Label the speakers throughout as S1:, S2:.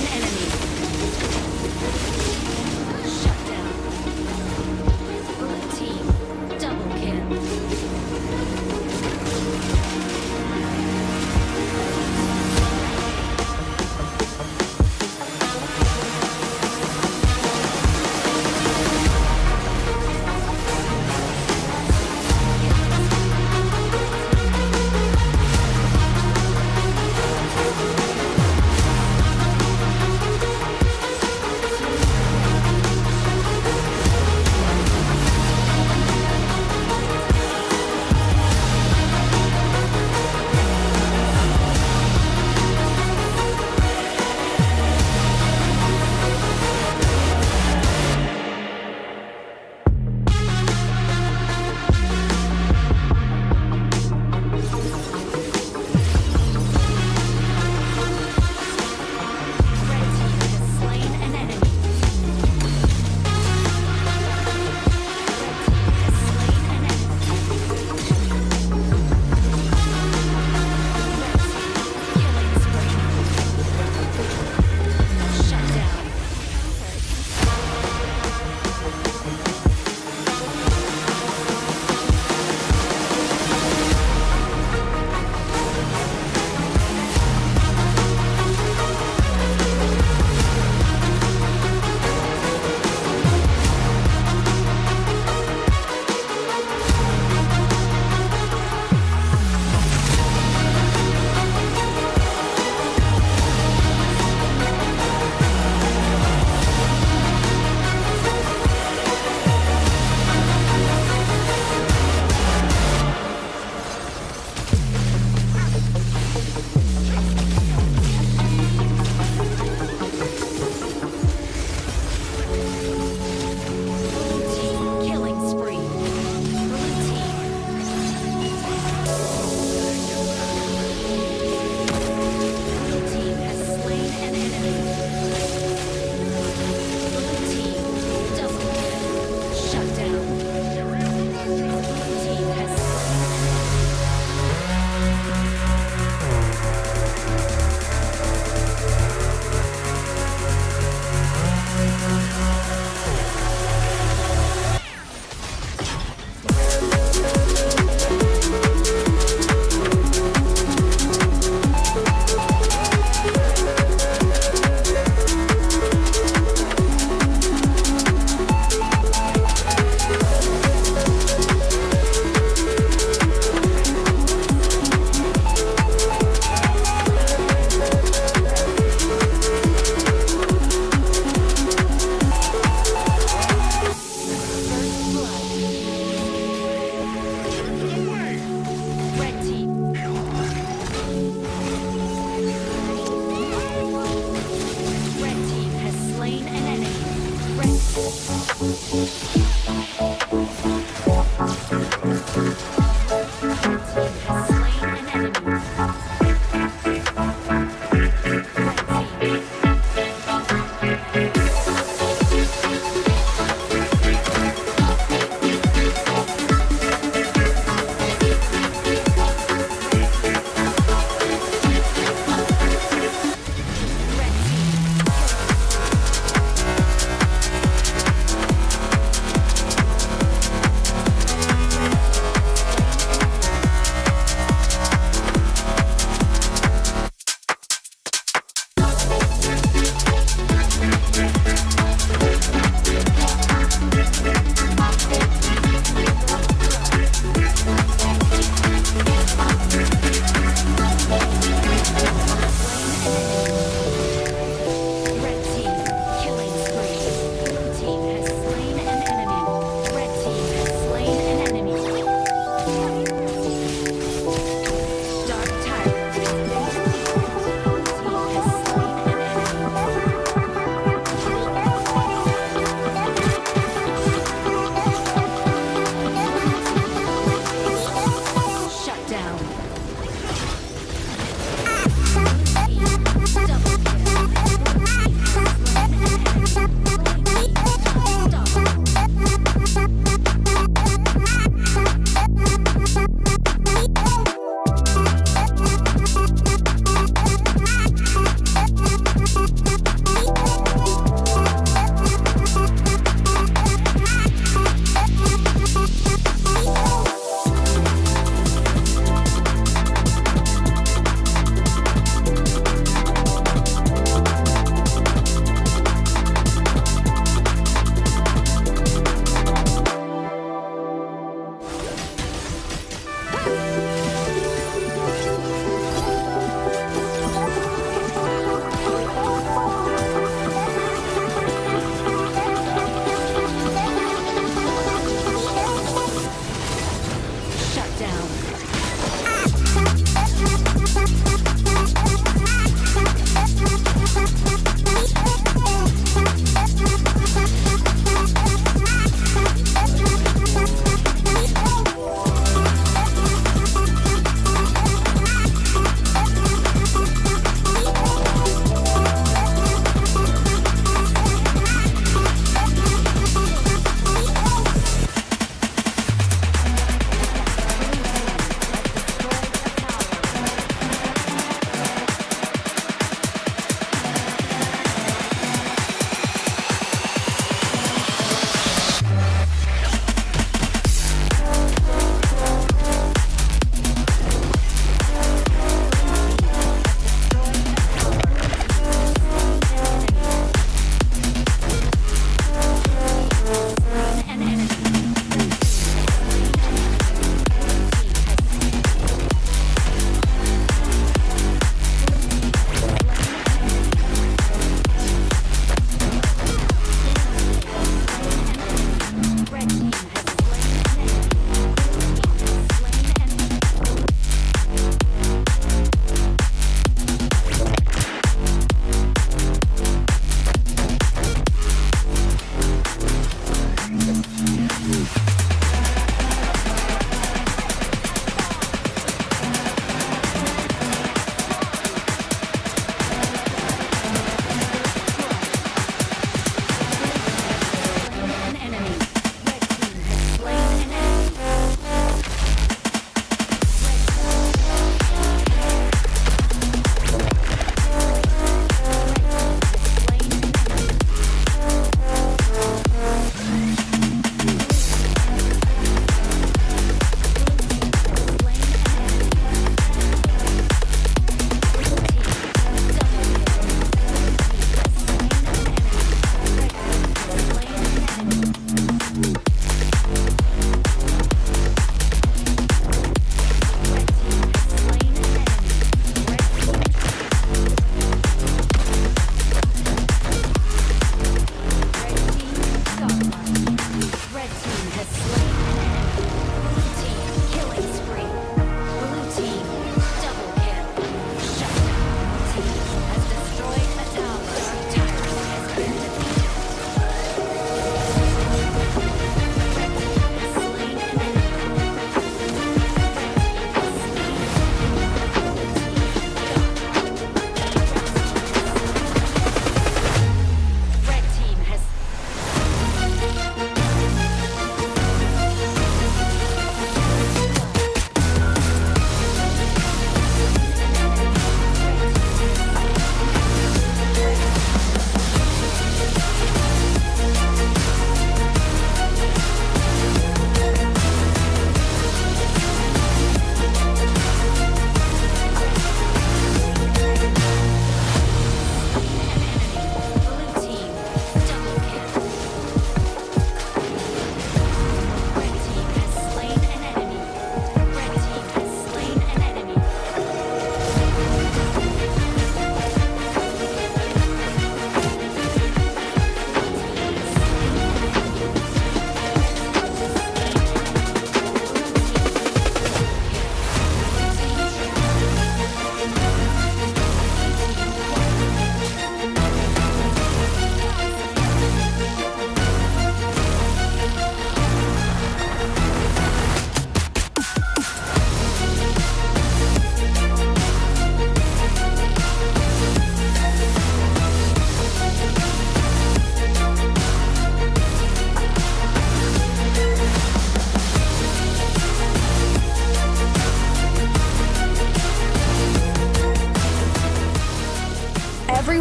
S1: an enemy. Shut down. Blue team double kill.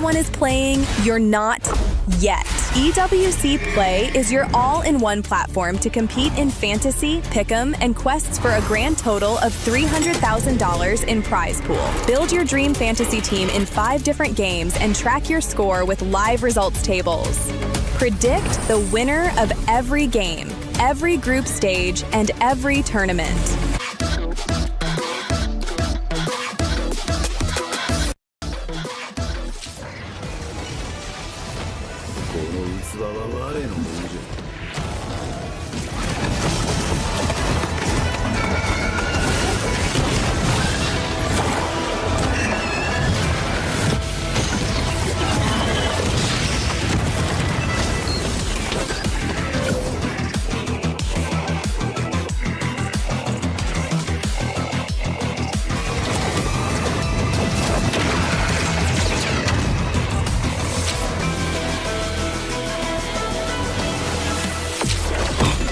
S2: everyone is playing, you're not yet. EWC Play is your all-in-one platform to compete in fantasy, pick'em, and quests for a grand total of $300,000 in prize pool. Build your dream fantasy team in 5 different games and track your score with live results tables. Predict the winner of every game, every group stage, and every tournament.
S3: は我のものじゃ。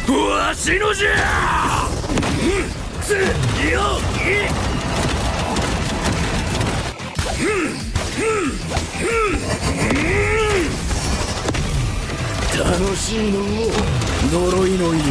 S3: わしのじゃ。つよい。楽しいのう呪いの家。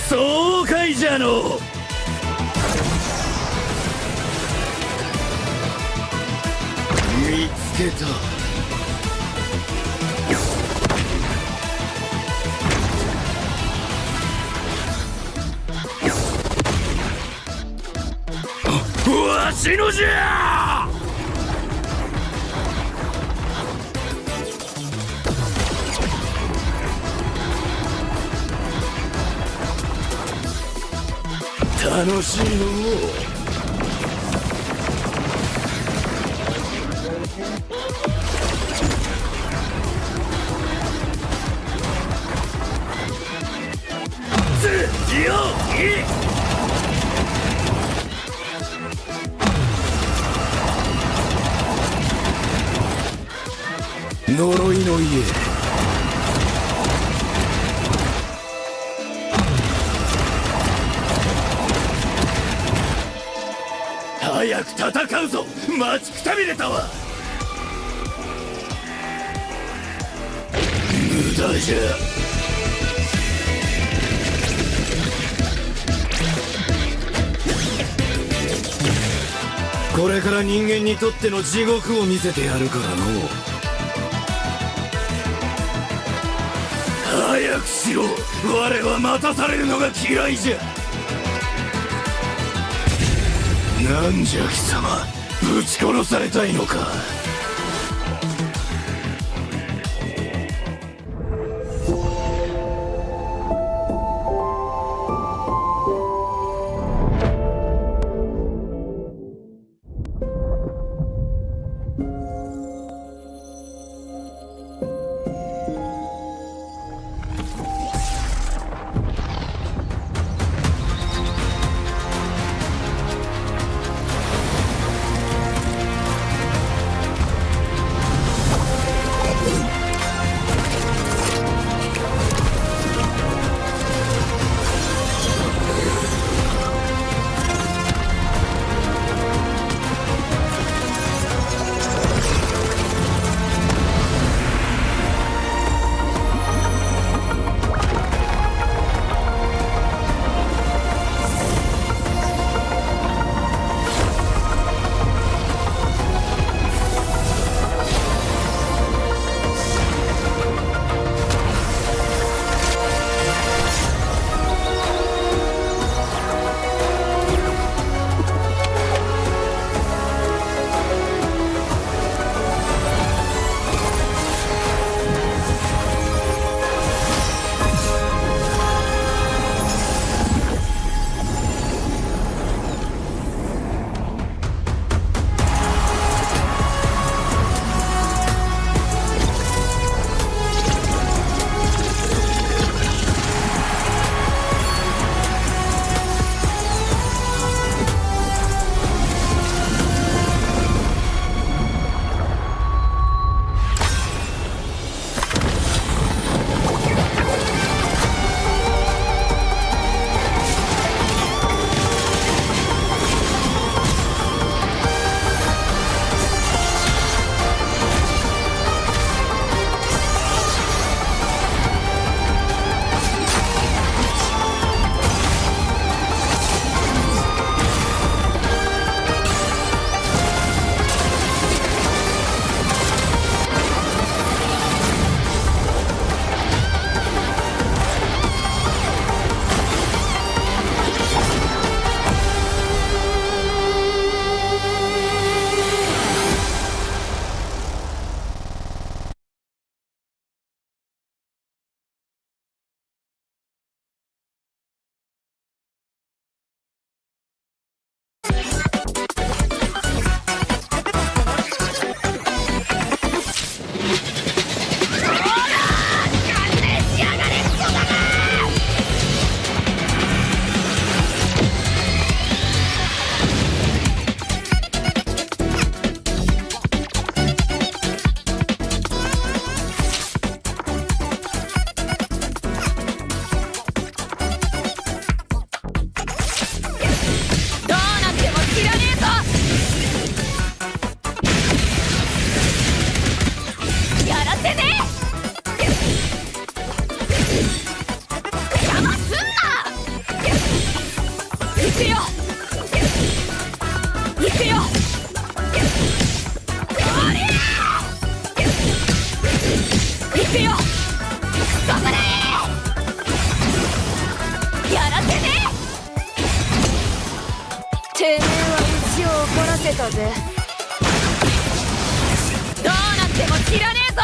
S3: そうかいじゃの。見つけた。わしのじゃ。楽しいのう。つよい。呪いの家。早く戦うぞ。待ちくたびれたわ。無駄じゃ。これから人間にとっての地獄を見せてやるからの。早くしろ。我は待たされるのが嫌いじゃ。なんじゃ貴様、ぶち殺されたいのか。
S1: てね。邪魔すんな。行くよ行くよ。おりゃ行くよ。頑張れ。やらせね。てめえはうちを怒らせたぜ。どうなっても知らねえぞ。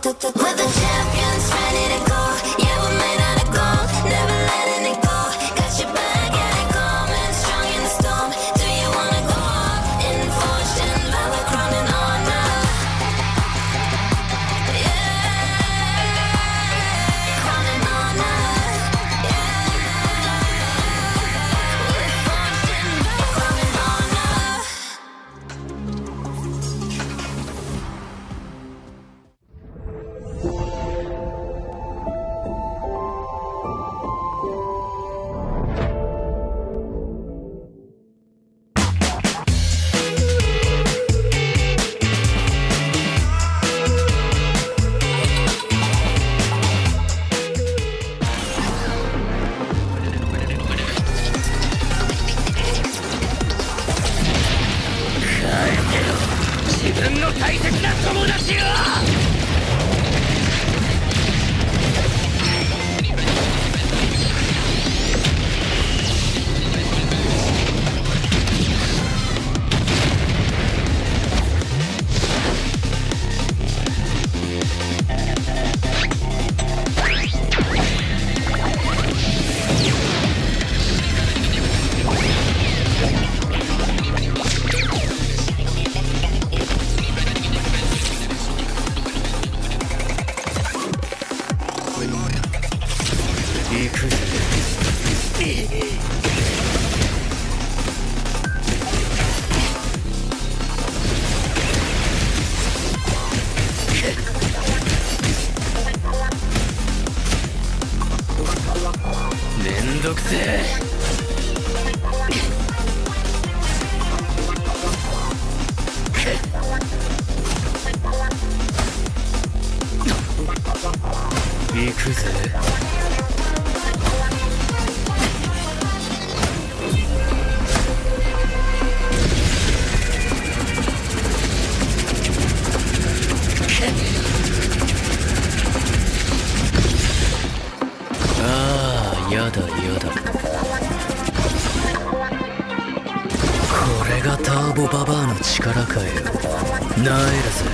S4: We're the champions, ready to go. Yeah, we're made out of gold, never letting it go. Got your back, yeah, they coming strong in the storm. Do you wanna go up in fortune, valor, crown and honor? Yeah, crown and honor. Yeah, with fortune, valor, crown and honor.
S3: 自分の大切な友達を。行くぜ。めんどくせえ。行くぜ。ああ、やだやだ。これがターボババアの力かよ。なえるぜ。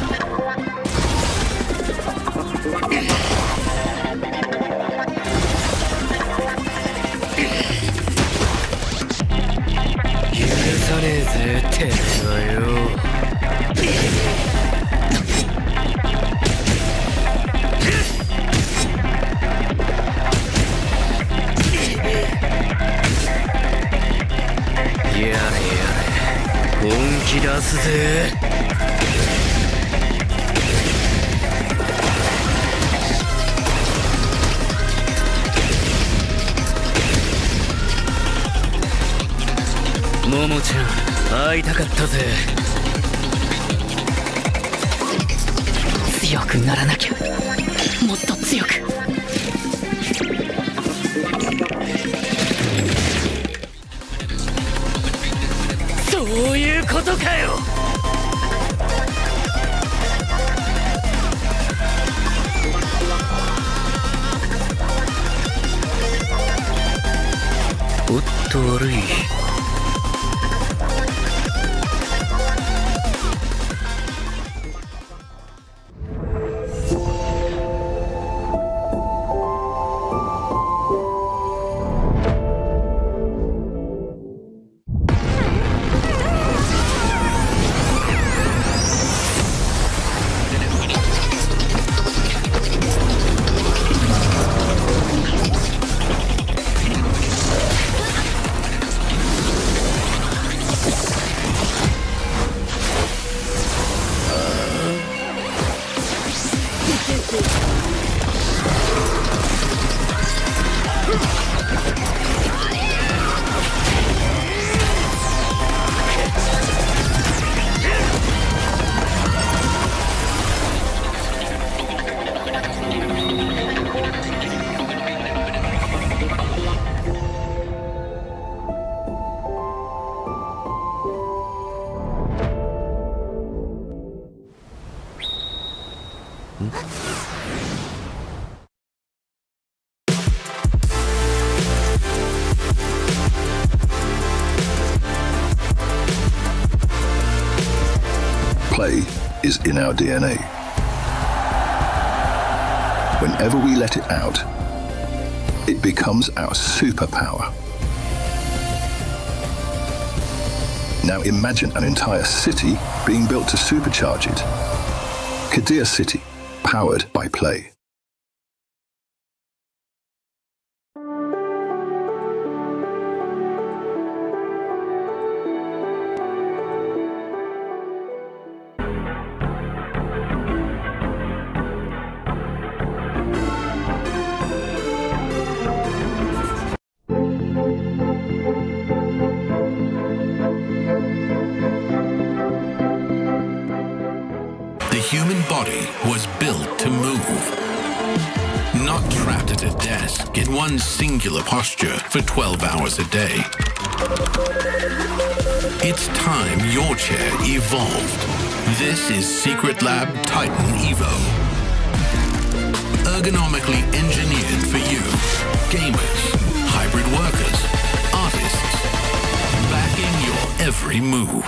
S3: 許さねえぜ、てめえはよ。やれやれ、本気出すぜ。ももちゃん、会いたかったぜ。
S1: 強くならなきゃ。もっと強く。
S3: そういうことかよ。おっと悪い。
S5: is in our DNA. Whenever we let it out, it becomes our superpower. Now imagine an entire city being built to supercharge it. Kadir City, powered by play.
S6: The human body was built to move, not trapped at a desk in one singular posture for 12 hours a day. It's time your chair evolved. This is Secret Lab Titan Evo. Ergonomically engineered for you, gamers, hybrid workers, artists, backing your every move.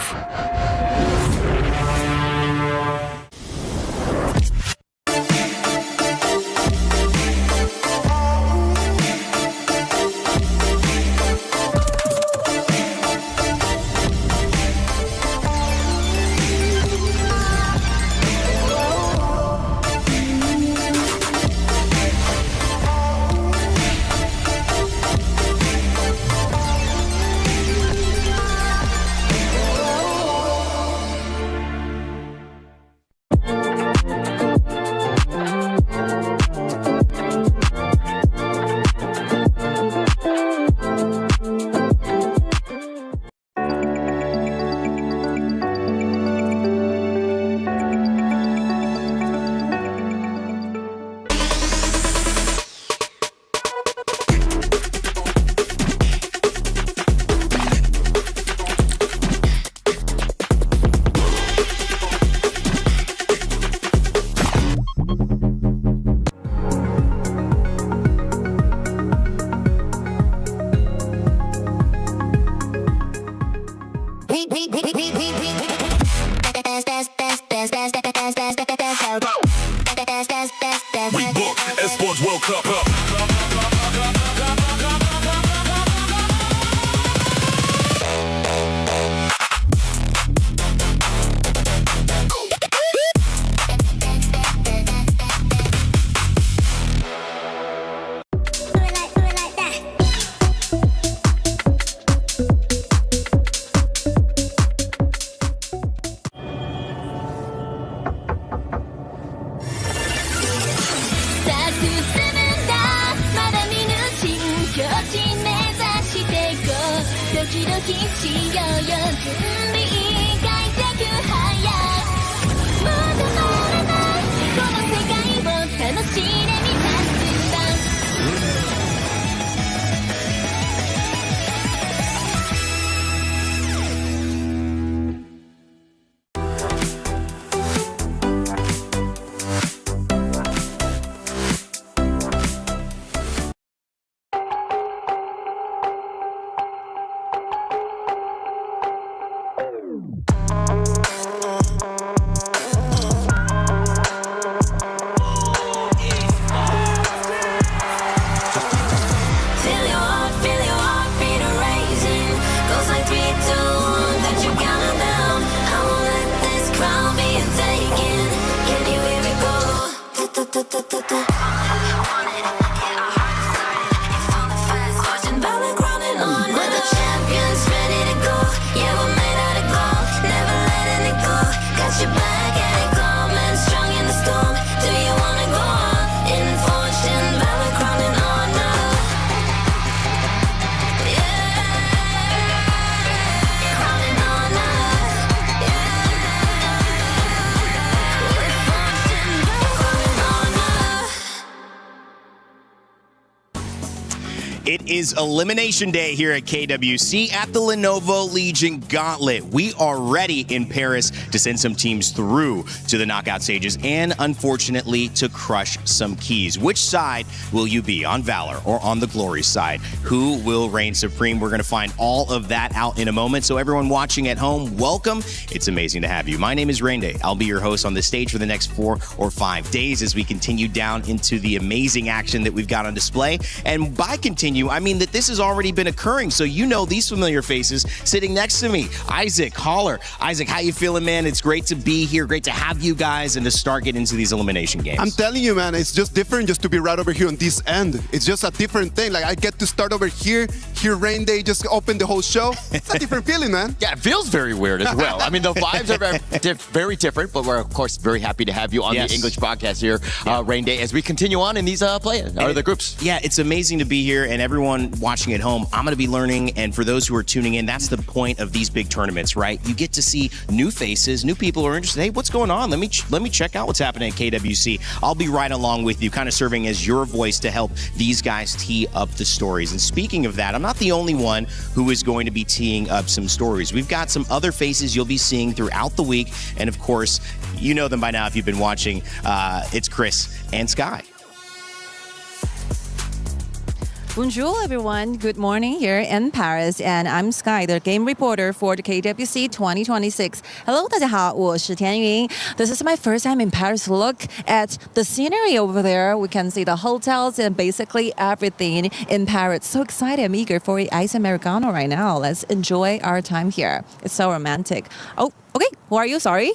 S7: We book Esports World Cup up.
S8: It is Elimination Day here at KWC at the Lenovo Legion Gauntlet. We are ready in Paris to send some teams through to the knockout stages and, unfortunately, to crush some keys. Which side will you be, on Valor or on the Glory side? Who will reign supreme? We're going to find all of that out in a moment. So everyone watching at home, welcome. It's amazing to have you. My name is RNTXvs. I'll be your host on the stage for the next 4 or 5 days as we continue down into the amazing action that we've got on display. And by continue, I mean that this has already been occurring, so you know these familiar faces sitting next to me. Isaac, Holler. Isaac, how you feeling, man? It's great to be here. Great to have you guys and to start getting into these elimination games.
S9: I'm telling you, man, it's just different just to be right over here on this end. It's just a different thing. Like, I get to start over here, hear Rain Day just open the whole show. It's a different feeling, man.
S10: Yeah, it feels very weird as well. I mean, the vibes are very different, but we're, of course, very happy to have you on the English podcast here, Rain Day, as we continue on in these the groups.
S8: Yeah, it's amazing to be here, and everyone watching at home, I'm going to be learning, and for those who are tuning in, that's the point of these big tournaments, right? You get to see new faces, new people who are interested. Hey, what's going on? Let me check out what's happening at KWC. I'll be right along with you, kind of serving as your voice to help these guys tee up the stories. And speaking of that, I'm not the only one who is going to be teeing up some stories. We've got some other faces you'll be seeing throughout the week, and of course, you know them by now if you've been watching. It's Chris and Sky.
S11: Bonjour, everyone. Good morning here in Paris, and I'm Sky, the game reporter for the KWC 2026. Hello, 大家好，我是田云. This is my first time in Paris. Look at the scenery over there. We can see the hotels and basically everything in Paris. So excited. I'm eager for ice americano right now. Let's enjoy our time here. It's so romantic. Oh, okay. Who are you? Sorry.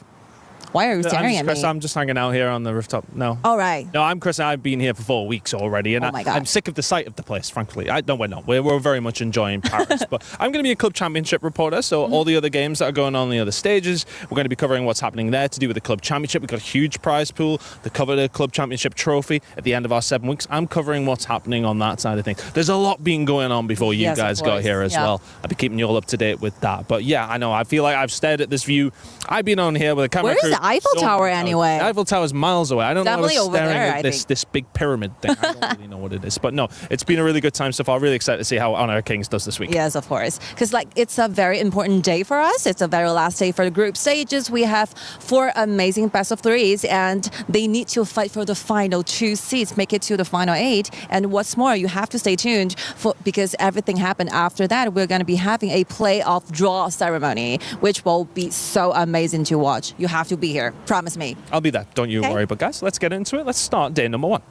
S11: Why are you staring at me?
S12: Chris, I'm just hanging out here on the rooftop. No.
S11: All right.
S12: No, I'm Chris. I've been here for 4 weeks already, and
S11: oh my God.
S12: I'm sick of the sight of the place, frankly. We're not. We're very much enjoying Paris. But I'm going to be a club championship reporter, so all the other games that are going on the other stages, we're going to be covering what's happening there to do with the club championship. We've got a huge prize pool to cover the club championship trophy at the end of our 7 weeks. I'm covering what's happening on that side of things. There's a lot being going on before you guys got here as well. I'll be keeping you all up to date with that. But yeah, I know. I feel like I've stared at this view. I've been on here with a camera crew.
S11: Where's the Eiffel Tower anyway?
S12: The Eiffel Tower's miles away. I don't know. I was staring
S11: there,
S12: at this big pyramid thing. I don't really know what it is. But no, it's been a really good time so far. Really excited to see how Honor Kings does this week.
S11: Yes, of course. Because it's a very important day for us. It's the very last day for the group stages. We have 4 amazing best of 3s, and they need to fight for the final 2 seats, make it to the final 8. And what's more, you have to stay tuned because everything happened after that. We're going to be having a playoff draw ceremony, which will be so amazing to watch. You have to be here. Promise me.
S12: I'll be there. Don't you worry. But guys, let's get into it. Let's start day number 1.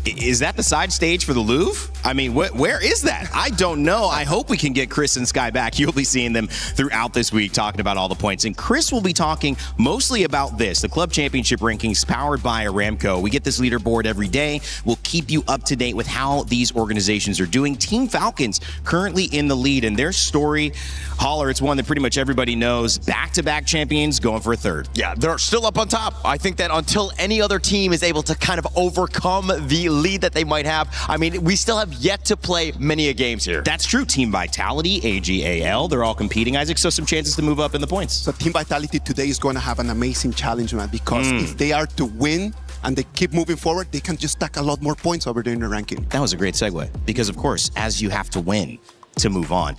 S8: Is that the side stage for the Louvre? I mean, where is that? I don't know. I hope we can get Chris and Sky back. You'll be seeing them throughout this week talking about all the points. And Chris will be talking mostly about this, the club championship rankings powered by Aramco. We get this leaderboard every day. We'll keep you up to date with how these organizations are doing. Team Falcons currently in the lead, and their story, Holler, it's one that pretty much everybody knows. Back-to-back champions going for a 3rd.
S10: Yeah, they're still up on top. I think that until any other team is able to kind of overcome the lead that they might have, I mean, we still have yet to play many a games here.
S8: That's true. Team Vitality, AGAL, they're all competing, Isaac, so some chances to move up in the points.
S9: So Team Vitality today is going to have an amazing challenge, man, because if they are to win and they keep moving forward, they can just stack a lot more points over there in the ranking.
S8: That was a great segue, because of course, as you have to win to move on,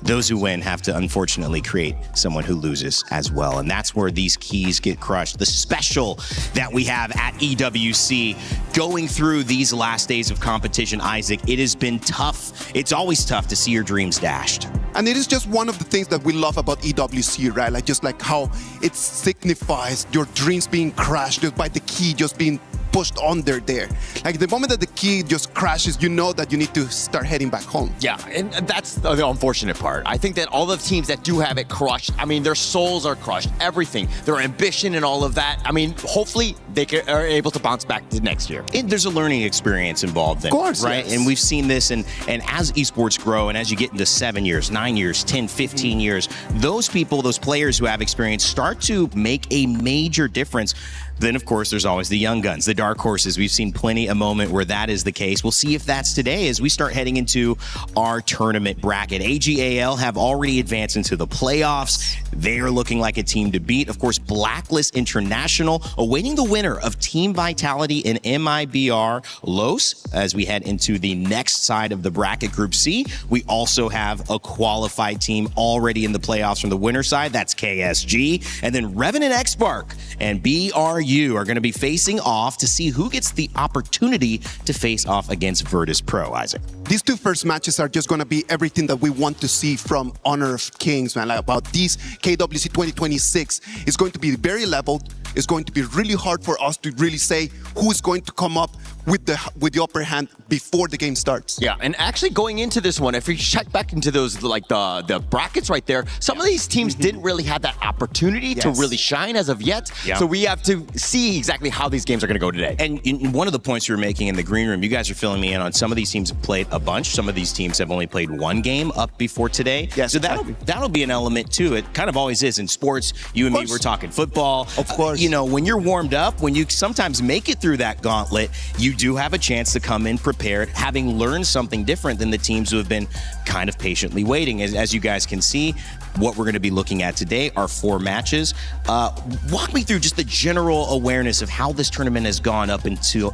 S8: those who win have to, unfortunately, create someone who loses as well. And that's where these keys get crushed. The special that we have at EWC going through these last days of competition, Isaac, it has been tough. It's always tough to see your dreams dashed.
S9: And it is just one of the things that we love about EWC, right? Like how it signifies your dreams being crushed just by the key just being pushed under there. Like the moment that the key just crashes, you know that you need to start heading back home.
S10: Yeah, and that's the unfortunate part. I think that all the teams that do have it crushed, I mean, their souls are crushed, everything, their ambition and all of that. I mean, hopefully they are able to bounce back to next year.
S8: And there's a learning experience involved in it, right? Yes. And we've seen this, and as esports grow, and as you get into 7 years, 9 years, 10, 15 years, those people, those players who have experience start to make a major difference. Then, of course, there's always the young guns, the dark horses. We've seen plenty a moment where that is the case. We'll see if that's today as we start heading into our tournament bracket. AGAL have already advanced into the playoffs. They are looking like a team to beat. Of course, Blacklist International awaiting the winner of Team Vitality and MIBR Los as we head into the next side of the bracket, Group C. We also have a qualified team already in the playoffs from the winner side. That's KSG. And then RNTXvs and BRU are going to be facing off to see who gets the opportunity to face off against Virtus Pro, Isaac.
S9: These two first matches are just going to be everything that we want to see from Honor of Kings, man. Like about these KWC 2026, it's going to be very leveled. It's going to be really hard for us to really say who is going to come up with the upper hand before the game starts.
S10: Yeah, and actually going into this one, if you check back into those like the brackets right there, some of these teams didn't really have that opportunity to really shine as of yet. So we have to see exactly how these games are going to go today.
S8: And in one of the points you were making in the green room, you guys are filling me in on some of these teams have played a bunch. Some of these teams have only played one game up before today.
S9: Yes,
S8: so that'll be an element too. It kind of always is in sports. You and me, we're talking football.
S9: Of course.
S8: You know, when you're warmed up, when you sometimes make it through that gauntlet, you do have a chance to come in prepared, having learned something different than the teams who have been kind of patiently waiting. As you guys can see, what we're going to be looking at today are 4 matches. Walk me through just the general awareness of how this tournament has gone up until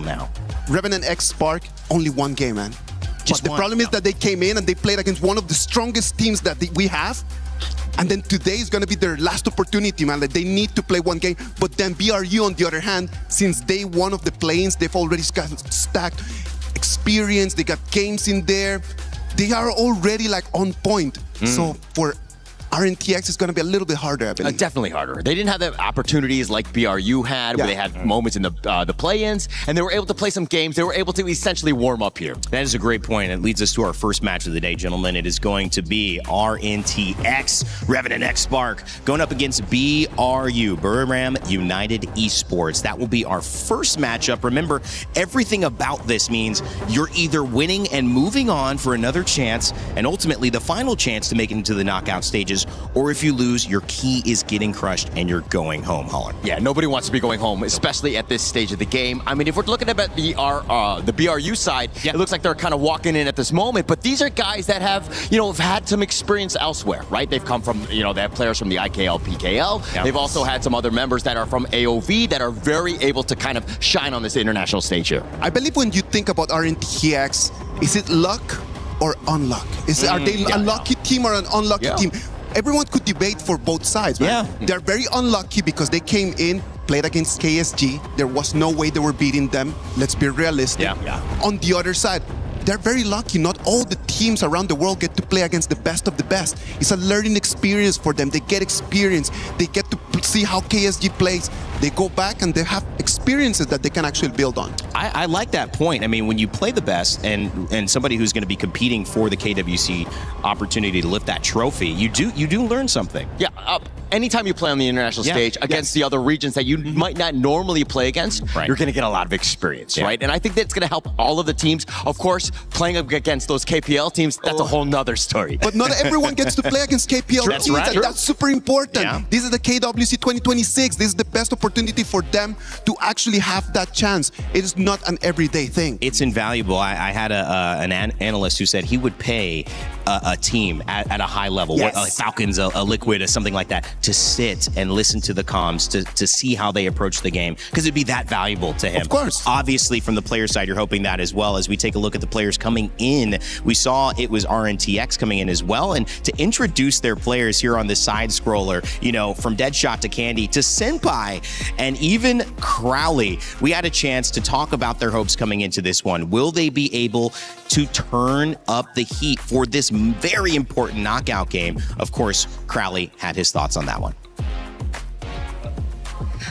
S8: now.
S9: RNTXvs only one game, man.
S8: Just
S9: but the problem is that they came in and they played against one of the strongest teams that we have. And then today is going to be their last opportunity, man. Like they need to play one game. But then BRU, on the other hand, since day one of the play-ins, they've already got stacked experience. They got games in there. They are already like on point. So for RNTX is going to be a little bit harder, I believe.
S10: Definitely harder. They didn't have the opportunities like BRU had, where they had moments in the play-ins, and they were able to play some games. They were able to essentially warm up here.
S8: That is a great point. It leads us to our first match of the day, gentlemen. It is going to be RNTX, RNTXvs, going up against BRU, Buriram United Esports. That will be our first matchup. Remember, everything about this means you're either winning and moving on for another chance, and ultimately the final chance to make it into the knockout stages, or if you lose, your key is getting crushed and you're going home, Holler.
S10: Yeah, nobody wants to be going home, especially at this stage of the game. I mean, if we're looking at the BRU side, it looks like they're kind of walking in at this moment, but these are guys that have, have had some experience elsewhere, right? They've come from, they have players from the IKL, PKL. They've also had some other members that are from AOV that are very able to kind of shine on this international stage here.
S9: I believe when you think about RNTX, is it luck or unluck? Are they a lucky team or an unlucky team? Everyone could debate for both sides, man. They're very unlucky because they came in, played against KSG. There was no way they were beating them. Let's be realistic. On the other side, they're very lucky. Not all the teams around the world get to play against the best of the best. It's a learning experience for them. They get experience. They get to see how KSG plays. They go back and they have experiences that they can actually build on.
S8: I like that point. I mean, when you play the best and somebody who's going to be competing for the KWC opportunity to lift that trophy, you do learn something.
S10: Yeah. Anytime you play on the international stage against the other regions that you might not normally play against, you're going to get a lot of experience, right? And I think that's going to help all of the teams. Of course, playing against those KPL teams, that's a whole nother story.
S9: But not everyone gets to play against KPL teams, and that's super important. This is the KWC 2026. This is the best opportunity for them to actually have that chance. It is not an everyday thing.
S8: It's invaluable. I had an analyst who said he would pay a team at a high level, like Falcons, a Liquid, or something like that, to sit and listen to the comms, to see how they approach the game, because it'd be that valuable to him.
S9: Of course.
S8: Obviously, from the player side, you're hoping that as well. As we take a look at the players coming in, we saw it was RNTX coming in as well, and to introduce their players here on this side scroller, from Deadshot to Candy to Senpai and even Crowley, we had a chance to talk about their hopes coming into this one. Will they be able to turn up the heat for this very important knockout game? Of course, Crowley had his thoughts on that one.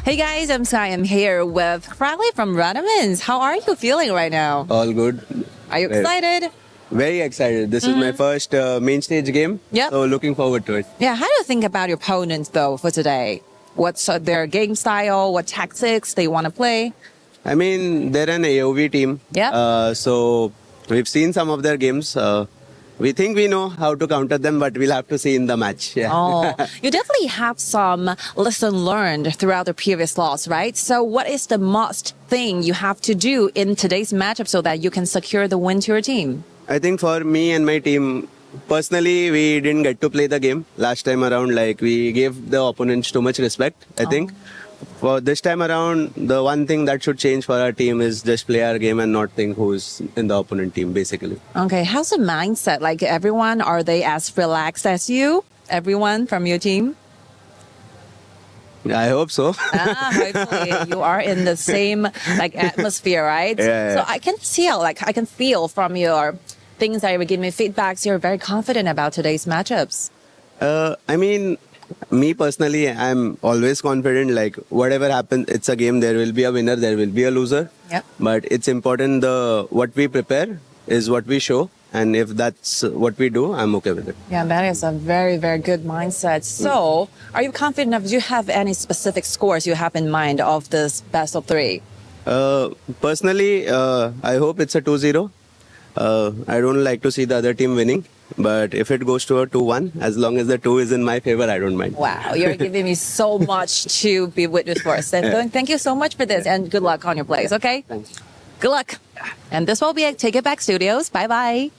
S11: Hey guys, I'm Sky. I'm here with Crowley from Radamins. How are you feeling right now?
S13: All good.
S11: Are you excited?
S13: Very excited. This is my first main stage game. So looking forward to it.
S11: Yeah, how do you think about your opponents though for today? What's their game style? What tactics they want to play?
S13: I mean, they're an AOV team. So we've seen some of their games. We think we know how to counter them, but we'll have to see in the match.
S11: You definitely have some lesson learned throughout the previous loss, right? So what is the must thing you have to do in today's matchup so that you can secure the win to your team?
S13: I think for me and my team, personally, we didn't get to play the game last time around. Like, we gave the opponents too much respect, I think. For this time around, the one thing that should change for our team is just play our game and not think who's in the opponent team, basically.
S11: Okay, how's the mindset? Like everyone, are they as relaxed as you? Everyone from your team?
S13: I hope so.
S11: Hopefully you are in the same like atmosphere, right?
S13: Yeah.
S11: So I can feel from your things that you give me feedbacks. You're very confident about today's matchups.
S13: I mean, me personally, I'm always confident. Like, whatever happens, it's a game. There will be a winner, there will be a loser.
S11: Yep.
S13: But it's important. What we prepare is what we show, and if that's what we do, I'm okay with it.
S11: Yeah, that is a very, very good mindset. So, are you confident? Do you have any specific scores you have in mind of this best of three?
S13: Personally, I hope it's a 2-0. I don't like to see the other team winning. But if it goes to a 2-1, as long as the 2 is in my favor, I don't mind.
S11: Wow, you're giving me so much to be witness for. So thank you so much for this, and good luck on your plays, okay?
S13: Thanks.
S11: Good luck. And this will be at Take It Back Studios. Bye-bye.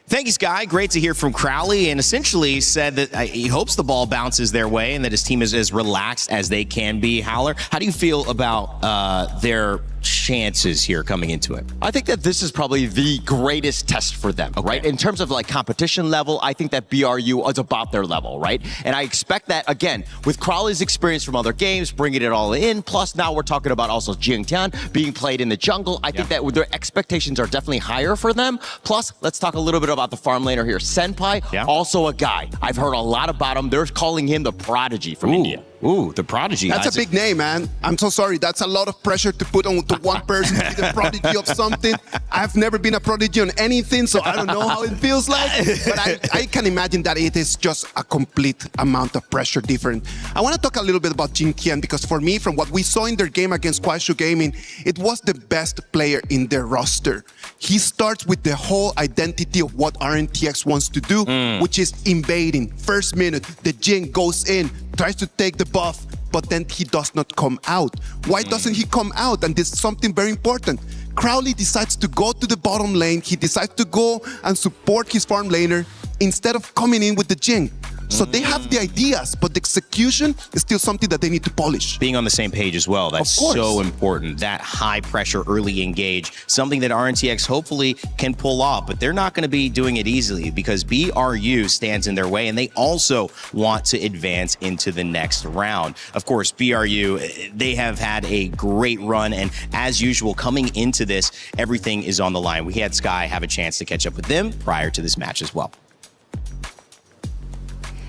S8: Thank you, Sky. Great to hear from Crowley, and essentially said that he hopes the ball bounces their way and that his team is as relaxed as they can be. Howler, how do you feel about their chances here coming into it?
S10: I think that this is probably the greatest test for them, right? In terms of like competition level, I think that BRU is about their level, right? And I expect that, again, with Crowley's experience from other games, bringing it all in, plus now we're talking about also Jingtian being played in the jungle. I think that their expectations are definitely higher for them. Plus, let's talk a little bit about the farm laner here. Senpai, also a guy. I've heard a lot about him. They're calling him the prodigy from India.
S8: Ooh, the prodigy.
S9: That's a big name, man. I'm so sorry. That's a lot of pressure to put on to one person to be the prodigy of something. I've never been a prodigy on anything, so I don't know how it feels like. But I can imagine that it is just a complete amount of pressure different. I want to talk a little bit about Jin Qian, because for me, from what we saw in their game against Kuaishu Gaming, it was the best player in their roster. He starts with the whole identity of what RNTX wants to do, which is invading. First minute, the Jin goes in, tries to take the buff, but then he does not come out. Why doesn't he come out? And this is something very important. Crowley decides to go to the bottom lane. He decides to go and support his farm laner instead of coming in with the Jin. So they have the ideas, but the execution is still something that they need to polish.
S8: Being on the same page as well, that's so important. That high pressure early engage, something that RNTX hopefully can pull off, but they're not going to be doing it easily because BRU stands in their way and they also want to advance into the next round. Of course, BRU, they have had a great run, and as usual, coming into this, everything is on the line. We had Sky have a chance to catch up with them prior to this match as well.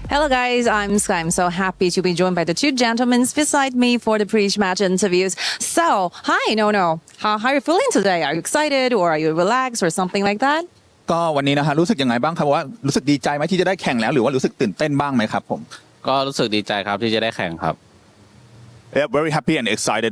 S11: Hello guys, I'm Sky. I'm so happy to be joined by the two gentlemen beside me for the pre-match interviews. So, hi, No. How are you feeling today? Are you excited or are you relaxed or something like that?
S14: ก็วันนี้นะฮะรู้สึกยังไงบ้างครับว่ารู้สึกดีใจไหมที่จะได้แข่งแล้วหรือว่ารู้สึกตื่นเต้นบ้างไหมครับผมก็รู้สึกดีใจครับที่จะได้แข่งครับ Yeah, very happy and excited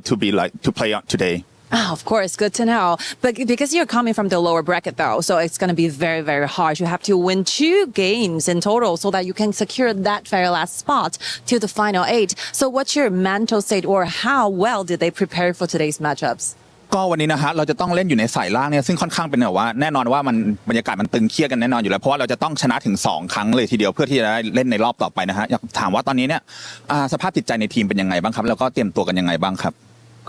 S14: to play on today.
S11: Oh, of course, good to know. But because you're coming from the lower bracket though, so it's going to be very, very hard. You have to win 2 games in total so that you can secure that very last spot to the final 8. So what's your mental state, or how well did they prepare for today's matchups?
S14: ก็วันนี้นะฮะเราจะต้องเล่นอยู่ในสายล่างเนี่ยซึ่งค่อนข้างเป็นแบบว่าแน่นอนว่ามันบรรยากาศมันตึงเครียดกันแน่นอนอยู่แล้วเพราะว่าเราจะต้องชนะถึง2ครั้งเลยทีเดียวเพื่อที่จะได้เล่นในรอบต่อไปนะฮะอยากถามว่าตอนนี้เนี่ยสภาพจิตใจในทีมเป็นยังไงบ้างครับแล้วก็เตรียมตัวกันยังไงบ้างครับ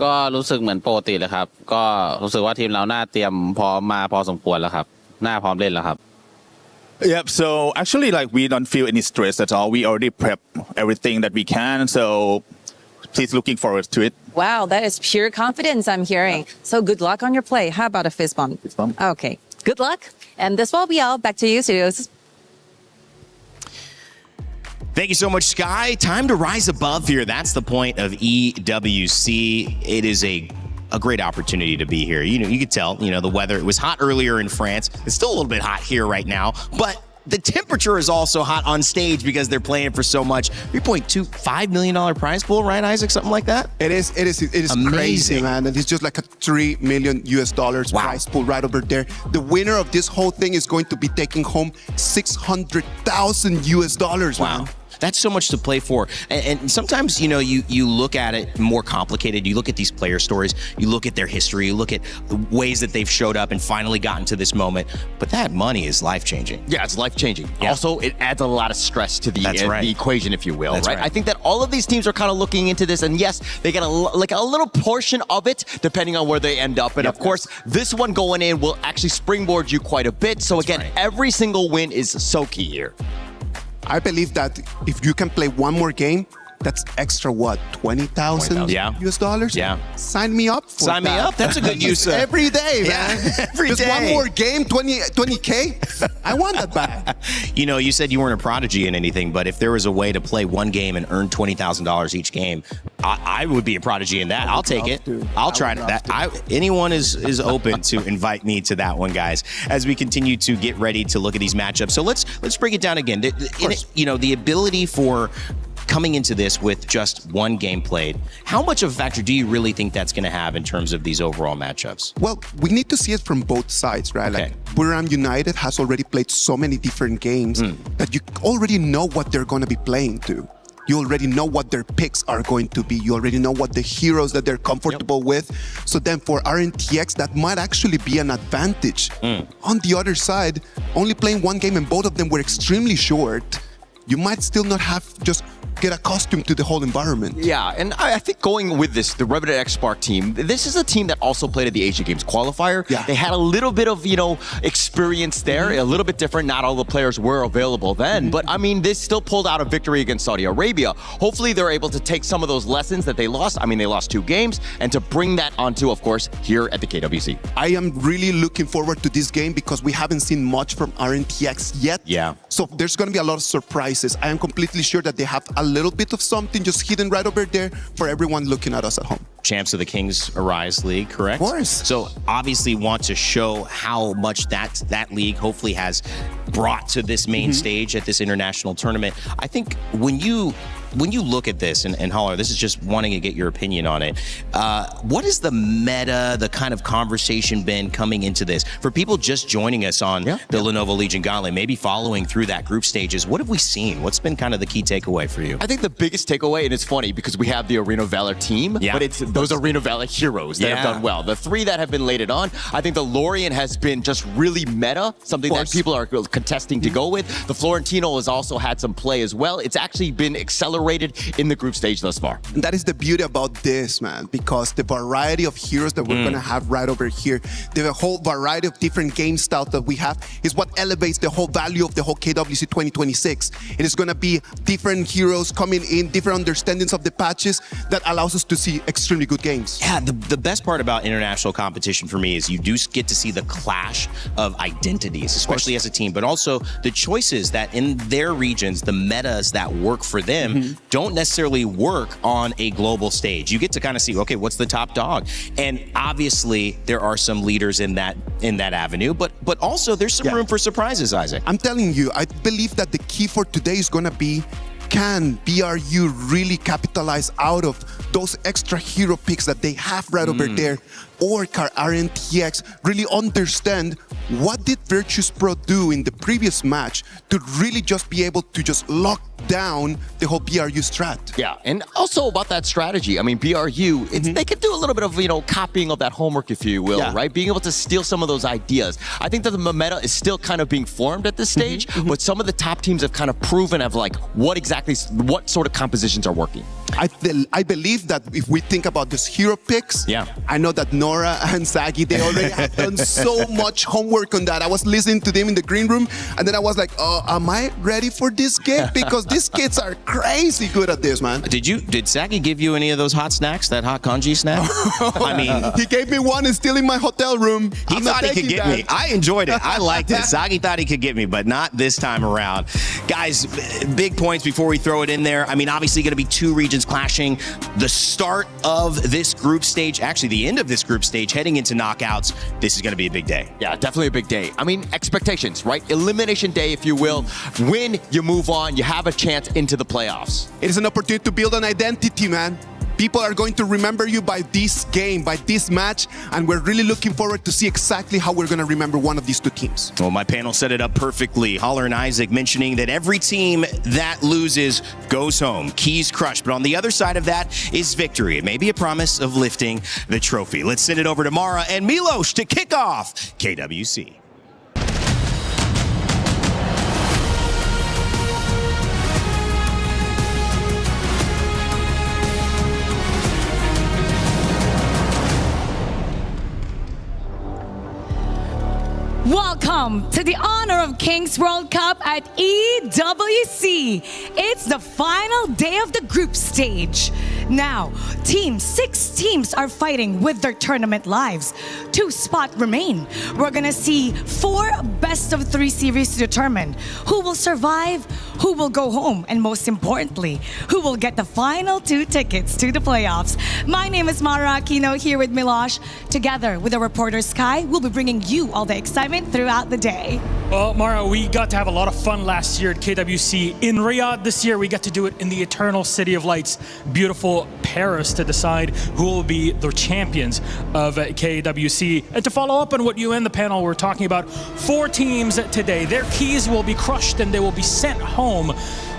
S14: ก็รู้สึกเหมือนปกติเลยครับก็รู้สึกว่าทีมเราน่าเตรียมพร้อมมาพอสมควรแล้วครับน่าพร้อมเล่นแล้วครับ
S15: Yep, so actually like we don't feel any stress at all. We already prep everything that we can, so please looking forward to it.
S11: Wow, that is pure confidence I'm hearing. So good luck on your play. How about a fist bump?
S15: Fist bump.
S11: Okay, good luck. And this will be all. Back to you, studios.
S8: Thank you so much, Sky. Time to rise above here. That's the point of EWC. It is a great opportunity to be here. You could tell, the weather, it was hot earlier in France. It's still a little bit hot here right now, but the temperature is also hot on stage because they're playing for so much. $3.25 million prize pool, right, Isaac? Something like that?
S9: It is crazy, man. And it's just like a $3 million prize pool right over there. The winner of this whole thing is going to be taking home $600,000, man.
S8: That's so much to play for. And sometimes, you look at it more complicated. You look at these player stories, you look at their history, you look at the ways that they've showed up and finally gotten to this moment. But that money is life-changing.
S10: Yeah, it's life-changing.
S8: Yeah.
S10: Also, it adds a lot of stress to the equation, if you will,
S8: That's
S10: right?
S8: right.
S10: I think that all of these teams are kind of looking into this, and yes, they get a little portion of it, depending on where they end up. And of course, this one going in will actually springboard you quite a bit. So again, every single win is so key here.
S9: I believe that if you can play one more game, that's extra what, 20,000 US dollars?
S8: Yeah.
S9: Sign me up for
S8: Sign me
S9: that.
S8: up. That's a good use.
S9: Every day, man.
S8: Every
S9: Just
S8: day.
S9: one more game, 20K. I want that back.
S8: You said you weren't a prodigy in anything, but if there was a way to play one game and earn $20,000 each game, I would be a prodigy in that. I'll take it. I'll try that. Anyone is open to invite me to that one, guys, as we continue to get ready to look at these matchups. So let's break it down again. The ability for coming into this with just one game played, how much of a factor do you really think that's going to have in terms of these overall matchups?
S9: Well, we need to see it from both sides, right?
S8: Okay.
S9: Like, BRU United has already played so many different games that you already know what they're going to be playing to. You already know what their picks are going to be. You already know what the heroes that they're comfortable with. So then for RNTX, that might actually be an advantage. On the other side, only playing one game and both of them were extremely short, you might still not have just get accustomed to the whole environment.
S10: Yeah, and I think going with this, the RNTX Spark team, this is a team that also played at the Asia Games qualifier.
S9: Yeah.
S10: They had a little bit of, experience there, a little bit different. Not all the players were available then, but I mean, they still pulled out a victory against Saudi Arabia. Hopefully they're able to take some of those lessons that they lost. I mean, they lost 2 games, and to bring that onto, of course, here at the KWC.
S9: I am really looking forward to this game because we haven't seen much from RNTX yet.
S8: Yeah.
S9: So there's going to be a lot of surprises. I am completely sure that they have a little bit of something just hidden right over there for everyone looking at us at home.
S8: Champs of the Kings Arise League, correct?
S9: Of course.
S8: So obviously want to show how much that league hopefully has brought to this main stage at this international tournament. I think when you look at this, and Holler, this is just wanting to get your opinion on it, what is the meta, the kind of conversation been coming into this? For people just joining us on the Lenovo Legion Gauntlet, maybe following through that group stages, what have we seen? What's been kind of the key takeaway for you?
S10: I think the biggest takeaway, and it's funny because we have the Arena Valor team, but it's those Arena Valor heroes that have done well. The 3 that have been laid on, I think the Lorien has been just really meta, something that people are contesting to go with. The Florentino has also had some play as well. It's actually been accelerated in the group stage thus far.
S9: And that is the beauty about this, man, because the variety of heroes that we're going to have right over here, the whole variety of different game styles that we have is what elevates the whole value of the whole KWC 2026. It is going to be different heroes coming in, different understandings of the patches that allows us to see extremely good games.
S8: Yeah, the best part about international competition for me is you do get to see the clash of identities, especially as a team, but also the choices that in their regions, the metas that work for them don't necessarily work on a global stage. You get to kind of see, okay, what's the top dog? And obviously there are some leaders in that avenue, but also there's some room for surprises, Isaac.
S9: I'm telling you, I believe that the key for today is going to be, can BRU really capitalize out of those extra hero picks that they have right over there? Or can RNTX really understand what did Virtus Pro do in the previous match to really just be able to just lock down the whole BRU strat?
S10: Yeah, and also about that strategy. I mean, BRU, they could do a little bit of, copying of that homework, if you will, right? Being able to steal some of those ideas. I think that the meta is still kind of being formed at this stage, but some of the top teams have kind of proven of what sort of compositions are working.
S9: I believe that if we think about these hero picks, I know that Nora and Zaggy, they already have done so much homework on that. I was listening to them in the green room, and then I was like, oh, am I ready for this game? Because these kids are crazy good at this, man.
S8: Did Zaggy give you any of those hot snacks, that hot kanji snack? I mean,
S9: he gave me one and still in my hotel room.
S8: He thought he could get me. I enjoyed it. I liked it. Zaggy thought he could get me, but not this time around. Guys, big points before we throw it in there. I mean, obviously going to be 2 regions clashing. The start of this group stage, actually the end of this group stage, heading into knockouts. This is going to be a big day.
S10: Yeah, definitely a big day. I mean, expectations, right? Elimination day, if you will. Win, you move on, you have a chance into the playoffs.
S9: It is an opportunity to build an identity, man. People are going to remember you by this game, by this match, and we're really looking forward to see exactly how we're going to remember one of these two teams.
S8: Well, my panel set it up perfectly. Holler and Isaac mentioning that every team that loses goes home. Keys crushed. But on the other side of that is victory. It may be a promise of lifting the trophy. Let's send it over to Mara and Milos to kick off KWC.
S16: Welcome to the Honor of Kings World Cup at EWC. It's the final day of the group stage. Now, 6 teams are fighting with their tournament lives. 2 spots remain. We're gonna see 4 best-of-3 series to determine who will survive, who will go home, and most importantly, who will get the final 2 tickets to the playoffs. My name is Mara Aquino here with Milosh. Together with our reporter Sky, we'll be bringing you all the excitement throughout the day.
S17: Well, Mara, we got to have a lot of fun last year at KWC. In Riyadh this year, we get to do it in the eternal City of Lights, beautiful Paris, to decide who will be the champions of KWC. And to follow up on what you and the panel were talking about, 4 teams today, their keys will be crushed and they will be sent home.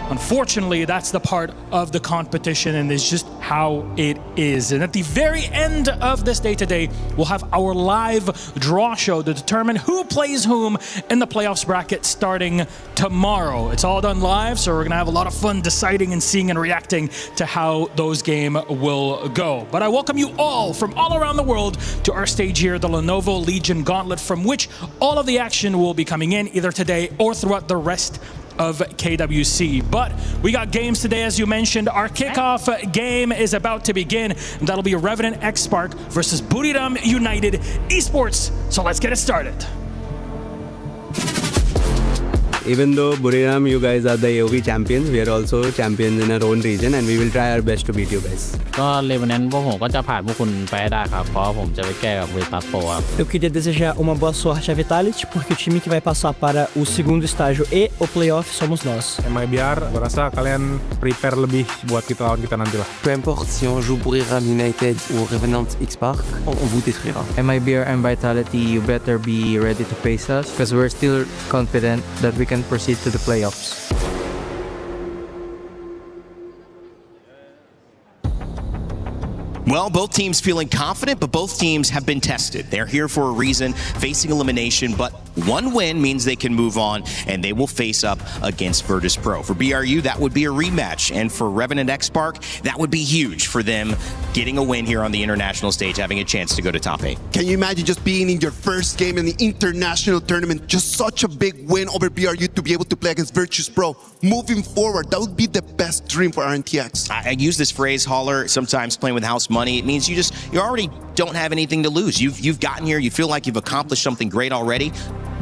S17: Unfortunately, that's the part of the competition, and it's just how it is. And at the very end of this day today, we'll have our live draw show to determine who plays whom in the playoffs bracket starting tomorrow. It's all done live, so we're going to have a lot of fun deciding and seeing and reacting to how those games will go. But I welcome you all from all around the world to our stage here, the Lenovo Legion Gauntlet, from which all of the action will be coming in either today or throughout the rest of KWC. But we got games today, as you mentioned. Our kickoff game is about to begin. That'll be Revenant X Spark versus Buriram United Esports. So let's get it started.
S13: Even though Buriram, you guys are the AOV champions, we are also champions in our own region, and we will try our best to beat you guys.
S18: ก็เลเวนแนนพวกผมก็จะผ่านพวกคุณไปให้ได้ครับเพราะผมจะไปแก้กับเวตัสโปครับ
S19: Eu queria desejar uma boa sorte à Vitality, porque o time que vai passar para o segundo estágio e o playoff somos nós.
S20: MIBR, gue rasa kalian prepare lebih buat kita lawan kita nanti lah.
S21: Peu importe si on joue Buriram United ou Revenant X Spark, on vous détruira.
S22: MIBR and Vitality, you better be ready to face us, because we're still confident that we can proceed to the playoffs.
S8: Well, both teams feeling confident, but both teams have been tested. They're here for a reason, facing elimination, but one win means they can move on, and they will face up against Virtus Pro. For BRU, that would be a rematch, and for Revenant X Spark, that would be huge for them getting a win here on the international stage, having a chance to go to top 8.
S9: Can you imagine just being in your first game in the international tournament, just such a big win over BRU to be able to play against Virtus Pro? Moving forward, that would be the best dream for RNTX.
S8: I use this phrase, Holler, sometimes playing with house money. It means you already don't have anything to lose. You've gotten here, you feel like you've accomplished something great already.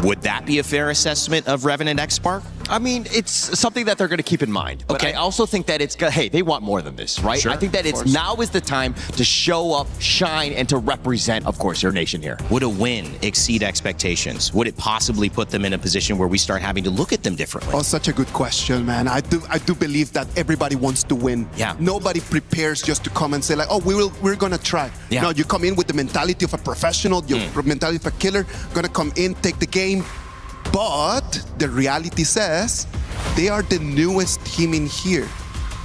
S8: Would that be a fair assessment of Revenant X Spark?
S10: I mean, it's something that they're going to keep in mind. But I also think that it's, hey, they want more than this, right?
S8: Sure,
S10: I think that it's now is the time to show up, shine, and to represent, of course, your nation here.
S8: Would a win exceed expectations? Would it possibly put them in a position where we start having to look at them differently?
S9: Oh, such a good question, man. I do believe that everybody wants to win.
S8: Yeah.
S9: Nobody prepares just to come and say like, oh, we're gonna try.
S8: Yeah.
S9: No, you come in with the mentality of a professional, your mentality of a killer, gonna come in, take the game. But the reality says they are the newest team in here.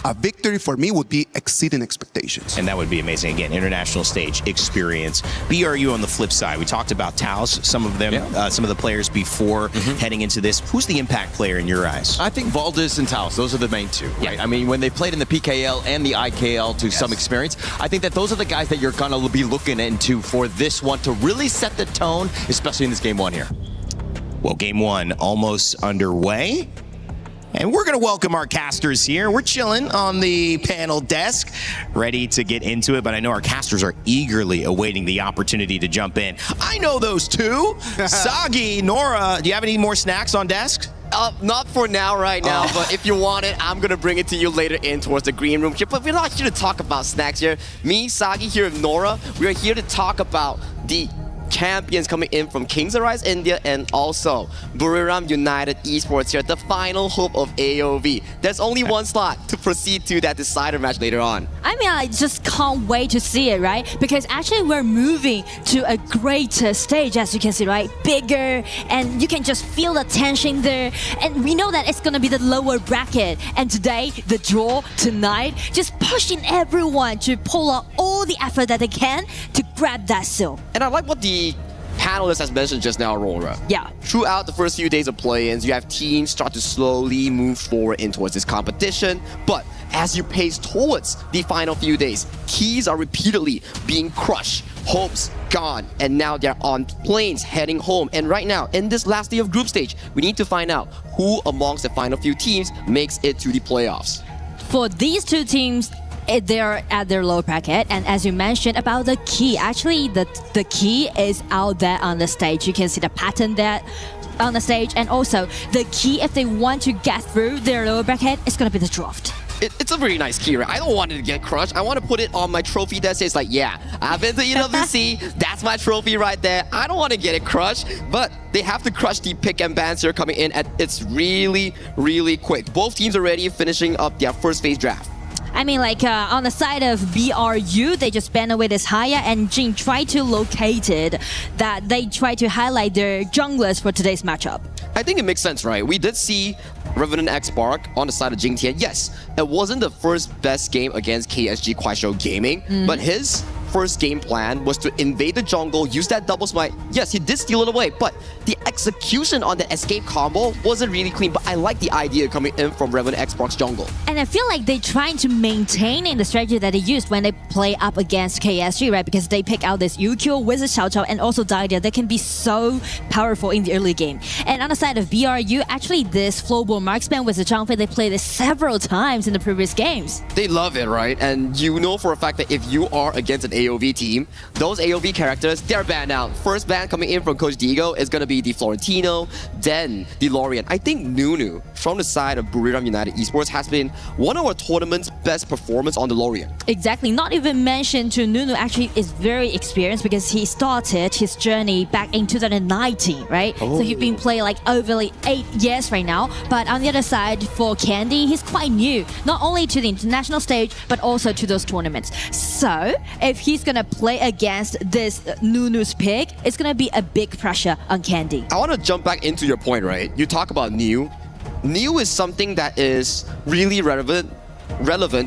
S9: A victory for me would be exceeding expectations.
S8: And that would be amazing. Again, international stage experience. BRU on the flip side, we talked about Taos, some of them, some of the players before heading into this. Who's the impact player in your eyes?
S10: I think Valdez and Taos, those are the main two, right?
S8: Yeah.
S10: I mean, when they played in the PKL and the IKL to some experience, I think that those are the guys that you're going to be looking into for this one to really set the tone, especially in this game 1 here.
S8: Well, game 1 almost underway. And we're going to welcome our casters here. We're chilling on the panel desk, ready to get into it. But I know our casters are eagerly awaiting the opportunity to jump in. I know those two. Sagi, Nora, do you have any more snacks on desk?
S23: Not for now, right now, but if you want it, I'm going to bring it to you later in towards the green room here. But we're not here to talk about snacks here. Me, Sagi, here with Nora, we are here to talk about the champions coming in from Kings Arise India and also Buriram United Esports here, the final hope of AOV. There's only one slot to proceed to that decider match later on.
S1: I mean, I just can't wait to see it, right? Because actually we're moving to a greater stage, as you can see, right? Bigger, and you can just feel the tension there. And we know that it's going to be the lower bracket. And today, the draw tonight, just pushing everyone to pull out all the effort that they can to grab that seal.
S23: And I like what the panelist has mentioned just now, Aurora.
S1: Yeah.
S23: Throughout the first few days of play-ins, you have teams start to slowly move forward in towards this competition. But as you pace towards the final few days, keys are repeatedly being crushed, hopes gone, and now they're on planes heading home. And right now, in this last day of group stage, we need to find out who amongst the final few teams makes it to the playoffs.
S1: For these two teams, they're at their low bracket, and as you mentioned about the key, actually the key is out there on the stage. You can see the pattern there on the stage, and also the key, if they want to get through their lower bracket, it's going to be the draft.
S23: It's a really nice key, right? I don't want it to get crushed. I want to put it on my trophy that says like, yeah, I've been to EWC. That's my trophy right there. I don't want to get it crushed, but they have to crush the pick and bans here coming in, and it's really, really quick. Both teams already finishing up their first phase draft.
S1: I mean, like on the side of BRU, they just banned away this Haya, and Jin tried to locate it, that they try to highlight their junglers for today's matchup.
S23: I think it makes sense, right? We did see Revenant X Spark on the side of Jing Tian. Yes, it wasn't the first best game against KSG Kuaishou Gaming, but his first game plan was to invade the jungle, use that double smite. Yes, he did steal it away, but the execution on the escape combo wasn't really clean, but I like the idea coming in from Revenant X Spark's jungle.
S1: And I feel like they're trying to maintain in the strategy that they used when they play up against KSG, right? Because they pick out this Yukio, Wizard Xiao Xiao, and also Dahlia. They can be so powerful in the early game. And on the side of BRU, actually this Flowball Marksman with the Zhangfei, they played this several times in the previous games.
S23: They love it, right? And you know for a fact that if you are against an AOV team, those AOV characters, they're banned out. First ban coming in from Coach Diego is going to be the Florentino, then the Lorient. I think Nunu from the side of Buriram United Esports has been one of our tournament's best performance on the Lorient.
S1: Exactly. Not even mentioned to Nunu actually is very experienced because he started his journey back in 2019, right? So he's been playing like over 8 years right now. But on the other side, for Candy, he's quite new, not only to the international stage, but also to those tournaments. So if he's going to play against this Nunu's pick, it's going to be a big pressure on Candy.
S23: I want to jump back into your point, right? You talk about new. New is something that is really relevant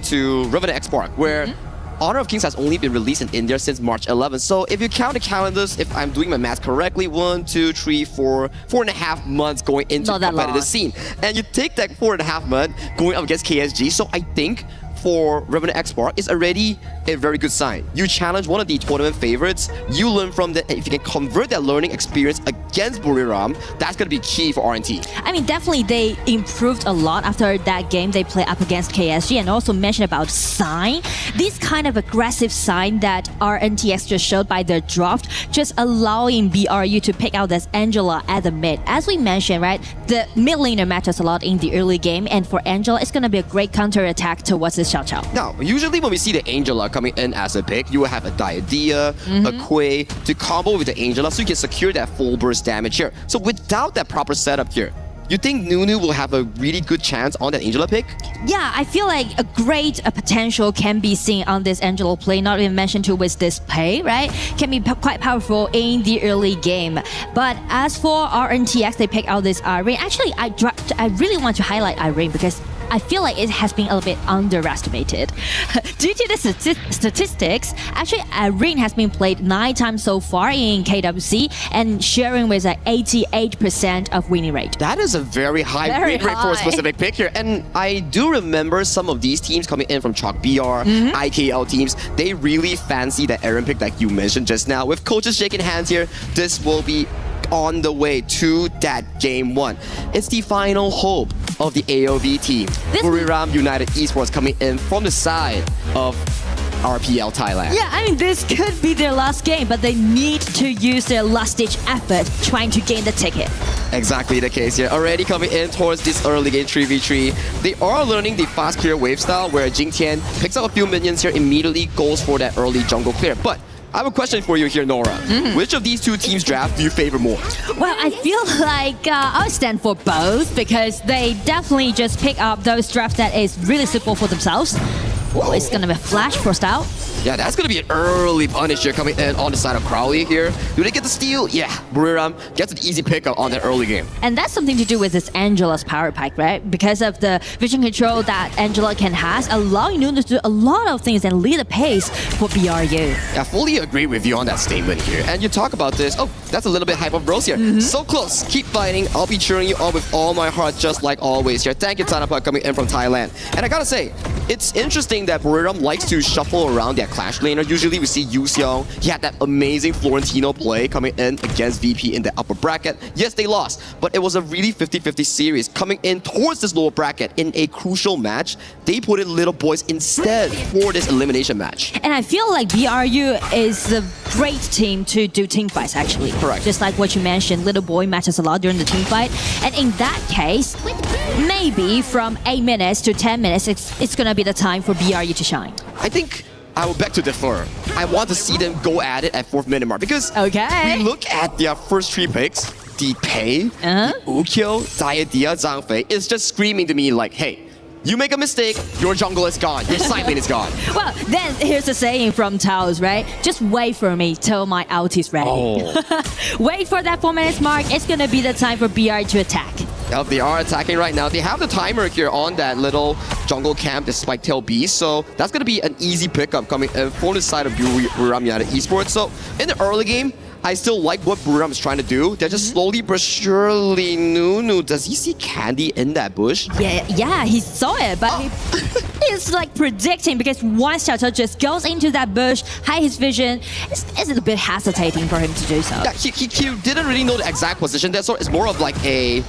S23: to Revenant X Spark, where Honor of Kings has only been released in India since March 11th. So if you count the calendars, if I'm doing my math correctly, 1, 2, 3, 4, 4.5 months going into the competitive scene. And you take that 4.5 months going up against KSG. So I think for Revenant X Spark is already a very good sign. You challenge one of the tournament favorites, you learn from that. If you can convert that learning experience against Buriram, that's going to be key for RNT.
S1: I mean, definitely they improved a lot after that game they played up against KSG, and also mentioned about sign. This kind of aggressive sign that RNTX just showed by their draft, just allowing BRU to pick out this Angela at the mid. As we mentioned, right, the mid laner matters a lot in the early game, and for Angela, it's going to be a great counter attack towards this Xiao Xiao.
S23: Now, usually when we see the Angela coming in as a pick, you will have a Diadea, a Quay to combo with the Angela so you can secure that full burst damage here. So without that proper setup here, you think Nunu will have a really good chance on that Angela pick?
S1: Yeah, I feel like a great potential can be seen on this Angela play, not even mentioned to with this pay, right? Can be quite powerful in the early game. But as for RNTX, they pick out this Irene. Actually, I really want to highlight Irene because I feel like it has been a little bit underestimated. Due to the statistics, actually Irene has been played 9 times so far in KWC and sharing with an 88% of winning rate.
S23: That is a very high win rate for a specific pick here. And I do remember some of these teams coming in from Chalk BR, IKL teams, they really fancy that Aaron pick like you mentioned just now. With coaches shaking hands here, this will be on the way to that game 1. It's the final hope of the AOV team. Buriram United Esports coming in from the side of RPL Thailand.
S1: Yeah, I mean, this could be their last game, but they need to use their last-ditch effort trying to gain the ticket.
S23: Exactly the case here. Already coming in towards this early game 3v3. They are learning the fast clear wave style where Jing Tian picks up a few minions here, immediately goes for that early jungle clear. But I have a question for you here, Nora. Which of these two teams' draft do you favor more?
S1: Well, I feel like I'll stand for both because they definitely just pick up those drafts that is really suitable for themselves. Oh, it's gonna be Flash first out.
S23: Yeah, that's going to be an early punish here coming in on the side of Crowley here. Do they get the steal? Yeah, BRU gets an easy pickup on that early game.
S1: And that's something to do with this Angela's power pack, right? Because of the vision control that Angela can has, allowing Nunu to do a lot of things and lead the pace for BRU.
S23: Yeah, I fully agree with you on that statement here. And you talk about this. Oh, that's a little bit hype of Rose here. So close. Keep fighting. I'll be cheering you on with all my heart, just like always here. Thank you, Tanapa, coming in from Thailand. And I gotta say, it's interesting that BRU likes to shuffle around their Clash laner. Usually we see Yu Xiong. He had that amazing Florentino play coming in against VP in the upper bracket. Yes, they lost, but it was a really 50-50 series coming in towards this lower bracket in a crucial match. They put in Little Boys instead for this elimination match.
S1: And I feel like BRU is a great team to do team fights, actually.
S23: Correct.
S1: Just like what you mentioned, Little Boy matters a lot during the team fight. And in that case, maybe from 8 minutes to 10 minutes, it's gonna be the time for BRU to shine.
S23: I think I will beg to differ. I want to see them go at it at 4th minute mark because we look at their first 3 picks, the Pei, the Ukyo, Zaydia, Zhang Fei, it's just screaming to me like, hey, you make a mistake, your jungle is gone, your side lane is gone.
S1: Well, then here's a saying from Taos, right? Just wait for me till my ult is ready. Wait for that 4 minutes mark, it's gonna be the time for BRU to attack.
S23: Yep, they are attacking right now. They have the timer here on that little jungle camp, the Spiketail Beast, so that's going to be an easy pickup coming for the side of BRU Esports. So in the early game, I still like what BRU is trying to do. They're just slowly but surely. Nunu, does he see Candy in that bush?
S1: Yeah, he saw it, but he's like predicting because once Xiaotou just goes into that bush, hide his vision, it's a bit hesitating for him to do so.
S23: Yeah, he didn't really know the exact position there, so it's more of like a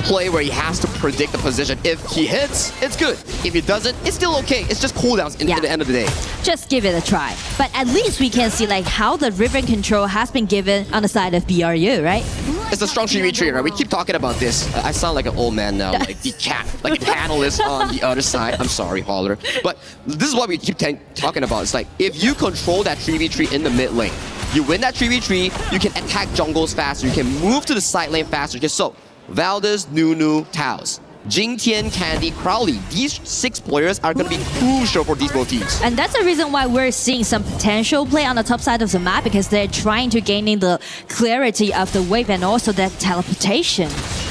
S23: play where he has to predict the position. If he hits, it's good. If he doesn't, it's still okay. It's just cooldowns at the end of the day.
S1: Just give it a try. But at least we can see like how the ribbon control has been given on the side of BRU, right?
S23: It's a strong 3v3, right? We keep talking about this. I sound like an old man now, like the cat, like a panelist on the other side. I'm sorry, Holler. But this is what we keep talking about. It's like, if you control that 3v3 in the mid lane, you win that 3v3, you can attack jungles faster, you can move to the side lane faster. Just so, Valdez, Nunu, Taos, Jingtian, Candy, Crowley. These 6 players are going to be crucial for these both teams.
S1: And that's the reason why we're seeing some potential play on the top side of the map because they're trying to gain in the clarity of the wave and also that teleportation.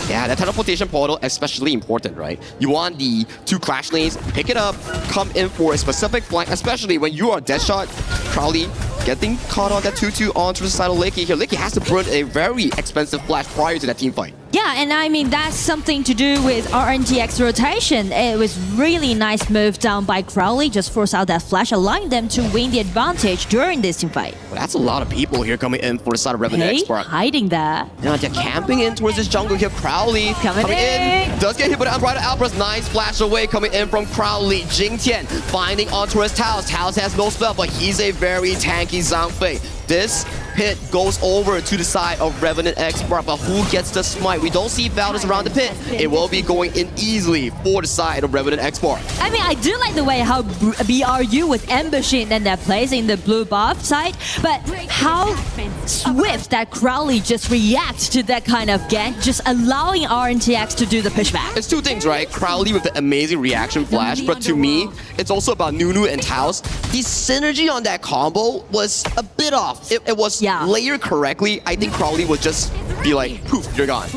S23: Yeah, that teleportation portal especially important, right? You want the 2 Clash lanes, pick it up, come in for a specific flank, especially when you are Deadshot. Crowley getting caught on that 2-2 onto the side of Licky here. Licky has to burn a very expensive flash prior to that team fight.
S1: Yeah, and I mean, that's something to do with RNTX rotation. It was really nice move down by Crowley, just force out that flash, allowing them to win the advantage during this team fight.
S23: Well, that's a lot of people here coming in for the side of RNTX.
S1: Hiding there.
S23: Yeah, they're camping in towards this jungle here. Crowley coming in. Does get hit by the Unbridled Outburst. Nice flash away coming in from Crowley. Jingtian finding onto his Taos. Taos has no spell, but he's a very tanky Zhang Fei. This pit goes over to the side of Revenant X Spark, but who gets the smite? We don't see Valdez around the pit. It will be going in easily for the side of Revenant X Spark.
S1: I mean, I do like the way how BRU was ambushing in that place in the blue buff side, but how swift that Crowley just reacts to that kind of gank, just allowing RNTX to do the pushback.
S23: It's 2 things, right? Crowley with the amazing reaction flash, but to me, it's also about Nunu and Taos. The synergy on that combo was a bit off. It was layered correctly. I think Crowley would just be like, poof, you're gone.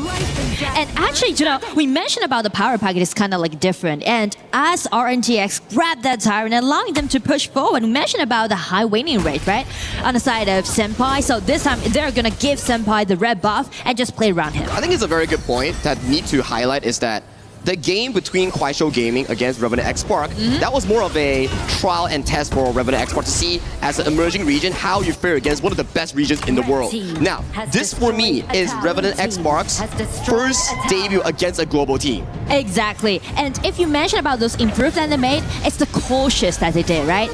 S1: And actually, you know, we mentioned about the power packet is kind of like different. And as RNTX grabbed that Tyrant, allowing them to push forward, we mentioned about the high winning rate, right? On the side of Senpai. So this time, they're going to give Senpai the red buff and just play around him.
S23: I think it's a very good point that need to highlight is that the game between Kuaishou Gaming against Revenant X Spark, that was more of a trial and test for Revenant X Spark to see as an emerging region how you fare against one of the best regions in the world. Now, this for me is Revenant X Spark's first debut against a global team.
S1: Exactly. And if you mention about those improvements that they made, it's the cautious that they did, right?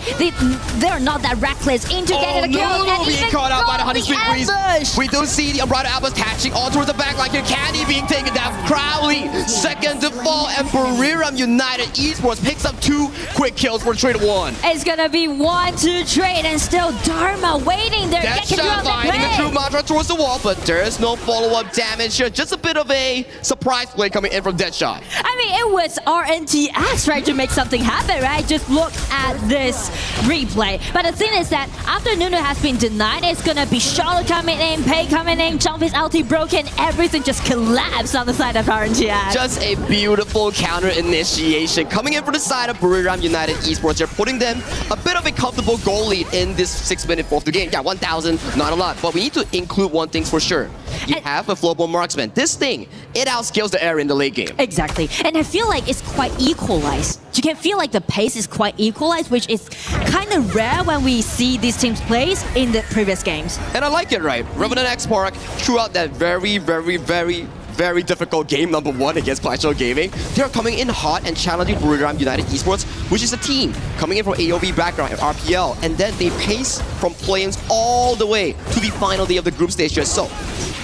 S1: They're not that reckless into getting the kill.
S23: No, being caught out by the Honey Sweet Breeze. We do see the Unbridled Outburst attaching all towards the back like your Candy being taken down. Crowley, second to fall, and Buriram United Esports picks up 2 quick kills for trade 1.
S1: It's gonna be 1-2 trade, and still Dharma waiting there.
S23: That shot finding a true mantra towards the wall, but there is no follow-up damage here. Just a bit of a surprise play coming in from Deadshot.
S1: I mean, it was RNTX trying to make something happen, right? Just look at this replay. But the thing is that after Nunu has been denied, it's gonna be Charlotte coming in, Pei coming in, Jumpy's ulti broken, everything just collapsed on the side of RNTX.
S23: Just a beautiful counter initiation coming in from the side of Buriram United Esports. They're putting them a bit of a comfortable goal lead in this 6-minute fourth game. Yeah, 1,000, not a lot, but we need to include one thing for sure. You have a flowable marksman. This thing, it outscales the area in the late game.
S1: Exactly, and I feel like it's quite equalized. You can feel like the pace is quite equalized, which is kind of rare when we see these teams play in the previous games.
S23: And I like it, right? Revenant X-Park throughout that very difficult game number 1 against Clash of Gaming. They're coming in hot and challenging Buriram United Esports, which is a team coming in from AOV background at RPL, and then they pace from play-ins all the way to the final day of the group stage here. So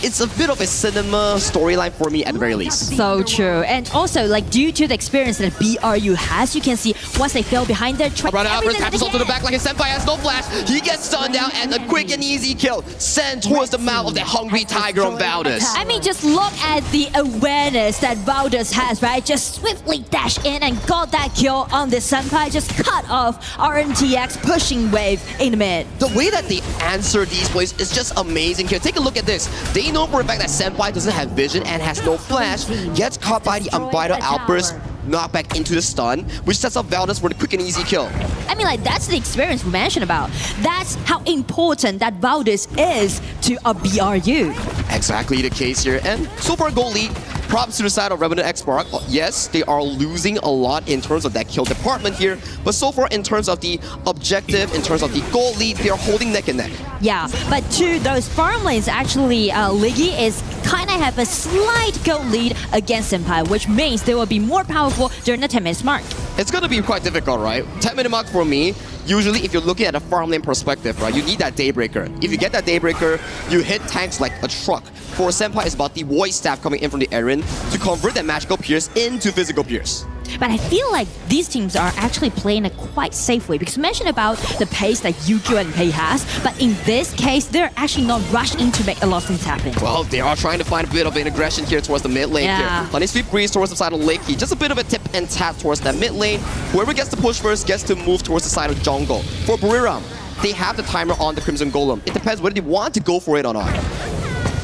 S23: it's a bit of a cinema storyline for me at the very least.
S1: So true. And also, like, due to the experience that BRU has, you can see once they fell behind their track,
S23: Alvarez taps to the back like his senpai has no flash. He gets stunned down, and a quick and easy kill sent towards the mouth of the hungry tiger on Valdez.
S1: I mean, just look at the awareness that Valdez has, right? Just swiftly dash in and got that kill on this senpai, just cut off RNTX pushing wave in the mid.
S23: The way that they answer these plays is just amazing here. Take a look at this. They know for a fact that senpai doesn't have vision and has no flash, gets caught by the unbridled outburst, knocked back into the stun, which sets up Valdez for the quick and easy kill.
S1: I mean, like, that's the experience we mentioned about. That's how important that Valdez is to a BRU.
S23: Exactly the case here. And so far, goal lead. Props to the side of Revenant X-Park. Yes, they are losing a lot in terms of that kill department here, but so far in terms of the objective, in terms of the goal lead, they are holding neck and neck.
S1: Yeah, but to those farm lanes, actually, Liggy is kind of have a slight goal lead against Senpai, which means they will be more powerful during the 10-minute mark.
S23: It's going to be quite difficult, right? 10-minute mark for me, usually if you're looking at a farm lane perspective, right, you need that Daybreaker. If you get that Daybreaker, you hit tanks like a truck. For Senpai, it's about the Void Staff coming in from the Aaron to convert that magical pierce into physical pierce.
S1: But I feel like these teams are actually playing a quite safe way, because you mentioned about the pace that Yukio and Pei has, but in this case, they're actually not rushed in to make a lot of things happen.
S23: Well, they are trying to find a bit of an aggression here towards the mid lane here. Honey Sweep Breeze towards the side of Lakey. Just a bit of a tip and tap towards that mid lane. Whoever gets to push first gets to move towards the side of jungle. For Buriram, they have the timer on the Crimson Golem. It depends whether they want to go for it or not.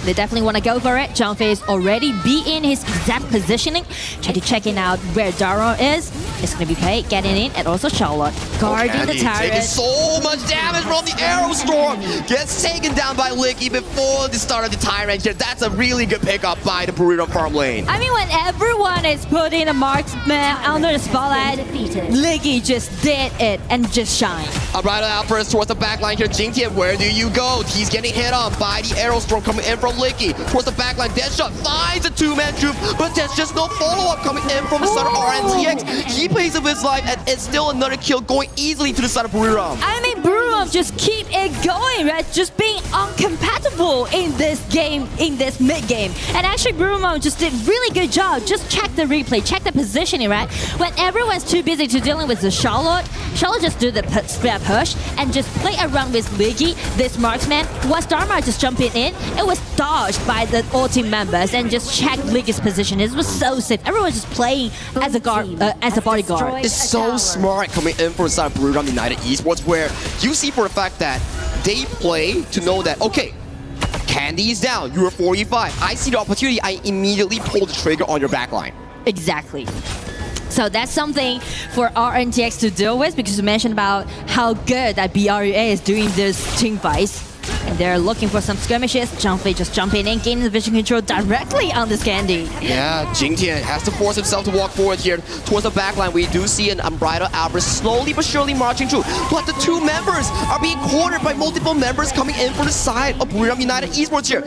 S1: They definitely want to go for it. Jumpy is already be in his exact positioning. Try to checking out where Daro is. It's going to be Pei getting in, and also Charlotte guarding the turret.
S23: Taking so much damage from the Arrow Storm. Gets taken down by Licky before the start of the Tyrant here. That's a really good pickup by the Burrito farm lane.
S1: I mean, when everyone is putting a marksman under the spotlight, Licky just did it and just shined.
S23: Unbridled outburst towards the backline here. Jintian, where do you go? He's getting hit on by the Arrow Storm coming in from Licky. Towards the backline, Deadshot finds a 2-man troop, but there's just no follow-up coming in from the side of RNTX. He plays of his life, and it's still another kill going easily to the side of Buriram.
S1: I mean, Buriram just keep it going, right? Just being uncompatible in this game, in this mid-game. And actually, Buriram just did really good job. Just check the replay, check the positioning, right? When everyone's too busy to dealing with the Charlotte just do the spare push and just play around with Liggy, this marksman. Was Dharma just jumping in, it was dodged by the all team members and just checked Liggy's position. It was so safe. Everyone just playing as a guard, as a bodyguard.
S23: It's so smart coming in from the side of Buriram United Esports, where you see for a fact that they play to know that, okay, Candy is down, you're 45. I see the opportunity, I immediately pull the trigger on your backline.
S1: Exactly. So that's something for RNTX to deal with, because you mentioned about how good that BRU is doing this team fights. And they're looking for some skirmishes. Jumpy just jumping in, gaining the vision control directly on this Candy.
S23: Yeah, Jingtian has to force himself to walk forward here towards the backline. We do see an Unbridled Outburst slowly but surely marching through. But the two members are being cornered by multiple members coming in from the side of Buriram United Esports here.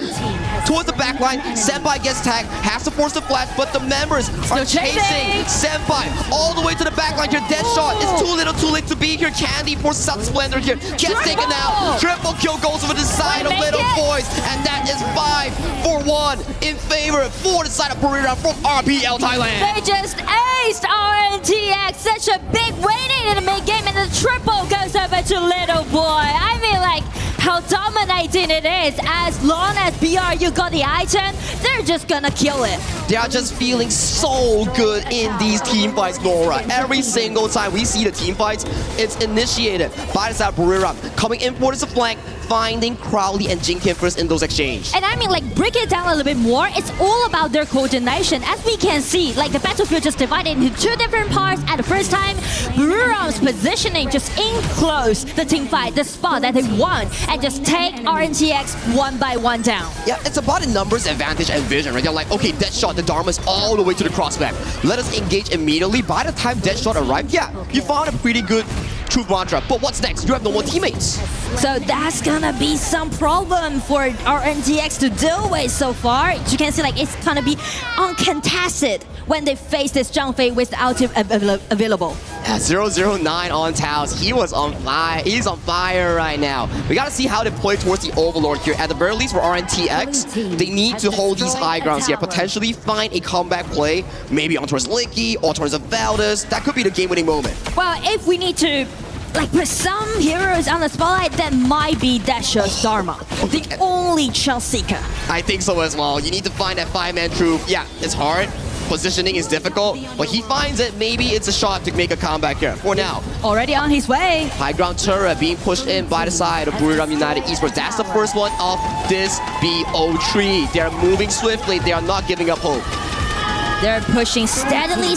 S23: towards the back line. Senpai gets tagged, has to force the flash, but the members are chasing Senpai all the way to the back line here. Deadshot is too little too late to be here. Candy forces out Splendor here. Gets taken out. Triple kill goes over the side of Little Boys, and that is 5 for 1 in favor for the side of Buriram from RPL Thailand.
S1: They just aced RNTX. Such a big winning in the mid game, and the triple goes over to Little Boy. I mean, like, how dominating it is. As long as BRU got the item, they're just gonna kill it.
S23: They are just feeling so good in these team fights, Nora. Every single time we see the team fights, it's initiated by the side of Buriram, coming in for the flank, finding Crowley and Jinkin first in those exchanges.
S1: And I mean, like, break it down a little bit more. It's all about their coordination. As we can see, like, the battlefield just divided into two different parts at the first time. Buriram's positioning just enclose the team fight, the spot that they want, and just take RNTX one by one down.
S23: Yeah, it's about a numbers advantage and vision, right? They're like, okay, Deadshot, the Dharma is all the way to the crossback. Let us engage immediately. By the time Deadshot arrived, yeah, you found a pretty good truth mantra. But what's next? You have no more teammates.
S1: So that's gonna be some problem for RNTX to deal with so far. You can see, like, it's gonna be uncontested when they face this Zhang with the ultimate available.
S23: Yeah, 009 on Taos. He was on fire. He's on fire right now. We gotta see how they play towards the Overlord here. At the very least for RNTX, they need to hold these high grounds here. Potentially find a comeback play, maybe on towards Licky or towards the Valdez. That could be the game-winning moment.
S1: Well, if we need to, like, put some heroes on the spotlight, that might be Deadshot's Dharma, the only chance seeker.
S23: I think so as well. You need to find that 5-man troop. Yeah, it's hard. Positioning is difficult, but he finds it. Maybe it's a shot to make a comeback here. For now,
S1: already on his way.
S23: High ground turret being pushed in by the side of Buriram United Esports. That's the first one of this BO tree. They are moving swiftly. They are not giving up hope.
S1: They're pushing steadily,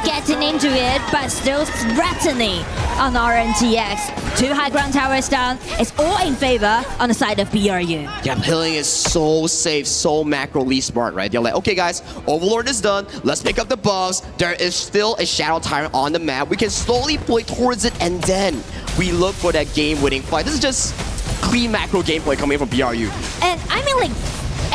S1: getting into it, but still threatening on RNTX. 2 high ground towers down. It's all in favor on the side of BRU.
S23: Yeah, Pilling is so safe, so macroly smart, right? They're like, okay guys, Overlord is done. Let's pick up the buffs. There is still a Shadow Tyrant on the map. We can slowly play towards it, and then we look for that game-winning fight. This is just clean macro gameplay coming from BRU.
S1: And I mean, like,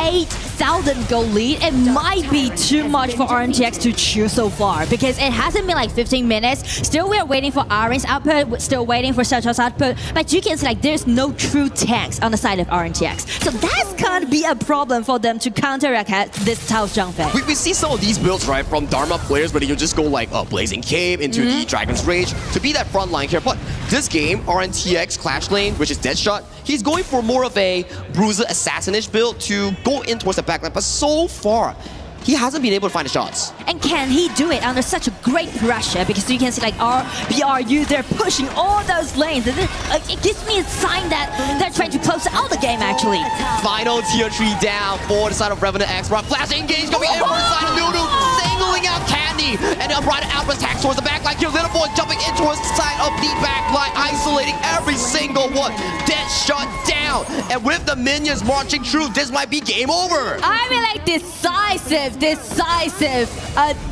S1: 8,000 goal lead, it might be too much for RNTX to chew so far, because it hasn't been like 15 minutes. Still, we are waiting for Arin's output, we're still waiting for Secho's output, but you can see, like, there's no true tanks on the side of RNTX. So that's gonna be a problem for them to counteract this Taos Zhangfei.
S23: We see some of these builds, right, from Dharma players, where you just go like Blazing Cape into the Dragon's Rage to be that front line here. But this game, RNTX Clash Lane, which is Deadshot, he's going for more of a Bruiser Assassinage build to go in towards the backline, but so far, he hasn't been able to find the shots.
S1: And can he do it under such a great pressure? Because you can see, like, BRU, they're pushing all those lanes. And it gives me a sign that they're trying to close out the game, actually.
S23: Final tier 3 down for the side of Revenant X. Flash engage coming in for the side of Nunu, singling out Candy. And then right out attacks towards the back line. Here, Little Boy jumping in towards the side of the back line, isolating every single one. Deadshot down. And with the minions marching through, this might be game over.
S1: I mean, like, decisive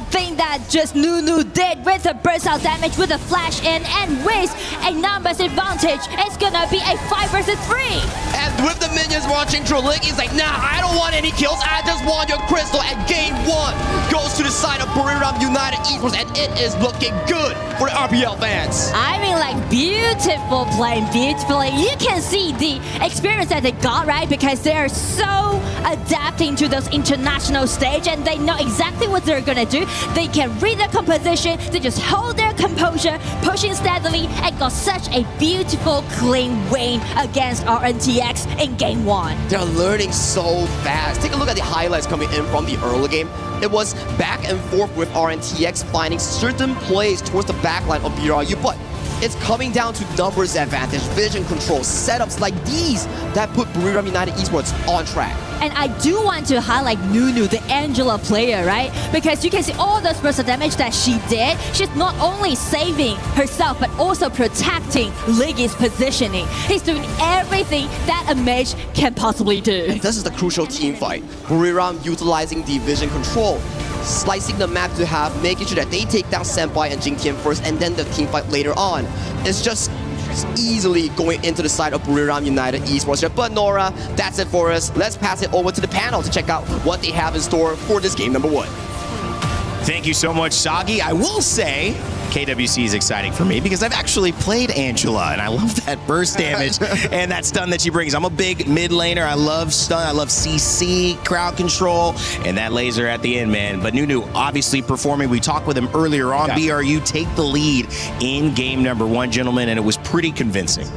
S1: thing that just Nunu did with the burst out damage, with the flash in, and with a numbers advantage. It's gonna be a 5 versus 3.
S23: And with the minions marching through, Licky's like, nah, I don't want any kills. I just want your crystal. And game 1 goes to the side of Buriram United Esports, and it is looking good for the RPL fans.
S1: I mean, like, beautiful play. You can see the experience that they got, right? Because they're so adapting to those international stage, and they know exactly what they're gonna do. They can read the composition, they just hold their composure, pushing steadily, and got such a beautiful, clean win against RNTX in game 1.
S23: They're learning so fast. Take a look at the highlights coming in from the early game. It was back and forth with RNTX finding certain plays towards the backline of BRU, but it's coming down to numbers advantage, vision control, setups like these that put Buriram United Esports on track.
S1: And I do want to highlight Nunu, the Angela player, right? Because you can see all those burst of damage that she did. She's not only saving herself, but also protecting Liggy's positioning. He's doing everything that a mage can possibly do.
S23: And this is the crucial team fight. Buriram utilizing the vision control, slicing the map to half, making sure that they take down Senpai and Jingtian first, and then the team fight later on. It's just easily going into the side of Buriram United Esports here. But Nora, that's it for us. Let's pass it over to the panel to check out what they have in store for this game number 1.
S8: Thank you so much, Sagi. I will say KWC is exciting for me because I've actually played Angela, and I love that burst damage and that stun that she brings. I'm a big mid laner. I love stun. I love CC, crowd control, and that laser at the end, man. But Nunu obviously performing. We talked with him earlier on. BRU take the lead in game number 1, gentlemen, and it was pretty convincing.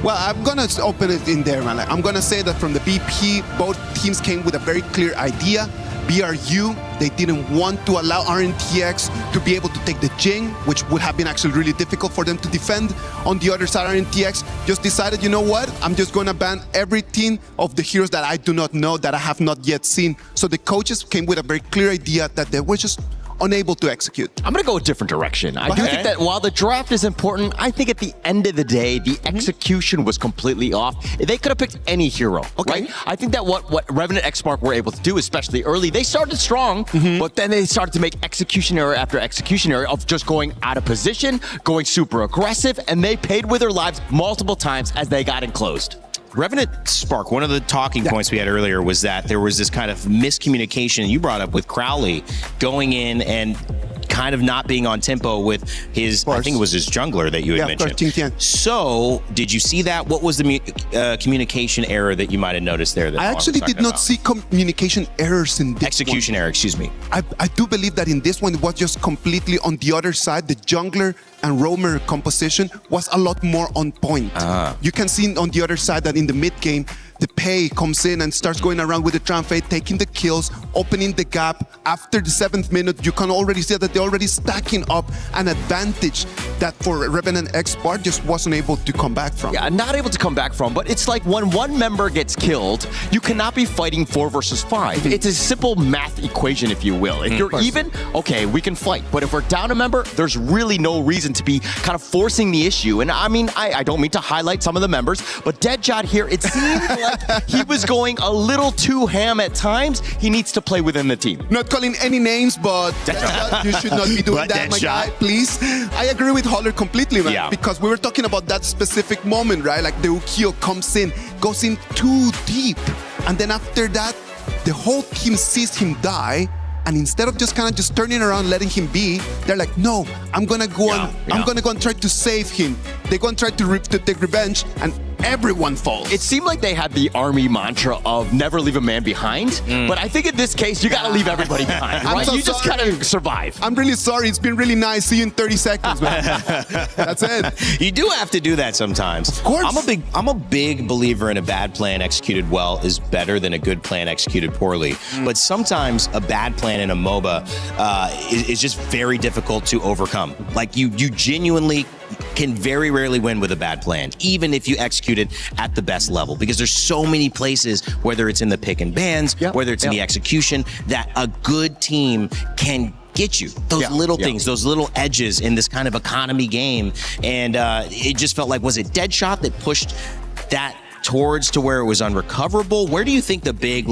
S9: Well, I'm going to open it in there, man. I'm going to say that from the BP, both teams came with a very clear idea. BRU, they didn't want to allow RNTX to be able to take the Jing, which would have been actually really difficult for them to defend. On the other side, RNTX just decided, you know what? I'm just going to ban everything of the heroes that I do not know, that I have not yet seen. So the coaches came with a very clear idea that they were just unable to execute.
S10: I'm going to go a different direction. I do think that while the draft is important, I think at the end of the day, the execution was completely off. They could have picked any hero, right? I think that what Revenant X-Mark were able to do, especially early, they started strong, but then they started to make execution error after execution error of just going out of position, going super aggressive, and they paid with their lives multiple times as they got enclosed.
S8: Revenant Spark, one of the talking points we had earlier was that there was this kind of miscommunication you brought up with Crowley going in and kind of not being on tempo with his, I think it was his jungler that you had mentioned. So, did you see that? What was the communication error that you might have noticed there? That
S9: I actually did not see communication errors in this
S8: execution error, excuse me.
S9: I do believe that in this one, it was just completely on the other side. The jungler and roamer composition was a lot more on point. You can see on the other side that in the mid game, the Pei comes in and starts going around with the Tramfei, taking the kills, opening the gap. After the 7th minute, you can already see that they're already stacking up an advantage that for Revenant X-Bar just wasn't able to come back from.
S10: Yeah, not able to come back from, but it's like when one member gets killed, you cannot be fighting 4 versus 5. It's a simple math equation, if you will. If you're even, okay, we can fight. But if we're down a member, there's really no reason to be kind of forcing the issue. And I mean, I don't mean to highlight some of the members, but Deadshot here, it seemed like he was going a little too ham at times. He needs to play within the team.
S9: Not calling any names, but you should not be doing that, my guy, please. I agree with Holler completely, man, because we were talking about that specific moment, right? Like the Ukio comes in, goes in too deep, and then after that, the whole team sees him die, and instead of just kind of just turning around, letting him be, they're like, no, I'm gonna go I'm gonna go and try to save him. They're gonna try to take revenge, and everyone falls.
S10: It seemed like they had the army mantra of never leave a man behind, but I think in this case, you gotta leave everybody behind, right? You just gotta survive.
S9: I'm really sorry. It's been really nice. See you in 30 seconds, man. That's it.
S8: You do have to do that sometimes.
S9: Of course.
S8: I'm a big believer in a bad plan executed well is better than a good plan executed poorly. But sometimes a bad plan in a MOBA is just very difficult to overcome. Like you genuinely can very rarely win with a bad plan, even if you execute it at the best level, because there's so many places, whether it's in the pick and bans, whether it's in the execution, that a good team can get you those little things, those little edges in this kind of economy game. And it just felt like, was it Deadshot that pushed that towards to where it was unrecoverable? Where do you think the big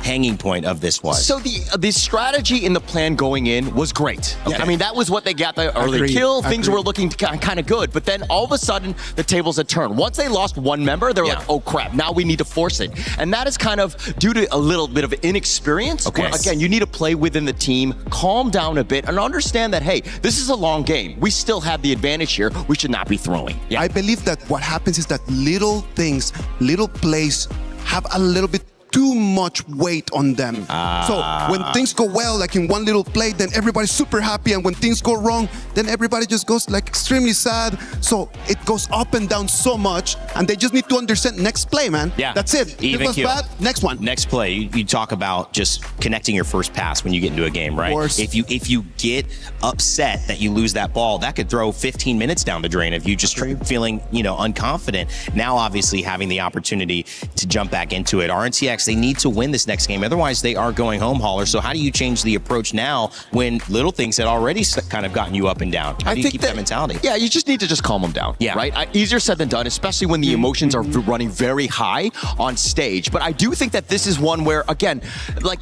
S8: hanging point of this was?
S10: So the strategy in the plan going in was great. I mean, that was what they got the early kill. Things were looking kind of good, but then all of a sudden the tables had turned. Once they lost one member, they were like, oh crap, now we need to force it. And that is kind of due to a little bit of inexperience. Where, again, you need to play within the team, calm down a bit, and understand that, hey, this is a long game. We still have the advantage here. We should not be throwing.
S9: I believe that what happens is that little things, little plays have a little bit too much weight on them. So when things go well, like in one little play, then everybody's super happy, and when things go wrong, then everybody just goes extremely sad. So it goes up and down so much, and they just need to understand next play, man. That's it.
S8: Even
S9: it was bad, next one.
S8: Next play. You talk about just connecting your first pass when you get into a game, right? Of course. If you get upset that you lose that ball, that could throw 15 minutes down the drain if you just feeling unconfident. Now, obviously, having the opportunity to jump back into it. RNTX, they need to win this next game. Otherwise, they are going home, Holler. So how do you change the approach now when little things had already kind of gotten you up and down? How do you keep that mentality?
S10: Yeah, you just need to just calm them down. Right? Easier said than done, especially when the emotions are running very high on stage. But I do think that this is one where, again,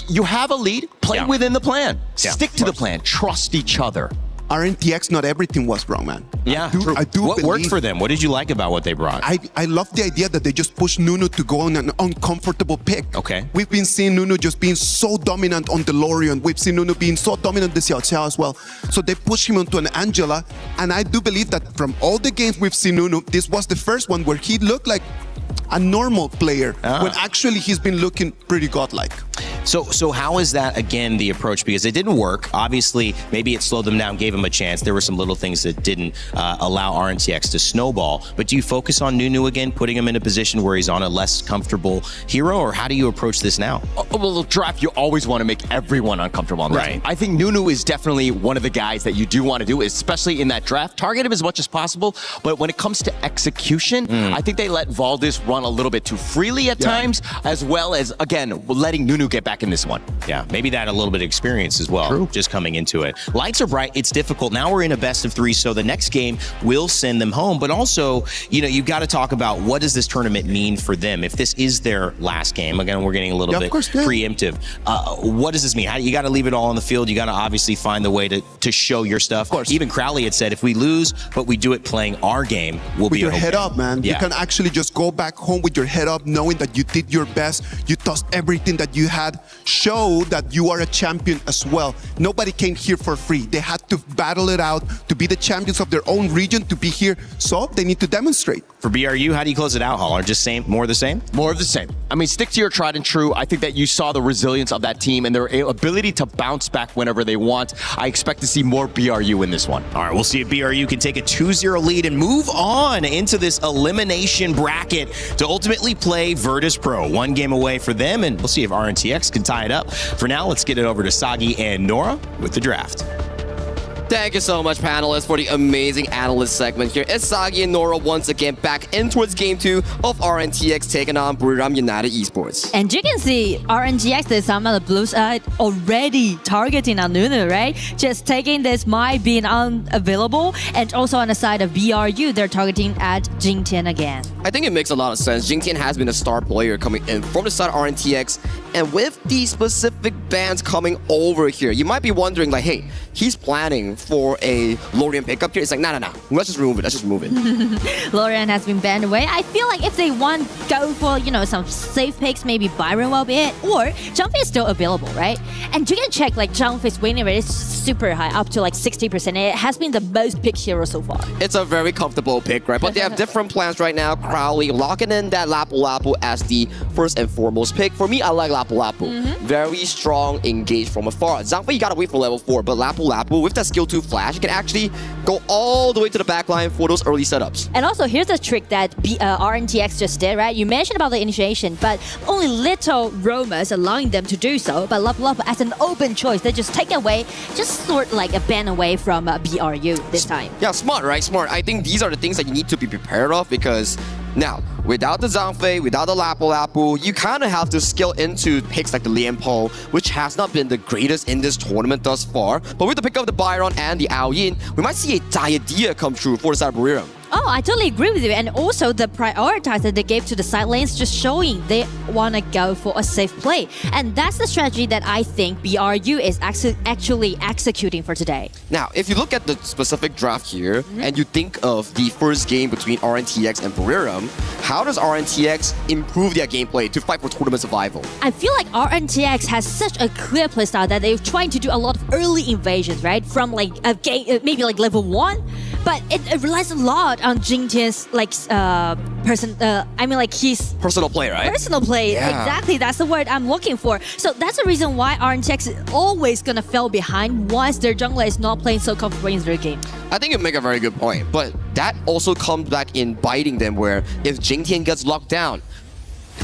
S10: you have a lead, play within the plan. Stick to the plan. Trust each other.
S9: RNTX, not everything was wrong, man.
S8: Yeah,
S9: I do
S8: what worked
S9: believe-
S8: for them? What did you like about what they brought?
S9: I love the idea that they just pushed Nunu to go on an uncomfortable pick.
S8: Okay.
S9: We've been seeing Nunu just being so dominant on DeLorean. We've seen Nunu being so dominant on Xiao Xiao as well. So they pushed him onto an Angela. And I do believe that from all the games we've seen Nunu, this was the first one where he looked like a normal player when actually he's been looking pretty godlike.
S8: So how is that, again, the approach? Because it didn't work. Obviously, maybe it slowed them down, gave them a chance. There were some little things that didn't allow RNTX to snowball. But do you focus on Nunu again, putting him in a position where he's on a less comfortable hero? Or how do you approach this now?
S10: Well, draft, you always want to make everyone uncomfortable on the
S8: Right.
S10: team. I think Nunu is definitely one of the guys that you do want to do, especially in that draft. Target him as much as possible. But when it comes to execution, I think they let Valdez run a little bit too freely at times, as well as, again, letting Nunu get back in this one.
S8: Yeah, maybe that a little bit of experience as well, just coming into it. Lights are bright. It's difficult. Now we're in a best of 3, so the next game will send them home. But also, you know, you've got to talk about what does this tournament mean for them? If this is their last game, again, we're getting a little bit preemptive. What does this mean? You got to leave it all on the field. You got to obviously find the way to show your stuff. Of course. Even Crowley had said, if we lose, but we do it playing our game, we'll
S9: with
S8: be
S9: your
S8: okay.
S9: head up, man.
S8: Yeah.
S9: You can actually just go back home with your head up, knowing that you did your best. You tossed everything that you had. Show that you are a champion as well. Nobody came here for free. They had to battle it out to be the champions of their own region, to be here. So they need to demonstrate.
S8: For BRU, how do you close it out, Holler? Just more of the same?
S10: More of the same. I mean, stick to your tried and true. I think that you saw the resilience of that team and their ability to bounce back whenever they want. I expect to see more BRU in this one.
S8: All right, we'll see if BRU can take a 2-0 lead and move on into this elimination bracket to ultimately play Virtus Pro. One game away for them, and we'll see if RNTX can tie it up. For now, let's get it over to Sagi and Nora with the draft.
S23: Thank you so much, panelists, for the amazing analyst segment here. It's Sagi and Nora once again back in towards Game 2 of RNTX taking on Buriram United Esports.
S1: And you can see RNTX this time on the blue side already targeting on Nunu, right? Just taking this might being unavailable. And also on the side of BRU, they're targeting at Jingtian again.
S23: I think it makes a lot of sense. Jingtian has been a star player coming in from the side of RNTX. And with these specific bans coming over here, you might be wondering, like, hey, he's planning for a Lorian pickup here. It's like, no. Let's just remove it.
S1: Lorian has been banned away. I feel like if they want go for, some safe picks, maybe Byron will be it. Or Zhangfei is still available, right? And you can check, like, Zhangfei's winning rate is super high, up to like 60%. It has been the most picked hero so far.
S23: It's a very comfortable pick, right? But they have different plans right now. Crowley locking in that Lapu Lapu as the first and foremost pick. For me, I like Lapu Lapu. Very strong, engaged from afar. Zhangfei, you gotta wait for level 4, but Lapu Lapu, with that skill 2 flash, you can actually go all the way to the back line for those early setups.
S1: And also, here's a trick that RNTX just did, right? You mentioned about the initiation, but only little roamers allowing them to do so. But Lapu Lapu, as an open choice, they just take away, just sort like a ban away from BRU this time.
S23: Yeah, smart, right? Smart. I think these are the things that you need to be prepared of, because now, without the Zhangfei, without the Lapu Lapu, you kind of have to skill into picks like the Lian Po, which has not been the greatest in this tournament thus far. But with the pick of the Byron and the Ao Yin, we might see a Diadea come true for the side of Buriram.
S1: Oh, I totally agree with you. And also the prioritize that they gave to the side lanes, just showing they want to go for a safe play. And that's the strategy that I think BRU is actually executing for today.
S23: Now, if you look at the specific draft here, and you think of the first game between RNTX and Buriram, how does RNTX improve their gameplay to fight for tournament survival?
S1: I feel like RNTX has such a clear playstyle that they're trying to do a lot of early invasions, right? From like a game, maybe like level 1. But it relies a lot on Jingtian's his
S23: personal play, right?
S1: Personal play, exactly. That's the word I'm looking for. So that's the reason why RNTX is always gonna fall behind once their jungler is not playing so comfortably in their game.
S23: I think you make a very good point, but that also comes back in biting them, where if Jingtian gets locked down,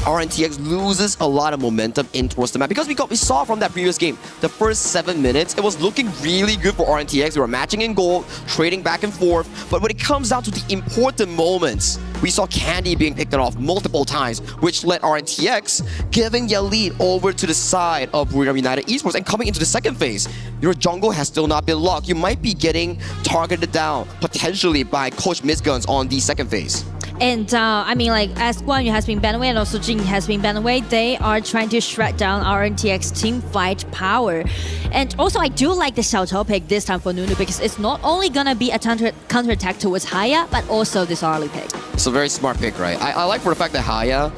S23: RNTX loses a lot of momentum in towards the map, because we saw from that previous game, the first 7 minutes, it was looking really good for RNTX. They were matching in gold, trading back and forth, but when it comes down to the important moments, we saw Candy being picked off multiple times, which led RNTX giving their lead over to the side of Buriram United Esports. And coming into the second phase, your jungle has still not been locked. You might be getting targeted down potentially by Coach Mizguns on the second phase.
S1: And I mean, like, as Guan Yu has been banned away and also Jing has been banned away, they are trying to shred down RNTX team fight power. And also, I do like the Xiao pick this time for Nunu because it's not only gonna be a counter attack towards Haya, but also this early pick.
S23: It's a very smart pick, right? I like for the fact that Haya,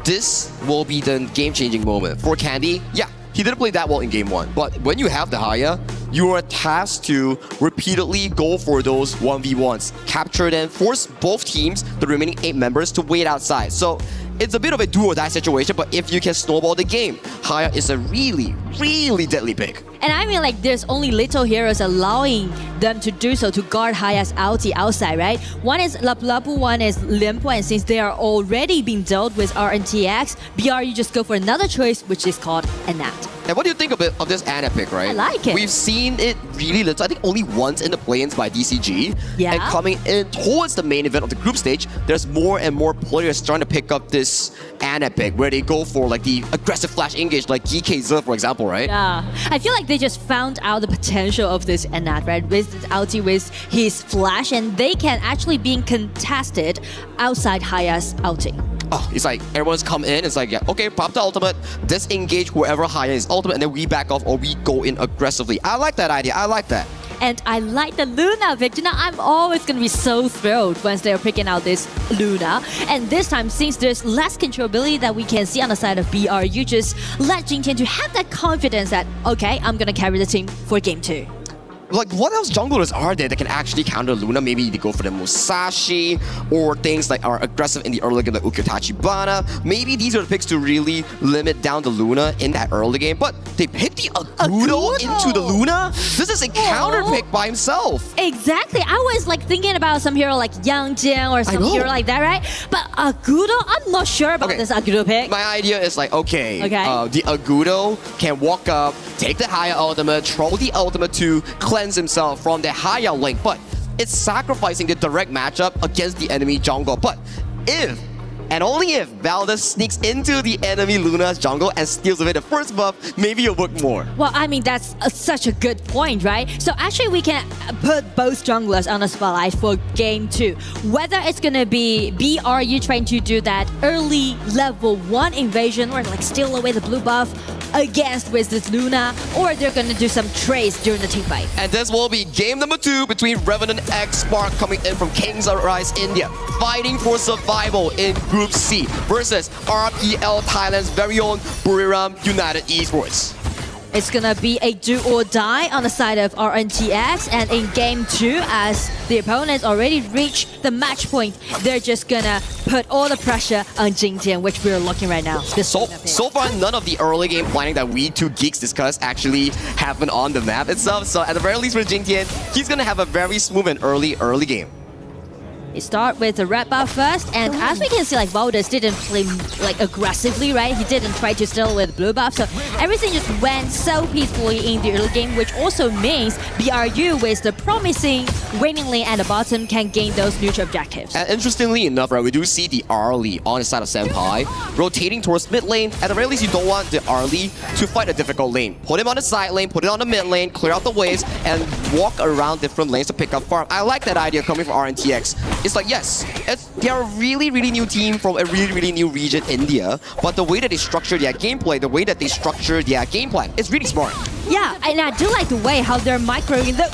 S23: this will be the game-changing moment. For Candy, yeah, he didn't play that well in game 1. But when you have the Haya, you are tasked to repeatedly go for those 1v1s, capture them, force both teams, the remaining 8 members, to wait outside. So it's a bit of a do or die situation, but if you can snowball the game, Haya is a really, really deadly pick.
S1: And I mean, like, there's only little heroes allowing them to do so, to guard Haya's ulti outside, right? One is Lapu Lapu, one is Limpo, and since they are already being dealt with RNTX, BRU just go for another choice, which is called Anat.
S23: And what do you think of this Ana pick, right?
S1: I like it.
S23: We've seen it really little, I think only once in the play-ins by DCG.
S1: Yeah.
S23: And coming in towards the main event of the group stage, there's more and more players trying to pick up this Ana pick, where they go for like the aggressive flash engage, like GKZ, for example, right?
S1: Yeah. I feel like they just found out the potential of this Anat, right? With his ulti, with his flash, and they can actually be contested outside Haya's ulti.
S23: Oh, it's like everyone's come in, it's like, yeah, okay, pop the ultimate, disengage whoever Haya is ultimate, and then we back off or we go in aggressively. I like that idea, I like that.
S1: And I like the Luna pick. You know, I'm always going to be so thrilled once they're picking out this Luna. And this time, since there's less controllability that we can see on the side of BRU, just let Jingtian to have that confidence that, okay, I'm going to carry the team for game 2.
S23: Like, what else junglers are there that can actually counter Luna? Maybe they go for the Musashi, or things like are aggressive in the early game, like Ukitachibana. Maybe these are the picks to really limit down the Luna in that early game. But they pick the Agudo into the Luna? This is a counter pick by himself.
S1: Exactly. I was like thinking about some hero like Yang Jian or some hero like that, right? But Agudo, I'm not sure about this Agudo pick.
S23: My idea is like, okay, the Agudo can walk up, take the Haya ultimate, throw the ultimate to cleanse himself from the Haya link, but it's sacrificing the direct matchup against the enemy jungle. But if, and only if, Valor sneaks into the enemy Luna's jungle and steals away the first buff, maybe it'll work more.
S1: Well, I mean, that's such a good point, right? So actually we can put both junglers on the spotlight for game 2. Whether it's gonna be BRU trying to do that early level 1 invasion or like steal away the blue buff against with this Luna, or they're gonna do some trades during the team fight.
S23: And this will be game number 2 between Revenant X Spark coming in from Kings Rise India, fighting for survival in Group C versus RPL Thailand's very own Buriram United Esports.
S1: It's gonna be a do or die on the side of RNTX, and in game 2, as the opponents already reached the match point, they're just gonna put all the pressure on Jingtian, which we're looking right now.
S23: So far, none of the early game planning that we two geeks discussed actually happened on the map itself. So at the very least for Jingtian, he's gonna have a very smooth and early game.
S1: They start with the red buff first, and as we can see, like, Valor didn't play like aggressively, right? He didn't try to steal with blue buff, so everything just went so peacefully in the early game, which also means BRU with the promising winning lane at the bottom can gain those neutral objectives.
S23: And interestingly enough, right, we do see the Arlie on the side of Senpai rotating towards mid lane. At the very least, you don't want the Arlie to fight a difficult lane. Put him on the side lane, put it on the mid lane, clear out the waves, and walk around different lanes to pick up farm. I like that idea coming from RNTX. It's like, yes, they're a really new team from a really new region, India, but the way that they structure their gameplay, the way that they structure their game plan, it's really smart.
S1: Yeah, and I do like the way how they're microing the...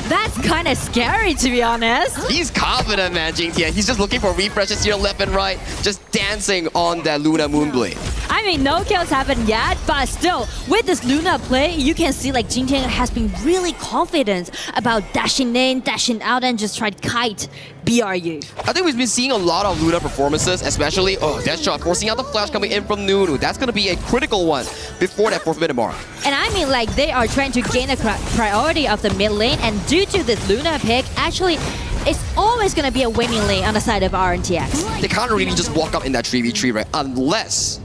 S1: That's kind of scary, to be honest.
S23: He's confident, man, Jingtian. He's just looking for refreshes here left and right, just dancing on that Luna Moonblade.
S1: I mean, no kills haven't yet, but still, with this Luna play, you can see like Jingtian has been really confident about dashing in, dashing out, and just try to kite BRU.
S23: I think we've been seeing a lot of Luna performances, especially, that shot, forcing out the flash coming in from Nunu. That's going to be a critical one before that 4th minute mark.
S1: And I mean, like, they are trying to gain a priority of the mid lane, and due to this Luna pick, actually, it's always going to be a winning lane on the side of RNTX.
S23: They can't really just walk up in that 3v3, right? Unless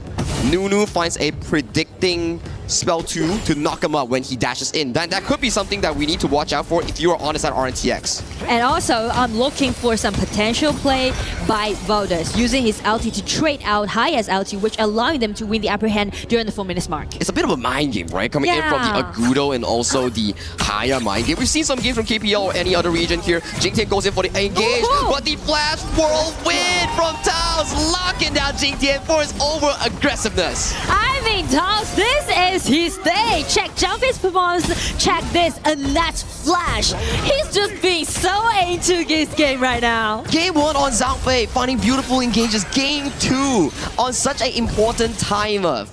S23: Nunu finds a predicting spell 2 to knock him out when he dashes in. That could be something that we need to watch out for if you are on the side of RNTX.
S1: And also, I'm looking for some potential play by Valor, using his ulti to trade out Haya's ulti, which allowing them to win the upper hand during the 4 minutes mark.
S23: It's a bit of a mind game, right? Coming in from the Agudo and also the Haya mind game. We've seen some games from KPL or any other region here. Jingtian goes in for the engage, but the flash whirlwind from Taos, locking down Jingtian for his over aggressiveness.
S1: I mean, Taos, this is his day. Check Jumpy's performance, check this, and that's flash. He's just being so into this game right now.
S23: Game 1 on Zhangfei, finding beautiful engages. Game 2 on such an important timer.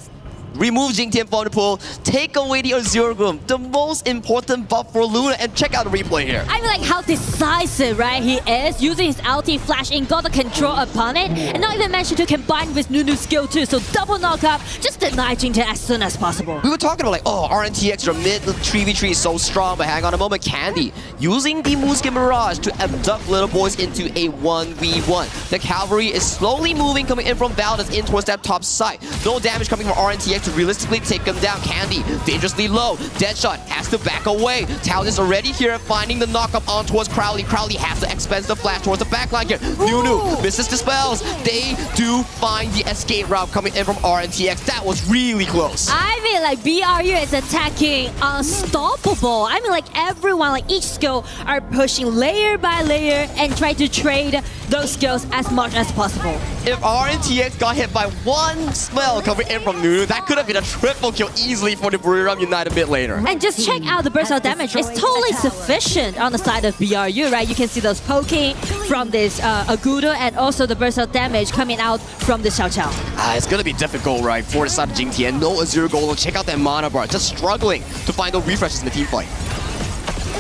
S23: Remove Jingtian from the pool, take away the Azure Gloom, the most important buff for Luna, and check out the replay here.
S1: I mean, like how decisive, right, he is, using his ulti flash in, got the control upon it, and not even mention to combine with Nunu's skill too, so double knockup, just deny Jingtian as soon as possible.
S23: We were talking about like, oh, RNTX, your mid 3v3 is so strong, but hang on a moment, Candy, using the Moonskin Mirage to abduct little boys into a 1v1. The cavalry is slowly moving, coming in from Valor in towards that top side. No damage coming from RNTX to realistically take him down. Candy, dangerously low. Deadshot has to back away. Tal is already here, finding the knockup on towards Crowley. Crowley has to expense the flash towards the backline here. Nunu misses dispels. They do find the escape route coming in from RNTX. That was really close.
S1: I mean, like BRU is attacking unstoppable. I mean, like everyone, like each skill are pushing layer by layer and try to trade those skills as much as possible.
S23: If RNTX got hit by one spell coming in from Nunu, that could have been a triple kill easily for the BRU United mid laner.
S1: And just check out the burst of damage. It's totally sufficient on the side of BRU, right? You can see those poking from this Agudo and also the burst of damage coming out from the Xiao Qiao.
S23: It's gonna be difficult, right? For the side of Jingtian, no Azure Golem. Check out that mana bar, just struggling to find those refreshes in the team fight.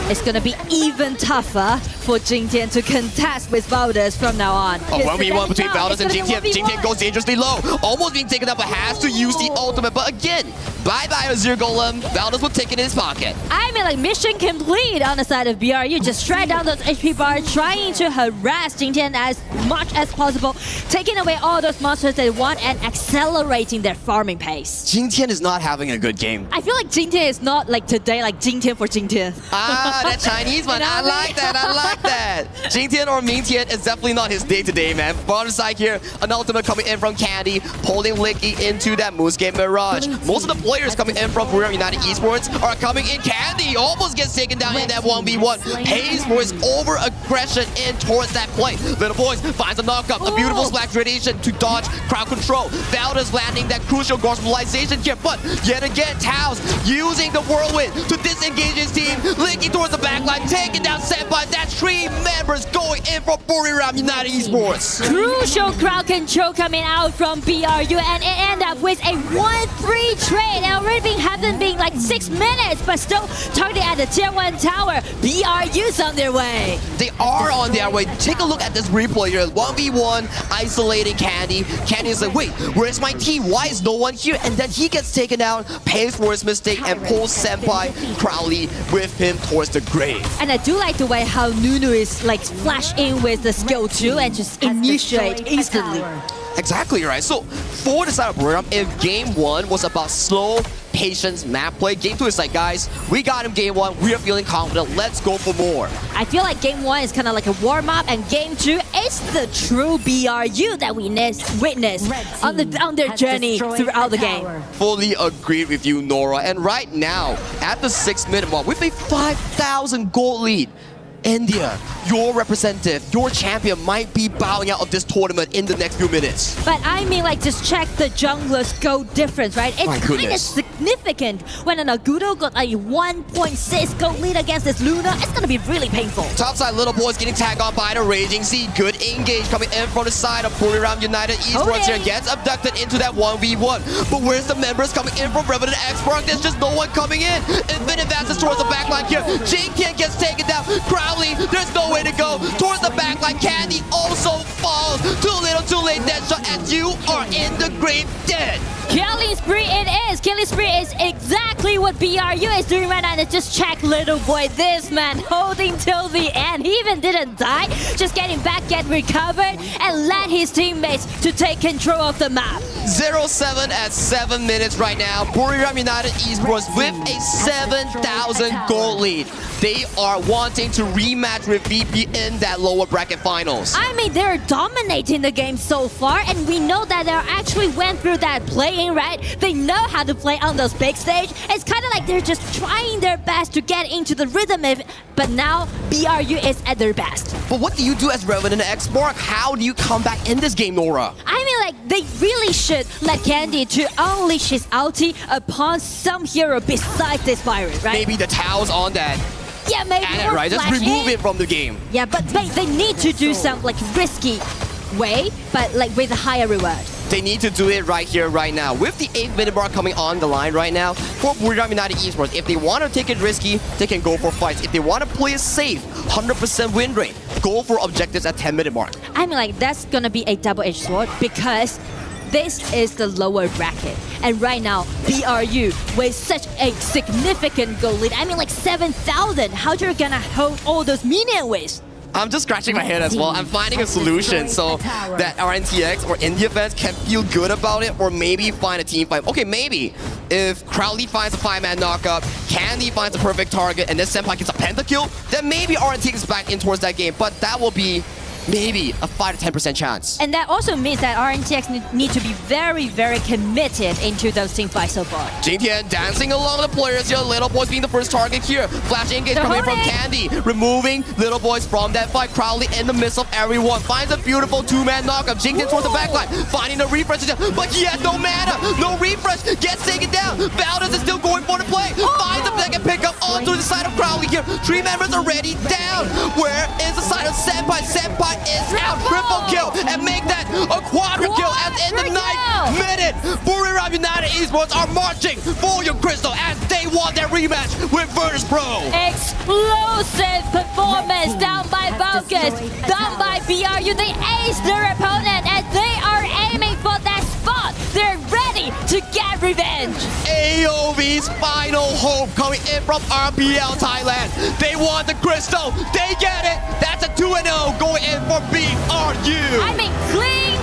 S1: It's gonna be even tougher for Jingtian to contest with Valor from now on.
S23: Oh, 1v1 between Valor and Jingtian. Jingtian goes dangerously low, almost being taken up, but has to use the ultimate. But again, bye-bye Azure Golem. Valor will take it in his pocket.
S1: I mean, like mission complete on the side of BRU. Just shred down those HP bars, trying to harass Jingtian as much as possible, taking away all those monsters they want and accelerating their farming pace.
S23: Jingtian is not having a good game.
S1: I feel like Jingtian is not like today, like Jingtian for Jingtian.
S23: That Chinese one, I like that, I like that. Jingtian or Mingtian is definitely not his day-to-day, man. Bottom side here, an ultimate coming in from Candy, pulling Licky into that Moonscape Mirage. Most of the players coming in from BRU United Esports are coming in. Candy almost gets taken down in that 1v1. Pays for his over-aggression in towards that play. Little Boys finds a knockup, a beautiful splash radiation to dodge crowd control. Valor's landing that crucial mobilization here, but yet again, Taos using the whirlwind to disengage his team, linking towards the backline, taking down Senpai. That's 3 members going in for BRU United Esports.
S1: Crucial crowd control coming out from BRU, and it ended up with a 1-3 trade. And already haven't been like 6 minutes, but still targeting at the tier 1 tower. BRU's on their way.
S23: They are on their way. Take a look at this replay here. 1v1, isolating Candy. Candy is like, wait, where's my team? Why is no one here? And then he gets taken down, pays for his mistake, and pulls Senpai Crowley with him towards the grave.
S1: And I do like the way how Nunu is like flash in with the skill 2 and just initiate instantly.
S23: Exactly right. So for the side of BRU, if game 1 was about slow, patience, map play, game 2 is like, guys, we got him game 1, we are feeling confident, let's go for more.
S1: I feel like game 1 is kind of like a warm-up, and game 2 is the true BRU that we witnessed on their journey throughout the game.
S23: Fully agree with you, Nora. And right now, at the 6-minute mark, with a 5,000 gold lead, India, your representative, your champion might be bowing out of this tournament in the next few minutes.
S1: But I mean, like, just check the jungler's gold difference, right? It's kind of significant. When an Agudo got a 1.6 gold lead against this Luna, it's gonna be really painful.
S23: Topside, Little Boys getting tagged on by the Raging Sea. Good engage coming in from the side of BRU United Esports here. Gets abducted into that 1v1. But where's the members coming in from Revenant X-Park? There's just no one coming in. Infinite advances towards the backline here. Jingtian gets taken down. Crowd Crowley, there's no way to go. Towards the back line, Candy also falls. Too little, too late, dead shot, and you are in the grave dead.
S1: Killing spree it is. Killing spree is exactly what BRU is doing right now. And just check little boy, this man holding till the end. He even didn't die, just getting back, get recovered, and let his teammates to take control of the map.
S23: 0-7 at 7 minutes right now. Buriram United Esports with a 7,000 gold lead. They are wanting to rematch with VP in that lower bracket finals.
S1: I mean, they're dominating the game so far, and we know that they actually went through that playing, right? They know how to play on those big stage. It's kind of like they're just trying their best to get into the rhythm of it, but now BRU is at their best.
S23: But what do you do as Revenant Xmark? How do you come back in this game, Nora?
S1: I mean, like, they really should let Candy to unleash his ulti upon some hero besides this virus, right?
S23: Maybe the Tao's on that.
S1: Yeah, maybe
S23: Anet, right? Just remove it from the game.
S1: Yeah, but they need to do some like risky way, but like with a higher reward.
S23: They need to do it right here, right now. With the 8-minute mark coming on the line right now, for Buriram United Esports, if they want to take it risky, they can go for fights. If they want to play it safe, 100% win rate, go for objectives at 10-minute mark.
S1: I mean, like, that's gonna be a double-edged sword because this is the lower bracket. And right now, BRU with such a significant goal lead. I mean, like 7,000. How you're gonna hold all those minion waves?
S23: I'm just scratching my head as well. I'm finding a solution so that RNTX or India fans can feel good about it, or maybe find a team fight. Okay, maybe if Crowley finds a 5-man knockup, Candy finds a perfect target, and then Senpai gets a pentakill, then maybe RNTX is back in towards that game. But that will be maybe a 5 to 10% chance.
S1: And that also means that RNTX need to be very, very committed into those team fights so far.
S23: Jingtian dancing along the players here. Little Boys being the first target here. Flash engage coming from Candy, removing Little Boys from that fight. Crowley in the midst of everyone. Finds a beautiful 2-man knockup. Jingtian towards the backline, finding a refresh, but he has no mana. No refresh, gets taken down. Valor is still going for the play. Finds a second pickup onto the side of Crowley here. 3 members already down. Where is the side of Senpai? Senpai is out. Triple kill and make that a quadra kill as in the 9th minute. Buriram United Esports are marching for your crystal as they want their rematch with Virtus Pro.
S1: Explosive performance down by Focus, down by BRU. They ace their opponent and they are aiming for that spot. They're ready to get revenge.
S23: AOV's final hope coming in from RPL Thailand. They want the crystal. They get it. That's a 2-0 going in for BRU.
S1: I mean,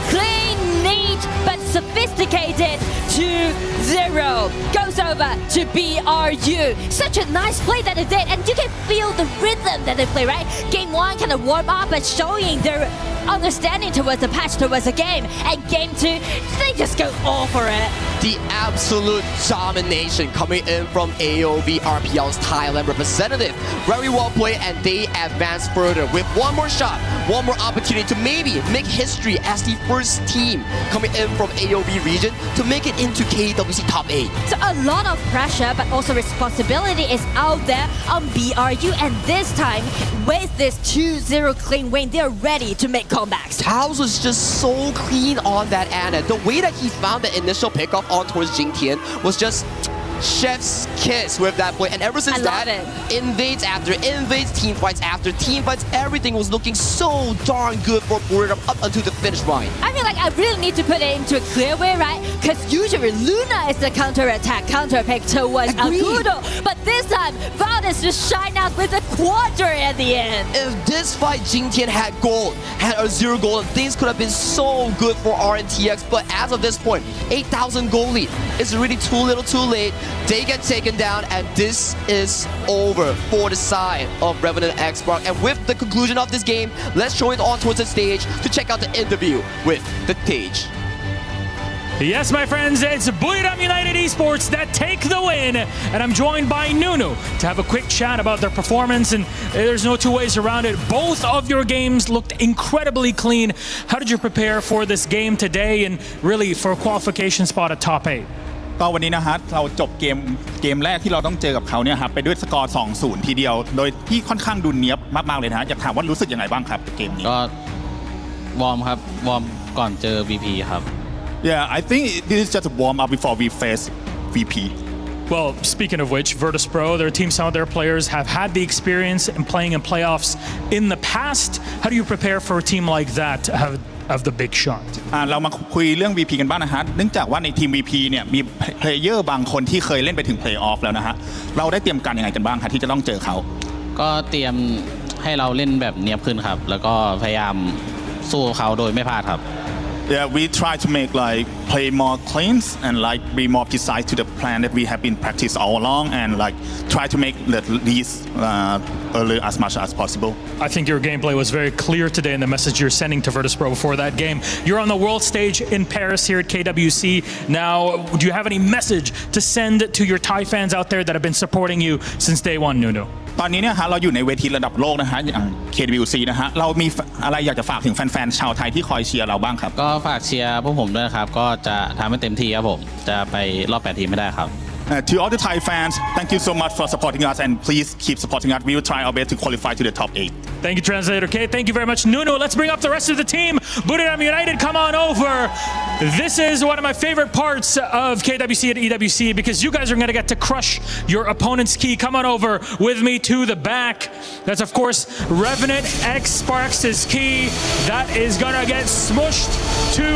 S1: clean, neat, but sophisticated 2-0. Goes over to BRU. Such a nice play that they did, and you can feel the rhythm that they play, right? Game 1 kind of warm up and showing their understanding towards the patch, towards the game. And game 2, they just go all for it.
S23: The absolute domination coming in from AOV, RPL's Thailand representative. Very well played, and they advance further with one more shot, one more opportunity to maybe make history as the first team coming in from AOV region to make it into KWC top 8.
S1: So a lot of pressure, but also responsibility is out there on BRU, and this time, with this 2-0 clean win, they're ready to make comebacks.
S23: Taos was just so clean on that Anet. The way that he found the initial pickup on towards Jingtian was just chef's kiss with that play, and ever since that, invades after invades, team fights after team fights, everything was looking so darn good for Buriram up until the finish line.
S1: I mean, like, I really need to put it into a clear way, right? Because usually Luna is the counter-attack, counter-pick towards Agudo, but this time, Valdez just shine out with a quarter at the end.
S23: If this fight Jingtian had gold, had a 0 gold, things could have been so good for RNTX, but as of this point, 8,000 gold lead is really too little too late. They get taken down, and this is over for the side of Revenant Xmark. And with the conclusion of this game, let's show it on towards the stage to check out the interview with the Tage.
S17: Yes, my friends, it's Buriram United Esports that take the win, and I'm joined by Nunu to have a quick chat about their performance, and there's no two ways around it. Both of your games looked incredibly clean. How did you prepare for this game today and really for a qualification spot at top 8?
S14: ก็วันนี้นะฮะเราจบเกมแรกที่เราต้องเจอกับเขาเนี่ยครับไปด้วยสกอร์ 2-0 ทีเดียวโดยที่ค่อนข้างดูเนี๊ยบมากๆเลยนะฮะอยากถามว่ารู้สึกยังไงบ้างครับเกมนี้ก็วอร์มครับวอร์มก่อนเจอ VP ครับ Yeah, I think this is just a warm up before we face VP.
S17: Well, speaking of which, Virtus Pro, their team, some of their players have had the experience in playing in playoffs in the past. How do you prepare for a team like that to have the big shot?
S14: เรามาคุยเรื่อง VP กันบ้างนะฮะเนื่องจากว่าในทีม VP เนี่ยมีเพลเยอร์บางคนที่เคยเล่นไปถึง Play Off แล้วนะฮะเราได้เตรียมการยังไงกันบ้างคะที่จะต้องเจอเขา
S18: ก็เตรียมให้เราเล่นแบบเนียบขึ้นครับแล้วก็พยายามสู้เขาโดยไม่พลาดครับ
S15: Yeah, we try to make like play more clean and like be more precise to the plan that we have been practiced all along and like try to make the least early as much as possible.
S17: I think your gameplay was very clear today in the message you're sending to Virtus Pro before that game. You're on the world stage in Paris here at KWC. Now, do you have any message to send to your Thai fans out there that have been supporting you since day one, Nunu?
S14: ตอนนี้เนี่ยฮะเราอยู่ในเวทีระดับโลกนะฮะอย่าง KWC นะฮะเรามีอะไรอยากจะฝากถึงแฟนๆชาวไทยที่คอยเชียร์เราบ้างครับ
S18: ก็ฝากเชียร์พวกผมด้วยนะครับก็จะทำให้เต็มที่ครับผมจะไปรอบ8ทีมให้ได้ครับ
S15: To all the Thai fans, thank you so much for supporting us and please keep supporting us. We will try our best to qualify to the top 8.
S17: Thank you, Translator K. Thank you very much, Nuno. Let's bring up the rest of the team. Buriram United, come on over. This is one of my favorite parts of KWC and EWC because you guys are going to get to crush your opponent's key. Come on over with me to the back. That's, of course, Revenant X Sparks' key. That is going to get smushed to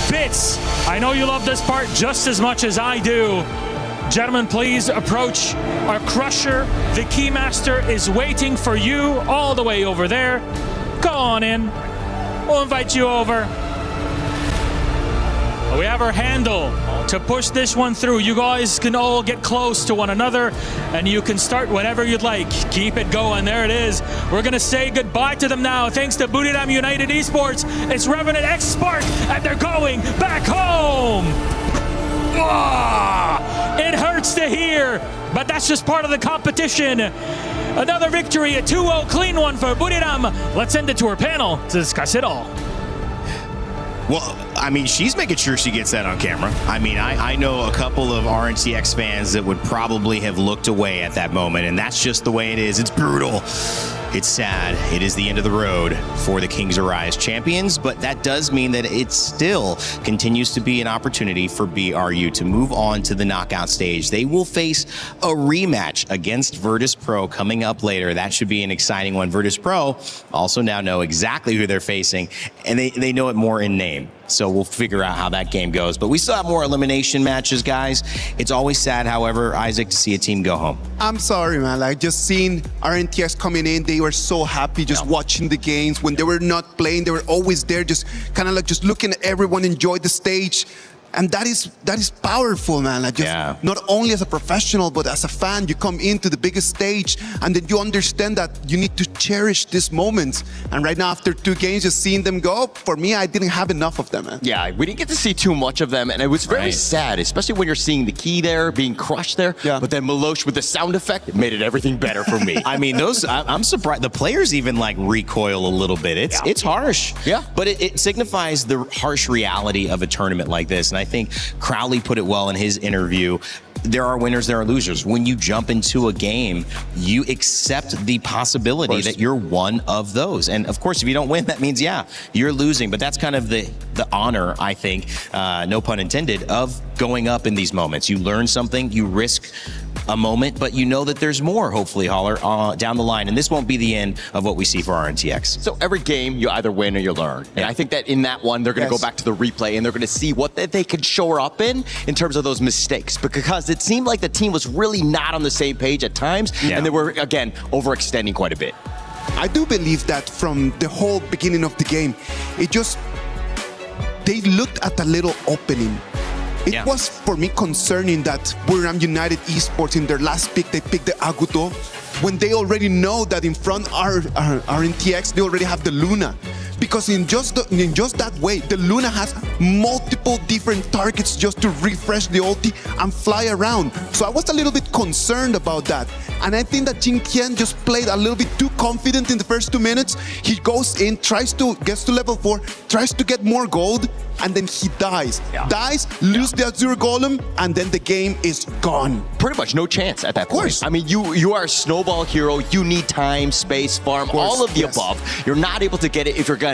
S17: bits. I know you love this part just as much as I do. Gentlemen, please approach our crusher. The Keymaster is waiting for you all the way over there. Go on in. We'll invite you over. We have our handle to push this one through. You guys can all get close to one another and you can start whenever you'd like. Keep it going. There it is. We're going to say goodbye to them now. Thanks to Buriram United Esports. It's Revenant X Spark and they're going back home. It hurts to hear, but that's just part of the competition. Another victory, a 2-0 clean one for Buriram. Let's send it to our panel to discuss it all.
S8: Well, I mean, she's making sure she gets that on camera. I mean, I know a couple of RNTX fans that would probably have looked away at that moment, and that's just the way it is. It's brutal. It's sad. It is the end of the road for the Kings Arise champions, but that does mean that it still continues to be an opportunity for BRU to move on to the knockout stage. They will face a rematch against Virtus Pro coming up later. That should be an exciting one. Virtus Pro also now know exactly who they're facing, and they know it more in name. So we'll figure out how that game goes. But we still have more elimination matches, guys. It's always sad, however, Isaac, to see a team go home.
S9: I'm sorry, man. Like, just seeing RNTX coming in, they were so happy just watching the games. When they were not playing, they were always there, just kind of like just looking at everyone enjoy the stage. And that is powerful, man. Like just not only as a professional, but as a fan, you come into the biggest stage and then you understand that you need to cherish this moment. And right now, after 2 games, just seeing them go, for me, I didn't have enough of them, man.
S10: Yeah, we didn't get to see too much of them, and it was very sad, especially when you're seeing the key there, being crushed there. Yeah. But then Milosh with the sound effect, it made it everything better for me.
S8: I mean, I'm surprised. The players even like recoil a little bit. It's harsh.
S10: Yeah.
S8: But it signifies the harsh reality of a tournament like this. And I think Crowley put it well in his interview. There are winners, there are losers. When you jump into a game, you accept the possibility that you're one of those. And of course, if you don't win, that means, you're losing. But that's kind of the honor, I think, no pun intended, of going up in these moments. You learn something, you risk a moment, but you know that there's more, hopefully, Holler, down the line. And this won't be the end of what we see for RNTX.
S10: So every game, you either win or you learn. And I think that in that one, they're going to go back to the replay and they're going to see what they could shore up in terms of those mistakes. Because it seemed like the team was really not on the same page at times. And they were, again, overextending quite a bit.
S9: I do believe that from the whole beginning of the game, they looked at a little opening. It was, for me, concerning that Buriram United Esports, in their last pick, they picked the Agudo, when they already know that in front RNTX, they already have the Luna. Because in just that way, the Luna has multiple different targets just to refresh the ulti and fly around. So I was a little bit concerned about that. And I think that Jin Tian just played a little bit too confident in the first 2 minutes. He goes in, gets to level 4, tries to get more gold, and then he dies. Lose the Azure Golem, and then the game is gone.
S10: Pretty much no chance at that point. I mean, you are a snowball hero. You need time, space, farm, all of the above. You're not able to get it if you're going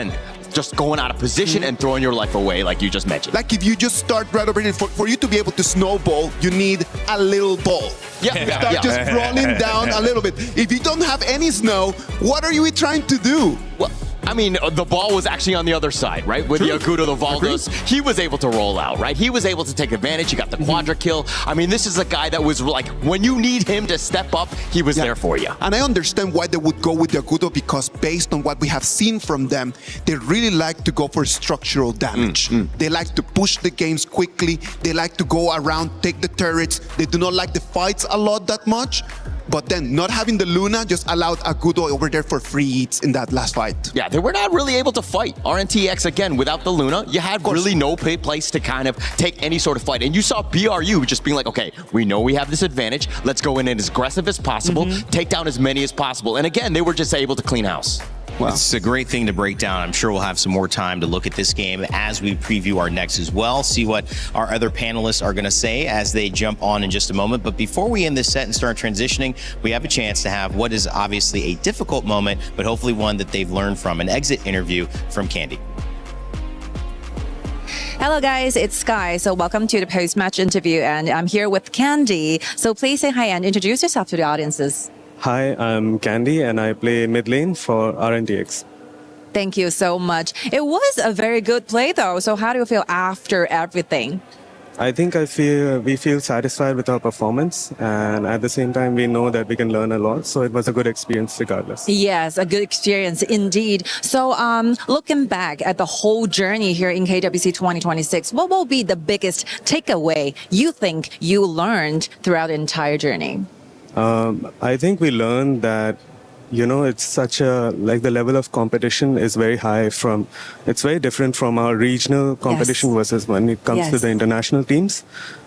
S10: just going out of position and throwing your life away, like you just mentioned.
S9: Like if you just start right over here, for you to be able to snowball, you need a little ball.
S10: Yeah,
S9: you start just rolling down a little bit. If you don't have any snow, what are you trying to do?
S10: Well, I mean, the ball was actually on the other side, right? With the Agudo, the Valdos, he was able to roll out, right? He was able to take advantage. He got the quadra kill. I mean, this is a guy that was like, when you need him to step up, he was there for you.
S9: And I understand why they would go with the Agudo, because based on what we have seen from them, they really like to go for structural damage. They like to push the games quickly. They like to go around, take the turrets. They do not like the fights a lot that much. But then not having the Luna just allowed Agudo over there for free eats in that last fight.
S10: Yeah, they were not really able to fight. RNTX, again, without the Luna, you had really no place to kind of take any sort of fight. And you saw BRU just being like, okay, we know we have this advantage. Let's go in as aggressive as possible, take down as many as possible. And again, they were just able to clean house.
S8: Wow. It's a great thing to break down. I'm sure we'll have some more time to look at this game as we preview our next as well, see what our other panelists are going to say as they jump on in just a moment. But before we end this set and start transitioning, we have a chance to have what is obviously a difficult moment, but hopefully one that they've learned from, an exit interview from Candy.
S11: Hello guys, it's Sky. So welcome to the post-match interview, and I'm here with Candy. So please say hi and introduce yourself to the audiences.
S2: Hi, I'm Candy and I play mid lane for RNTX.
S11: Thank you so much. It was a very good play though. So how do you feel after everything?
S2: I think we feel satisfied with our performance, and at the same time we know that we can learn a lot, so it was a good experience regardless.
S11: Yes, a good experience indeed. So looking back at the whole journey here in KWC 2026, what will be the biggest takeaway you think you learned throughout the entire journey?
S2: I think we learned that, you know, it's such a, like the level of competition is very high it's very different from our regional competition versus when it comes to the international teams.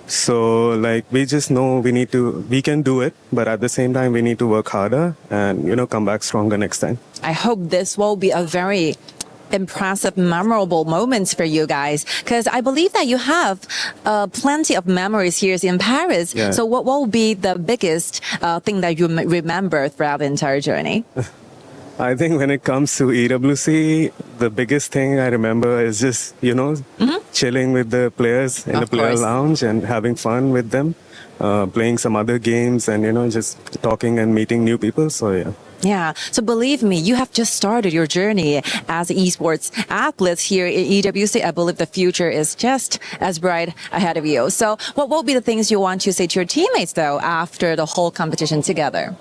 S2: So like we just know we can do it, but at the same time we need to work harder and, you know, come back stronger next time.
S11: I hope this will be a very impressive, memorable moments for you guys, because I believe that you have plenty of memories here in Paris.
S2: Yeah.
S11: So what will be the biggest thing that you remember throughout the entire journey?
S2: I think when it comes to EWC, the biggest thing I remember is just, you know, chilling with the players in the player lounge and having fun with them, playing some other games and, you know, just talking and meeting new people. So yeah.
S11: Yeah, so believe me, you have just started your journey as esports athletes here in EWC. I believe the future is just as bright ahead of you. So what will be the things you want to say to your teammates, though, after the whole competition together?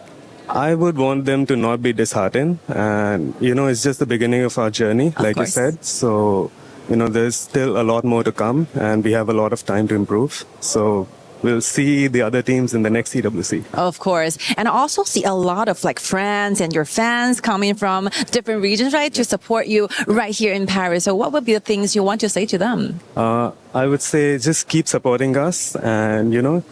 S2: I would want them to not be disheartened. And, you know, it's just the beginning of our journey, like you said. So, you know, there's still a lot more to come and we have a lot of time to improve. So we'll see the other teams in the next EWC.
S11: Of course. And I also see a lot of like friends and your fans coming from different regions, right, to support you right here in Paris. So what would be the things you want to say to them?
S2: I would say just keep supporting us and, you know,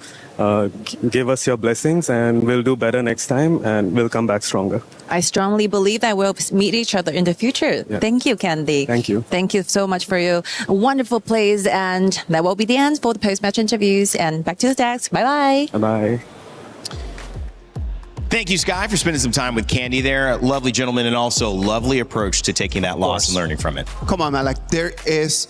S2: give us your blessings and we'll do better next time and we'll come back stronger.
S11: I strongly believe that we'll meet each other in the future.
S2: Yeah.
S11: Thank you, Candy.
S2: Thank you.
S11: Thank you so much for your wonderful plays. And that will be the end for the post-match interviews. And back to the desk. Bye-bye.
S2: Bye-bye.
S8: Thank you, Sky, for spending some time with Candy there. Lovely gentleman and also lovely approach to taking that loss and learning from it.
S9: Come on, man. Like, there is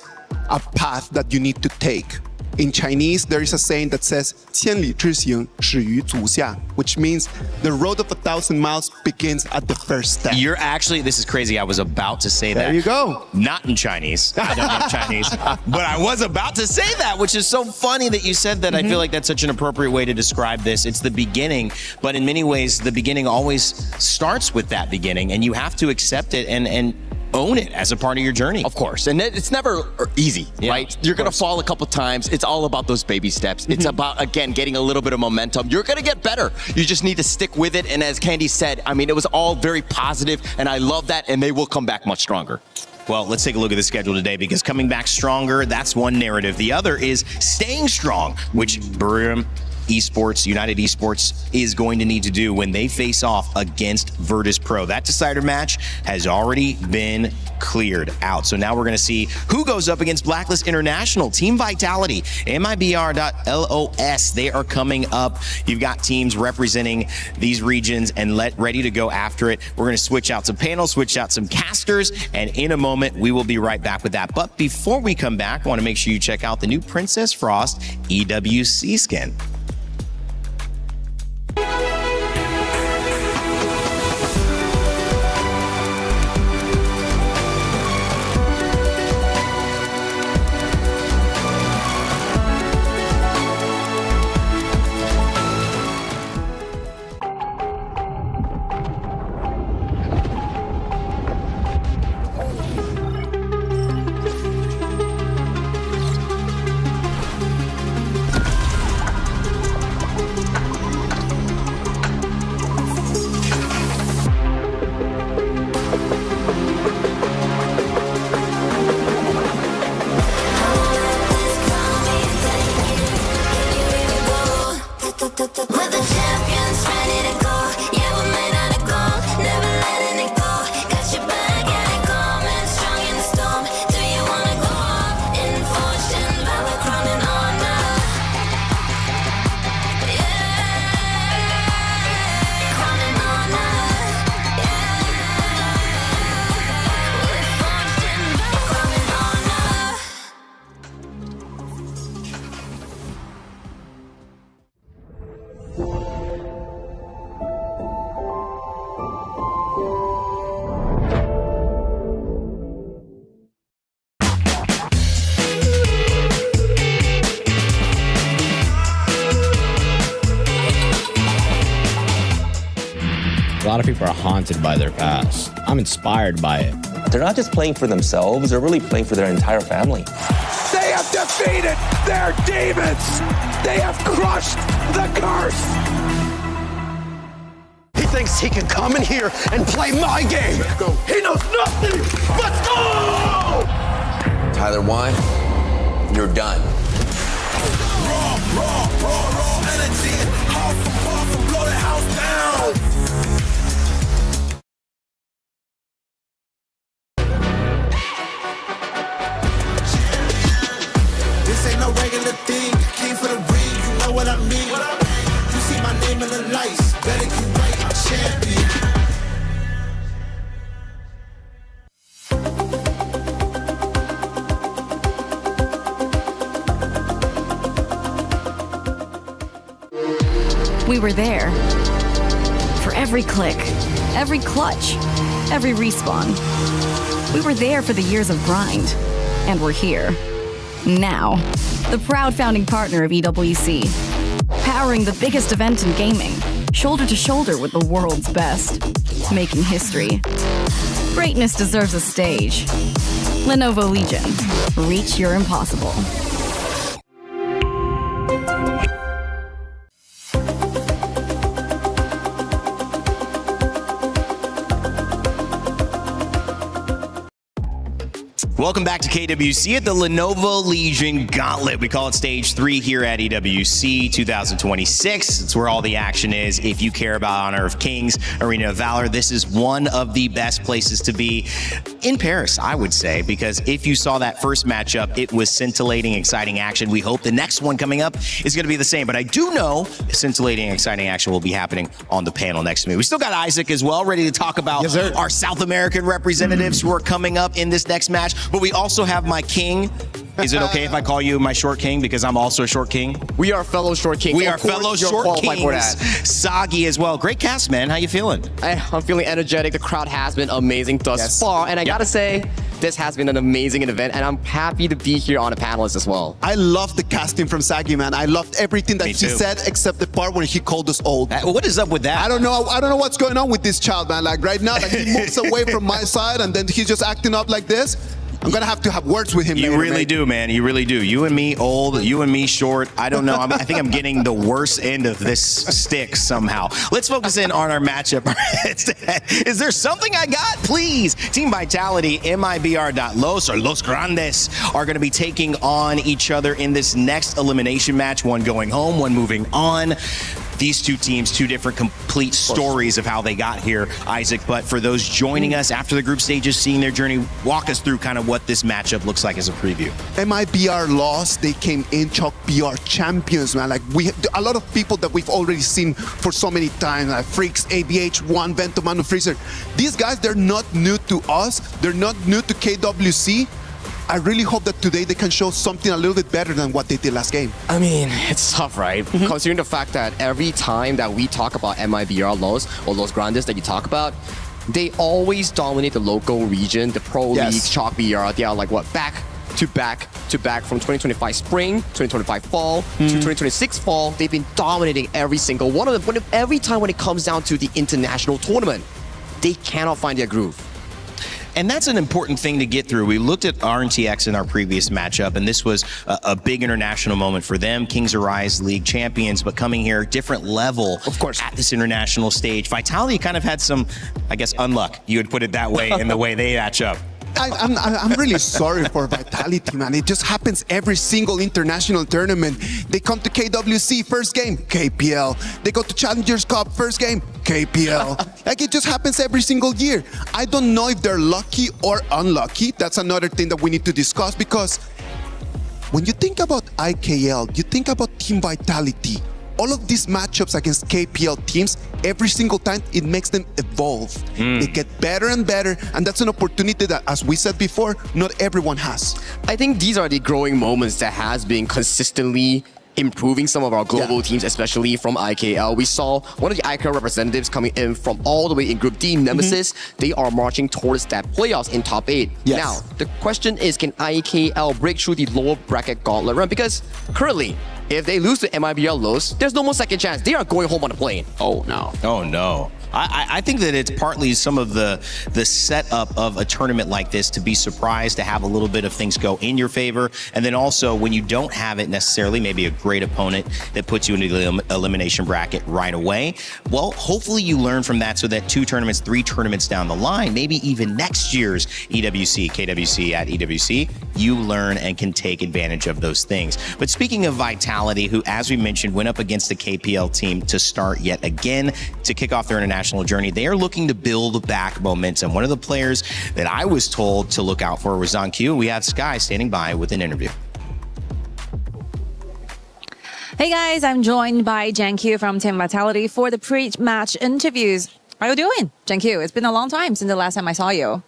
S9: a path that you need to take. In Chinese, there is a saying that says, 千里之行始于足下, which means the road of 1,000 miles begins at the first step.
S8: You're actually, this is crazy. I was about to say that.
S9: There you go.
S8: Not in Chinese. I don't know Chinese. But I was about to say that, which is so funny that you said that. I feel like that's such an appropriate way to describe this. It's the beginning, but in many ways, the beginning always starts with that beginning, and you have to accept it and own it as a part of your journey.
S10: Of course. And it's never easy, right? You're going to fall a couple times. It's all about those baby steps. It's about, again, getting a little bit of momentum. You're going to get better. You just need to stick with it. And as Candy said, I mean, it was all very positive, and I love that, and they will come back much stronger.
S8: Well, let's take a look at the schedule today, because coming back stronger, that's one narrative. The other is staying strong, which BRU Esports, United Esports, is going to need to do when they face off against Virtus Pro. That decider match has already been cleared out. So now we're going to see who goes up against Blacklist International, Team Vitality, MIBR.LOS. They are coming up. You've got teams representing these regions and ready to go after it. We're going to switch out some panels, switch out some casters, and in a moment, we will be right back with that. But before we come back, I want to make sure you check out the new Princess Frost EWC skin.
S3: A lot of people are haunted by their past. I'm inspired by it.
S4: They're not just playing for themselves, they're really playing for their entire family.
S7: They have defeated their demons. They have crushed the curse. He thinks he can come in here and play my game. Let's go. He knows nothing. Let's go!
S4: Tyler, why? You're done.
S7: Raw energy. Half from blow the house down. This ain't no regular thing. Came for the ring, you know what I mean. You see my name in the lights. Better keep right, I'm champion.
S5: We were there for every click, every clutch, every respawn. We were there for the years of grind, and we're here now. The proud founding partner of EWC, powering the biggest event in gaming, shoulder to shoulder with the world's best, making history. Greatness deserves a stage. Lenovo Legion, reach your impossible.
S8: Welcome back to KWC at the Lenovo Legion Gauntlet. We call it Stage 3 here at EWC 2026. It's where all the action is. If you care about Honor of Kings, Arena of Valor, this is one of the best places to be in Paris, I would say, because if you saw that first matchup, it was scintillating, exciting action. We hope the next one coming up is going to be the same, but I do know scintillating, exciting action will be happening on the panel next to me. We still got Isaac as well, ready to talk about our South American representatives who are coming up in this next match. But we also have my king. Is it okay if I call you my short king because I'm also a short king?
S23: We are fellow short kings.
S8: We are fellow short kings.
S23: For that.
S8: Sagi as well. Great cast, man. How you feeling?
S23: I'm feeling energetic. The crowd has been amazing thus far, and I gotta say, this has been an amazing event, and I'm happy to be here on a panelist as well.
S9: I love the casting from Sagi, man. I loved everything that he said except the part when he called us old.
S8: What is up with that?
S9: I don't know what's going on with this child, man. Like right now, like he moves away from my side and then he's just acting up like this. I'm gonna have to have words with him.
S8: You
S9: later,
S8: really do, man. You really do. You and me old, you and me short. I don't know. I think I'm getting the worst end of this stick somehow. Let's focus in on our matchup. Is there something I got? Please. Team Vitality, MIBR.Los or Los Grandes are going to be taking on each other in this next elimination match. One going home, one moving on. These two teams, two different complete stories of how they got here, Isaac. But for those joining us after the group stages, seeing their journey, walk us through kind of what this matchup looks like as a preview.
S9: MIBR lost. They came in Chalk BR champions, man. Like a lot of people that we've already seen for so many times, like Freaks, ABH1, Vento, Manu, Freezer. These guys, they're not new to us. They're not new to KWC. I really hope that today they can show something a little bit better than what they did last game.
S23: I mean, it's tough, right? Considering the fact that every time that we talk about MIBR-Los or Los Grandes that you talk about, they always dominate the local region, the pro league, Chalk BR. They are like what, back to back from 2025 spring, 2025 fall to 2026 fall. They've been dominating every single one of them. Every time when it comes down to the international tournament, they cannot find their groove.
S8: And that's an important thing to get through. We looked at RNTX in our previous matchup, and this was a big international moment for them. Kings Arise League champions, but coming here, different level, of course, at this international stage. Vitality kind of had some, I guess, unluck. You would put it that way in the way they match up.
S9: I'm really sorry for Vitality, man. It just happens every single international tournament. They come to KWC, first game, KPL. They go to Challengers Cup, first game, KPL. Like, it just happens every single year. I don't know if they're lucky or unlucky. That's another thing that we need to discuss, because when you think about IKL, you think about Team Vitality. All of these matchups against KPL teams, every single time, it makes them evolve. They get better and better, and that's an opportunity that, as we said before, not everyone has.
S23: I think these are the growing moments that has been consistently improving some of our global teams, especially from IKL. We saw one of the IKL representatives coming in from all the way in Group D, Nemesis. They are marching towards that playoffs in top 8. Now, the question is, can IKL break through the lower bracket gauntlet run? Because currently, if they lose to MIBR-Los, there's no more second chance. They are going home on a plane.
S8: Oh, no. Oh, no. I think that it's partly some of the setup of a tournament like this to be surprised, to have a little bit of things go in your favor. And then also when you don't have it necessarily, maybe a great opponent that puts you into the elimination bracket right away. Well, hopefully you learn from that so that 2 tournaments, 3 tournaments down the line, maybe even next year's EWC, KWC at EWC, you learn and can take advantage of those things. But speaking of Vitality, who, as we mentioned, went up against the KPL team to start yet again to kick off their international journey, they are looking to build back momentum. One of the players that I was told to look out for was on cue. We have Sky standing by with an interview.
S11: Hey guys, I'm joined by Q from Team Vitality for the pre-match interviews. How are you doing, Q? It's been a long time since the last time I saw you.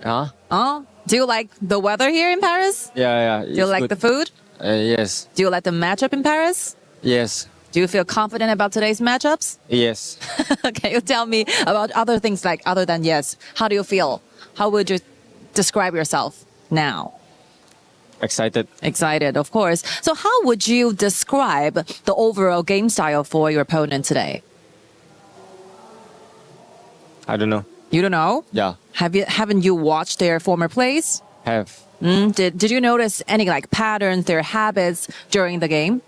S11: Oh, do you like the weather here in Paris?
S22: Yeah.
S11: Do you like the food?
S22: Yes.
S11: Do you like the matchup in Paris?
S22: Yes.
S11: Do you feel confident about today's matchups?
S22: Yes.
S11: Can you tell me about other things, like other than yes? How do you feel? How would you describe yourself now?
S22: Excited.
S11: Excited, of course. So how would you describe the overall game style for your opponent today?
S22: I don't know.
S11: You don't know?
S22: Yeah.
S11: Haven't you watched their former plays?
S22: Have.
S11: Did you notice any like patterns, their habits during the game?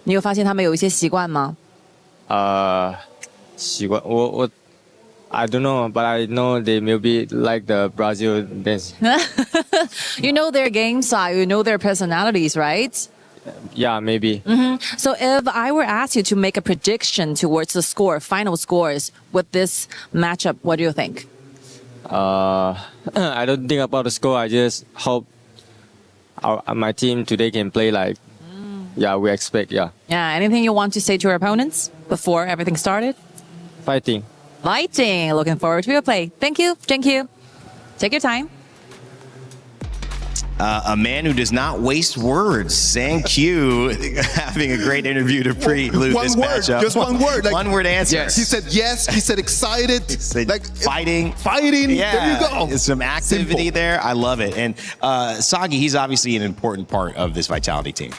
S11: 你有发现他们有一些习惯吗？
S22: 习惯我 I don't know, but I know they maybe like the Brazil dance.
S11: You know their game style, you know their personalities, right?
S22: Yeah, maybe.
S11: So if I were asked you to make a prediction towards the score, final scores with this matchup, what do you think?
S22: I don't think about the score. I just hope my team today can play like. Yeah, we expect, yeah.
S11: Yeah, anything you want to say to your opponents before everything started?
S22: Fighting.
S11: Fighting. Looking forward to your play. Thank you. Take your time.
S8: A man who does not waste words. Q having a great interview to prelude this matchup.
S9: Just one word. Like,
S8: one word answer.
S9: Yes. He said yes. He said excited.
S8: He said
S9: like
S8: fighting.
S9: Yeah. There you go.
S8: Some activity there. I love it. And Sagi, he's obviously an important part of this Vitality team.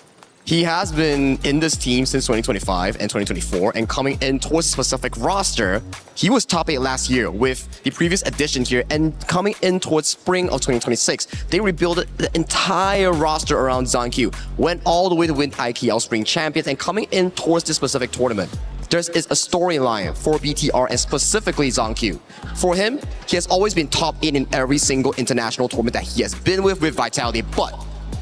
S23: He has been in this team since 2025 and 2024, and coming in towards a specific roster, he was top 8 last year with the previous addition here, and coming in towards spring of 2026, they rebuilt the entire roster around ZonQ, went all the way to win IKL Spring Champions, and coming in towards this specific tournament, there is a storyline for BTR and specifically ZonQ. For him, he has always been top 8 in every single international tournament that he has been with Vitality, but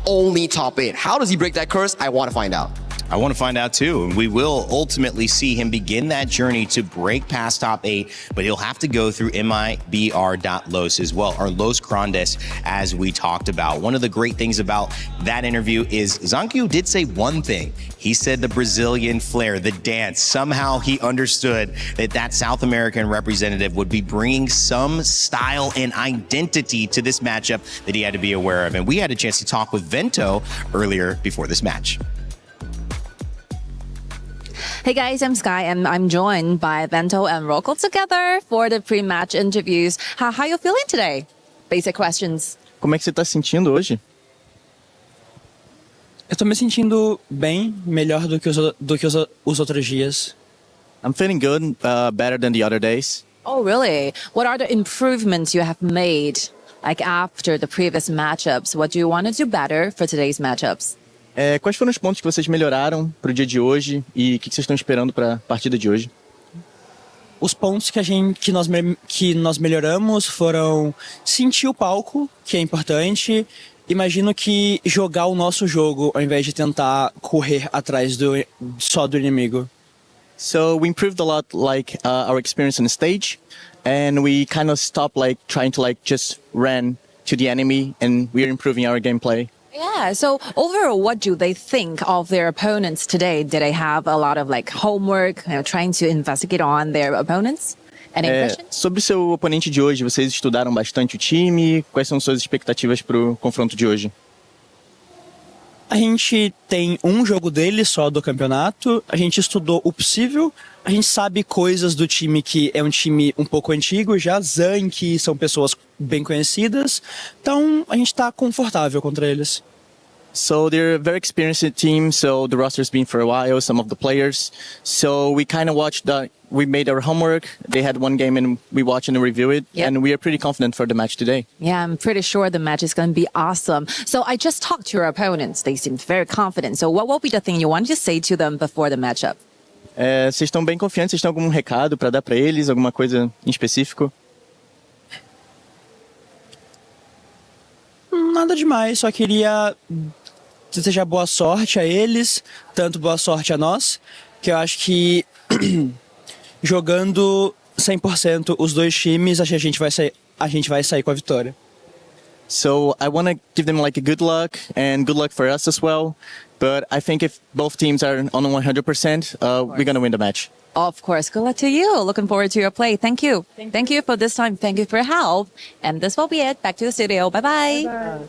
S23: only top 8. How does he break that curse? I want to find out.
S8: I want to find out too. And we will ultimately see him begin that journey to break past top 8, but he'll have to go through MIBR.los as well, or Los Grandes, as we talked about. One of the great things about that interview is ZonQ did say one thing. He said the Brazilian flair, the dance, somehow he understood that South American representative would be bringing some style and identity to this matchup that he had to be aware of. And we had a chance to talk with Vento earlier before this match.
S11: Hey guys, I'm Sky and I'm joined by Vento and Rocco together for the pre-match interviews. How you feeling today? Basic questions.
S6: Como é que você está se sentindo hoje?
S19: Eu tô me sentindo bem, melhor do que os outros dias.
S6: I'm feeling good, better than the other days.
S11: Oh, really? What are the improvements you have made, like after the previous matchups? What do you want to do better for today's matchups?
S6: Quais foram os pontos que vocês melhoraram para o dia de hoje e o que vocês estão esperando para a partida de hoje?
S19: Os pontos que nós melhoramos foram sentir o palco, que é importante. Imagino que jogar o nosso jogo ao invés de tentar correr atrás só do inimigo.
S6: So we improved a lot, like our experience on the stage, and we kind of stopped like trying to like just run to the enemy, and we're improving our gameplay.
S11: Yeah, so overall, what do they think of their opponents today? Did they have a lot of like homework, trying to investigate on their opponents? Any impressions?
S6: Sobre o seu oponente de hoje, vocês estudaram bastante o time? Quais são suas expectativas para o confronto de hoje?
S19: A gente tem um jogo dele só do campeonato, a gente estudou o possível, a gente sabe coisas do time que é um time um pouco antigo, já Zank, são pessoas bem conhecidas, então a gente tá confortável contra eles.
S6: So they're a very experienced team, so the roster's been for a while, some of the players. So we kind of we made our homework, they had one game and we watch and review it, and we are pretty confident for the match today.
S11: Yeah, I'm pretty sure the match is going to be awesome. So I just talked to your opponents, they seemed very confident. So what will be the thing you want to say to them before the matchup?
S6: Vocês estão bem confiantes, vocês têm algum recado para dar para eles, alguma coisa em específico?
S19: Nada demais, só queria desejar boa sorte a eles, tanto boa sorte a nós, que eu acho que jogando 100% os dois times, acho que a gente vai sair com a vitória.
S6: So I want to give them like a good luck and good luck for us as well. But I think if both teams are on 100%, we're going to win the match.
S11: Of course. Good luck to you. Looking forward to your play. Thank you. Thank you for this time. Thank you for your help. And this will be it. Back to the studio. Bye-bye. Bye-bye.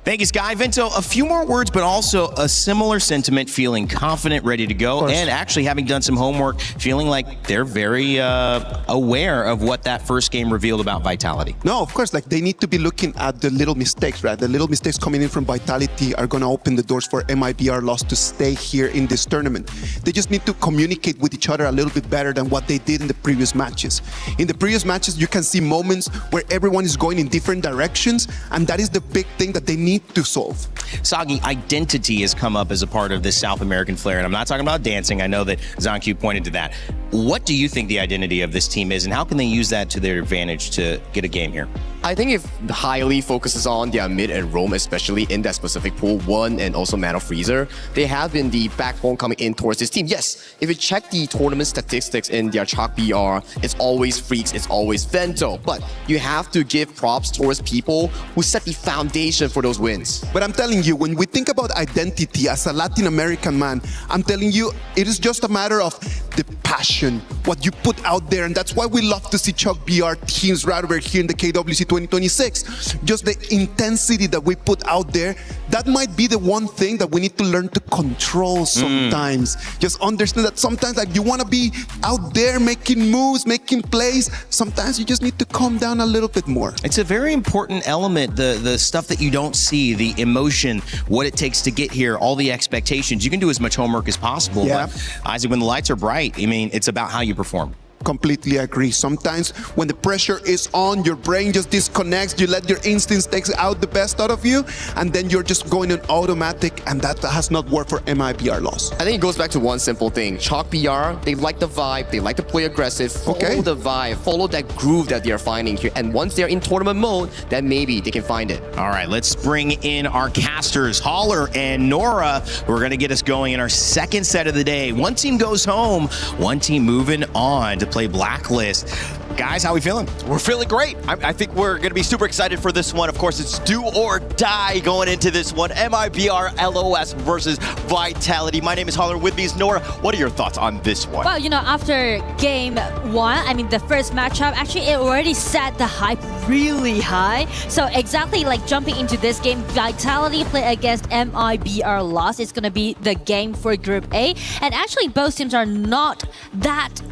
S8: Thank you, Sky. Vento, a few more words, but also a similar sentiment, feeling confident, ready to go, and actually having done some homework, feeling like they're very aware of what that first game revealed about Vitality.
S9: No, of course, like they need to be looking at the little mistakes, right? The little mistakes coming in from Vitality are going to open the doors for MIBR.los to stay here in this tournament. They just need to communicate with each other a little bit better than what they did in the previous matches. In the previous matches, you can see moments where everyone is going in different directions, and that is the big thing that they need to solve.
S8: Sagi, identity has come up as a part of this South American flair, and I'm not talking about dancing. I know that ZonQ pointed to that. What do you think the identity of this team is, and how can they use that to their advantage to get a game here?
S23: I think if highly focuses on their mid and roam, especially in that specific pool 1 and also Mana Freezer, they have been the backbone coming in towards this team. Yes, if you check the tournament statistics in their Chalk BR, it's always Freaks, it's always Vento, but you have to give props towards people who set the foundation for those wins.
S9: But I'm telling you, when we think about identity as a Latin American man, I'm telling you, it is just a matter of the passion, what you put out there, and that's why we love to see Chalk BR teams right over here in the KWC 2026. Just the intensity that we put out there, that might be the one thing that we need to learn to control sometimes. Just understand that sometimes like you want to be out there making moves, making plays. Sometimes you just need to calm down a little bit more.
S8: It's a very important element, the stuff that you don't see, the emotion, what it takes to get here, all the expectations. You can do as much homework as possible, but Isaac, when the lights are bright, I mean, it's about how you perform.
S9: Completely agree. Sometimes when the pressure is on, your brain just disconnects, you let your instincts take out the best out of you, and then you're just going on automatic, and that has not worked for MIBR loss.
S23: I think it goes back to one simple thing. Chalk BR, they like the vibe, they like to play aggressive, follow the vibe, follow that groove that they're finding here, and once they're in tournament mode, then maybe they can find it.
S8: All right, let's bring in our casters, Holler and Nora, who are going to get us going in our second set of the day. One team goes home, one team moving on to play Blacklist. Guys, how we feeling?
S10: We're feeling great. I think we're going to be super excited for this one. Of course, it's do or die going into this one. MIBR LOS versus Vitality. My name is Holler. With me is Nora. What are your thoughts on this one?
S1: Well, you know, after game one, I mean, the first matchup, actually, it already set the hype really high. So exactly like jumping into this game, Vitality play against MIBR loss. It's going to be the game for Group A. And actually, both teams are not that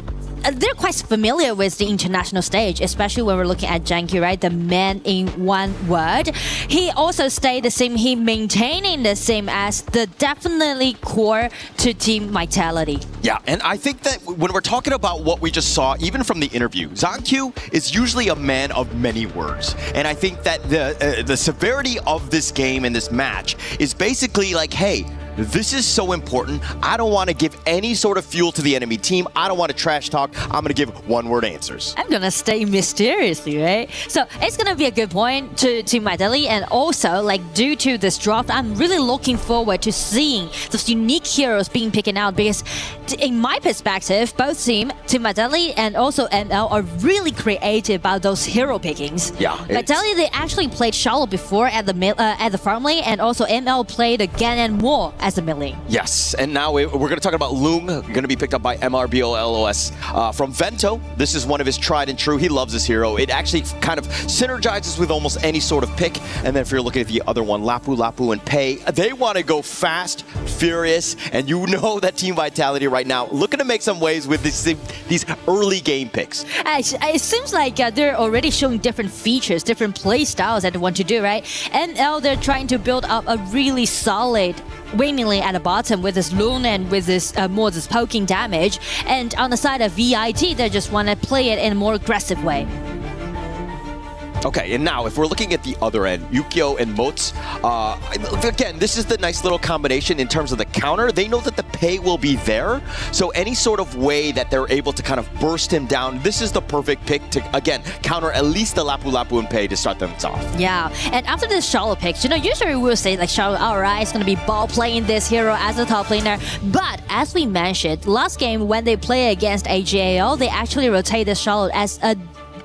S1: they're quite familiar with the international stage, especially when we're looking at Janky, right? The man in one word. He also stayed the same. He maintaining the same as the definitely core to Team Vitality.
S10: Yeah, and I think that when we're talking about what we just saw, even from the interview, Zankyu is usually a man of many words. And I think that the severity of this game and this match is basically like, hey, this is so important. I don't want to give any sort of fuel to the enemy team. I don't want to trash talk. I'm going to give one-word answers.
S1: I'm going to stay mysteriously, right? So it's going to be a good point to Team Vitality. And also, like, due to this draft, I'm really looking forward to seeing those unique heroes being picked out because in my perspective, both Team Vitality and also ML are really creative about those hero pickings.
S10: Yeah.
S1: Vitality, they actually played Charlotte before at the farm lane, and also ML played again and more as a mid lane.
S10: Yes, and now we're going to talk about Loom, going to be picked up by MRBOLOS from Vento. This is one of his tried and true. He loves this hero. It actually kind of synergizes with almost any sort of pick. And then if you're looking at the other one, Lapu and Pei, they want to go fast, furious, and you know that Team Vitality right now looking to make some waves with these early game picks.
S1: It seems like they're already showing different features, different play styles that they want to do, right? ML, they're trying to build up a really solid winning lane at the bottom with this Loon and with this more this poking damage. And on the side of VIT, they just want to play it in a more aggressive way.
S10: Okay, and now if we're looking at the other end, Yukio and Moats, again, this is the nice little combination in terms of the counter. They know that the Pei will be there, so any sort of way that they're able to kind of burst him down, this is the perfect pick to, again, counter at least the Lapu and Pei to start things off.
S1: Yeah, and after the Charlotte picks, you know, usually we'll say like Charlotte, alright, it's going to be ball playing this hero as a top laner, but as we mentioned, last game when they play against AGAO, they actually rotated Charlotte as a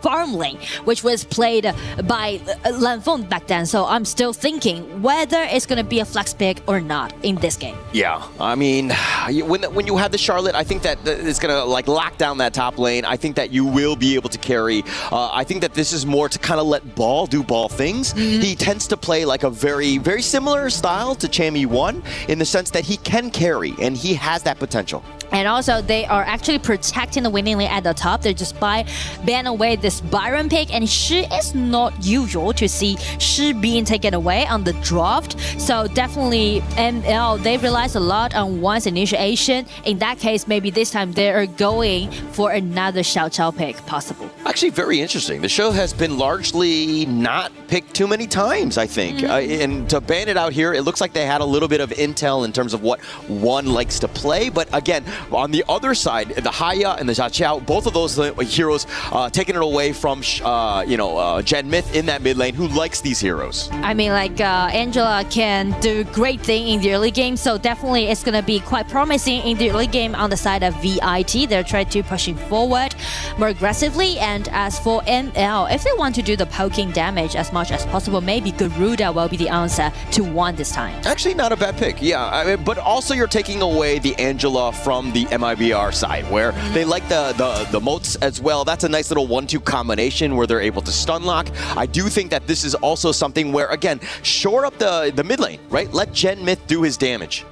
S1: farm lane, which was played by Lanfeng back then. So I'm still thinking whether it's going to be a flex pick or not in this game.
S10: Yeah, I mean, when you have the Charlotte, I think that it's going to like lock down that top lane. I think that you will be able to carry. I think that this is more to kind of let Ball do Ball things. He tends to play like a very, very similar style to Chami 1 in the sense that he can carry and he has that potential.
S1: And also, they are actually protecting the winning lane at the top. They're just ban away this Byron pick, and Shi is not usual to see Shi being taken away on the draft. So definitely, ML, they relies a lot on one's initiation. In that case, maybe this time they are going for another Xiao Chao pick, possible.
S10: Actually, very interesting. The show has been largely not picked too many times, I think. And to ban it out here, it looks like they had a little bit of intel in terms of what one likes to play. But again, on the other side, the Haya and the Xia Qiao, both of those heroes taking it away from, Gen Myth in that mid lane who likes these heroes.
S1: I mean, like, Angela can do great thing in the early game, so definitely it's going to be quite promising in the early game on the side of VIT. They're trying to pushing forward more aggressively, and as for ML, if they want to do the poking damage as much as possible, maybe Garuda will be the answer to one this time.
S10: Actually, not a bad pick, yeah. I mean, but also you're taking away the Angela from from the MIBR side, where they like the moats as well. That's a nice little 1-2 combination where they're able to stun lock. I do think that this is also something where, again, shore up the mid lane, right? Let Gen Myth do his damage.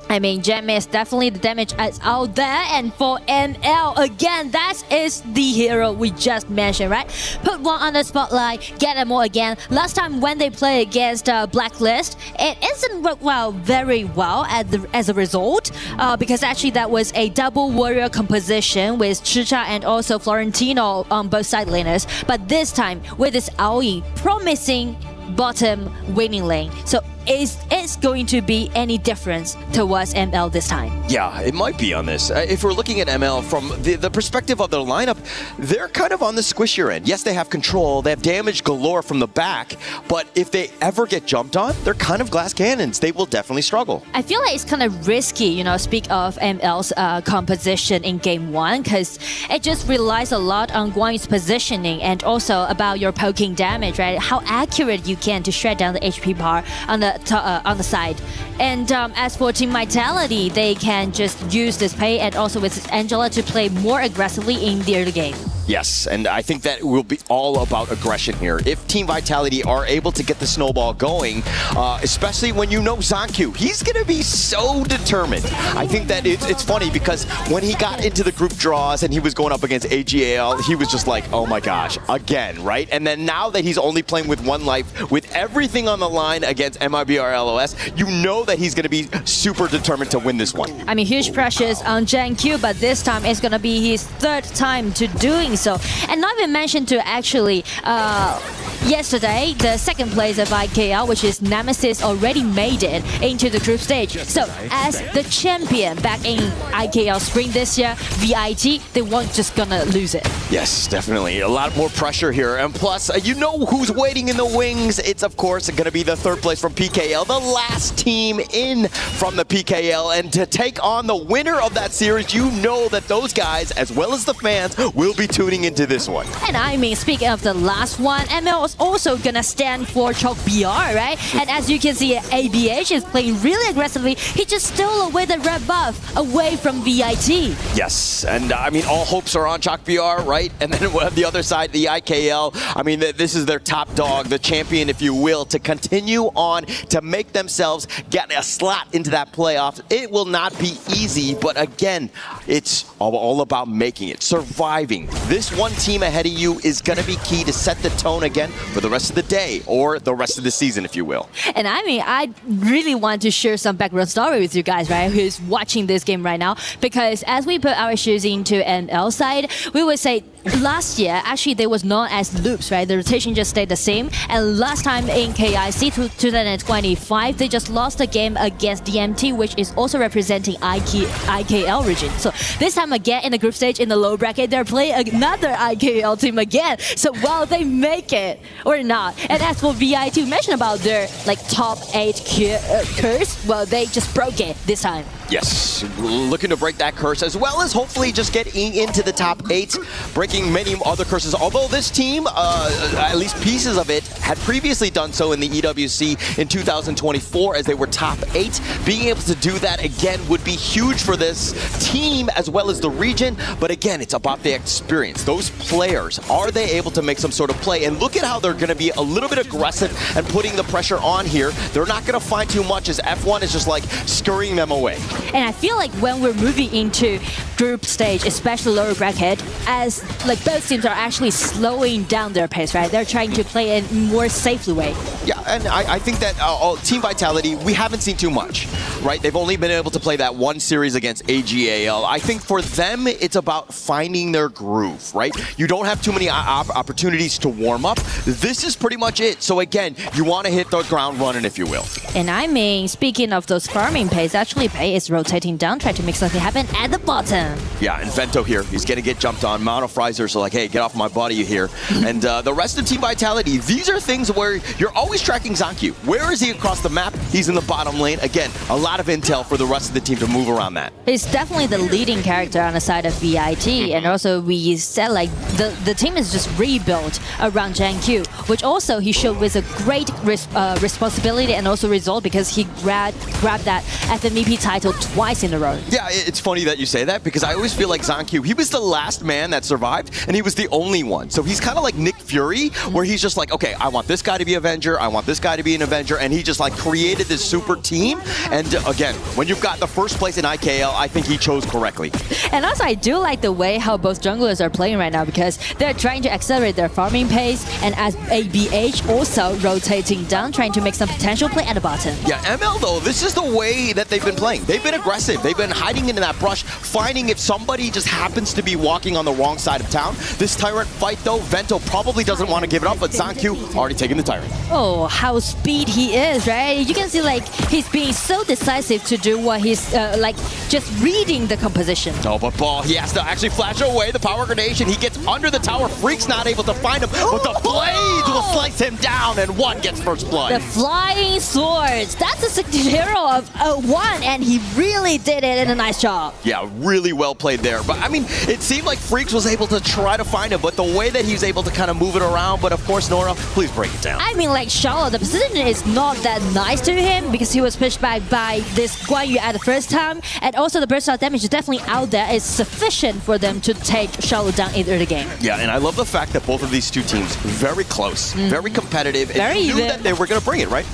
S1: I mean, Gem is definitely the damage is out there, and for ML, again, that is the hero we just mentioned, right? Put one on the spotlight, get them all again. Last time when they played against Blacklist, it isn't worked very well as a result, because actually that was a double warrior composition with Chicha and also Florentino on both side laners. But this time, with this Aoi promising bottom winning lane. So is going to be any difference towards ML this time?
S10: Yeah, it might be on this. If we're looking at ML from the perspective of their lineup, they're kind of on the squishier end. Yes, they have control, they have damage galore from the back, but if they ever get jumped on, they're kind of glass cannons. They will definitely struggle.
S1: I feel like it's kind of risky, you know, speak of ML's composition in game one, because it just relies a lot on Guan's positioning and also about your poking damage, right? How accurate you can to shred down the HP bar on the side. And as for Team Vitality, they can just use this pay and also with Angela to play more aggressively in the early game.
S10: Yes, and I think that will be all about aggression here. If Team Vitality are able to get the snowball going, especially when you know Zanku, he's going to be so determined. I think that it's funny because when he got into the group draws and he was going up against AGAL, he was just like, oh my gosh, again, right? And then now that he's only playing with one life, with everything on the line against MIBR LOS, you know that he's going to be super determined to win this one.
S1: I mean, huge pressures on Zanku, but this time it's going to be his third time to doing so. And not even mentioned to actually yesterday, the second place of IKL, which is Nemesis, already made it into the group stage. So as the champion back in IKL Spring this year, VIT, they weren't just gonna lose it.
S10: Yes, definitely. A lot more pressure here. And plus, you know who's waiting in the wings. It's, of course, going to be the third place from PKL, the last team in from the PKL. And to take on the winner of that series, you know that those guys, as well as the fans, will be tuning into this one.
S1: And I mean, speaking of the last one, ML is also gonna stand for Chalk BR, right? And as you can see, ABH is playing really aggressively. He just stole away the red buff away from VIT.
S10: Yes, and I mean, all hopes are on Chalk BR, right? And then we'll have the other side, the IKL. I mean, this is their top dog, the champion, if you will, to continue on to make themselves get a slot into that playoff. It will not be easy, but again, it's all about making it, surviving. This one team ahead of you is going to be key to set the tone again for the rest of the day or the rest of the season, if you will.
S1: And I mean, I really want to share some background story with you guys, right, who's watching this game right now, because as we put our shoes into ML side, we would say last year, actually, they was known as loops, right? The rotation just stayed the same. And last time in KIC 2025, they just lost the game against DMT, which is also representing IKL region. So this time again in the group stage in the low bracket, they're playing another IKL team again. So will they make it or not? And as for VIT, you mentioned about their top 8 curse. Well, they just broke it this time.
S10: Yes, looking to break that curse as well as hopefully just getting into the top 8, breaking many other curses. Although this team, at least pieces of it, had previously done so in the EWC in 2024 as they were top 8. Being able to do that again would be huge for this team as well as the region. But again, it's about the experience. Those players, are they able to make some sort of play? And look at how they're going to be a little bit aggressive and putting the pressure on here. They're not going to find too much as F1 is just like scurrying them away.
S1: And I feel like when we're moving into group stage, especially lower bracket, as both teams are actually slowing down their pace, right? They're trying to play in a more safely way.
S10: Yeah, and I think that Team Vitality, we haven't seen too much, right? They've only been able to play that one series against AGAL. I think for them, it's about finding their groove, right? You don't have too many opportunities to warm up. This is pretty much it. So again, you want to hit the ground running, if you will.
S1: And I mean, speaking of those farming pace, actually Pei is rotating down, trying to make something happen at the bottom.
S10: Yeah, and Vento here, he's going to get jumped on. Mono Frizers are like, hey, get off my body here. And the rest of Team Vitality, these are things where you're always trying tracking Zankyu. Where is he across the map? He's in the bottom lane. Again, a lot of intel for the rest of the team to move around that.
S1: He's definitely the leading character on the side of VIT, and also we said like the team is just rebuilt around Zankyu, which also he showed with a great responsibility and also result because he grabbed that FMVP title twice in a row.
S10: Yeah, it's funny that you say that because I always feel like Zankyu, he was the last man that survived and he was the only one. So he's kind of like Nick Fury, where he's just like, okay, I want this guy to be Avenger, I want this guy to be an Avenger, and he just like created this super team. And again, when you've got the first place in IKL, I think he chose correctly.
S1: And also I do like the way how both junglers are playing right now because they're trying to accelerate their farming pace, and as ABH also rotating down, trying to make some potential play at the bottom.
S10: Yeah, ML though, this is the way that they've been playing. They've been aggressive. They've been hiding into that brush, finding if somebody just happens to be walking on the wrong side of town. This Tyrant fight though, Vento probably doesn't want to give it up, but Zankyu already taking the Tyrant.
S1: Oh, how speed he is, right? You can see like he's being so decisive to do what he's like just reading the composition.
S10: Oh, but Ball, he has to actually flash away the power grenade. He gets under the tower. Freak's not able to find him, but the blades will slice him down, and One gets first blood.
S1: The flying swords. That's a signature hero of One, and he really did it in a nice job.
S10: Yeah, really well played there. But I mean, it seemed like Freaks was able to try to find him, but the way that he was able to kind of move it around, but of course, Nora, please break it down.
S1: I mean, like Charlotte, the position is not that nice to him because he was pushed back by this Guan Yu at the first time, and also the burst out damage is definitely out there. It's sufficient for them to take Charlotte down in the game.
S10: Yeah, and I love the fact that both of these two teams very close, very competitive, and
S1: Very
S10: you knew
S1: even.
S10: that they were going to bring it, right?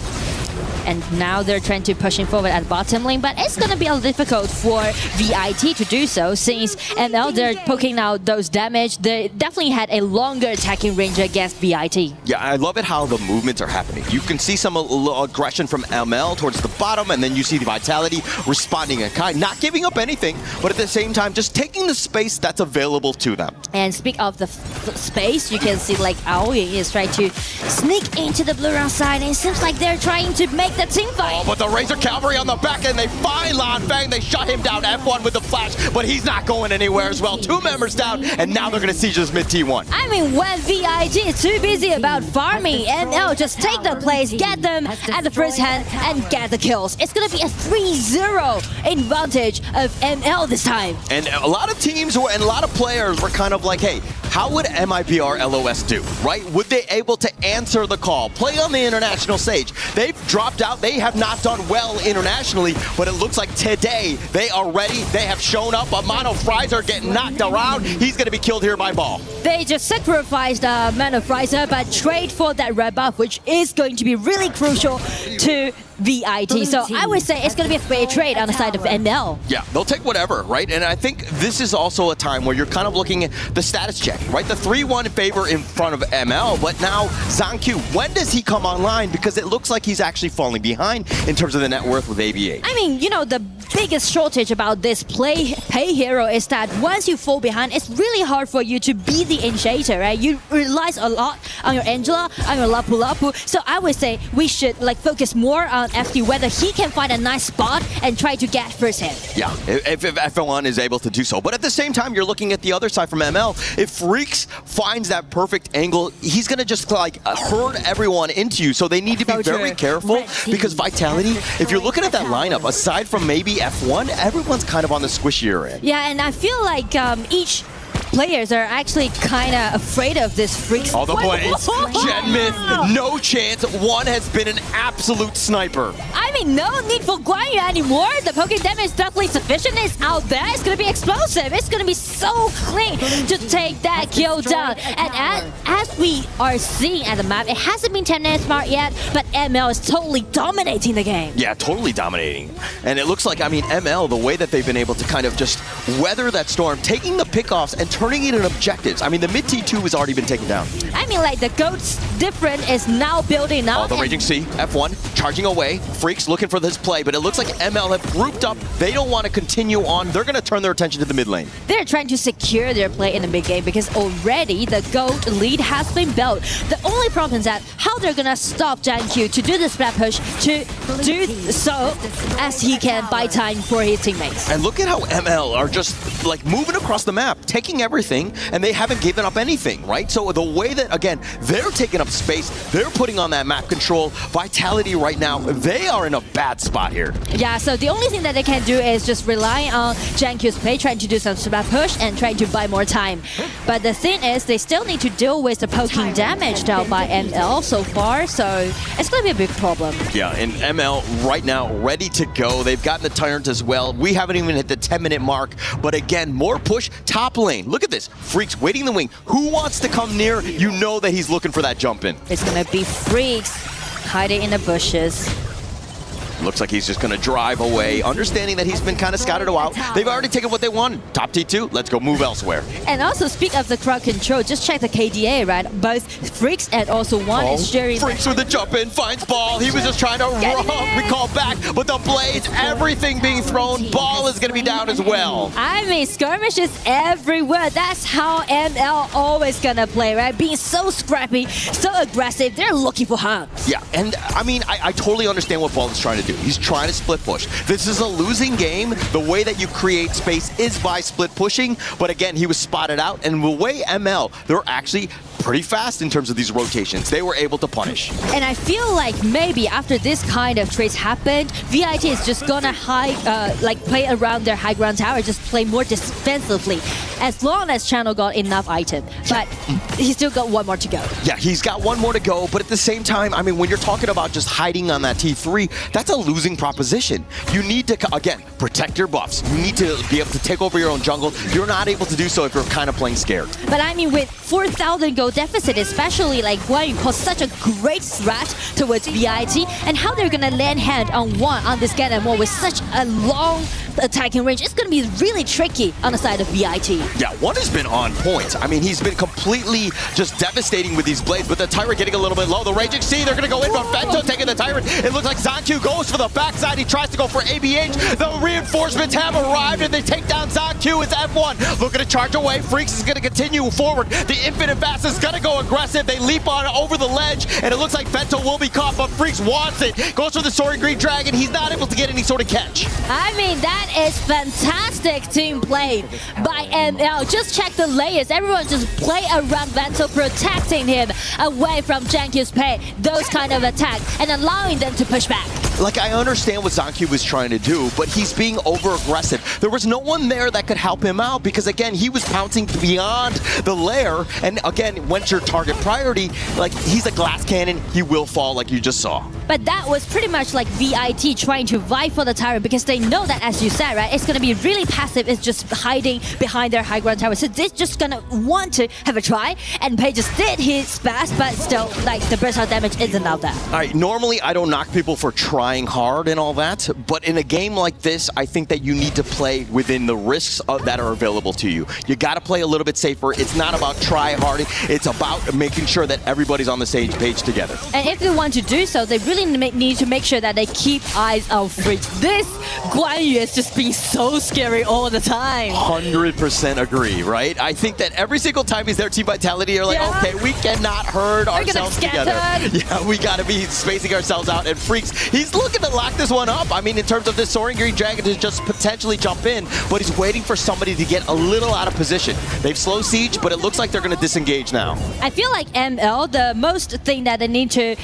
S1: And now they're trying to pushing forward at bottom lane, but it's gonna be a little difficult for VIT to do so since ML they're poking out those damage. They definitely had a longer attacking range against VIT.
S10: Yeah, I love it how the movements are happening. You can see some aggression from ML towards the bottom, and then you see the Vitality responding in kind, not giving up anything, but at the same time just taking the space that's available to them.
S1: And speak of the space, you can see like Aoying is trying to sneak into the blue round side, and it seems like they're trying to make the team fight.
S10: Oh, but the Razor Cavalry on the back end, they find Lan Fang, they shut him down, F1 with the flash, but he's not going anywhere as well. 2 members down, and now they're going to siege this mid T1.
S1: I mean, when VIG is too busy about farming, ML just take the place, get them at the first hand, and get the kills. It's going to be a 3-0 advantage of ML this time.
S10: And a lot of teams and a lot of players were kind of like, hey, how would MIBR LOS do, right? Would they able to answer the call, play on the international stage? They've dropped out. They have not done well internationally, but it looks like today they are ready. They have shown up. Mono Frizer getting knocked around. He's going to be killed here by Ball.
S1: They just sacrificed Mono Frizer, but trade for that red buff, which is going to be really crucial to VIT. So I would say it's going to be a fair trade on the side of ML.
S10: Yeah, they'll take whatever, right? And I think this is also a time where you're kind of looking at the status check, right? The 3-1 favor in front of ML, but now Zankyu, when does he come online? Because it looks like he's actually falling behind in terms of the net worth with ABA.
S1: I mean, you know, the biggest shortage about this pay hero is that once you fall behind, it's really hard for you to be the initiator, right? You rely a lot on your Angela, on your Lapu Lapu. So I would say we should like focus more on FD, whether he can find a nice spot and try to get first hit.
S10: Yeah, if F1 is able to do so. But at the same time, you're looking at the other side from ML. If Freaks finds that perfect angle, he's going to just like herd everyone into you. So they need to be very careful because Vitality, if you're looking at that lineup, aside from maybe F1, everyone's kind of on the squishier end.
S1: Yeah, and I feel like each players are actually kind of afraid of this Freaks.
S10: All the blades. Gen Myth, no chance. One has been an absolute sniper.
S1: I mean, no need for Guan Yu anymore. The poking damage is definitely sufficient. It's out there. It's going to be explosive. It's going to be so clean to take that kill down. And as we are seeing at the map, it hasn't been 10 minutes mark yet, but ML is totally dominating the game.
S10: Yeah, totally dominating. And it looks like, I mean, ML, the way that they've been able to kind of just weather that storm, taking the pickoffs and turning it into objectives. I mean, the mid T2 has already been taken down.
S1: I mean, like, the GOAT's different is now building up.
S10: Oh, the Raging Sea, F1, charging away. Freaks looking for this play, but it looks like ML have grouped up. They don't want to continue on. They're going to turn their attention to the mid lane.
S1: They're trying to secure their play in the mid game because already the GOAT lead has been built. The only problem is that how they're going to stop Zankyu to do the splat push, to do so as he can buy time for his teammates.
S10: And look at how ML are just like moving across the map, taking everything, and they haven't given up anything, right? So the way that, again, they're taking up of space. They're putting on that map control. Vitality right now, they are in a bad spot here.
S1: Yeah, so the only thing that they can do is just rely on Jankyu's play, trying to do some swap push and trying to buy more time. But the thing is, they still need to deal with the poking damage dealt by ML so far, so it's going to be a big problem.
S10: Yeah, and ML right now ready to go. They've gotten the Tyrant as well. We haven't even hit the 10-minute mark, but again, more push, top lane. Look at this, Freaks waiting in the wing. Who wants to come near? You know that he's looking for that jump in.
S1: It's going to be Freaks hiding in the bushes.
S10: Looks like he's just going to drive away, understanding that he's been kind of scouted out. They've already taken what they want. Top T2, let's go move elsewhere.
S1: And also, speak of the crowd control, just check the KDA, right? Both Freaks and also One is sharing.
S10: Freaks with the jump in, finds Ball. He was just trying to recall back, but the blades, everything being thrown. Ball is going to be down as well.
S1: I mean, skirmishes everywhere. That's how ML always going to play, right? Being so scrappy, so aggressive. They're looking for hunts.
S10: Yeah, and I mean, I totally understand what Ball is trying to do. He's trying to split push. This is a losing game. The way that you create space is by split pushing, but again, he was spotted out, and the way ML, they're actually pretty fast in terms of these rotations. They were able to punish.
S1: And I feel like maybe after this kind of trades happened, VIT is just gonna play around their high ground tower, just play more defensively, as long as Channel got enough item. But he's still got one more to go.
S10: Yeah, he's got one more to go, but at the same time, I mean, when you're talking about just hiding on that T3, that's a losing proposition. You need to, again, protect your buffs. You need to be able to take over your own jungle. You're not able to do so if you're kind of playing scared.
S1: But I mean, with 4,000 gold deficit, especially like Guan pose such a great threat towards VIT, and how they're gonna land hand on One on this Ganon with such a long attacking range, it's gonna be really tricky on the side of VIT.
S10: Yeah, One has been on point. I mean, he's been completely just devastating with these blades, but the Tyrant getting a little bit low. The Raging Sea, they're gonna go in, but Vento taking the Tyrant. It looks like Zancu goes for the backside. He tries to go for ABH. The reinforcements have arrived, and they take down Zancu. It's F1 looking to charge away. Freaks is gonna continue forward. The Infinite Fast is gonna go aggressive. They leap on over the ledge, and it looks like Vento will be caught, but Freaks wants it. Goes for the Soaring Green Dragon. He's not able to get any sort of catch.
S1: I mean, that is fantastic team play by ML. Just check the layers. Everyone just play around Vento, protecting him away from Jankyu's pay. Those kind of attacks, and allowing them to push back.
S10: Like, I understand what Zancu was trying to do, but he's being over-aggressive. There was no one there that could help him out because, again, he was pouncing beyond the lair. And, again, once your target priority, like, he's a glass cannon, he will fall like you just saw.
S1: But that was pretty much like VIT trying to vie for the tower because they know that, as you said, right, it's going to be really passive. It's just hiding behind their high ground tower. So they're just going to want to have a try. And Pei just did his best, but still, like, the burst out damage isn't out there.
S10: All right, normally I don't knock people for trying hard and all that, but in a game like this, I think that you need to play within the risks that are available to you. You got to play a little bit safer. It's not about try hard. It's about making sure that everybody's on the same page together.
S1: And if they want to do so, they really need to make sure that they keep eyes on Freaks. This Guan Yu is just being so scary all the time.
S10: 100% agree, right? I think that every single time he's there, Team Vitality are like, okay, we cannot herd ourselves together. Yeah, we got to be spacing ourselves out. And Freaks, he's looking to lock this one up. I mean, in terms of this Soaring Green Dragon to just potentially jump in, but he's waiting for somebody to get a little out of position. They've slow siege, but it looks like they're going to disengage now.
S1: I feel like ML, the most thing that they need to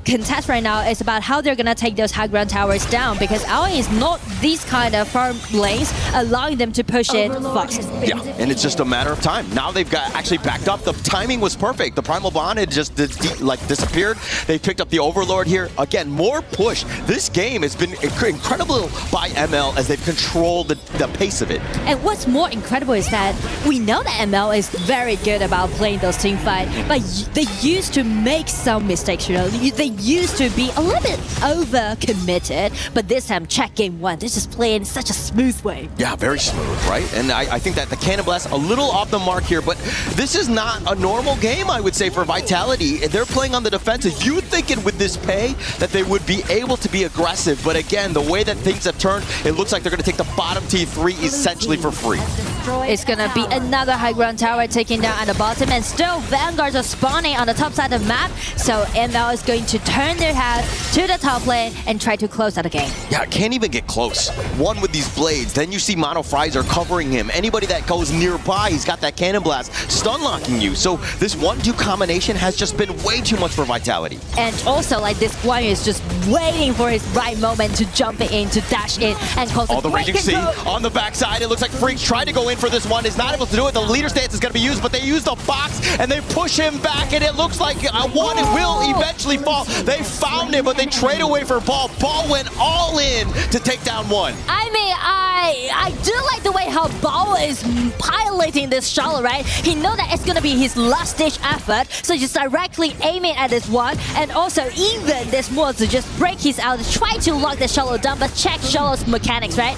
S1: contest right now is about how they're going to take those high ground towers down, because LA is not these kind of farm lanes allowing them to push it fast.
S10: Yeah, and it's just a matter of time. Now they've got actually backed up. The timing was perfect. The Primal Bond had just disappeared. They picked up the Overlord here. Again, more push. This game has been incredible by ML as they've controlled the pace of it.
S1: And what's more incredible is that we know that ML is very good about playing those team fights, but they used to make some mistakes, you know. They used to be a little bit over-committed, but this time, check game one. They're just playing in such a smooth way.
S10: Yeah, very smooth, right? And I think that the Cannon Blast, a little off the mark here, but this is not a normal game, I would say, for Vitality. They're playing on the defensive. You thinking with this pay that they would be able to be aggressive, but again, the way that things have turned, it looks like they're going to take the bottom T3 essentially for free.
S1: It's gonna be another high ground tower taken down at the bottom, and still Vanguards are spawning on the top side of the map. So ML is going to turn their head to the top lane and try to close out the game.
S10: Yeah, can't even get close. One with these blades, then you see Mono Frizer covering him. Anybody that goes nearby, he's got that cannon blast stun locking you. So this 1-2 combination has just been way too much for Vitality.
S1: And also, like, this one is just waiting for his right moment to jump in, to dash in, and cause
S10: all
S1: a
S10: the
S1: great
S10: Raging Sea
S1: control.
S10: on the backside. It looks like Freaks tried to go in for this one, is not able to do it. The leader stance is going to be used, but they use the box and they push him back, and it looks like one will eventually fall. They found him, but they trade away for Ball. Ball went all in to take down one.
S1: I mean, I do like the way how Bao is piloting this Charlotte, right? He knows that it's gonna be his last-ditch effort, so just directly aiming at this one, and also even this move to just break his out, try to lock the Charlotte down, but check Charlotte's mechanics, right?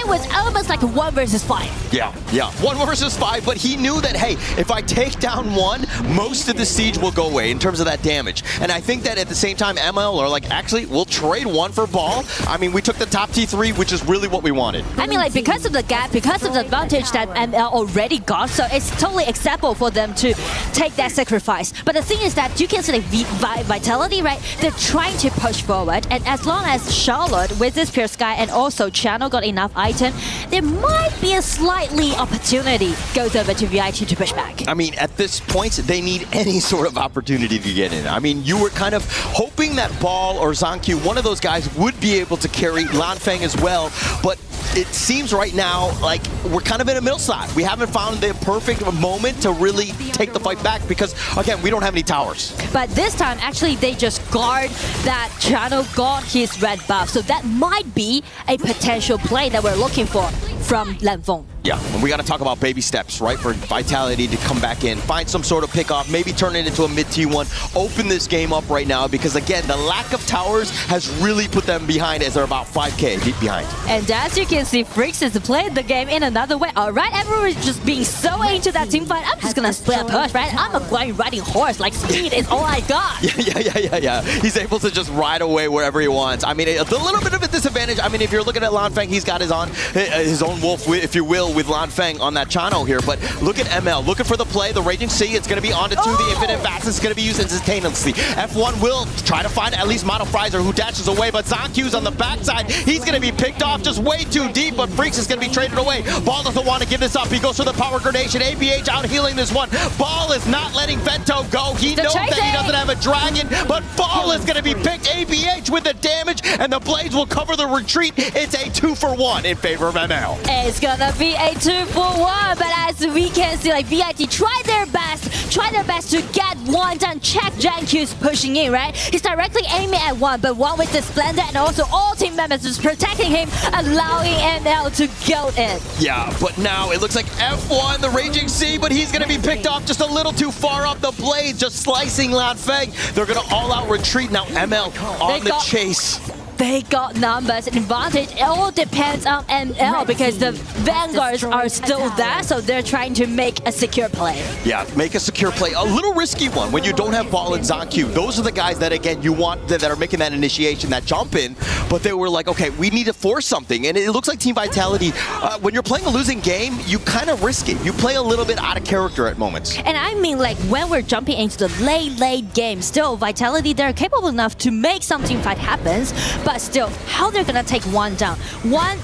S1: It was almost like a 1 versus 5.
S10: Yeah. 1 versus 5, but he knew that, hey, if I take down one, most of the siege will go away in terms of that damage. And I think that at the same time, ML are like, actually, we'll trade one for Ball. I mean, we took the top T3, which is really what we wanted.
S1: I mean, like, because of the gap, because of the advantage that ML already got, so it's totally acceptable for them to take that sacrifice. But the thing is that you can see like Vitality, right? They're trying to push forward, and as long as Charlotte with this Pure Sky and also Channel got enough item, there might be a slightly opportunity goes over to VIT to push back.
S10: I mean, at this point, they need any sort of opportunity to get in. I mean, you were kind of hoping that Ball or Zonkyu, one of those guys, would be able to carry Lanfeng as well, but it seems right now like we're kind of in a middle slot. We haven't found the perfect moment to really take the fight back because, again, we don't have any towers.
S1: But this time, actually, they just guard that Channel got his red buff. So that might be a potential play that we're looking for from Lanfeng.
S10: Yeah, and we got to talk about baby steps, right, for Vitality to come back in, find some sort of pick-off, maybe turn it into a mid-T1, open this game up right now because, again, the lack of towers has really put them behind as they're about 5k deep behind.
S1: And as you can see, Freaks is playing the game in another way. All right, everyone is just being so into that team fight. I'm just going to split a push, right? I'm a blind riding horse. Like, speed is all I got.
S10: Yeah. He's able to just ride away wherever he wants. I mean, a little bit of a disadvantage. I mean, if you're looking at Lanfeng, he's got his own wolf, if you will, with Lanfeng on that Chano here. But look at ML, looking for the play. The Raging Sea, it's going to be onto two. The Infinite Vast is going to be used instantaneously. F1 will try to find at least Mono Frizer, who dashes away, but Zonkyu's on the backside. He's going to be picked off just way too deep, but Freaks is going to be traded away. Ball doesn't want to give this up. He goes for the power grenation. ABH out healing this one. Ball is not letting Vento go. He knows that he doesn't have a dragon, but Ball is going to be picked. ABH with the damage, and the blades will cover the retreat. It's a 2-for-1 in favor of ML.
S1: It's going to be a 2-for-1, but as we can see, like, VIT try their best to get one done. Check Jankyu's pushing in, right? He's directly aiming at one, but one with the Splendor and also all team members is protecting him, allowing ML to go in.
S10: Yeah, but now it looks like F1, the Raging Sea, but he's going to be picked off just a little too far up the blade, just slicing Lanfeng. They're going to all-out retreat now. ML on the chase.
S1: They got numbers and advantage. It all depends on ML because the Vanguards are still there, so they're trying to make a secure play.
S10: Yeah, make a secure play. A little risky one when you don't have Ball and Zonkyu. Those are the guys that, again, you want that are making that initiation, that jump in. But they were like, okay, we need to force something. And it looks like Team Vitality, when you're playing a losing game, you kind of risk it. You play a little bit out of character at moments.
S1: And I mean, like, when we're jumping into the late game, still, Vitality, they're capable enough to make something fight happens. But still, how they're gonna take one down? One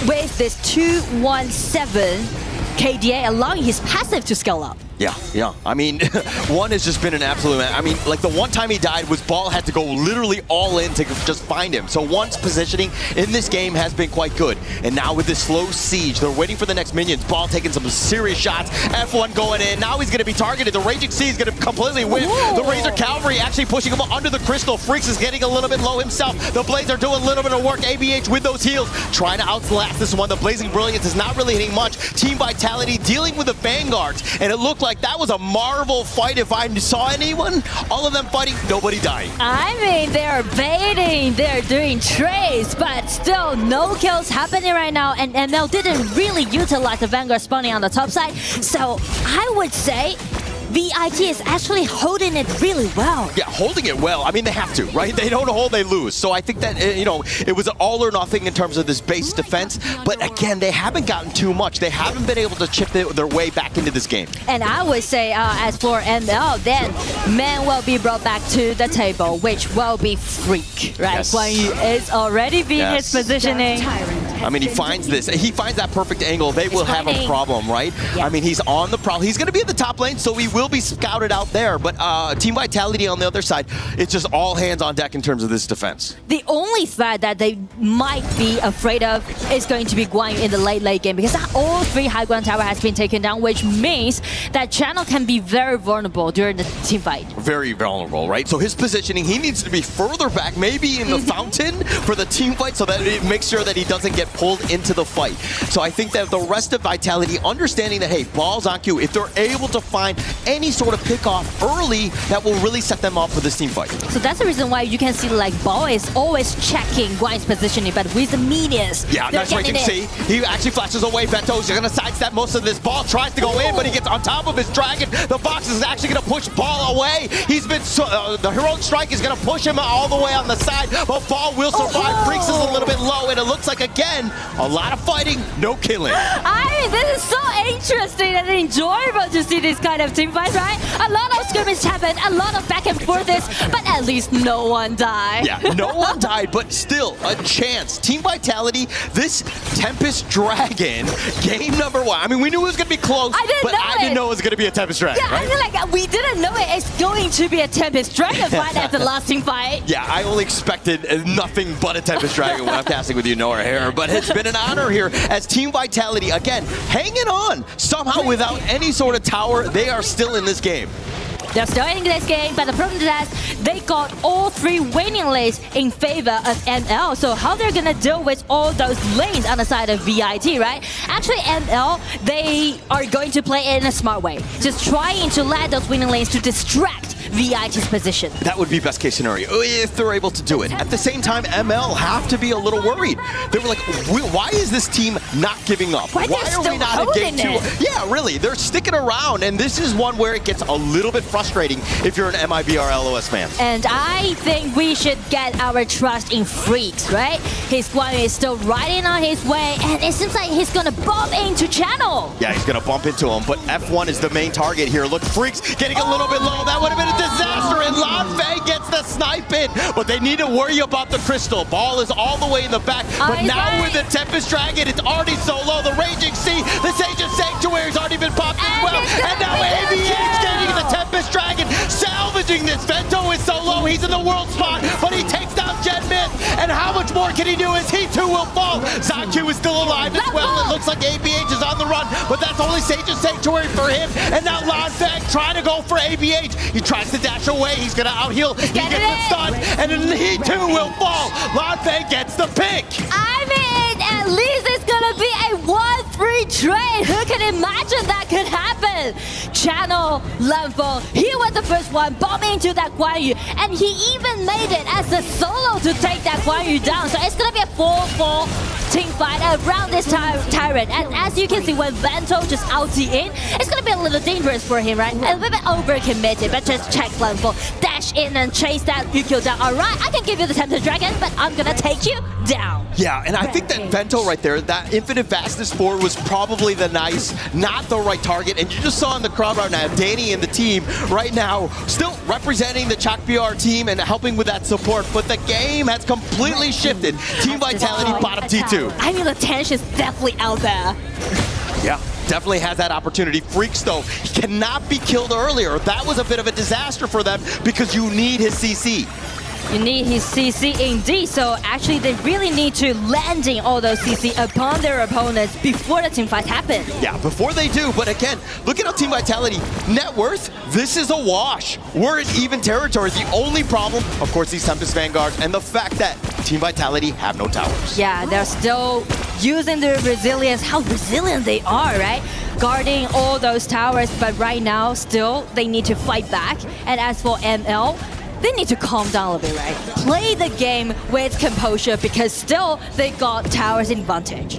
S1: with this 217 KDA allowing his passive to scale up.
S10: Yeah. I mean, one has just been an absolute... I mean, like, the one time he died was Ball had to go literally all in to just find him. So one's positioning in this game has been quite good. And now with this slow siege, they're waiting for the next minions. Ball taking some serious shots. F1 going in. Now he's going to be targeted. The Raging Sea is going to completely win. The Razor Cavalry actually pushing him under the crystal. Freaks is getting a little bit low himself. The Blades are doing a little bit of work. ABH with those heals, trying to outlast this one. The Blazing Brilliance is not really hitting much. Team Vitality dealing with the Vanguards. And it looked like that was a Marvel fight. If I saw anyone, all of them fighting, nobody dying.
S1: I mean, they're baiting, they're doing trades, but still no kills happening right now, and ML didn't really utilize the Vanguard spawning on the top side. So I would say VIT is actually holding it really well.
S10: Yeah, holding it well. I mean, they have to, right? They don't hold, they lose. So I think that, it was all or nothing in terms of this base defense. But again, they haven't gotten too much. They haven't been able to chip their way back into this game.
S1: And I would say, as for ML, then man will be brought back to the table, which will be Freak, right?
S10: Yes.
S1: Guan Yu is already being his positioning.
S10: I mean, he finds that perfect angle. They will have a problem, right?
S1: Yeah.
S10: I mean, he's on the prowl. He's going to be in the top lane, so he will be scouted out there. But Team Vitality on the other side, it's just all hands on deck in terms of this defense.
S1: The only threat that they might be afraid of is going to be Guan Yu in the late game, because all 3 high ground tower has been taken down, which means that Channel can be very vulnerable during the team fight.
S10: Very vulnerable, right? So his positioning, he needs to be further back, maybe in the fountain for the team fight, so that it makes sure that he doesn't get pulled into the fight. So I think that the rest of Vitality, understanding that, hey, ball's on cue, if they're able to find any sort of pickoff early, that will really set them up for this team fight.
S1: So that's the reason why you can see like Ball is always checking Guan Yu's positioning, but with the minions.
S10: Yeah, that's right. You can see he actually flashes away. Vento's going to sidestep most of this. Ball tries to go in, but he gets on top of his dragon. The box is actually going to push Ball away. He's been the heroic strike is going to push him all the way on the side, but Ball will survive. Freaks is a little bit low, and it looks like again a lot of fighting, no killing.
S1: I mean, this is so interesting and enjoyable to see this kind of team fight, right? A lot of skirmishes happen, a lot of back and forths, but at least no one died.
S10: Yeah, no one died, but still a chance. Team Vitality, this Tempest Dragon, game number 1. I mean, we knew it was going to be close, I didn't know it was going to be a Tempest Dragon.
S1: Yeah,
S10: right?
S1: I feel like we didn't know it's going to be a Tempest Dragon fight at the last team fight.
S10: Yeah, I only expected nothing but a Tempest Dragon when I'm casting with you, Nora here, but it's been an honor here as Team Vitality, again, hanging on. Somehow without any sort of tower, they are still in this game.
S1: They're still in this game, but the problem is that they got all 3 winning lanes in favor of ML. So how they're gonna deal with all those lanes on the side of VIT, right? Actually, ML, they are going to play it in a smart way, just trying to let those winning lanes to distract VIT's position.
S10: That would be best case scenario if they're able to do it. At the same time, ML have to be a little worried. They were like, why is this team not giving up?
S1: Why
S10: are we not in game 2? Yeah, really, they're sticking around, and this is one where it gets a little bit frustrating if you're an MIBR LOS fan.
S1: And I think we should get our trust in Freaks, right? His Guan Yu is still riding on his way, and it seems like he's gonna bump into Channel.
S10: Yeah, he's gonna bump into him, but F1 is the main target here. Look, Freaks getting a little bit low. That would have been a disaster, and Lanfei gets the snipe in, but they need to worry about the crystal. Ball is all the way in the back, but now with the Tempest Dragon, it's already so low. The Raging Sea, the Sage of Sanctuary has already been popped as well, and now ABH getting the Tempest Dragon, salvaging this. Vento is so low, he's in the world spot, but he takes down Jet Myth, and how much more can he do as he too will fall? Zanku is still alive as well. It looks like ABH is on the run, but that's only Sage of Sanctuary for him, and now Lanfei trying to go for ABH. He tries to dash away, he's gonna out-heal, he gets the stun, and then he too will fall. Lanfei gets the pick.
S1: I mean, at least it's gonna be a 1-3 trade. Who can imagine that could happen? Channel, Lanfei, he was the first one bumping into that Guan Yu, and he even made it as a solo to take that Guan Yu down. So it's gonna be a 4-4 team fight around this Tyrant. And as you can see, when Vento just ulti in, it's gonna be a little dangerous for him, right? A little bit overcommitted, but just check Lanfei, dash in and chase that Yukio down. Alright, I can give you the Tempest Dragon, but I'm gonna take you down.
S10: Yeah, and I think that Vento right there, that Infinite Vastness forward was probably the not the right target. And you just saw in the crowd right now, Danny and the team right now still representing the Chak BR team and helping with that support. But the game has completely shifted. Team Vitality bottom T2.
S1: I mean, the tension's definitely out there.
S10: Yeah, definitely has that opportunity. Freaks, though, he cannot be killed earlier. That was a bit of a disaster for them because you need his CC.
S1: You need his CC indeed, so actually they really need to landing all those CC upon their opponents before the team fight happens.
S10: Yeah, before they do, but again, look at how Team Vitality, net worth, this is a wash. We're in even territory. The only problem, of course, these Tempest Vanguards and the fact that Team Vitality have no towers.
S1: Yeah, they're still using their resilience, how resilient they are, right? Guarding all those towers, but right now, still, they need to fight back. And as for ML, they need to calm down a little bit, right? Play the game with composure because still they got towers advantage.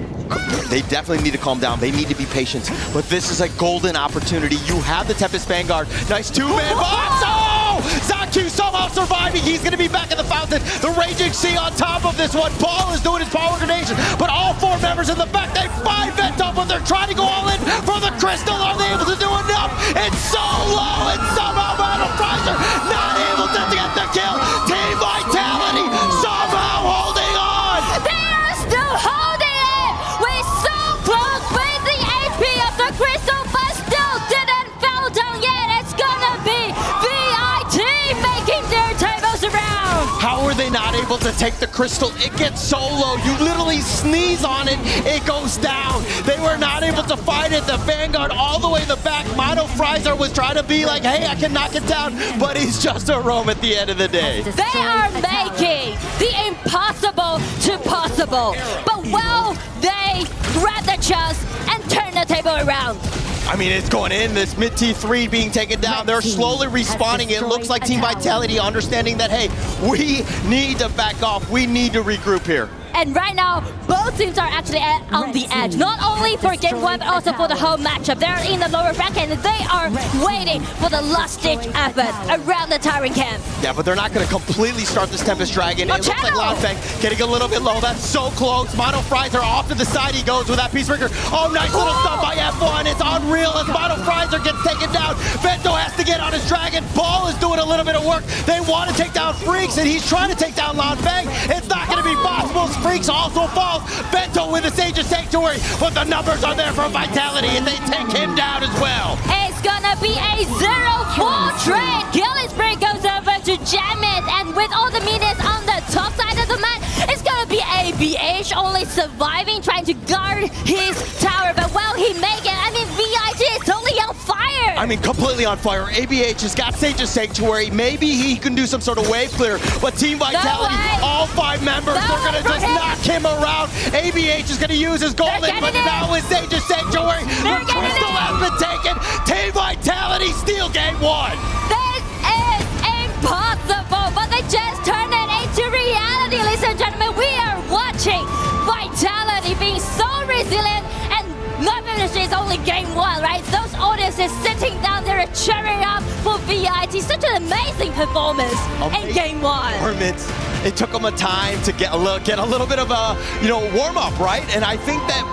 S10: They definitely need to calm down. They need to be patient. But this is a golden opportunity. You have the Tempest Vanguard. Nice two-man box. Oh! ZywQ somehow surviving. He's going to be back in the fountain. The Raging Sea on top of this one. Ball is doing his power grenade. But all four members in the back, they find Vento, but they're trying to go all in for the crystal. Are they able to do enough? It's so low, and somehow Battle Fraser not able to get the kill. Team Vitality somehow holding on.
S1: They are still holding it. We're so close with the AP of the crystal, but still didn't fall down yet. It's gonna be VIT making their tables around.
S10: How are they not able to take the crystal? It gets so low. You literally sneeze on it, it goes down. They were not able to find it. The Vanguard all the way in the back. Mono Fraser was trying to be like, hey, I can knock it down, but he's just a roam at the end of the day.
S1: They are making the impossible to possible. But will they grab the chance and turn the table around?
S10: I mean, it's going in. This mid T3 being taken down. They're slowly respawning. It looks like Team Vitality understanding that, hey, we need to back off. We need to regroup here.
S1: And right now, both teams are actually on the edge. Not only for game one, but also for the whole matchup. They're in the lower bracket and they are waiting for the last-ditch effort around the Tyrant camp.
S10: Yeah, but they're not going to completely start this Tempest Dragon. It looks like Loudfang getting a little bit low. That's so close. Mono Fraser off to the side he goes with that Peacebreaker. Oh, nice little stuff by F1. It's unreal as Mono Fraser gets taken down. Vento has to get on his Dragon. Ball is doing a little bit of work. They want to take down Freaks, and he's trying to take down Loudfang. It's not going to be possible. Freaks also falls. Vento with the Sage of Sanctuary, but the numbers are there for Vitality, and they take him down as well.
S1: It's gonna be a 0-4 trade. Gillisbury goes over to Jamit, and with all the minions on the top side of the map, it's gonna be ABH only surviving, trying to guard his tower, but will he make it? I mean, VIT is totally on fire.
S10: I mean, completely on fire. ABH has got Sage of Sanctuary. Maybe he can do some sort of wave clear, but Team Vitality, all 5 members, they're gonna just knock him around. ABH is gonna use his gauntlet, but now with Sage of Sanctuary, the crystal has been taken. Team Vitality steal game 1.
S1: This is impossible, but they just turned it into reality, ladies and gentlemen. We are watching Vitality being so resilient, and not finishing is only game 1, right? Those audiences sitting down there cheering up for VIT. Such an amazing performance in game 1.
S10: It took them a time to get a little bit of a warm up, right? And I think that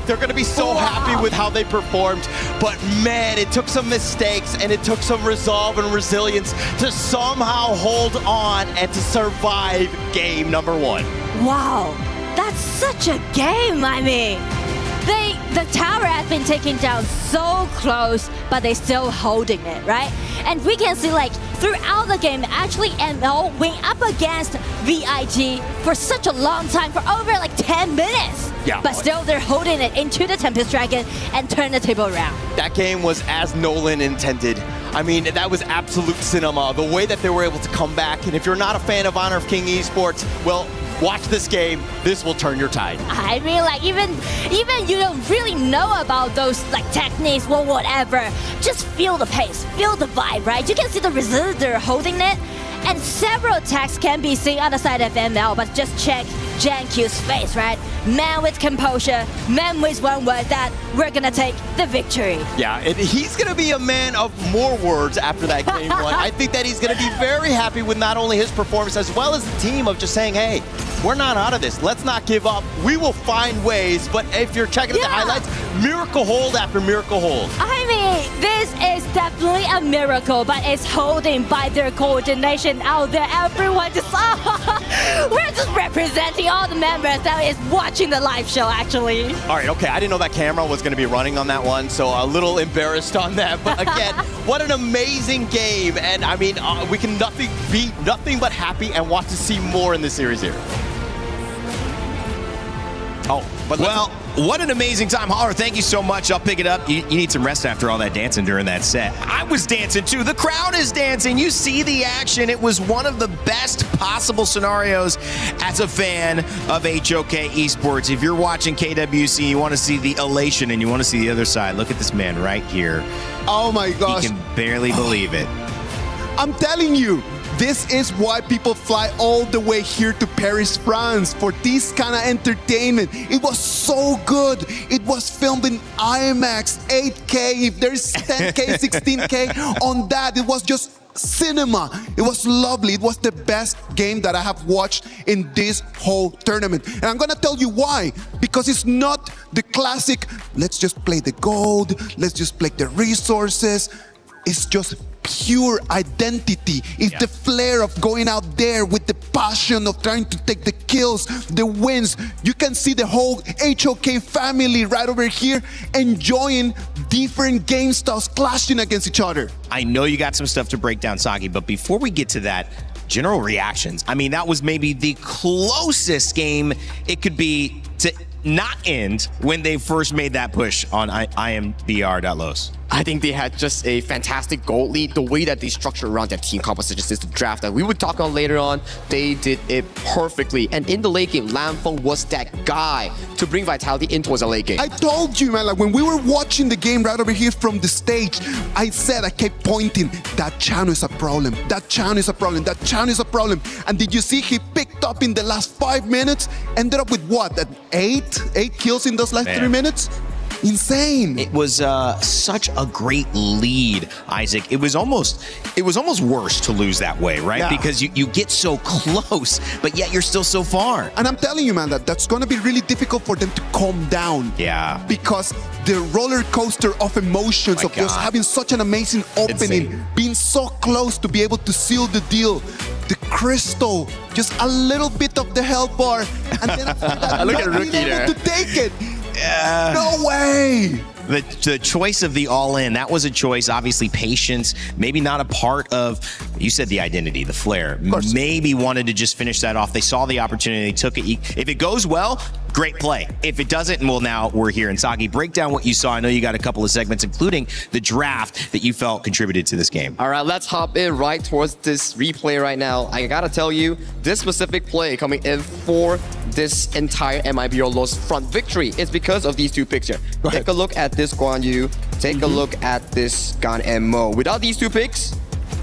S10: they're going to be so happy with how they performed. But man, it took some mistakes and it took some resolve and resilience to somehow hold on and to survive game number 1.
S1: Wow, that's such a game. I mean, the tower has been taken down so close, but they're still holding it, right? And we can see throughout the game, actually ML went up against VIT for such a long time, for over 10 minutes.
S10: Yeah.
S1: But still they're holding it into the Tempest Dragon and turn the table around.
S10: That game was as Nolan intended. I mean, that was absolute cinema. The way that they were able to come back, and if you're not a fan of Honor of King Esports, well, watch this game. This will turn your tide.
S1: I mean, even you don't really know about those techniques or whatever. Just feel the pace, feel the vibe, right? You can see the resilience they're holding it, and several attacks can be seen on the side of ML. But just check JanQ's face, right? Man with composure, man with one word that we're gonna take the victory.
S10: Yeah, and he's gonna be a man of more words after that game 1. I think that he's gonna be very happy with not only his performance as well as the team of just saying, hey, we're not out of this. Let's not give up. We will find ways. But if you're checking out the highlights, miracle hold after miracle hold.
S1: I mean, this is definitely a miracle, but it's holding by their coordination out there. Everyone just, we're just representing all the members that is watching the live show, actually.
S10: All right, okay. I didn't know that camera was going to be running on that one, so a little embarrassed on that. But again, what an amazing game. And I mean, we can be nothing but happy and want to see more in this series here.
S8: Oh, but well, what an amazing time. Holler, thank you so much. I'll pick it up. You need some rest after all that dancing during that set. I was dancing too. The crowd is dancing. You see the action. It was one of the best possible scenarios as a fan of HOK Esports. If you're watching KWC, you want to see the elation and you want to see the other side. Look at this man right here.
S9: Oh my gosh.
S8: He can barely believe it.
S9: I'm telling you, This is why people fly all the way here to Paris, France for this kind of entertainment. It was so good. It was filmed in IMAX, 8K, if there's 10K, 16K on that. It was just cinema. It was lovely. It was the best game that I have watched in this whole tournament. And I'm gonna tell you why. Because it's not the classic, let's just play the gold, let's just play the resources. It's just pure identity. It's the flair of going out there with the passion of trying to take the kills, the wins. You can see the whole HOK family right over here enjoying different game styles clashing against each other.
S8: I know you got some stuff to break down, Saki, but before we get to that, general reactions. I mean, that was maybe the closest game it could be to not end when they first made that push on IMBR.los.
S23: I think they had just a fantastic gold lead. The way that they structure around their team composition since the draft that we would talk on later on, they did it perfectly. And in the late game, Lamfeng was that guy to bring Vitality in towards the late game.
S9: I told you, man, like when we were watching the game right over here from the stage, I kept pointing, that Chano is a problem, that Chano is a problem, that Chano is a problem. And did you see he picked up in the last 5 minutes, ended up with what, eight kills in those last 3 minutes? Insane.
S8: It was such a great lead, Isaac. It was almost worse to lose that way, right?
S9: Yeah.
S8: Because you get so close, but yet you're still so far.
S9: And I'm telling you, man, that's going to be really difficult for them to calm down.
S8: Yeah.
S9: Because the roller coaster of emotions of just having such an amazing opening, being so close to be able to seal the deal. The crystal, just a little bit of the health bar, and then after that,
S23: Look at
S9: not
S23: Rookie
S9: being able
S23: there.
S9: to take it. No way!
S8: The choice of the all-in, that was a choice. Obviously, patience, maybe not a part of, you said the identity, the flair. Maybe wanted to just finish that off. They saw the opportunity, they took it. If it goes well, great play. If it doesn't, well, now we're here. And Sagi, break down what you saw. I know you got a couple of segments, including the draft that you felt contributed to this game.
S23: All right, let's hop in right towards this replay right now. I gotta tell you, this specific play coming in for this entire MIBR-LOS front victory is because of these two picks here. Take a look at this Guan Yu. Take a look at this Gan and Mo. Without these two picks,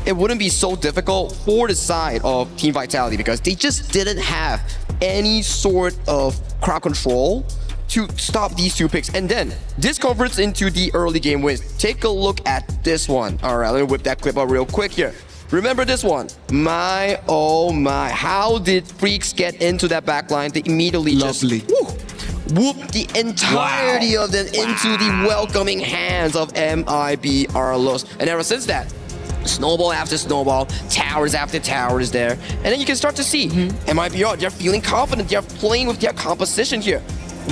S23: it wouldn't be so difficult for the side of Team Vitality because they just didn't have any sort of crowd control to stop these two picks. And then this converts into the early game wins. Take a look at this one. All right, let me whip that clip up real quick here. Remember this one? My, oh my. How did Freaks get into that backline? They immediately just whoop the entirety of them into the welcoming hands of MIBR-LOS. And ever since that, snowball after snowball, towers after towers there. And then you can start to see MIBR, they're feeling confident. They're playing with their composition here.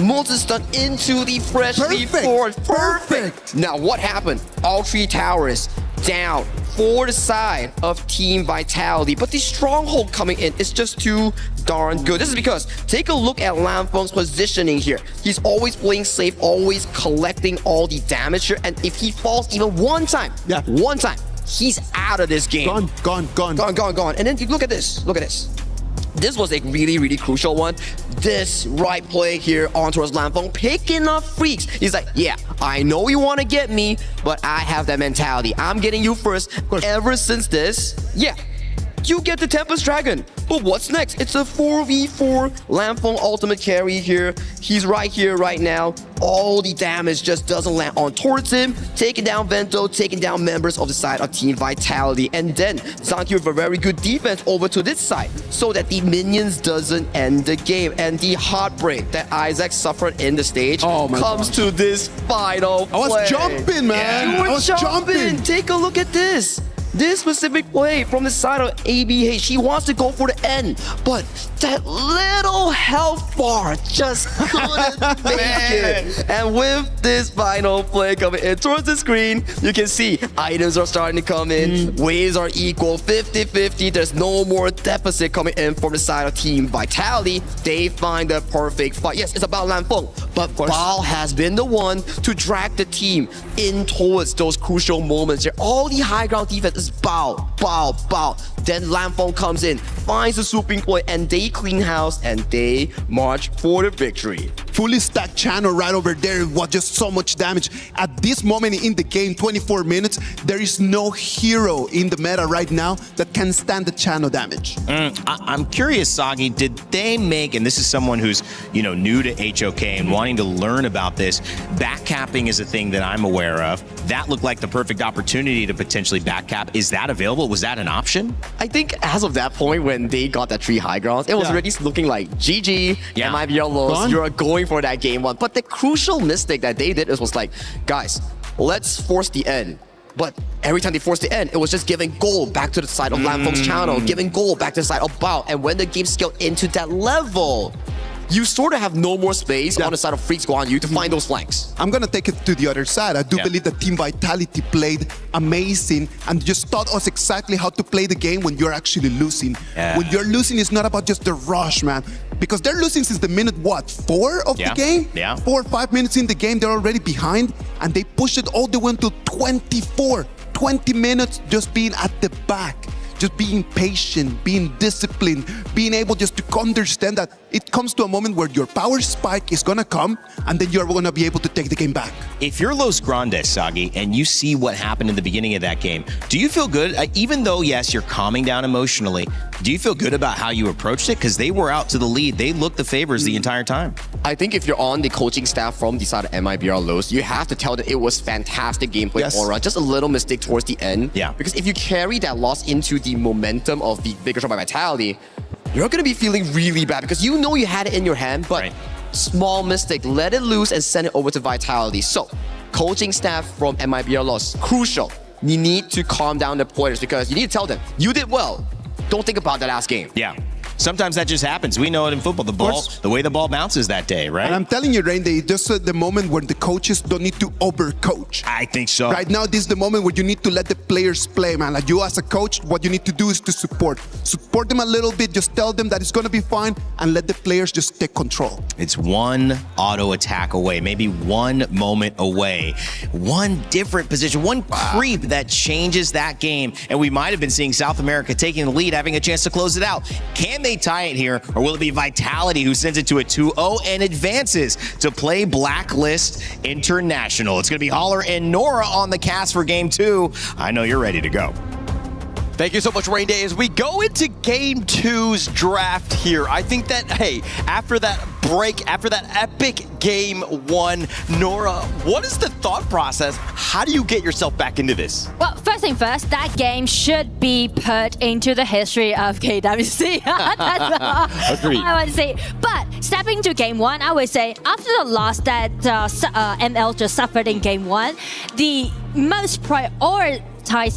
S23: Multi-stun into the freshly forward. Perfect. Now what happened? All three towers down for the side of Team Vitality. But the stronghold coming in is just too darn good. This is because, take a look at Lamfeng's positioning here. He's always playing safe, always collecting all the damage here. And if he falls even one time, he's out of this game.
S9: Gone.
S23: And then look at this. This was a really, really crucial one. This right play here on towards Lamfeng, picking up Freaks. He's like, yeah, I know you want to get me, but I have that mentality. I'm getting you first. Ever since this, you get the Tempest Dragon. But what's next? It's a 4v4 Lamfeng ultimate carry here. He's right here, right now. All the damage just doesn't land on towards him. Taking down Vento, taking down members of the side of Team Vitality. And then Zanki with a very good defense over to this side so that the minions doesn't end the game. And the heartbreak that Isaac suffered in the stage comes to this final play.
S9: I was jumping, man.
S23: You were jumping. Take a look at this. This specific play from the side of ABH, he wants to go for the end, but that little health bar just couldn't make it. And with this final play coming in towards the screen, you can see items are starting to come in, waves are equal, 50-50, there's no more deficit coming in from the side of Team Vitality. They find the perfect fight. Yes, it's about Lamfeng, but Val has been the one to drag the team in towards those crucial moments here. All the high ground defense is bow. Then Lamfeng comes in, finds the swooping point, and they clean house and they march for the victory.
S9: fully stacked channel right over there. It was just so much damage. At this moment in the game, 24 minutes, there is no hero in the meta right now that can stand the channel damage.
S8: I'm curious, Sagi, did they make, and this is someone who's, new to HOK and wanting to learn about this, backcapping is a thing that I'm aware of. That looked like the perfect opportunity to potentially backcap. Is that available? Was that an option?
S23: I think as of that point, when they got that 3 high grounds, it was already looking like GG, MIBR lost, you're going for that game 1. But the crucial mistake that they did was like, guys, let's force the end. But every time they forced the end, it was just giving gold back to the side of Lamfeng's channel, giving gold back to the side of Bao. And when the game scaled into that level, you sort of have no more space on the side of Freaks Guan Yu to find those flanks.
S9: I'm going to take it to the other side. I do believe that Team Vitality played amazing and just taught us exactly how to play the game when you're actually losing. When you're losing, it's not about just the rush, man. Because they're losing since the minute, 4 of the game? 4 or 5 minutes in the game, they're already behind. And they pushed it all the way until 24. 20 minutes just being at the back. Just being patient, being disciplined, being able just to understand that it comes to a moment where your power spike is gonna come and then you're gonna be able to take the game back.
S8: If you're Los Grandes, Sagi, and you see what happened in the beginning of that game, do you feel good? Even though, yes, you're calming down emotionally, do you feel good about how you approached it? Because they were out to the lead. They looked the favors the entire time.
S23: I think if you're on the coaching staff from the side of MIBR Los, you have to tell that it was fantastic gameplay aura, just a little mistake towards the end. Because if you carry that loss into the momentum of the bigger shot by Vitality, you're going to be feeling really bad because you know you had it in your hand, but small mistake, let it loose and send it over to Vitality. So, coaching staff from MIBR Los, crucial. You need to calm down the players because you need to tell them, you did well. Don't think about that last game.
S8: Sometimes that just happens. We know it in football. The way the ball bounces that day, right?
S9: And I'm telling you, Rain, they just the moment where the coaches don't need to overcoach.
S8: I think so.
S9: Right now, this is the moment where you need to let the players play, man. Like you as a coach, what you need to do is to support them a little bit. Just tell them that it's going to be fine and let the players just take control.
S8: It's one auto attack away, maybe one moment away, one different position, one creep that changes that game. And we might have been seeing South America taking the lead, having a chance to close it out. Can they tie it here, or will it be Vitality who sends it to a 2-0 and advances to play Blacklist International? It's going to be Holler and Nora on the cast for Game 2. I know you're ready to go.
S10: Thank you so much, Rain Day. As we go into Game 2's draft here, I think that, hey, after that break, after that epic Game 1, Nora, what is the thought process? How do you get yourself back into this?
S1: Well, first thing first, that game should be put into the history of KWC. That's
S10: Agreed.
S1: I would say. But stepping to Game 1, I would say after the loss that ML just suffered in Game 1, the most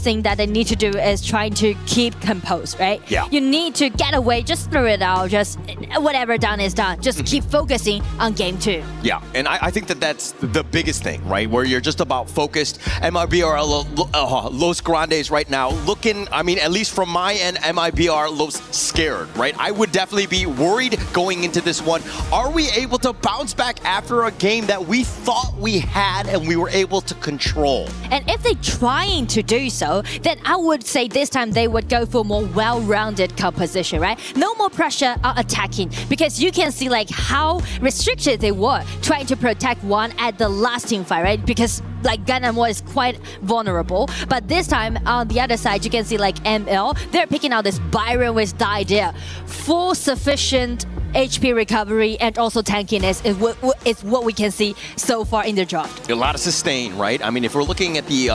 S1: thing that they need to do is trying to keep composed, right? You need to get away, just throw it out, just whatever done is done. Just keep focusing on Game 2.
S10: Yeah, and I think that that's the biggest thing, right? Where you're just about focused. MIBR Los Grandes right now looking, I mean, at least from my end, MIBR Los scared, right? I would definitely be worried going into this one. Are we able to bounce back after a game that we thought we had and we were able to control?
S1: And if they're trying to do so, then I would say this time they would go for more well-rounded composition, right? No more pressure on attacking, because you can see like how restricted they were trying to protect one at the last team fight, right? Because like Ganamo is quite vulnerable, but this time on the other side you can see like ML, they're picking out this Byron with the idea full sufficient HP recovery and also tankiness is what we can see so far in the draft.
S10: A lot of sustain, right? I mean, if we're looking at the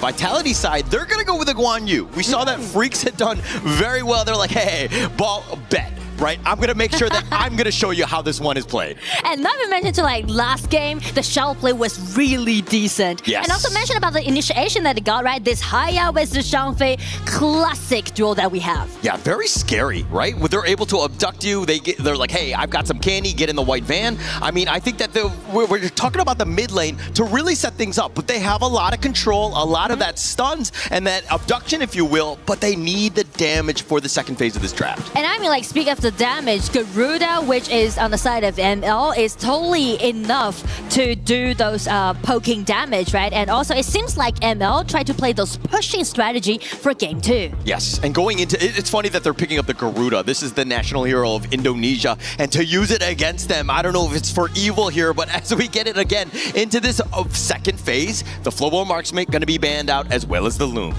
S10: Vitality side, they're going to go with the Guan Yu. We saw that Freaks had done very well. They're like, hey, ball, bet. Right? I'm going to make sure that I'm going to show you how this one is played.
S1: And not even mention to like last game, the shell play was really decent.
S10: Yes.
S1: And also mention about the initiation that they got, right? This Haya with the Shangfei classic duel that we have.
S10: Yeah, very scary, right? When they're able to abduct you, they're like, hey, I've got some candy, get in the white van. I mean, I think that we're talking about the mid lane to really set things up, but they have a lot of control, a lot of that stuns and that abduction, if you will, but they need the damage for the second phase of this draft.
S1: And I mean, like, speak of the the damage, Garuda, which is on the side of ML, is totally enough to do those poking damage, right? And also, it seems like ML tried to play those pushing strategy for game 2.
S10: Yes, and going into it's funny that they're picking up the Garuda. This is the national hero of Indonesia, and to use it against them, I don't know if it's for evil here, but as we get it again into this second phase, the Flowball Marksman going to be banned out as well as the Loom.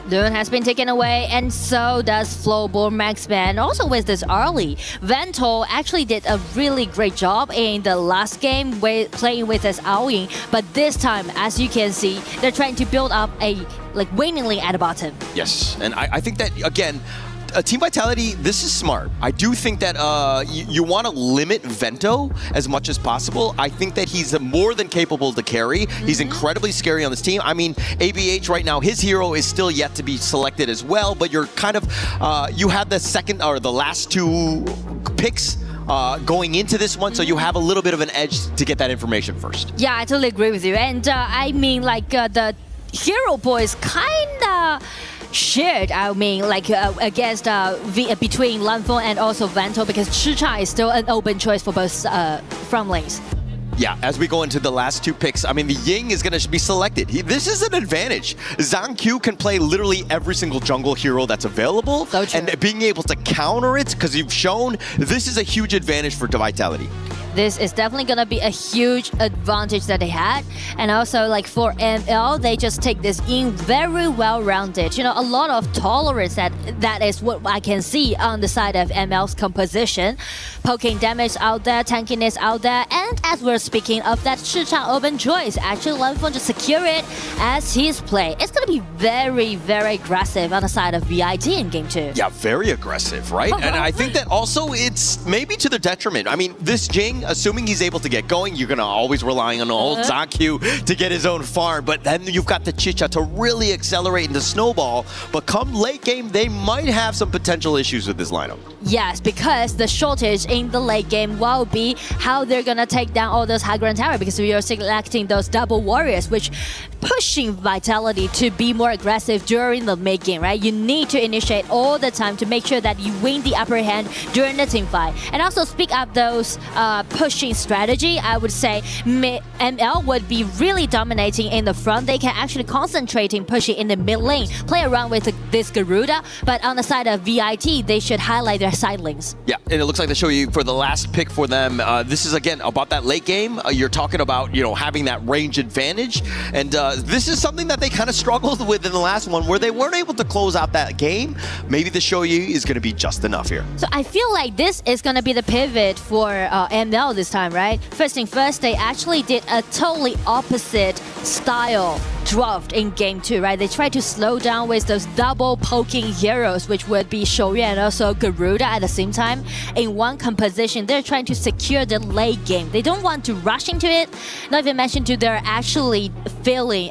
S1: Loon has been taken away, and so does Flowball Marksman. Also with this early, Vento actually did a really great job in the last game playing with this Aoying, but this time, as you can see, they're trying to build up a winning lane at the bottom.
S10: Yes, and I think that, again, Team Vitality, this is smart. I do think that you want to limit Vento as much as possible. I think that he's more than capable to carry. He's incredibly scary on this team. I mean, ABH right now, his hero is still yet to be selected as well, but you're kind of, you have the second or the last 2 picks going into this one, so you have a little bit of an edge to get that information first.
S1: Yeah, I totally agree with you. And I mean, the hero boys kind of shared, I mean, against between Lanfeng and also Vento, because Chicha is still an open choice for both front lanes.
S10: Yeah, as we go into the last 2 picks, I mean, the Ying is going to be selected. This is an advantage. Zhang Q can play literally every single jungle hero that's available, and being able to counter it, because you've shown this is a huge advantage for Vitality.
S1: This is definitely going to be a huge advantage that they had. And also, for ML, they just take this in very well-rounded. You know, a lot of tolerance that is what I can see on the side of ML's composition. Poking damage out there, tankiness out there, and as we're speaking of that Shichang open choice, actually Lanfeng just secure it as his play. It's going to be very, very aggressive on the side of VIT in game 2.
S10: Yeah, very aggressive, right? And I think that also it's maybe to their detriment. I mean, this Jing, assuming he's able to get going, you're going to always rely on old Zaku to get his own farm, but then you've got the Chicha to really accelerate into snowball. But come late game, they might have some potential issues with this lineup.
S1: Yes, because the shortage in the late game will be how they're going to take down all those high ground tower, because we are selecting those double warriors, which pushing Vitality to be more aggressive during the mid game, right? You need to initiate all the time to make sure that you win the upper hand during the team fight. And also speak up those pushing strategy, I would say ML would be really dominating in the front. They can actually concentrate in pushing in the mid lane, play around with this Garuda, but on the side of VIT, they should highlight their side lanes.
S10: Yeah, and it looks like they show you for the last pick for them. This is, again, about that late game. You're talking about, having that range advantage. And this is something that they kind of struggled with in the last one, where they weren't able to close out that game. Maybe the Shoyu is going to be just enough here.
S1: So I feel like this is going to be the pivot for ML this time, right? First thing first, they actually did a totally opposite style draft in game 2, right? They tried to slow down with those double poking heroes, which would be Shoyu and also Garuda at the same time. In one composition, they're trying to secure the late game. They don't want to rush into it. Not even mention to they're actually feeling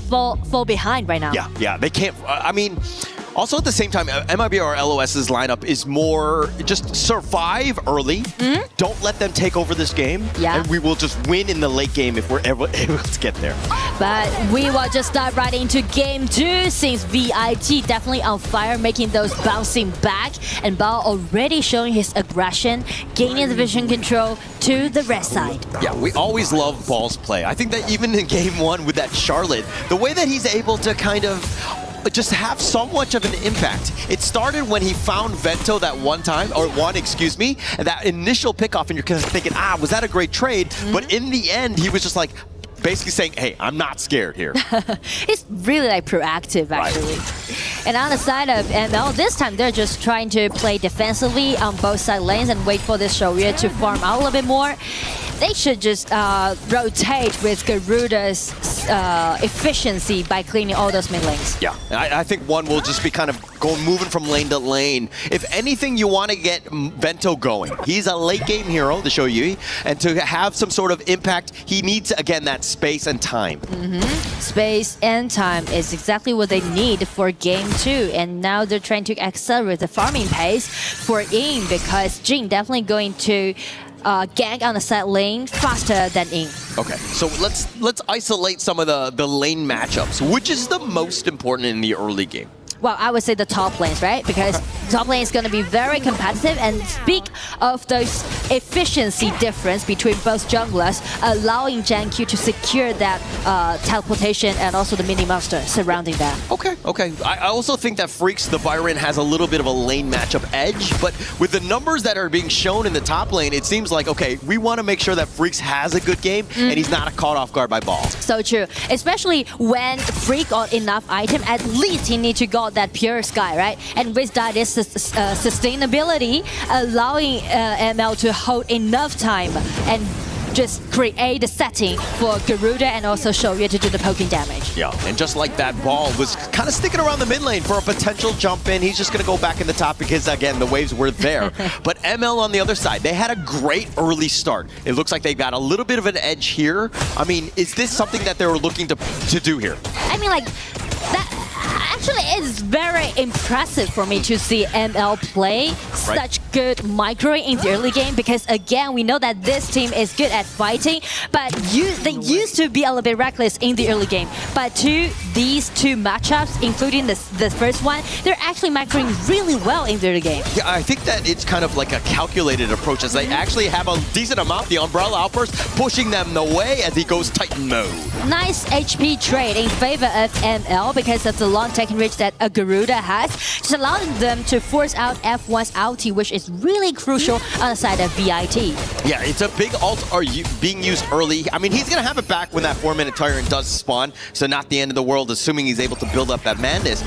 S1: fall behind right now.
S10: Yeah, they can't. I mean, also at the same time, MIBR LOS's lineup is more just survive early. Don't let them take over this game.
S1: Yeah.
S10: And we will just win in the late game if we're able to get there.
S1: But we will just dive right into game 2, since VIT definitely on fire, making those bouncing back. And Bao already showing his aggression, gaining the vision control to the red side.
S10: Yeah, we always love Ball's play. I think that even in game 1 with that Charlotte, the way that he's able to kind of just have so much of an impact. It started when he found Vento that and that initial pickoff, and you're kind of thinking, was that a great trade? But in the end, he was just like, basically saying, hey, I'm not scared here.
S1: It's really proactive, actually. Right. And on the side of ML, this time they're just trying to play defensively on both side lanes and wait for this Shoyu to farm out a little bit more. They should just rotate with Garuda's efficiency by cleaning all those mid lanes.
S10: Yeah, I think one will just be kind of moving from lane to lane. If anything, you want to get Vento going. He's a late game hero, the Shoyu, and to have some sort of impact, he needs, again, that space and time.
S1: Space and time is exactly what they need for game 2, and now they're trying to accelerate the farming pace for Ying, because Jing definitely going to gank on the side lane faster than Ying.
S10: Okay, so let's isolate some of the lane matchups. Which is the most important in the early game?
S1: Well, I would say the top lanes, right? Because top lane is going to be very competitive. And speak of those efficiency difference between both junglers, allowing JanQ to secure that teleportation and also the mini monster surrounding that.
S10: Okay. I also think that Freaks, the Byron, has a little bit of a lane matchup edge, but with the numbers that are being shown in the top lane, it seems like, okay, we want to make sure that Freaks has a good game and he's not caught off guard by ball.
S1: So true. Especially when Freak got enough item, at least he need to got that pure sky, right? And with that is sustainability, allowing ML to hold enough time and just create the setting for Garuda and also Shoya to do the poking damage.
S10: Yeah, and just like that, Ball was kind of sticking around the mid lane for a potential jump in. He's just going to go back in the top because, again, the waves were there. But ML on the other side, they had a great early start. It looks like they got a little bit of an edge here. I mean, is this something that they were looking to do here?
S1: I mean, like, that actually is very impressive for me to see ML play such good micro in the early game, because again, we know that this team is good at fighting, but they used to be a little bit reckless in the early game. But these two matchups, including the first one, they're actually microing really well in the early game.
S10: Yeah, I think that it's kind of like a calculated approach, as they actually have a decent amount. The Umbrella Outburst pushing them away as he goes Titan mode.
S1: Nice HP trade in favor of ML because of the long taking reach that a Garuda has, just allowing them to force out F1's ulti, which is really crucial on the side of VIT.
S10: Yeah, it's a big ult being used early. I mean, he's going to have it back when that 4-minute tyrant does spawn, so not the end of the world, assuming he's able to build up that madness.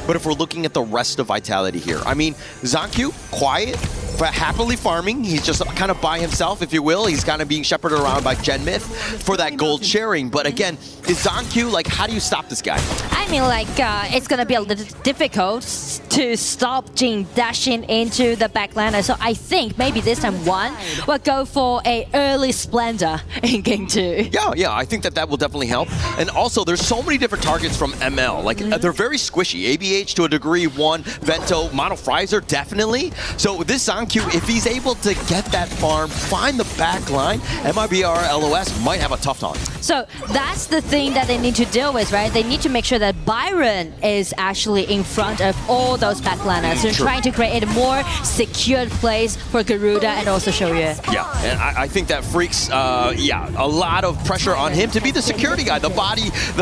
S10: But if we're looking at the rest of Vitality here, I mean, ZanQ, quiet, but happily farming. He's just kind of by himself, if you will. He's kind of being shepherded around by Genmyth for that gold sharing. But again, is ZanQ, like, how do you stop this guy?
S1: I mean, like, it's going to be a little difficult to stop Jin dashing into the backlander. So I think maybe this time one will go for a early Splendor in game 2.
S10: Yeah, I think that will definitely help. And also, there's so many different targets from ML. Like, they're very squishy. ABH to a degree, one, Vento, Mono Frizer, definitely. So this ZanQ, if he's able to get that farm, find the back line, MIBR LOS might have a tough time.
S1: So that's the thing that they need to deal with, right? They need to make sure that Byron is actually in front of all those backliners. They're trying to create a more secured place for Garuda and also Shoya.
S10: Yeah, and I think that Freaks, a lot of pressure on him to be the security guy, the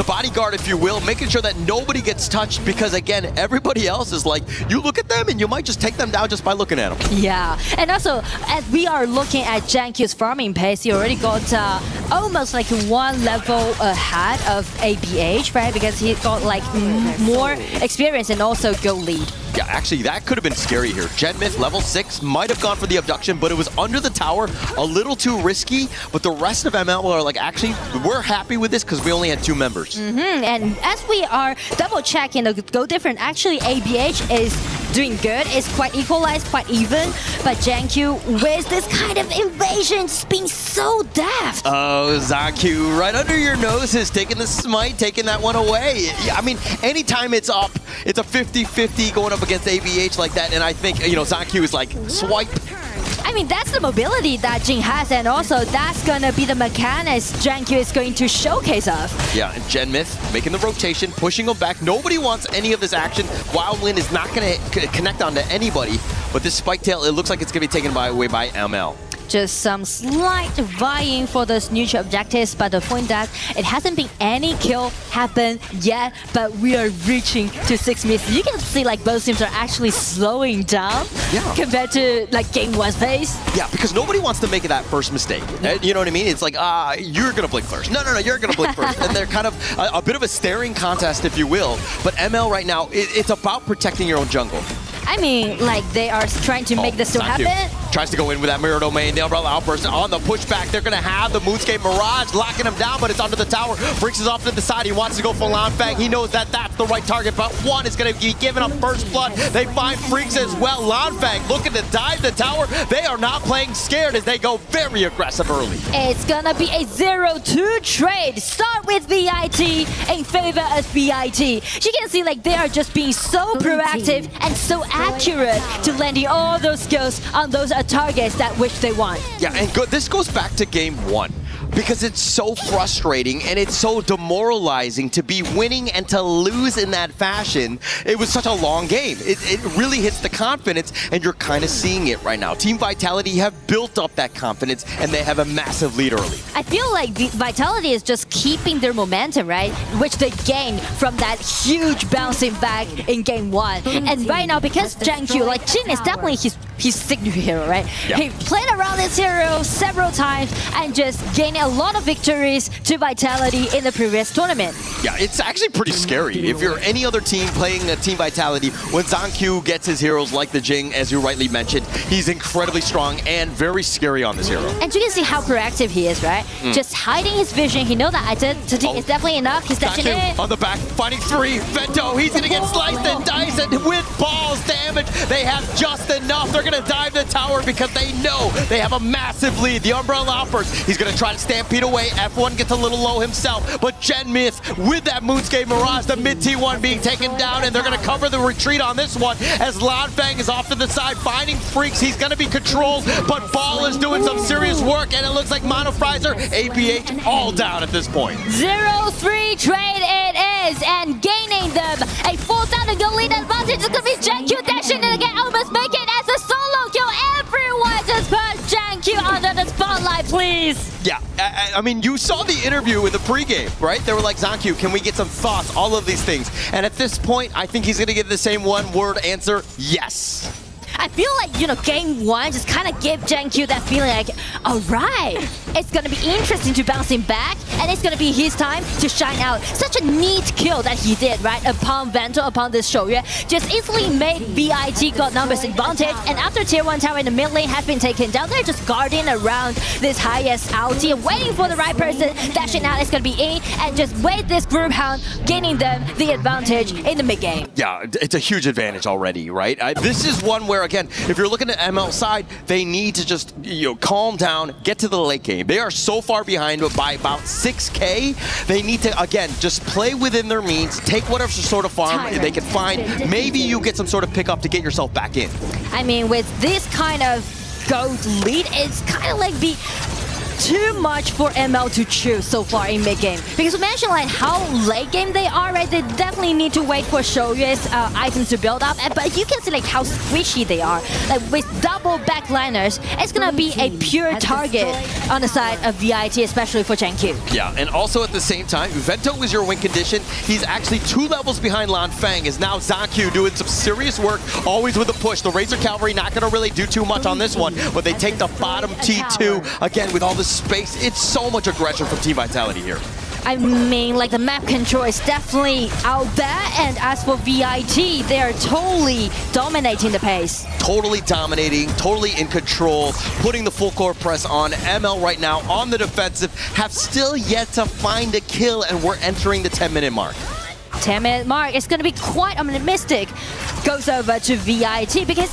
S10: bodyguard, if you will, making sure that nobody gets touched, because again, everybody else is like, you look at them and you might just take them down just by looking at them.
S1: Yeah, and also, as we are looking at JanQ's farming pace, he already got almost like one level ahead of ABH, right? Because he got like more experience and also go lead.
S10: Yeah, actually, that could have been scary here. Genmyth, level 6, might have gone for the abduction, but it was under the tower, a little too risky. But the rest of ML are like, actually, we're happy with this because we only had 2 members.
S1: And as we are double-checking the Go Different, actually, ABH is doing good. It's quite equalized, quite even. But JanQ, with this kind of invasion, just being so daft.
S10: Oh, ZanQ, right under your nose is taking the smite, taking that one away. I mean, anytime it's up, it's a 50-50 going up against ABH like that, and I think, ZanQ is like, swipe.
S1: I mean, that's the mobility that Jin has, and also that's gonna be the mechanics JanQ is going to showcase of.
S10: Yeah, and Genmyth making the rotation, pushing him back. Nobody wants any of this action. Wildwind is not gonna connect onto anybody, but this Spike Tail, it looks like it's gonna be taken away by ML.
S1: Just some slight vying for those neutral objectives, but the point that it hasn't been any kill happen yet, but we are reaching to 6 minutes. You can see like both teams are actually slowing down compared to like game 1's pace.
S10: Yeah, because nobody wants to make that first mistake. You know what I mean? It's like, you're gonna blink first. No, you're gonna blink first. And they're kind of a bit of a staring contest, if you will. But ML right now, it's about protecting your own jungle.
S1: I mean, like, they are trying to make this still happen.
S10: Tries to go in with that Mirror Domain, the Umbrella Outburst on the pushback. They're going to have the Moonscape Mirage locking him down, but it's under the tower. Freaks is off to the side. He wants to go for Lanfang. He knows that that's the right target, but one is going to be giving up first blood. They find Freaks as well. Lanfang looking to dive the tower. They are not playing scared as they go very aggressive early.
S1: It's going to be a 0-2 trade. Start with VIT in favor of VIT. You can see, like, they are just being so proactive and so accurate to landing all those skills on those targets that which they want.
S10: Yeah, and this goes back to game 1. because it's so frustrating and it's so demoralizing to be winning and to lose in that fashion. It was such a long game. It really hits the confidence, and you're kind of seeing it right now. Team Vitality have built up that confidence, and they have a massive lead early.
S1: I feel like Vitality is just keeping their momentum, right? Which they gained from that huge bouncing back in game 1. And right now, because Jiangqiu, like Jin is definitely his signature hero, right?
S10: Yeah.
S1: He played around this hero several times and just gained a lot of victories to Vitality in the previous tournament.
S10: Yeah, it's actually pretty scary. If you're any other team playing a Team Vitality, when Zhangqiu gets his heroes like the Jing, as you rightly mentioned, he's incredibly strong and very scary on this hero.
S1: And you can see how proactive he is, right? Just hiding his vision. He knows that identity is definitely enough. He's dashing in.
S10: On the back, finding 3. Vento, he's gonna get sliced and diced, and with balls damage, they have just enough. They're gonna dive the tower because they know they have a massive lead. The Umbrella offers. He's gonna try to stampede away. F1 gets a little low himself, but Gen Myth with that Moonscape Mirage, the mid T1 being taken down, and they're gonna cover the retreat on this one as Lanfang is off to the side, finding Freaks. He's gonna be controlled, but Ball is doing some serious work, and it looks like Mono Frizer, APH all down at this point.
S1: 0-3 trade it is, and gaining them a 4,000 goal lead advantage is gonna be Jiangqiu dashing in again, almost make it as a solo kill. Everyone just put Jiangqiu under the spotlight, please.
S10: Yeah, I mean, you saw the interview in the pregame, right? They were like, Zhangqiu, can we get some thoughts? All of these things. And at this point, I think he's going to give the same one-word answer, yes.
S1: I feel like, you know, game 1 just kind of gave Jiangqiu that feeling like, all right, it's going to be interesting to bounce him back, and it's going to be his time to shine out. Such a neat kill that he did, right, upon Vento, upon this Shoryue. Just easily made VIT got numbers advantage, and after tier 1 tower in the mid lane has been taken down, they're just guarding around this highest ulti and waiting for the right person. Dashing out is going to be E, and just wait this group hound, gaining them the advantage in the mid game.
S10: Yeah, it's a huge advantage already, right? This is one where, again, if you're looking at ML side, they need to just, calm down, get to the late game. They are so far behind by about 6K. They need to, again, just play within their means, take whatever sort of farm they can find. Maybe you get some sort of pickup to get yourself back in.
S1: I mean, with this kind of gold lead, it's kind of like too much for ML to choose so far in mid game. Because we mentioned like how late game they are, right? They definitely need to wait for Shoryue's items to build up. But you can see like how squishy they are. Like with double backliners, it's gonna be a pure target on the side of VIT, especially for Jiangqiu.
S10: Yeah, and also at the same time, Vento was your win condition. He's actually 2 levels behind Lanfang. Is now Zhangqiu doing some serious work, always with a push. The Razor Cavalry not gonna really do too much on this one, but they take the bottom T2 again with all the space. It's so much aggression from Team Vitality here.
S1: I mean, like the map control is definitely out there, and as for VIT, they are totally dominating the pace.
S10: Totally dominating, totally in control, putting the full court press on. ML right now on the defensive, have still yet to find a kill, and we're entering the 10-minute mark.
S1: 10-minute mark, it's going to be quite optimistic. Goes over to VIT because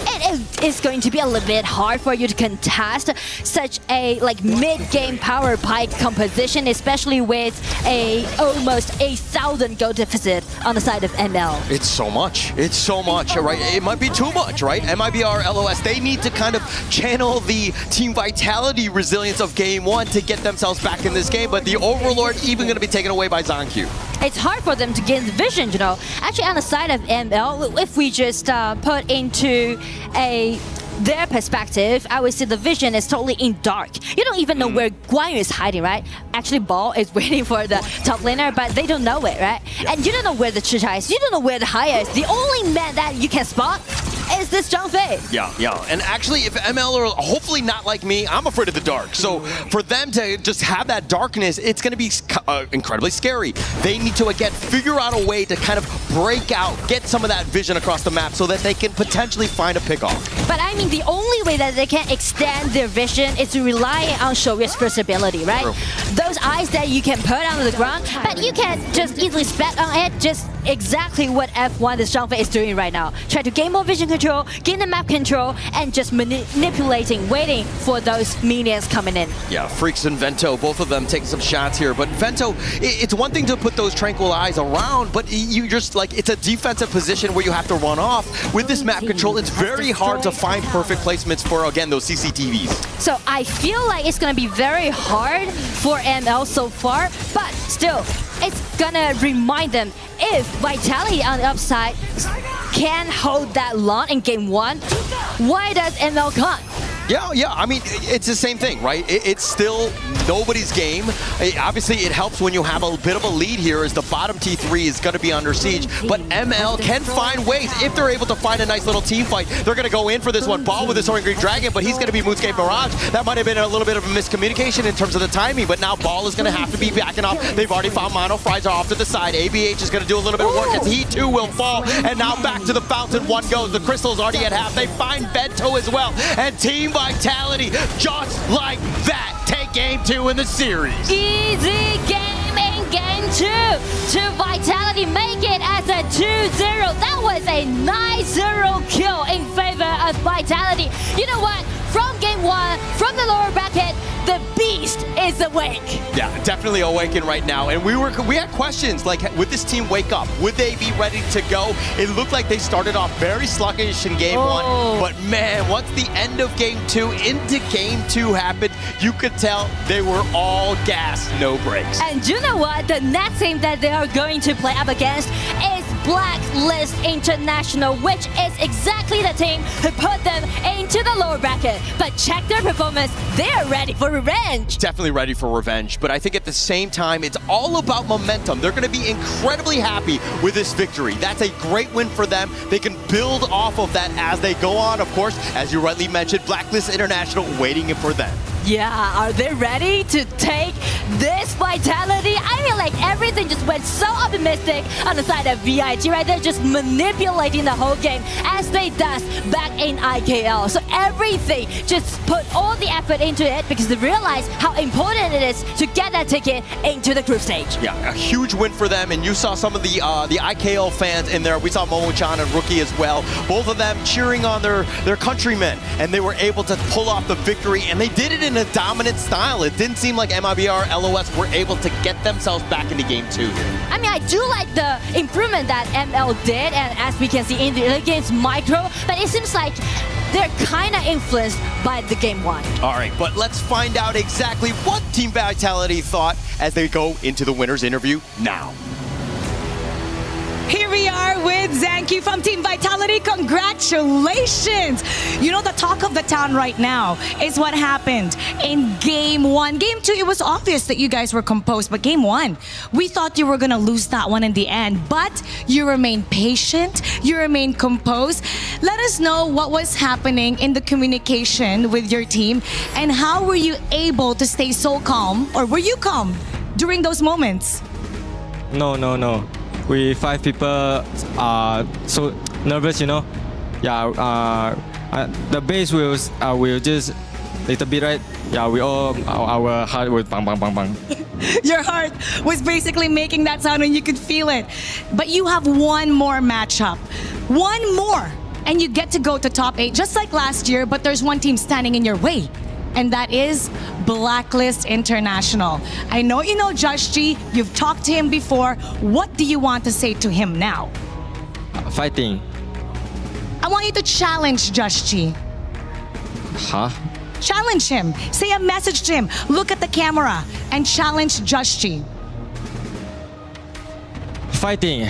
S1: it is going to be a little bit hard for you to contest such a mid-game power pike composition, especially with almost 1,000 gold deficit on the side of ML.
S10: It's so much. It's so much, right? It might be too much, right? MIBR, LOS, they need to kind of channel the Team Vitality resilience of game 1 to get themselves back in this game, but the Overlord even going to be taken away by Zhangqiu.
S1: It's hard for them to gain the vision, you know. Actually, on the side of ML, if we just put into their perspective, I would say the vision is totally in dark. You don't even know where Guan Yu is hiding, right? Actually, Ball is waiting for the top laner, but they don't know it, right? Yeah. And you don't know where the Chicha is. You don't know where the Haya is. The only man that you can spot is this Zhang Fei.
S10: Yeah. And actually, if ML are hopefully not like me, I'm afraid of the dark. So for them to just have that darkness, it's going to be incredibly scary. They need to, again, figure out a way to kind of break out, get some of that vision across the map so that they can potentially find a pickoff.
S1: But I mean, the only way that they can extend their vision is to rely on Shoryue's first ability, right? True. Those eyes that you can put on the ground, but you can just easily spat on it, just exactly what F1 this Zhang Fei is doing right now. Try to gain more vision control control, getting the map control, and just manipulating, waiting for those minions coming in.
S10: Yeah, Freaks and Vento, both of them taking some shots here. But Vento, it's one thing to put those tranquil eyes around, but you just like, it's a defensive position where you have to run off. With this map control, it's very hard to find perfect placements for, again, those CCTVs.
S1: So I feel like it's gonna be very hard for ML so far, but still, it's gonna remind them if Vitality on the upside can hold that long in game 1, why does ML can't?
S10: Yeah, I mean, it's the same thing, right? It's still nobody's game. Obviously, it helps when you have a bit of a lead here as the bottom T3 is going to be under siege, but ML can find ways. If they're able to find a nice little team fight, they're going to go in for this one. Ball with the Soaring Green Dragon, but he's going to be Moonscape Mirage. That might have been a little bit of a miscommunication in terms of the timing, but now Ball is going to have to be backing off. They've already found Mono. Fries are off to the side. ABH is going to do a little bit of work as he too will fall, and now back to the fountain. One goes. The Crystal's already at half. They find Vento as well, and Team Vitality, just like that, take game 2 in the series.
S1: Easy game in game 2 to Vitality, make it as a 2-0. That was a nice 0 kill in favor of Vitality. You know what? From game 1, from the lower bracket, the beast is awake.
S10: Yeah, definitely awakened right now. And we had questions like, would this team wake up? Would they be ready to go? It looked like they started off very sluggish in game 1, but man, once the end of game 2 into game 2 happened, you could tell they were all gas, no brakes.
S1: And you know what? The next team that they are going to play up against is Blacklist International, which is exactly the team who put them into the lower bracket. But check their performance, they're ready for revenge.
S10: Definitely ready for revenge, but I think at the same time, it's all about momentum. They're going to be incredibly happy with this victory. That's a great win for them. They can build off of that as they go on. Of course, as you rightly mentioned, Blacklist International waiting for them.
S1: Yeah, are they ready to take this Vitality? I feel like everything just went so optimistic on the side of VIT, right? They're just manipulating the whole game as they does back in IKL. So everything, just put all the effort into it because they realize how important it is to get that ticket into the group stage.
S10: Yeah, a huge win for them, and you saw some of the IKL fans in there. We saw Momo-chan and Rookie as well. Both of them cheering on their countrymen, and they were able to pull off the victory, and they did it in a dominant style. It didn't seem like MIBR LOS were able to get themselves back into game 2 here.
S1: I mean, I do like the improvement that ML did, and as we can see in the early games, Micro, but it seems like they're kind of influenced by the game 1.
S10: All right, but let's find out exactly what Team Vitality thought as they go into the winner's interview now.
S12: Here we are with Zanky from Team Vitality. Congratulations! You know, the talk of the town right now is what happened in game 1. Game 2, it was obvious that you guys were composed, but game 1, we thought you were gonna lose that one in the end, but you remained patient, you remained composed. Let us know what was happening in the communication with your team and how were you able to stay so calm, or were you calm during those moments?
S13: No. We 5 people are so nervous, you know. Yeah, the base will just little bit, right? Yeah, we all our heart will bang bang bang bang.
S12: Your heart was basically making that sound and you could feel it. But you have one more matchup. One more. And you get to go to top 8 just like last year, but there's one team standing in your way. And that is Blacklist International. I know you know Josh G. You've talked to him before. What do you want to say to him now?
S13: Fighting.
S12: I want you to challenge Josh G.
S13: Huh?
S12: Challenge him. Say a message to him. Look at the camera and challenge Josh G.
S13: Fighting.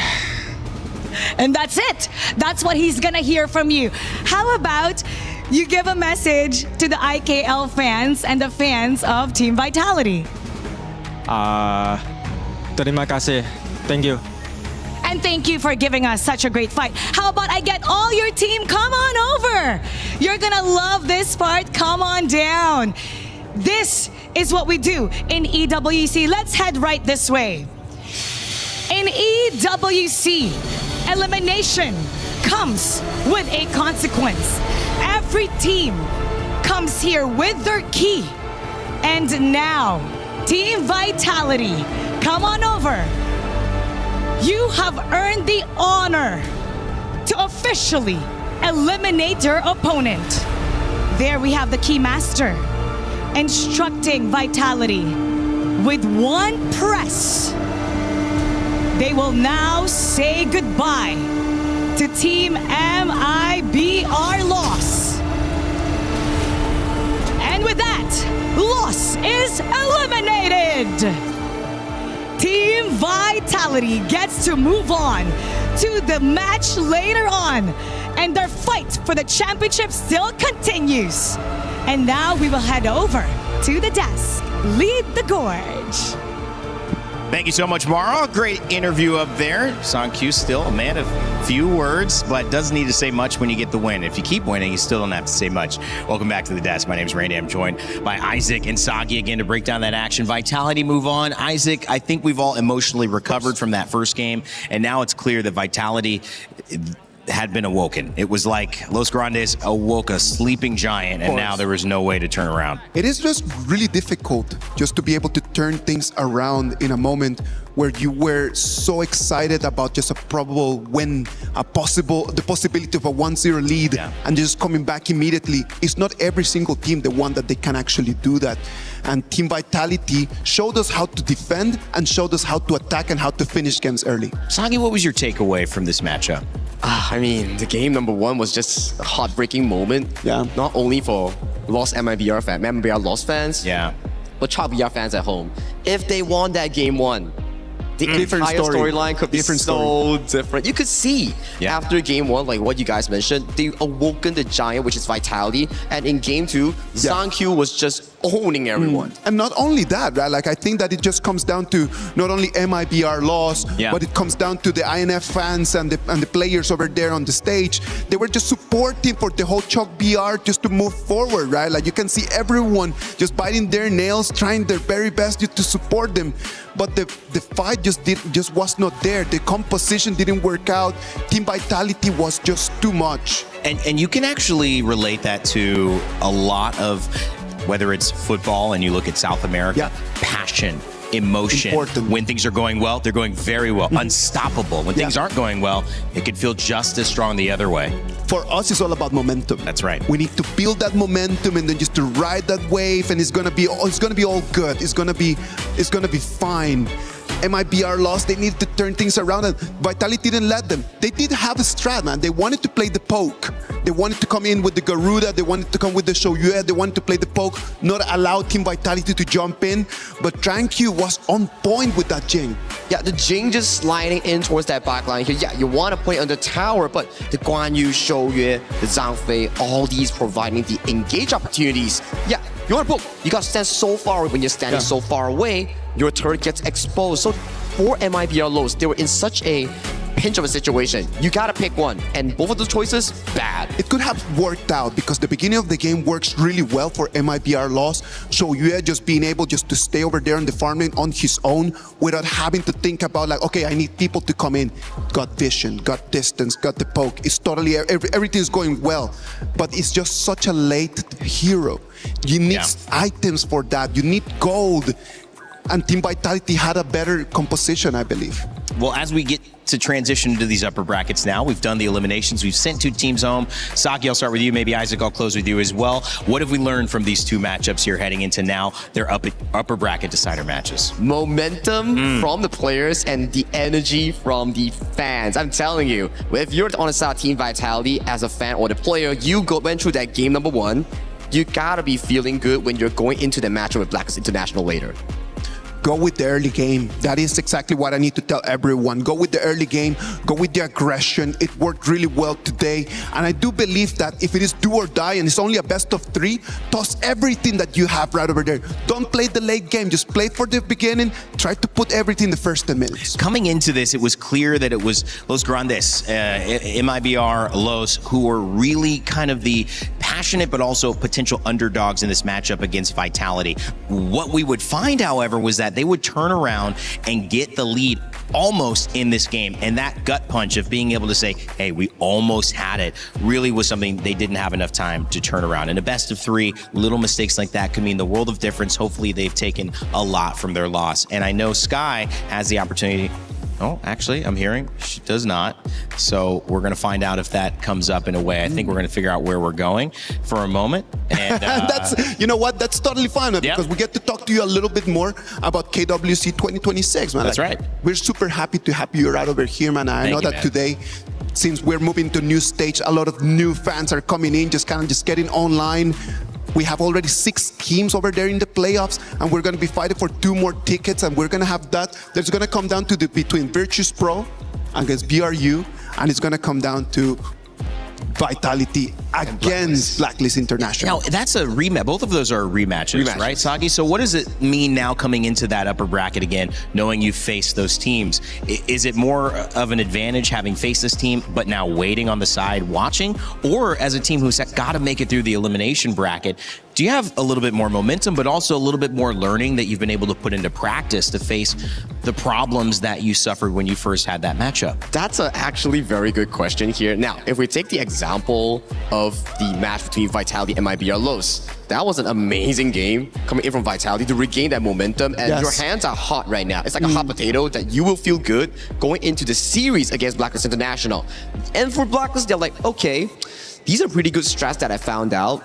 S12: And that's it. That's what he's gonna hear from you. How about you give a message to the IKL fans and the fans of Team Vitality?
S13: Terima kasih. Thank you.
S12: And thank you for giving us such a great fight. How about I get all your team, come on over. You're gonna love this part, come on down. This is what we do in EWC. Let's head right this way. In EWC, elimination comes with a consequence. Every team comes here with their key. And now, Team Vitality, come on over. You have earned the honor to officially eliminate their opponent. There we have the key master instructing Vitality with one press. They will now say goodbye to Team MIBR Loss. And with that, Loss is eliminated. Team Vitality gets to move on to the match later on, and their fight for the championship still continues. And now we will head over to the desk. Lead the gorge.
S8: Thank you so much, Mara. Great interview up there. Sang-Kyu still a man of few words, but doesn't need to say much when you get the win. If you keep winning, you still don't have to say much. Welcome back to the desk. My name is Randy. I'm joined by Isaac and Sagi again to break down that action. Vitality move on. Isaac, I think we've all emotionally recovered from that first game, and now it's clear that Vitality had been awoken. It was like Los Grandes awoke a sleeping giant, and now there was no way to turn around.
S9: It is just really difficult just to be able to turn things around in a moment where you were so excited about just a probable win, the possibility of a 1-0 lead, and just coming back immediately. It's not every single team the one that they can actually do that. And Team Vitality showed us how to defend and showed us how to attack and how to finish games early.
S8: Sagi, what was your takeaway from this matchup?
S23: I mean, the game number one was just a heartbreaking moment.
S9: Yeah.
S23: Not only for Lost MIBR fans, MIBR Lost fans, but Chart BR fans at home. If they won that game one, the entire storyline could be so different. You could see after game one, like what you guys mentioned, they awoken the giant, which is Vitality. And in game two, Sang-Kyu was just owning everyone.
S9: And not only that, right? Like I think that it just comes down to not only MIBR Loss, but it comes down to the INF fans and the players over there on the stage. They were just supporting for the whole Chalk BR just to move forward, right? Like you can see everyone just biting their nails, trying their very best to support them. But the fight just was not there. The composition didn't work out. Team Vitality was just too much.
S8: And you can actually relate that to a lot of, whether it's football and you look at South America, passion, emotion.
S9: Important.
S8: When things are going well, they're going very well. Unstoppable. When things aren't going well, it can feel just as strong the other way.
S9: For us, it's all about momentum.
S8: That's right.
S9: We need to build that momentum and then just to ride that wave, and it's gonna be all good. It's gonna be fine. MIBR lost. They needed to turn things around, and Vitality didn't let them. They did have a strat, man. They wanted to play the poke. They wanted to come in with the Garuda. They wanted to come with the Shoyue. They wanted to play the poke, not allow Team Vitality to jump in. But Sang-Kyu was on point with that Jing.
S23: Yeah, the Jing just sliding in towards that backline here. Yeah, you want to play on the tower, but the Guan Yu, Shoyue, the Zhang Fei, all these providing the engage opportunities. Yeah, you want to poke. You got to stand so far away. When you're standing so far away, your turret gets exposed. So for MIBR Lows, they were in such a pinch of a situation. You gotta pick one, and both of those choices, bad.
S9: It could have worked out because the beginning of the game works really well for MIBR Loss. Shoyue just being able just to stay over there in the farm lane on his own without having to think about like, okay, I need people to come in. Got vision, got distance, got the poke. It's totally, everything's going well, but it's just such a late hero. You need items for that. You need gold. And Team Vitality had a better composition, I believe.
S8: Well, as we get to transition into these upper brackets now, we've done the eliminations. We've sent two teams home. Saki, I'll start with you. Maybe Isaac, I'll close with you as well. What have we learned from these two matchups here heading into now their upper bracket decider matches?
S23: Momentum from the players and the energy from the fans. I'm telling you, if you're on the side of Team Vitality as a fan or the player, you went through that game number one, you gotta be feeling good when you're going into the matchup with Blacklist International later.
S9: Go with the early game. That is exactly what I need to tell everyone. Go with the early game. Go with the aggression. It worked really well today. And I do believe that if it is do or die and it's only a best of 3, toss everything that you have right over there. Don't play the late game. Just play for the beginning. Try to put everything in the first 10 minutes.
S8: Coming into this, it was clear that it was Los Grandes, MIBR Los, who were really kind of the passionate but also potential underdogs in this matchup against Vitality. What we would find, however, was that they would turn around and get the lead almost in this game. And that gut punch of being able to say, hey, we almost had it, really was something they didn't have enough time to turn around. In a best of 3, little mistakes like that could mean the world of difference. Hopefully they've taken a lot from their loss. And I know Sky has the opportunity. Oh, actually, I'm hearing she does not. So we're going to find out if that comes up in a way. I think we're going to figure out where we're going for a moment. And
S9: that's, you know what? That's totally fine, man, because we get to talk to you a little bit more about KWC 2026, man.
S8: That's right.
S9: We're super happy to have you right over here, man. I know that today, since we're moving to a new stage, a lot of new fans are coming in, just getting online. We have already 6 teams over there in the playoffs, and we're going to be fighting for 2 more tickets, and we're going to have that. There's going to come down to between Virtus Pro against BRU, and it's going to come down to Vitality against Blacklist International.
S8: Now, that's a rematch. Both of those are rematches, right, Sagi? So what does it mean now coming into that upper bracket again, knowing you've faced those teams? Is it more of an advantage having faced this team, but now waiting on the side watching? Or as a team who's got to make it through the elimination bracket, do you have a little bit more momentum, but also a little bit more learning that you've been able to put into practice to face the problems that you suffered when you first had that matchup?
S23: That's a actually very good question here. Now, if we take the example of the match between Vitality and MyBRLos, that was an amazing game coming in from Vitality to regain that momentum, and your hands are hot right now. It's like a hot potato that you will feel good going into the series against Blacklist International. And for Blacklist, they're like, okay, these are pretty good strats that I found out.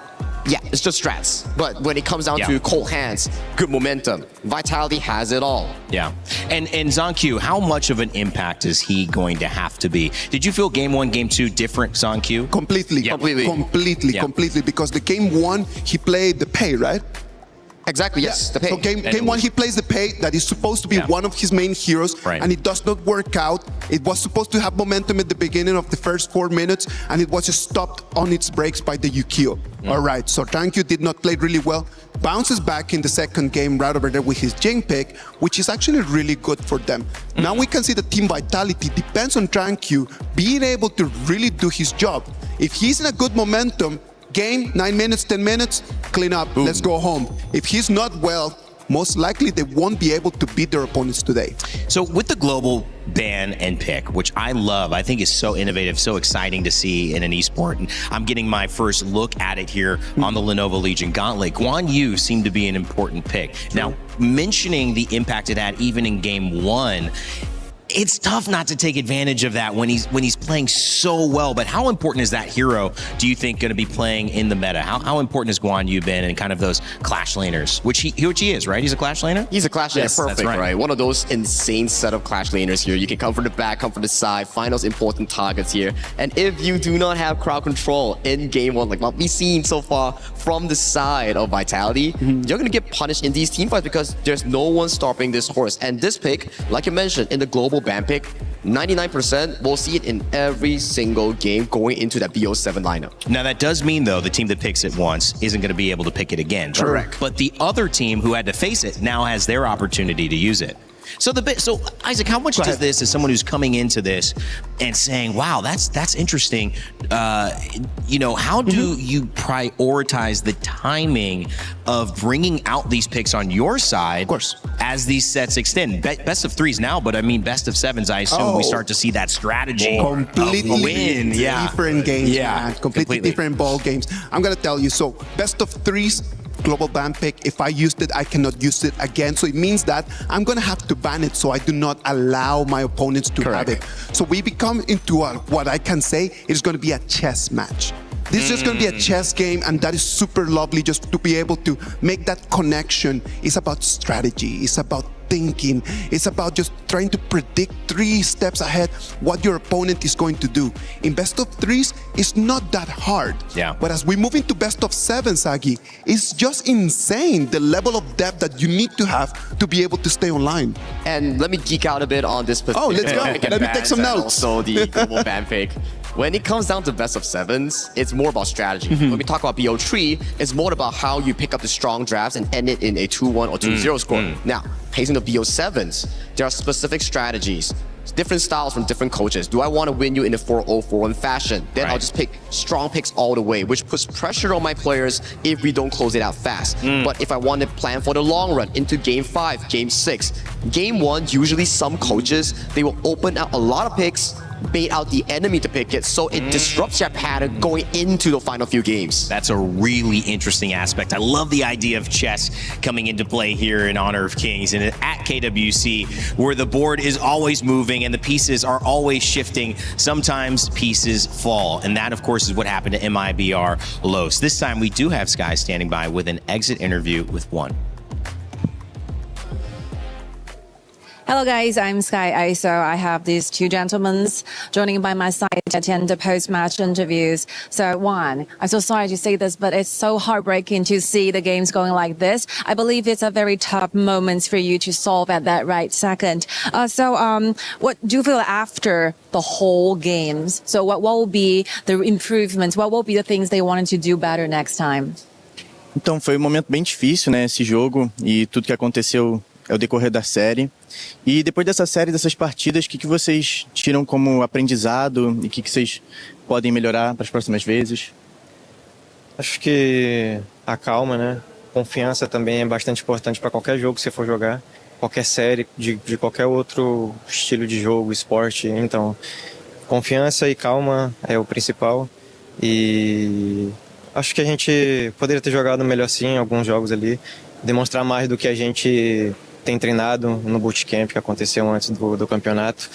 S23: Yeah, it's just strats. But when it comes down to cold hands, good momentum, Vitality has it all.
S8: Yeah. And ZonQ, how much of an impact is he going to have to be? Did you feel game 1, game 2 different, ZonQ?
S9: Completely. Completely. Because the game 1, he played the pay, right?
S23: Exactly, yes, the pay.
S9: So game 1, he plays the pay that is supposed to be one of his main heroes, and it does not work out. It was supposed to have momentum at the beginning of the first 4 minutes, and it was just stopped on its brakes by the Yukio. All right, so ZonQ did not play really well, bounces back in the second game right over there with his Jing pick, which is actually really good for them. Now we can see the team Vitality depends on ZonQ being able to really do his job. If he's in a good momentum, game, 9 minutes, 10 minutes, clean up, let's go home. If he's not well, most likely they won't be able to beat their opponents today.
S8: So with the global ban and pick, which I love, I think is so innovative, so exciting to see in an esport. And I'm getting my first look at it here on the Lenovo Legion Gauntlet. Guan Yu seemed to be an important pick. Now, mentioning the impact it had even in game 1, it's tough not to take advantage of that when he's playing so well. But how important is that hero, do you think, going to be playing in the meta? How important has Guan Yu been in kind of those clash laners, which he is, right? He's a clash laner?
S23: He's a clash laner, perfect, right. One of those insane set of clash laners here. You can come from the back, come from the side, find those important targets here. And if you do not have crowd control in game 1, like what we've seen so far from the side of Vitality, you're going to get punished in these team fights because there's no one stopping this horse. And this pick, like you mentioned, in the global ban pick, 99%, we'll see it in every single game going into that BO7 lineup.
S8: Now that does mean, though, the team that picks it once isn't going to be able to pick it again.
S23: Correct.
S8: But the other team who had to face it now has their opportunity to use it. So Isaac, how much does this, as someone who's coming into this and saying, "Wow, that's interesting," how do you prioritize the timing of bringing out these picks on your side, of course, as these sets extend? Best of 3s now, but I mean best of 7s. I assume we start to see that strategy
S9: completely
S8: win.
S9: Different games, man. Completely different ball games. I'm gonna tell you. So best of 3s. Global ban pick, if I used it, I cannot use it again. So it means that I'm going to have to ban it so I do not allow my opponents to have it. So we become into what I can say is going to be a chess match. This is just going to be a chess game, and that is super lovely just to be able to make that connection. It's about strategy. It's about thinking. It's about just trying to predict 3 steps ahead what your opponent is going to do. In best of 3s, it's not that hard.
S8: Yeah.
S9: But as we move into best of 7, Sagi, it's just insane the level of depth that you need to have to be able to stay online.
S23: And let me geek out a bit on this particular
S9: let's go. Let me take some notes.
S23: Also the global ban pick. When it comes down to best of 7s, it's more about strategy. When we talk about BO3, it's more about how you pick up the strong drafts and end it in a 2-1 or 2-0 score. Now, facing the BO7s, there are specific strategies, different styles from different coaches. Do I want to win you in a 4-0, 4-1 fashion? Then I'll just pick strong picks all the way, which puts pressure on my players if we don't close it out fast. But if I want to plan for the long run into game 5, game 6, game 1, usually some coaches, they will open out a lot of picks bait out the enemy to pick it, so it disrupts that pattern going into the final few games.
S8: That's a really interesting aspect. I love the idea of chess coming into play here in Honor of Kings and at KWC, where the board is always moving and the pieces are always shifting. Sometimes pieces fall, and that, of course, is what happened to MIBR Los. This time, we do have Sky standing by with an exit interview with one.
S11: Hello guys, I'm Sky ISO. I have these two gentlemen joining by my side to attend the post-match interviews. So one, I'm so sorry to say this, but it's so heartbreaking to see the games going like this. I believe it's a very tough moment for you to solve at that right second. What do you feel after the whole games? So what will be the improvements? What will be the things they wanted to do better next time?
S6: Então foi um momento bem difícil, né, esse jogo e tudo que aconteceu ao decorrer da série. E depois dessa série, dessas partidas, o que vocês tiram como aprendizado e o que vocês podem melhorar para as próximas vezes?
S16: Acho que a calma, né? Confiança também é bastante importante para qualquer jogo que você for jogar, qualquer série, de qualquer outro estilo de jogo, esporte. Então, confiança e calma é o principal. E acho que a gente poderia ter jogado melhor sim em alguns jogos ali, demonstrar mais do que a gente tem treinado no bootcamp que aconteceu antes do campeonato,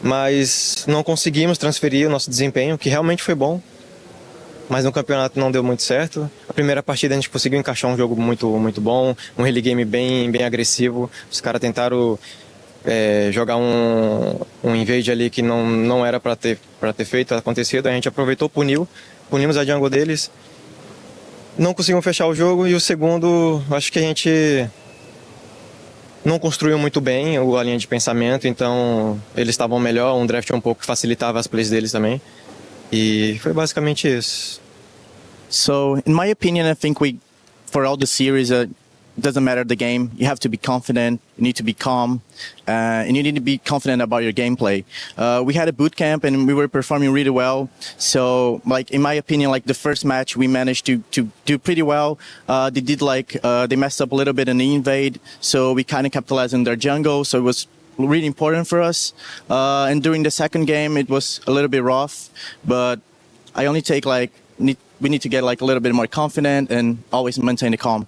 S16: mas não conseguimos transferir o nosso desempenho, que realmente foi bom, mas no campeonato não deu muito certo. A primeira partida a gente conseguiu encaixar um jogo muito bom, um early game bem agressivo. Os caras tentaram jogar um invade ali que não era para ter feito, acontecido. A gente aproveitou, punimos a jungle deles, não conseguimos fechar o jogo. E o segundo, acho que a gente não construiu muito bem a linha de pensamento, então eles estavam melhor, um draft um pouco que facilitava as plays deles também. E foi basicamente isso.
S6: So, in my opinion, I think for all the series, it doesn't matter the game. You have to be confident. You need to be calm, and you need to be confident about your gameplay. We had a boot camp and we were performing really well. So, in my opinion, the first match we managed to do pretty well. They messed up a little bit in the invade, so we kind of capitalized on their jungle. So it was really important for us. And during the second game, it was a little bit rough, but I only take we need to get a little bit more confident and always maintain the calm.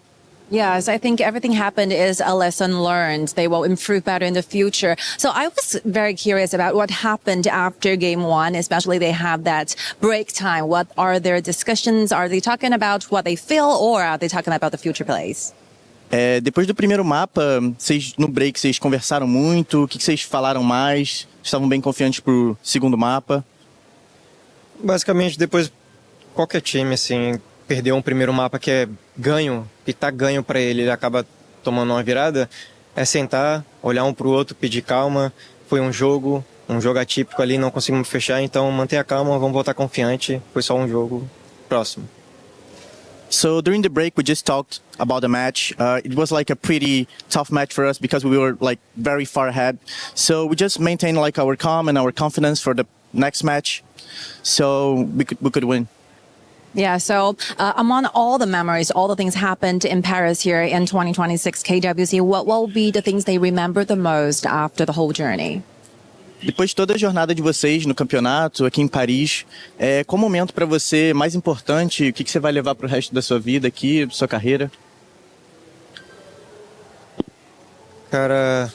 S11: Yes, I think everything happened is a lesson learned. They will improve better in the future. So I was very curious about what happened after game one, especially they have that break time. What are their discussions? Are they talking about what they feel or are they talking about the future plays?
S6: Depois do primeiro mapa, no break vocês conversaram muito? O que vocês falaram mais? Estavam bem confiantes pro segundo mapa?
S16: Basicamente, depois qualquer time, assim, perdeu um primeiro mapa que é ganho, que tá ganho para ele acaba tomando uma virada, é sentar, olhar um pro outro, pedir calma. Foi um jogo atípico ali, não conseguimos fechar, então mantenha a calma, vamos voltar confiante, foi só um jogo, próximo.
S6: So during the break, we just talked about the match. It was a pretty tough match for us because we were very far ahead. So we just maintained our calm and our confidence for the next match, so we could win.
S11: Yeah, so among all the memories, all the things happened in Paris here in 2026 KWC, what will be the things they remember the most after the whole journey?
S6: Depois de toda a jornada de vocês no campeonato aqui em Paris, qual o momento para você mais importante? O que você vai levar para o resto da sua vida aqui, da sua carreira?
S16: Cara,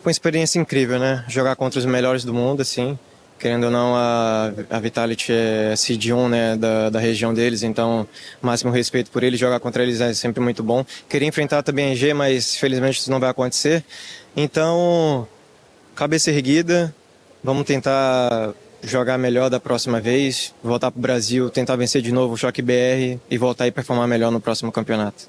S16: foi uma experiência incrível, né? Jogar contra os melhores do mundo, assim. Querendo ou não, a Vitality é seed 1, né, da região deles, então máximo respeito por eles, jogar contra eles é sempre muito bom. Queria enfrentar também a EG, mas felizmente isso não vai acontecer. Então, cabeça erguida, vamos tentar jogar melhor da próxima vez, voltar pro Brasil, tentar vencer de novo o Choque BR e voltar e performar melhor no próximo campeonato.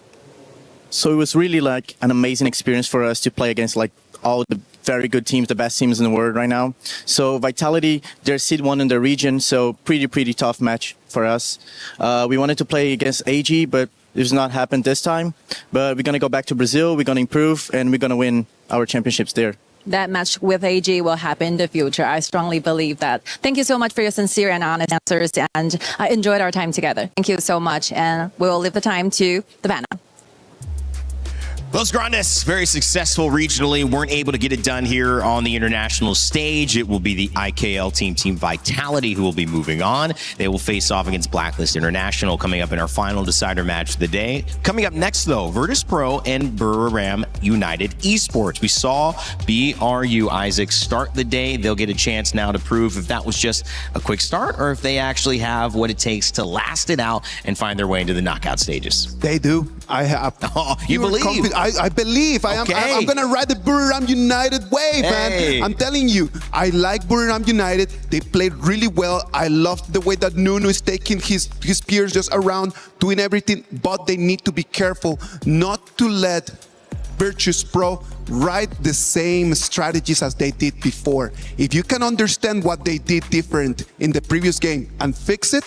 S6: So it was really an amazing experience for us to play against all the very good teams, the best teams in the world right now. So Vitality, they're seed 1 in the region, so pretty tough match for us. We wanted to play against AG, but it does not happen this time. But we're going to go back to Brazil, we're going to improve, and we're going to win our championships there.
S11: That match with AG will happen in the future. I strongly believe that. Thank you so much for your sincere and honest answers, and I enjoyed our time together. Thank you so much, and we will leave the time to the banner.
S8: Los Grandes, very successful regionally, weren't able to get it done here on the international stage. It will be the IKL team, Team Vitality, who will be moving on. They will face off against Blacklist International coming up in our final decider match of the day. Coming up next, though, Virtus Pro and BRU United Esports. We saw BRU Isaac start the day. They'll get a chance now to prove if that was just a quick start or if they actually have what it takes to last it out and find their way into the knockout stages.
S9: They do. I have.
S8: Oh, you believe?
S9: I believe. I'm going to ride the BRU United wave, man. I'm telling you, I like BRU United. They played really well. I love the way that Nuno is taking his peers just around, doing everything, but they need to be careful not to let Virtus Pro ride the same strategies as they did before. If you can understand what they did different in the previous game and fix it,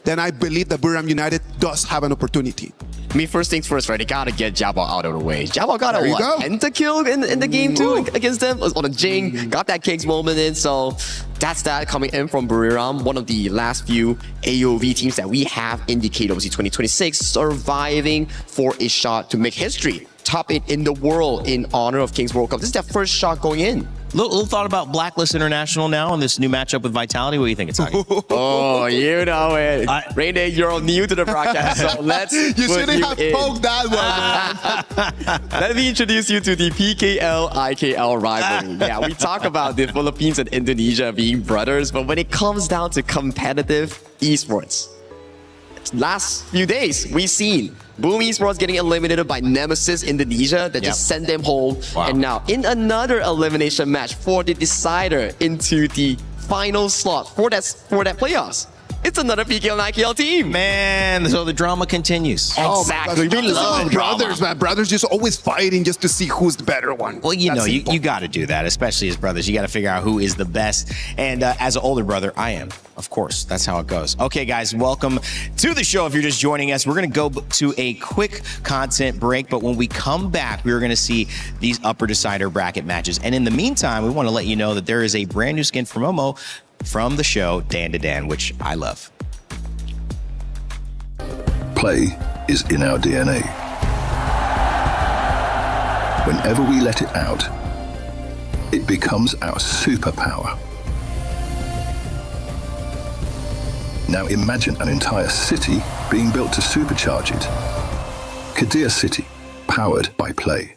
S9: then I believe that BRU United does have an opportunity.
S23: I mean, first things first, right? They gotta get Jabba out of the way. Jabba got a pentakill in the game too against them on a Jing. Got that Kings moment in, so that's that coming in from Buriram, one of the last few AOV teams that we have in the KWC 2026, surviving for a shot to make history, top 8 in the world in honor of Kings World Cup. This is their first shot going in.
S8: Little thought about Blacklist International now in this new matchup with Vitality. What do you think it's like?
S23: Oh, you know it. Rainy, you're new to the broadcast, so let's
S9: You shouldn't have poked that one, man.
S23: Let me introduce you to the PKL-IKL rivalry. Yeah, we talk about the Philippines and Indonesia being brothers, but when it comes down to competitive esports, last few days, we've seen Boom Esports getting eliminated by Nemesis Indonesia that just sent them home. Wow. And now in another elimination match for the decider into the final slot for that playoffs. It's another PKL and IKL team.
S8: Man, so the drama continues.
S23: Exactly.
S9: We love brothers, man. Brothers just always fighting just to see who's the better one.
S8: Well, you know, you got to do that, especially as brothers. You got to figure out who is the best. And as an older brother, I am. Of course, that's how it goes. Okay, guys, welcome to the show. If you're just joining us, we're going to go to a quick content break. But when we come back, we're going to see these upper decider bracket matches. And in the meantime, we want to let you know that there is a brand new skin for Momo from the show Dan to Dan, which I love.
S14: Play is in our DNA. Whenever we let it out, it becomes our superpower. Now imagine an entire city being built to supercharge it. Kadir City, powered by Play.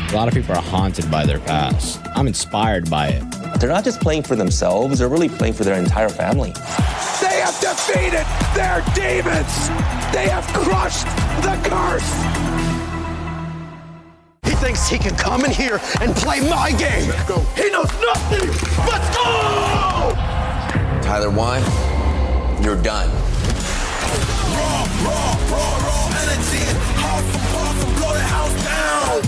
S3: A lot of people are haunted by their past. I'm inspired by it.
S4: They're not just playing for themselves, they're really playing for their entire family.
S7: They have defeated their demons. They have crushed the curse. He thinks he can come in here and play my game. He knows nothing. Let's go!
S4: Tyler 1, you're done.
S7: Raw energy. Half for half and blow the house down.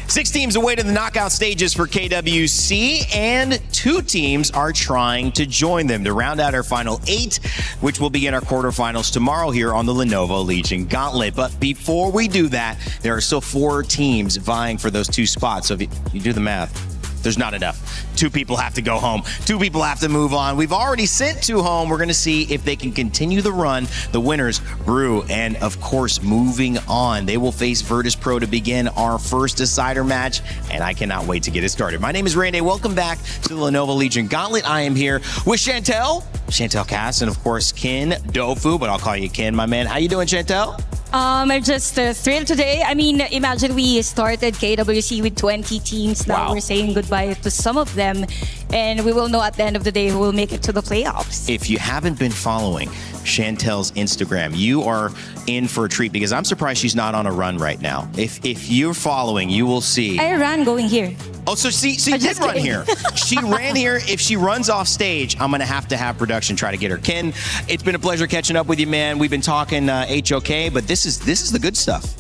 S8: 6 teams away to the knockout stages for KWC, and 2 teams are trying to join them to round out our final 8, which will begin our quarterfinals tomorrow here on the Lenovo Legion Gauntlet. But before we do that, there are still 4 teams vying for those 2 spots. So if you do the math, there's not enough. 2 people have to go home. 2 people have to move on. We've already sent 2 home. We're going to see if they can continue the run. The winners, BRU, and of course, moving on. They will face Virtus.pro to begin our first decider match, and I cannot wait to get it started. My name is Randy. Welcome back to the Lenovo Legion Gauntlet. I am here with Chantel Cass, and of course, Ken Dofu, but I'll call you Ken, my man. How you doing, Chantel?
S18: I'm just thrilled today. I mean, imagine we started KWC with 20 teams. Now we're saying goodbye to some of them, and we will know at the end of the day who will make it to the playoffs.
S8: If you haven't been following Chantel's Instagram, you are in for a treat because I'm surprised she's not on a run right now. If you're following, you will see.
S18: I ran going here.
S8: Oh, so she did run here. She ran here. If she runs off stage, I'm going to have production try to get her. Ken, it's been a pleasure catching up with you, man. We've been talking HOK, but this is the good stuff.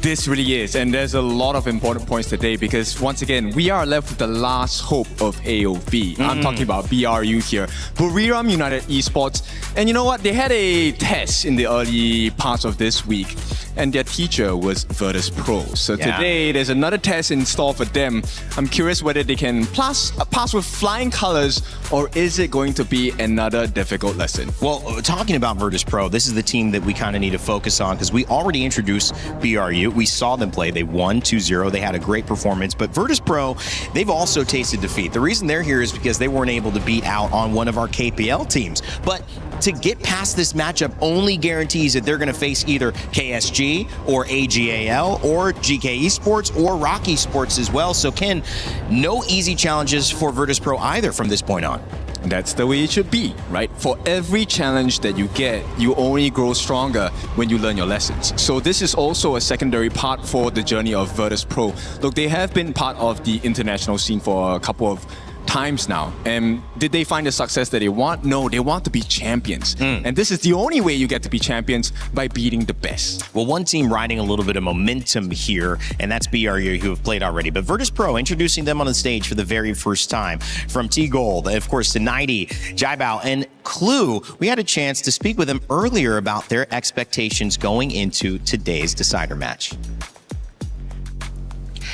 S20: This really is, and there's a lot of important points today because once again, we are left with the last hope of AOV. I'm talking about BRU here, Buriram United Esports. And you know what? They had a test in the early parts of this week, and their teacher was Virtus.pro. So today, there's another test in store for them. I'm curious whether they can pass with flying colors, or is it going to be another difficult lesson?
S8: Well, talking about Virtus.pro, this is the team that we kind of need to focus on because we already introduced BRU. We saw them play. They won 2-0. They had a great performance. But Virtus.pro, they've also tasted defeat. The reason they're here is because they weren't able to beat out on one of our KPL teams. But to get past this matchup only guarantees that they're going to face either KSG or AGAL or GK Esports or Rock Esports as well. So, Ken, no easy challenges for Virtus.pro either from this point on.
S20: That's the way it should be, right? For every challenge that you get, you only grow stronger when you learn your lessons. So this is also a secondary part for the journey of Virtus.pro. Look, they have been part of the international scene for a couple of times now. And did they find the success that they want? No, they want to be champions. And this is the only way you get to be champions, by beating the best.
S8: Well, one team riding a little bit of momentum here, and that's BRU, who have played already. But Virtus.pro, introducing them on the stage for the very first time. From T-Gold, of course, to Nighty, Jaibao, and Clue, we had a chance to speak with them earlier about their expectations going into today's decider match.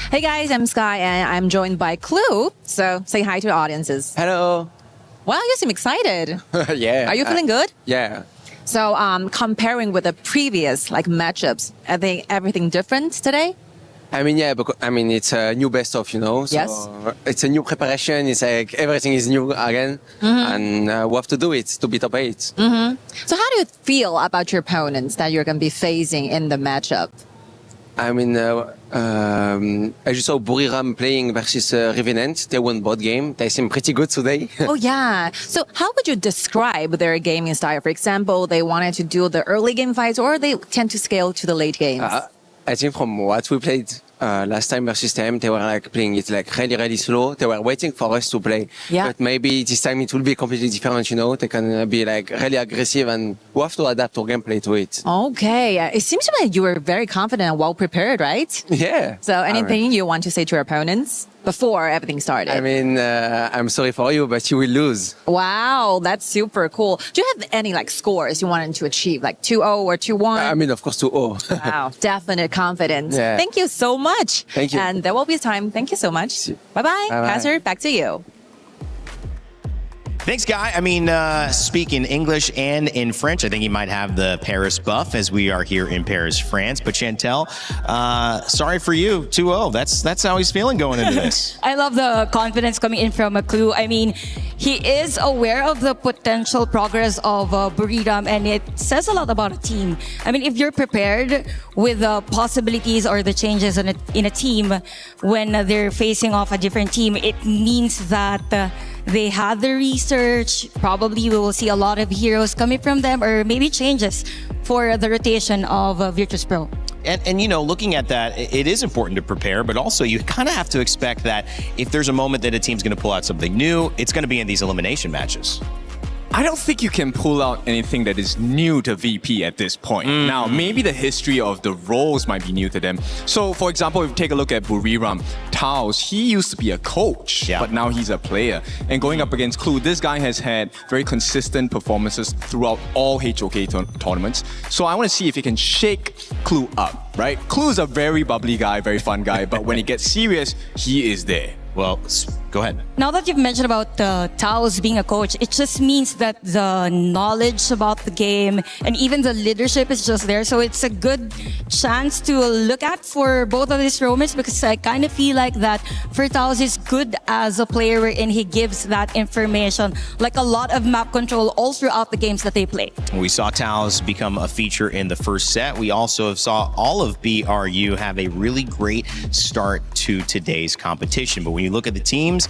S11: Hey guys, I'm Sky and I'm joined by Clue. So say hi to the audiences.
S21: Hello.
S11: Wow, you seem excited.
S21: Yeah.
S11: Are you feeling good?
S21: Yeah.
S11: So comparing with the previous matchups, are they everything different today?
S21: I mean, yeah, because it's a new best of, So
S11: yes.
S21: It's a new preparation. It's like everything is new again. And we have to do it to be top 8.
S11: So how do you feel about your opponents that you're going to be facing in the matchup?
S21: I mean, I just saw Buriram playing versus Revenant. They won both games. They seem pretty good today.
S11: Oh, yeah. So how would you describe their gaming style? For example, they wanted to do the early game fights, or they tend to scale to the late games?
S21: I think from what we played last time versus them, they were playing it really, really slow. They were waiting for us to play.
S11: Yeah.
S21: But maybe this time it will be completely different, They can be really aggressive, and we have to adapt our gameplay to it.
S11: Okay. It seems to me that you were very confident and well prepared, right?
S21: Yeah.
S11: So anything you want to say to your opponents before everything started?
S21: I mean, I'm sorry for you, but you will lose.
S11: Wow, that's super cool. Do you have any scores you wanted to achieve, 2-0 or 2-1?
S21: I mean, of course, 2-0.
S11: Wow, definite confidence.
S21: Yeah.
S11: Thank you so much.
S21: Thank you.
S11: And there will be time. Thank you so much. Bye-bye.
S21: Bye-bye.
S11: Pastor, back to you.
S8: Thanks, Guy. I mean, speak in English and in French. I think he might have the Paris buff as we are here in Paris, France. But Chantel, sorry for you, 2-0. That's how he's feeling going into this.
S18: I love the confidence coming in from a Clue. I mean, he is aware of the potential progress of Buriram, and it says a lot about a team. I mean, if you're prepared with the possibilities or the changes in a team when they're facing off a different team, it means that they had the research. Probably we will see a lot of heroes coming from them, or maybe changes for the rotation of Virtus.pro.
S8: And looking at that, it is important to prepare, but also you kind of have to expect that if there's a moment that a team's going to pull out something new, it's going to be in these elimination matches.
S20: I don't think you can pull out anything that is new to VP at this point. Now, maybe the history of the roles might be new to them. So, for example, if you take a look at Buriram, Taos, he used to be a coach, but now he's a player. And going up against Clue, this guy has had very consistent performances throughout all HOK tournaments. So I want to see if he can shake Clue up, right? Clue is a very bubbly guy, very fun guy, but when he gets serious, he is there.
S8: Well, go ahead.
S18: Now that you've mentioned about Taos being a coach, it just means that the knowledge about the game and even the leadership is just there. So it's a good chance to look at for both of these roamers, because I kind of feel like that for Taos is good as a player wherein he gives that information, like a lot of map control all throughout the games that they play.
S8: We saw Taos become a feature in the first set. We also saw all of BRU have a really great start to today's competition. But when you look at the teams,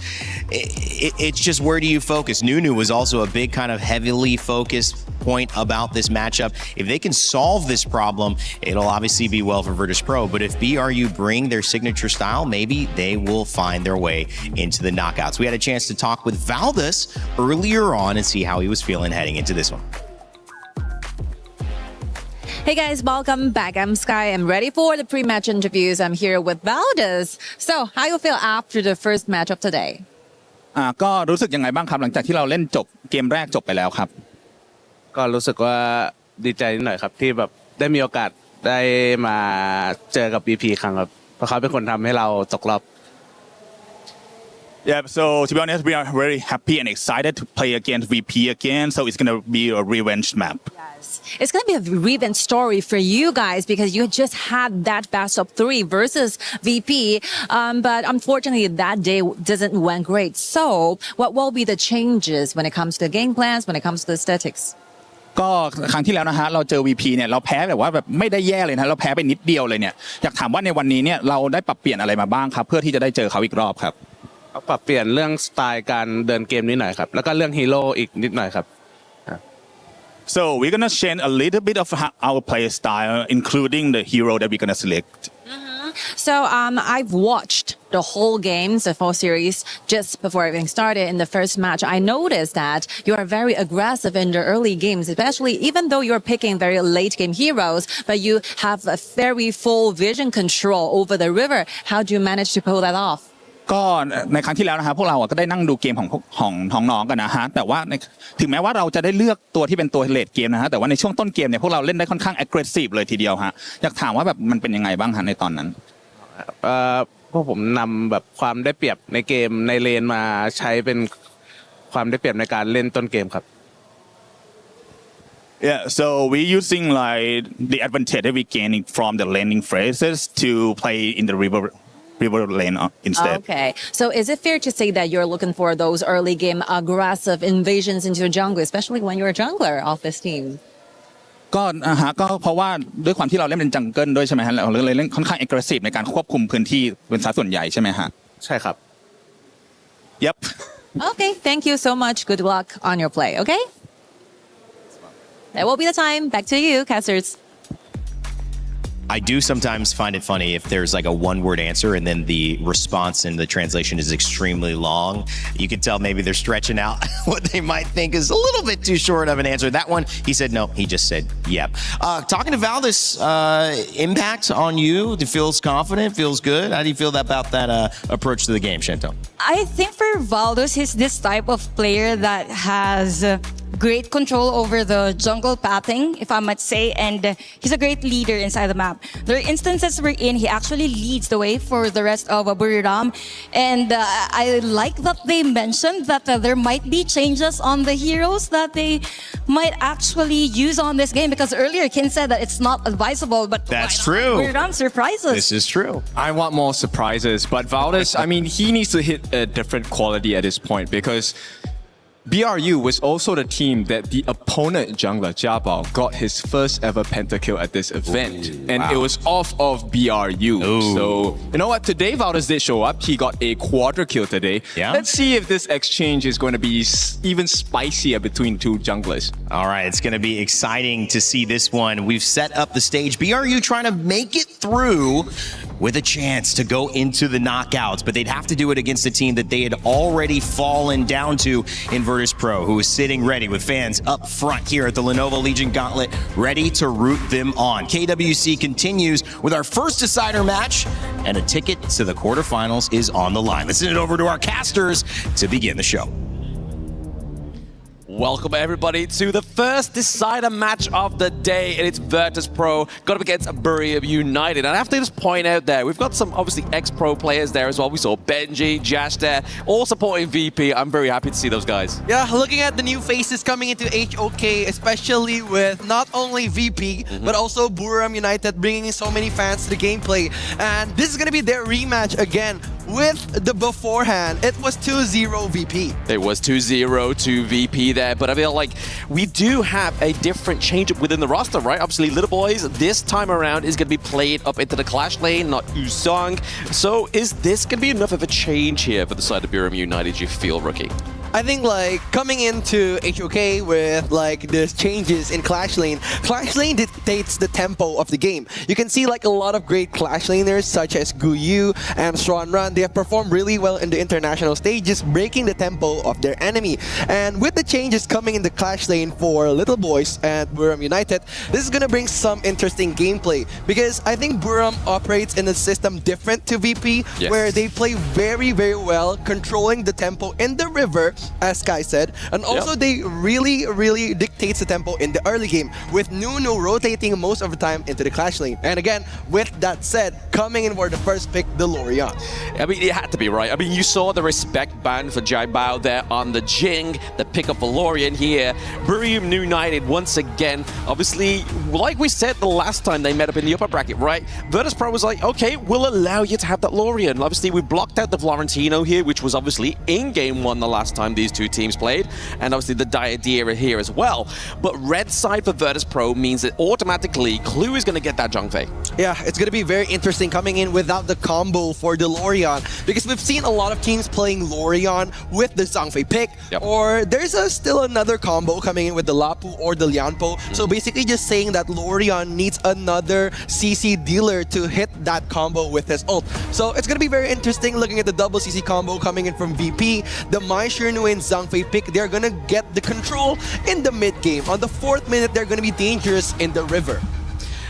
S8: it's just, where do you focus? Nunu was also a big kind of heavily focused point about this matchup. If they can solve this problem, it'll obviously be well for Virtus.pro. But if BRU bring their signature style, maybe they will find their way into the knockouts. We had a chance to talk with Valdez earlier on and see how he was feeling heading into this one.
S11: Hey guys, welcome back. I'm Sky. I'm ready for the pre-match interviews. I'm here with Valdez. So, how you feel after the first match of today?
S2: ก็รู้สึกยังไงบ้างครับหลังจากที่เราเล่นจบเกมแรกจบไปแล้วครับก็รู้สึกว่าดีใจนิดหน่อยครับที่แบบได้มีโอกาสได้มาเจอกับ BP ครั้งครับเพราะเขาเป็นคนทำให้เราตกรอบ
S15: Yeah, so to be honest, we are very happy and excited to play against VP again. So it's going to be a revenge map.
S11: Yes. It's going to be a revenge story for you guys because you just had that best of 3 versus VP. But unfortunately, that day doesn't went great. So what will be the changes when it comes to the game plans, when it comes to the statistics?
S2: ก็ครั้งที่แล้วนะฮะเราเจอ VP เนี่ยเราแพ้แบบว่าแบบไม่ได้แย่เลยนะเราแพ้ไปนิดเดียวเลยเนี่ยอยากถามว่าในวันนี้เนี่ยเราได้ปรับเปลี่ยนอะไรมาบ้างครับเพื่อที่จะได้เจอเขาอีกรอบครับปรับเปลี่ยนเรื่องสไตล์การเดินเกมนิดหน่อยครับแล้วก็เรื่องฮีโร่อีกนิดหน่อยครับ
S15: So we're gonna change a little bit of our play style, including the hero that we're gonna select.
S11: So I've watched the whole games, the full series, just before everything started. In the first match, I noticed that you are very aggressive in the early games, especially even though you're picking very late game heroes, but you have a very full vision control over the river. How do you manage to pull that off?
S2: ก็ในครั้งที่แล้วนะครับพวกเราก็ได้นั่งดูเกมของน้องกันนะฮะแต่ว่าถึงแม้ว่าเราจะได้เลือกตัวที่เป็นตัวเลดเกมนะฮะแต่ว่าในช่วงต้นเกมเนี่ยพวกเราเล่นได้ค่อนข้าง aggressive เลยทีเดียวฮะอยากถามว่าแบบมันเป็นยังไงบ้างฮะในตอนนั้นพวกผมนำแบบความได้เปรียบในเกมในเลนมาใช้เป็นความได้เปรียบในการเล่นต้นเกมครับ
S15: Yeah, so we're using like the advantage that we're gaining from the laning phases to play in the river lane instead.
S11: Okay. So is it fair to say that you're looking for those early game aggressive invasions into the jungle, especially when you're a jungler of this team?
S2: ก็เพราะว่าด้วยความที่เราเล่นเป็นจังเกิลด้วยใช่ไหมฮะเราเลยเล่นค่อนข้าง aggressive ในการควบคุมพื้นที่เป็นสัดส่วนใหญ่ใช่ไหมฮะใช่ครับ
S15: Yep.
S11: Okay. Thank you so much. Good luck on your play. Okay. That will be the time. Back to you, casters.
S8: I do sometimes find it funny if there's like a one-word answer and then the response and the translation is extremely long. You can tell maybe they're stretching out what they might think is a little bit too short of an answer. That one, he said no. He just said yep. Talking to Valdez, impact on you? It feels confident, feels good. How do you feel about that approach to the game, Shanto?
S18: I think for Valdez, he's this type of player that has great control over the jungle pathing, if I might say, and he's a great leader inside the map. There are instances wherein he actually leads the way for the rest of Buriram, and I like that they mentioned that there might be changes on the heroes that they might actually use on this game, because earlier Kin said that it's not advisable, but
S8: that's true.
S18: Buriram surprises.
S8: This is true.
S20: I want more surprises, but Valdez, I mean, he needs to hit a different quality at this point, because BRU was also the team that the opponent jungler, Jabal, got his first ever pentakill at this event. And it was off of BRU. So, you know what? Today, Valdez did show up. He got a quarter kill today.
S8: Yeah.
S20: Let's see if this exchange is going to be even spicier between two junglers.
S8: All right, it's going to be exciting to see this one. We've set up the stage. BRU trying to make it through with a chance to go into the knockouts, but they'd have to do it against a team that they had already fallen down to in Virtus.pro, who is sitting ready with fans up front here at the Lenovo Legion Gauntlet, ready to root them on. KWC continues with our first decider match, and a ticket to the quarterfinals is on the line. Let's send it over to our casters to begin the show.
S5: Welcome everybody to the first decider match of the day, and it's Virtus.pro got up against BRU United. And I have to just point out there, we've got some obviously ex-pro players there as well. We saw Benji, Jash there, all supporting VP. I'm very happy to see those guys.
S17: Yeah, looking at the new faces coming into HOK, especially with not only VP, but also BRU United bringing in so many fans to the gameplay. And this is going to be their rematch again. With the beforehand, it was 2-0 VP.
S5: It was 2-0 to VP there, but I feel like we do have a different change-up within the roster, right? Obviously, Little Boys this time around is going to be played up into the Clash lane, not Usong. So is this going to be enough of a change here for the side of BRU United, you feel, Rookie?
S17: I think like coming into HOK with like the changes in Clash Lane dictates the tempo of the game. You can see like a lot of great Clash laners such as Guyu and Swanran. They have performed really well in the international stages, breaking the tempo of their enemy. And with the changes coming in the Clash Lane for Little Boys and BRU United, this is going to bring some interesting gameplay because I think BRU operates in a system different to VP, where they play very, very well, controlling the tempo in the river, as Sky said, and also they really dictates the tempo in the early game, with Nunu rotating most of the time into the Clash lane. And again, with that said, coming in for the first pick, the Lorian.
S5: I mean, it had to be, right? I mean, you saw the respect ban for Jai Bao there on the Jing, the pick of Valorian here. BRU United once again, obviously, like we said the last time they met up in the upper bracket, right? Virtus.pro was like, okay, we'll allow you to have that Lorian. Obviously, we blocked out the Florentino here, which was obviously in game one the last time these two teams played, and obviously the Diadira here as well. But red side for Virtus.pro means that automatically Clue is going to get that Zhongfei.
S17: Yeah, it's going to be very interesting coming in without the combo for the Lorian, because we've seen a lot of teams playing Lorian with the Zhongfei pick, or there's still another combo coming in with the Lapu or the Lianpo. So basically just saying that Lorian needs another CC dealer to hit that combo with his ult. So it's going to be very interesting looking at the double CC combo coming in from VP. The Mai Shirnu and Zhongfei pick, they're going to get the control in the mid game. On the 4th minute, they're going to be dangerous in the river.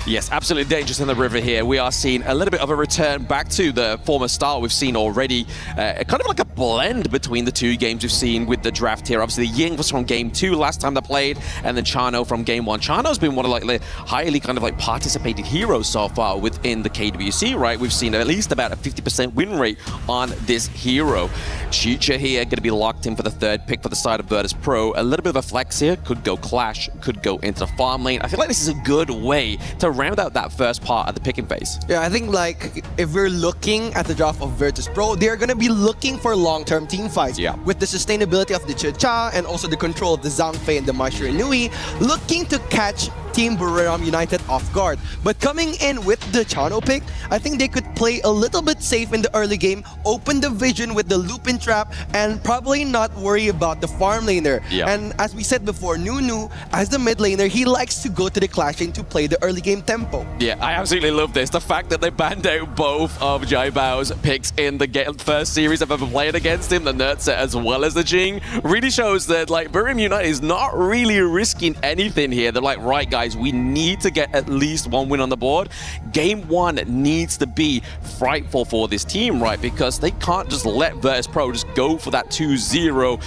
S5: Yes, absolutely dangerous in the river here. We are seeing a little bit of a return back to the former style we've seen already. Kind of like a blend between the two games we've seen with the draft here. Obviously, Ying was from game 2 last time they played, and then Chano from game 1. Chano's been one of like the highly kind of like participated heroes so far within the KWC, right? We've seen at least about a 50% win rate on this hero. Chicha here going to be locked in for the 3rd pick for the side of Virtus.pro. A little bit of a flex here. Could go Clash, could go into the farm lane. I feel like this is a good way to round out that first part of the picking phase.
S17: Yeah, I think like if we're looking at the draft of Virtus.pro, they're going to be looking for long-term team fights.
S5: Yeah. With
S17: the sustainability of the Cha-Cha and also the control of the Zhongfei and the Mai Shirnu, looking to catch Team BRU United off guard. But coming in with the Chano pick, I think they could play a little bit safe in the early game, open the vision with the Lupin Trap, and probably not worry about the farm laner.
S5: Yeah.
S17: And as we said before, Nunu, as the mid laner, he likes to go to the Clash lane to play the early game tempo.
S5: Yeah, I absolutely love this. The fact that they banned out both of Jai Bao's picks in the first series I've ever played against him, the Nerd set as well as the Jing, really shows that like BRU United is not really risking anything here. They're like, right guys, we need to get at least one win on the board. Game 1 needs to be frightful for this team, right? Because they can't just let Virtus.pro just go for that 2-0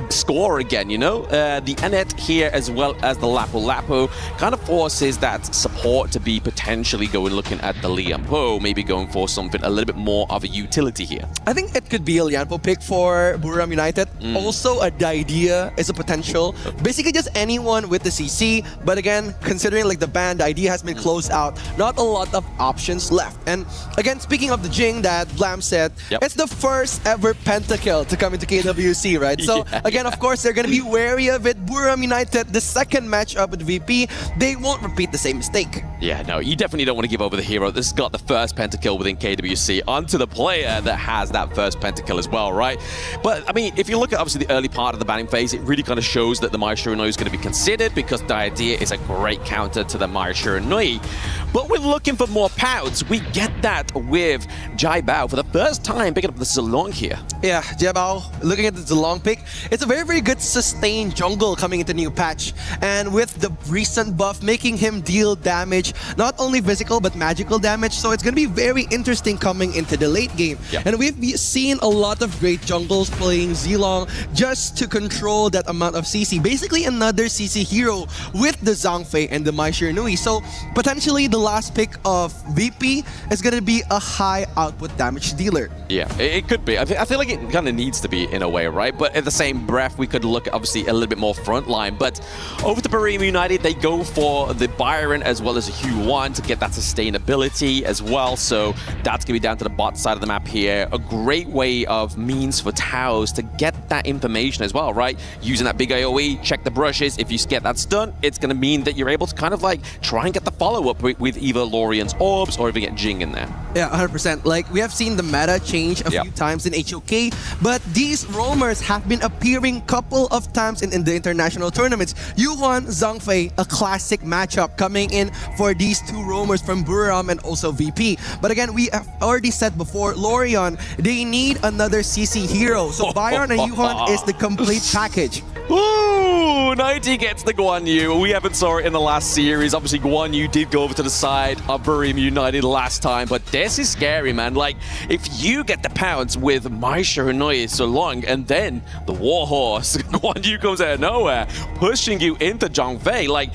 S5: score again, you know? The Anet here as well as the Lapu kind of forces that support to be potentially looking at the Lianpo, maybe going for something a little bit more of a utility here.
S17: I think it could be a Lianpo pick for BRU United. Also, a Idea is a potential. Basically, just anyone with the CC. But again, considering like the ban, the Idea has been closed out. Not a lot of options left. And again, speaking of the Jing that Blam said, it's the first ever pentakill to come into KWC, right? So again, of course, they're going to be wary of it. BRU United, the second matchup with VP, they won't repeat the same mistake.
S5: Yeah, no, you definitely don't want to give over the hero. This has got the first pentakill within KWC onto the player that has that first pentakill as well, right? But, I mean, if you look at, obviously, the early part of the banning phase, it really kind of shows that the Mai Shiranui is going to be considered because the idea is a great counter to the Mai Shiranui. But we're looking for more pouts. We get that with Jai Bao for the first time picking up the Zilong here.
S17: Yeah, Jai Bao, looking at the Zilong pick, it's a very, very good sustained jungle coming into new patch. And with the recent buff, making him deal damage, not only physical but magical damage. So it's going to be very interesting coming into the late game.
S5: Yep.
S17: And we've seen a lot of great jungles playing Zilong just to control that amount of CC. Basically another CC hero with the Zhangfei and the Mai Shiranui. So potentially the last pick of VP is going to be a high output damage dealer.
S5: Yeah, it could be. I feel like it kind of needs to be in a way, right? But at the same breath, we could look at obviously a little bit more frontline. But over to Barium United, they go for the Byron as well as a Hue 1 to get that sustainability as well. So that's going to be down to the bot side of the map here. A great way of means for Taos to get that information as well, right? Using that big AoE, check the brushes. If you get that stun, it's going to mean that you're able to kind of like try and get the follow-up with either Lorian's orbs or even get Jing in there.
S17: Yeah, 100%. Like, we have seen the meta change a few times in HOK, but these roamers have been appearing couple of times in the international tournaments. Yuan, Zhangfei, a classic matchup coming in for these two roamers from Buriram and also VP. But again, we have already said before, Lorian, they need another CC hero. So Byron and Yuan is the complete package.
S5: Ooh, 90 gets the Guan Yu. We haven't saw it in the last series. Obviously, Guan Yu did go over to the side of Buriram United last time, but this is scary, man. Like, if you get the pounce with Mai Shiranui so long, and then the Warhorse, Guan Yu comes out of nowhere, pushing you into Zhangfei, like,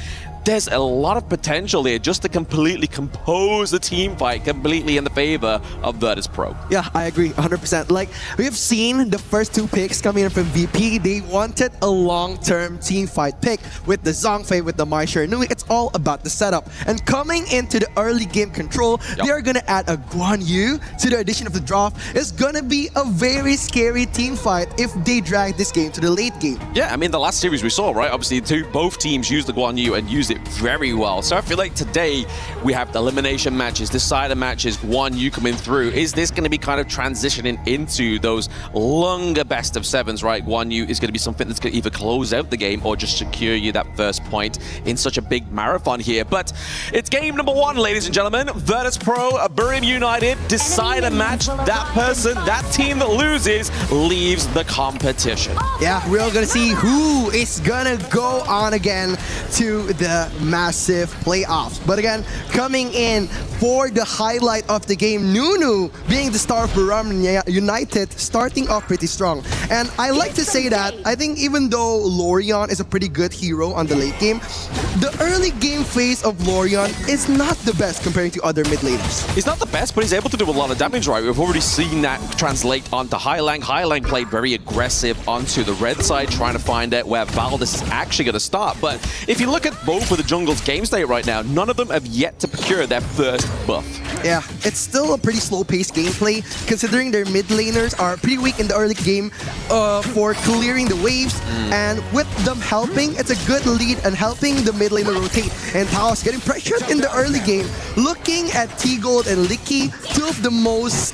S5: there's a lot of potential here just to completely compose the team fight completely in the favor of Virtus Pro.
S17: Yeah, I agree 100%. Like, we have seen the first two picks coming in from VP. They wanted a long-term team fight pick with the Zhangfei, with the Mai Shiranui. It's all about the setup. And coming into the early game control, they are going to add a Guan Yu to the addition of the drop. It's going to be a very scary team fight if they drag this game to the late game.
S5: Yeah, I mean, the last series we saw, right? Obviously, both teams used the Guan Yu and used it very well. So I feel like today we have the elimination matches, decided matches, Guan Yu coming through. Is this going to be kind of transitioning into those longer best of sevens, right? Guan Yu is going to be something that's going to either close out the game or just secure you that first point in such a big marathon here. But it's game number one, ladies and gentlemen. Virtus Pro, Buriram United, decide a match. That person, that team that loses, leaves the competition.
S17: Yeah, we're all gonna see who is gonna go on again to the massive playoffs. But again, coming in for the highlight of the game, Nunu being the star of Buriram United, starting off pretty strong. And I like to say that I think even though Lorian is a pretty good hero on the late game, the early game phase of Lorian is not the best comparing to other mid laners.
S5: He's not the best, but he's able to do a lot of damage, right? We've already seen that translate onto Highlang. Highlang played very aggressive onto the red side, trying to find out where Valdez is actually going to start. But if you look at both of the jungle's game state right now, none of them have yet to procure their first buff.
S17: Yeah, it's still a pretty slow-paced gameplay, considering their mid laners are pretty weak in the early game for clearing the waves. And with them helping, it's a good lead and helping the mid laner rotate. And Taos getting pressured in the early game. Looking at T-Gold and Licky, two of the most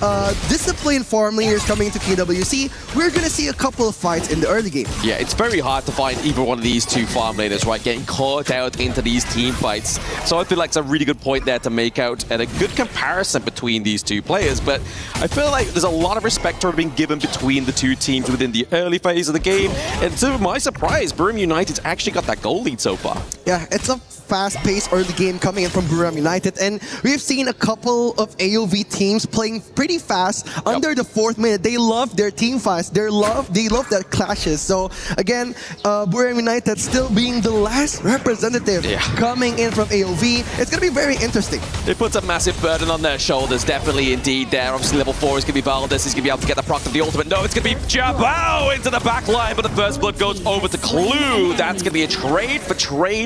S17: disciplined farm laners coming into KWC, we're going to see a couple of fights in the early game.
S5: Yeah, it's very hard to find either one of these two farm laners, right, getting caught out into these team fights. So I feel like it's a really good point there to make out and a good comparison between these two players. But I feel like there's a lot of respect being given between the two teams within the early phase of the game. And to my surprise, Buriram United's actually got that goal lead so far.
S17: Yeah, it's a fast-paced early game coming in from Buriram United, and we've seen a couple of AOV teams playing pretty fast under the 4th minute. They love their team fights. They love their clashes. So again, Buriram United still being the last representative coming in from AOV. It's gonna be very interesting.
S5: They put puts a massive burden on their shoulders, definitely indeed there. Obviously level 4 is going to be Valdez, he's going to be able to get the proc of the ultimate. No, it's going to be Jabao into the back line, but the first blood goes over to Clue. That's going to be a trade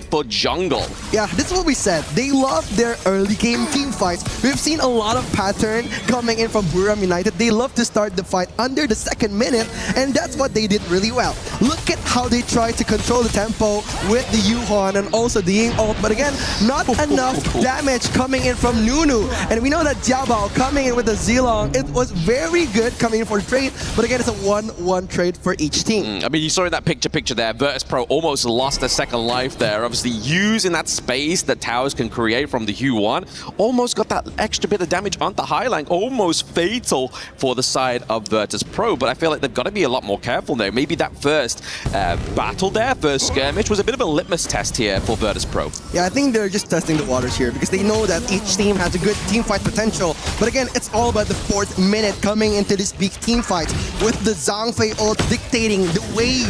S5: for jungle.
S17: Yeah, this is what we said. They love their early game team fights. We've seen a lot of pattern coming in from Buriram United. They love to start the fight under the second minute, and that's what they did really well. Look at how they try to control the tempo with the Yuhon and also the Ying ult, but again, not enough damage coming in from Nunu. And we know that Jiabao coming in with the Zilong, it was very good coming in for the trade, but again, it's a 1-1 trade for each team.
S5: I mean, you saw in that picture there, Virtus Pro almost lost their second life there. Obviously, using that space that towers can create from the Hu1, almost got that extra bit of damage onto Highline, almost fatal for the side of Virtus Pro. But I feel like they've got to be a lot more careful now. Maybe that first battle there, first skirmish, was a bit of a litmus test here for Virtus Pro.
S17: Yeah, I think they're just testing the waters here because they know that each team has a good team fight potential. But again, it's all about the 4th minute coming into this big team fight with the Zhangfei ult dictating the way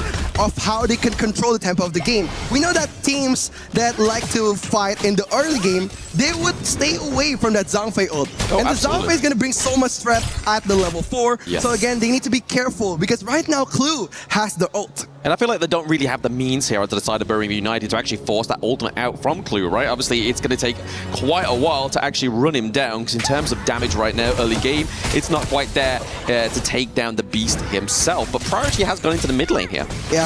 S17: of how they can control the tempo of the game. We know that teams that like to fight in the early game, they would stay away from that Zhangfei ult. And the Zhangfei is going to bring so much threat at the level 4.
S5: Yes.
S17: So again, they need to be careful because right now Clue has the ult.
S5: And I feel like they don't really have the means here onto the side of Buriram United to actually force that ultimate out from Clue, right? Obviously, it's going to take quite a while to actually run him down, because in terms of damage right now, early game, it's not quite there to take down the beast himself. But priority has gone into the mid lane here.
S17: Yeah,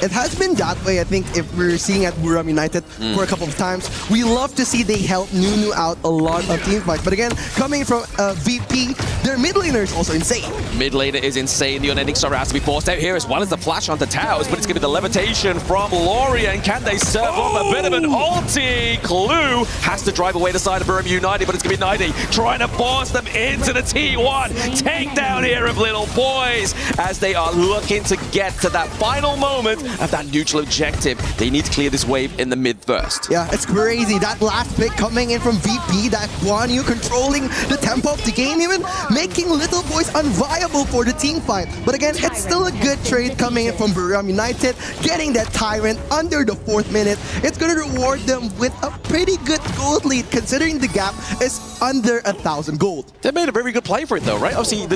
S17: it has been that way, I think, if we're seeing at Buriram United for a couple of times. We love to see they help Nunu out a lot of team fights. But again, coming from VP, their mid laner is also insane.
S5: Mid laner is insane. The unending sorrow has to be forced out here, as well as the flash onto towers, but it's going to be the levitation from Lorian. Can they serve up a bit of an ulti? Clue has to drive away the side of Buriram United, but it's going to be 90 trying to force them into the T1. Takedown here of Little Boys as they are looking to get to that final moment of that neutral objective. They need to clear this wave in the mid first.
S17: Yeah, it's crazy. That last pick coming in from VP, that Guan Yu controlling the tempo of the game, even making Little Boys unviable for the team fight. But again, it's still a good trade coming in from Buriram United, getting that Tyrant under the 4th minute. It's going to reward them with a pretty good gold lead, considering the gap is under 1,000 gold.
S5: They made a very good play for it though, right? Obviously,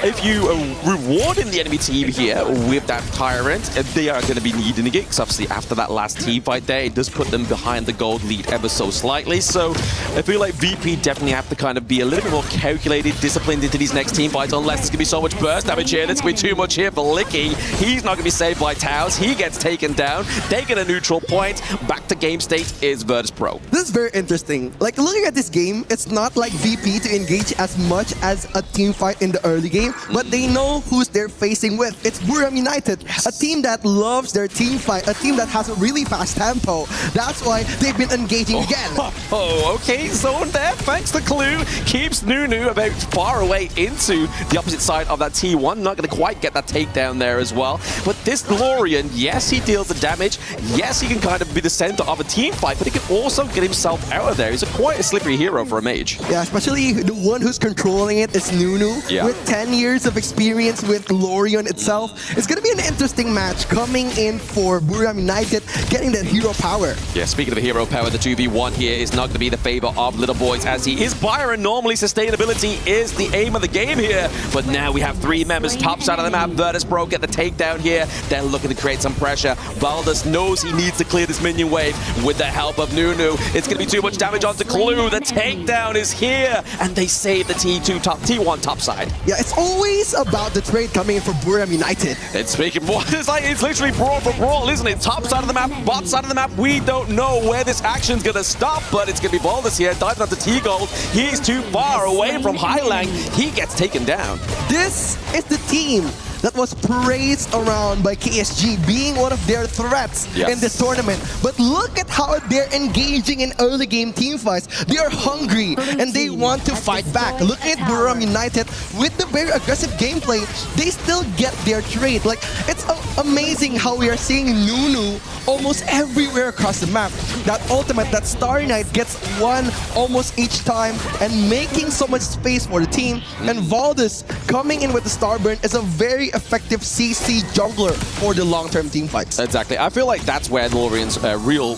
S5: if you are rewarding the enemy team here with that Tyrant, they are going to be needing it, because obviously after that last team fight there, it does put them behind the gold lead ever so slightly. So I feel like VP definitely have to kind of be a little bit more calculated, disciplined into these next team fights, unless there's going to be so much burst damage here. There's going to be too much here for Licky. He's not going to be saved by Towers. He gets taken down. They get a neutral point. Back to game state is Virtus Pro.
S17: This is very interesting. Like, looking at this game, it's not like VP to engage as much as a team fight in the early game, but they know who's they're facing with. It's Buriram United, a team that loves their team fight, a team that has a really fast tempo. That's why they've been engaging again.
S5: Oh, okay. Zone there, thanks to Clue. Keeps Nunu about far away into the opposite side of that T1. Not going to quite get that takedown there as well. But this Lorian, yes, he deals the damage. Yes, he can kind of be the center of a team fight, but he can also get himself out of there. He's quite a slippery hero for a mage.
S17: Yeah, especially the one who's controlling it is Nunu.
S5: Yeah.
S17: With 10 years of experience with Lorian itself. It's going to be an interesting match coming in for Buriram United, getting that hero power.
S5: Yeah, speaking of hero power, the 2v1 here is not going to be the favor of Little Boys, as he is Byron. Normally, sustainability is the aim of the game here, but now we have 3 members top side of the map. Virtus Pro get the takedown here. They're looking to create some pressure. Valdez knows he needs to clear this minion wave with the help of Nunu. It's going to be too much damage onto Clue. The takedown is here, and they save the T1 top side.
S17: Yeah, it's always about the trade coming in for Buriram United.
S5: It's speaking more. It's literally brawl for brawl, isn't it? Top side of the map, bot side of the map. We don't know where this action's going to stop, but it's going to be Valdez here, diving onto T-Gold. He's too far away from Highlang. He gets taken down.
S17: This is the team that was praised around by KSG being one of their threats in this tournament. But look at how they're engaging in early game team fights. They are hungry and they want to fight back. Looking at Buriram United with the very aggressive gameplay, they still get their trade. Like, it's amazing how we are seeing Nunu almost everywhere across the map. That ultimate, that Starry Night gets one almost each time and making so much space for the team. And Valdez coming in with the Starburn is a very effective CC jungler for the long-term team fights.
S5: Exactly. I feel like that's where Lorian's real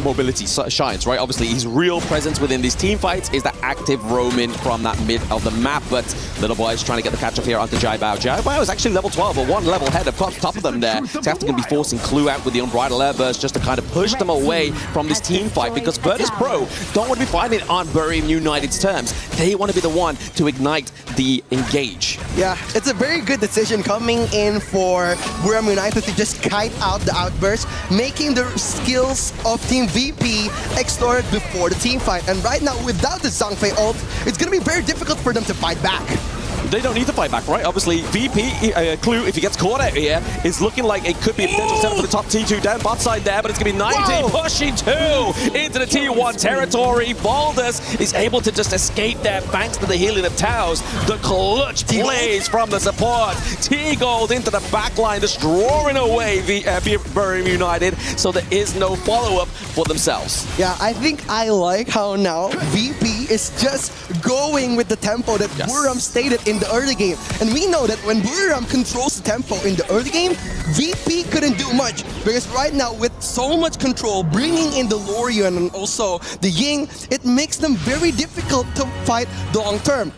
S5: mobility shines, right? Obviously, his real presence within these team fights is that active roaming from that mid of the map, but Little Boy is trying to get the catch off here onto Jai Bao. Jai Bao is actually level 12, or one level head of top of them there. So after going to be forcing Clue out with the Unbridled Airburst just to kind of push them away from this team fight, because Virtus Pro don't want to be fighting on Buriram United's terms. They want to be the one to ignite the engage.
S17: Yeah, it's a very good decision coming in for Buriram United to just kite out the outburst, making the skills of Team VP extorted before the team fight. And right now, without the Zhangfei ult, it's going to be very difficult for them to fight back.
S5: They don't need to fight back, right? Obviously, VP, Clue, if he gets caught out here, is looking like it could be a potential setup for the top T2 down bot side there, but it's going to be 90 pushing 2 into the T1 territory. Baldus is able to just escape there thanks to the healing of Taos. The clutch plays from the support. T-Gold into the backline, destroying away Buriram United, so there is no follow-up for themselves.
S17: Yeah, I think I like how now VP is just going with the tempo that Buriram stated in the early game. And we know that when Buriram controls the tempo in the early game, VP couldn't do much. Because right now, with so much control, bringing in the Lorian and also the Ying, it makes them very difficult to fight the long term.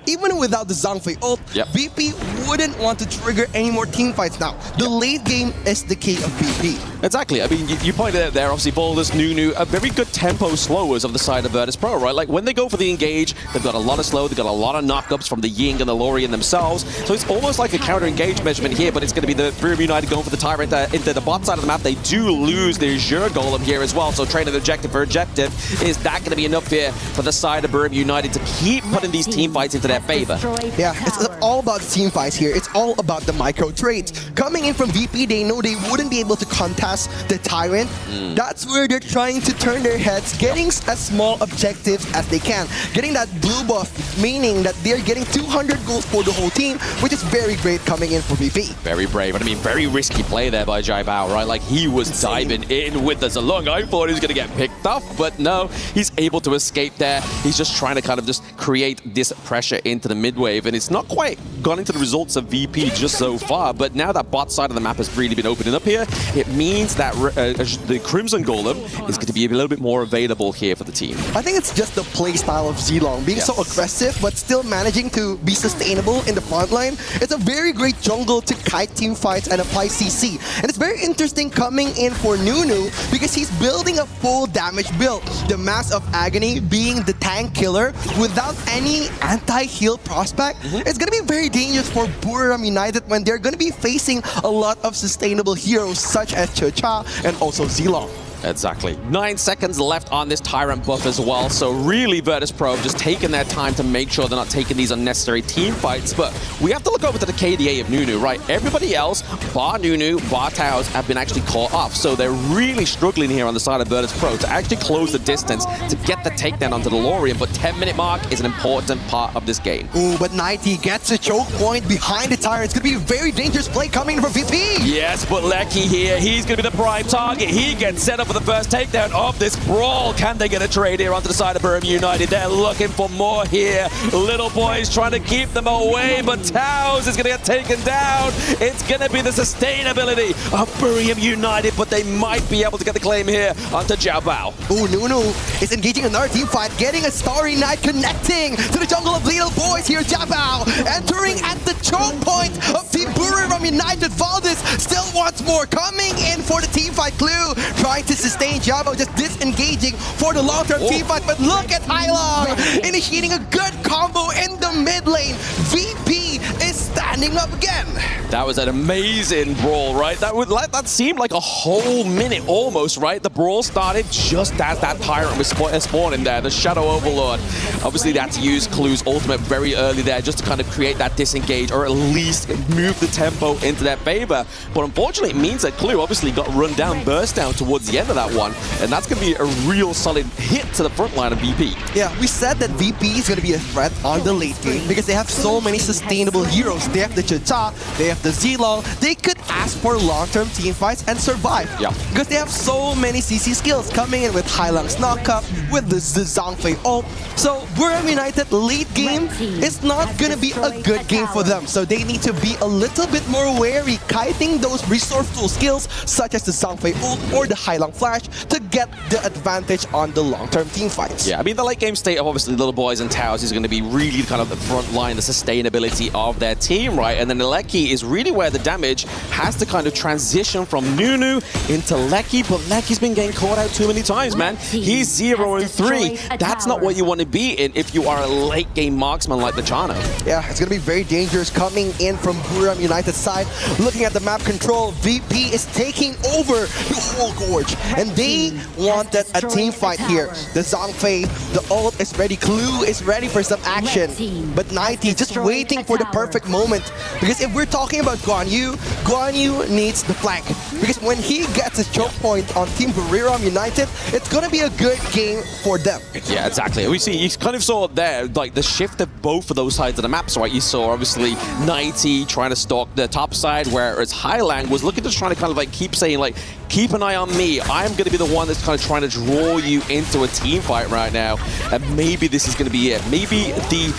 S17: Even without the Zhangfei ult, VP wouldn't want to trigger any more team fights now. The late game is the key of VP.
S5: Exactly. I mean, you pointed out there, obviously, Baldus, Nunu, a very good tempo slowers of the side of Virtus Pro, right? Like, when they go for the engage, they've got a lot of slow, they've got a lot of knockups from the Ying and the Lorian themselves. So it's almost like a counter-engage measurement here, but it's going to be the Buriram United going for the Tyrant into the bot side of the map. They do lose their Azure Golem here as well, so training objective for objective. Is that going to be enough here for the side of Buriram United to keep putting these team fights into their favor?
S17: Yeah, it's all about the team fights here. It's all about the micro trades. Coming in from VP, they know they wouldn't be able to contest the Tyrant. That's where they're trying to turn their heads, getting as small objectives as they can. Getting that blue buff, meaning that they're getting 200 goals for the whole team, which is very great coming in for VP.
S5: Very brave, and I mean, very risky play there by Jai Bao, right? Like, he was diving in with the Zalung. I thought he was going to get picked off, but no, he's able to escape there. He's just trying to kind of just create this pressure into the mid wave, and it's not quite gone into the results of VP just so far, but now that bot side of the map has really been opening up here, it means that the Crimson Golem is going to be a little bit more available here for the team.
S17: I think it's just the play style of Zilong, being so aggressive but still managing to be sustainable in the front line. It's a very great jungle to kite team fights and apply CC. And it's very interesting coming in for Nunu because he's building a full damage build. The Mask of Agony being the tank killer without any anti-heal prospect. It's going to be very dangerous for Buriram United when they're going to be facing a lot of sustainable heroes such as Cha and also Zilong.
S5: Exactly. 9 seconds left on this Tyrant buff as well, so really Virtus Pro just taking their time to make sure they're not taking these unnecessary team fights, but we have to look over to the KDA of Nunu, right? Everybody else, bar Nunu, bar Taos, have been actually caught off, so they're really struggling here on the side of Virtus Pro to actually close the distance to get the takedown onto the Lorian, but 10-minute mark is an important part of this game.
S17: Ooh, but 90 gets a choke point behind the Tyrant. It's going to be a very dangerous play coming from VP.
S5: Yes, but Lecky here, he's going to be the prime target. He gets set up for the first takedown of this brawl. Can they get a trade here onto the side of Buriram United? They're looking for more here. Little Boy's trying to keep them away, but Taos is going to get taken down. It's going to be the sustainability of Buriram United, but they might be able to get the claim here onto Jiao Bao.
S17: Ooh, Nunu is engaging another team fight, getting a Starry Night connecting to the jungle of Little Boys here. Jiao Bao entering at the choke point of Team Buriram United. Valdez still wants more. Coming in for the team fight. Clue trying to sustain Jiao Bao, just disengaging for the long-term team fight. But look at Hailong initiating a good combo in the mid lane. VP is standing up again.
S5: That was an amazing brawl, right? That seemed like a whole minute almost, right? The brawl started just as that Tyrant was spawning there, the Shadow Overlord. Obviously, they had to use Clue's ultimate very early there just to kind of create that disengage, or at least move the tempo into their favor. But unfortunately, it means that Clue obviously got run down, burst down towards the end of that one, and that's going to be a real solid hit to the front line of VP.
S17: Yeah, we said that VP is going to be a threat on the late game because they have so many sustainable heroes. They have the Cha-Cha, they have the Zilong. They could last for long-term team fights and survive.
S5: Yeah.
S17: Because they have so many CC skills coming in with Hailang's knockup, with the Zhangfei ult. So BRU United late game is not gonna be a good game for them. So they need to be a little bit more wary, kiting those resourceful skills such as the Zhangfei ult or the Hailang flash to get the advantage on the long-term team fights.
S5: Yeah, I mean, the late game state of obviously Little Boys and Towers is going to be really kind of the front line, the sustainability of their team, right? And then Lecky is really where the damage has to kind of transition from Nunu into Lecky, but Lecky's been getting caught out too many times, man. He's 0-3. That's not what you want to be in if you are a late game marksman like the Chano.
S17: Yeah, it's going to be very dangerous coming in from BRU United's side. Looking at the map control, VP is taking over the whole gorge. And they wanted a team fight here. The Zhangfei, the ult is ready, Clue is ready for some action. But 90 just waiting for the perfect moment. Because if we're talking about Guan Yu needs the flank. Because when he gets his choke point on Team BRU United, it's going to be a good game for them.
S5: Yeah, exactly. We see, you kind of saw there, like, the shift of both of those sides of the maps, right? You saw, obviously, 90 trying to stalk the top side, whereas Hailang was looking to try to kind of, like, keep saying, like, keep an eye on me. I'm going to be the one that's kind of trying to draw you into a team fight right now. And maybe this is going to be it. Maybe the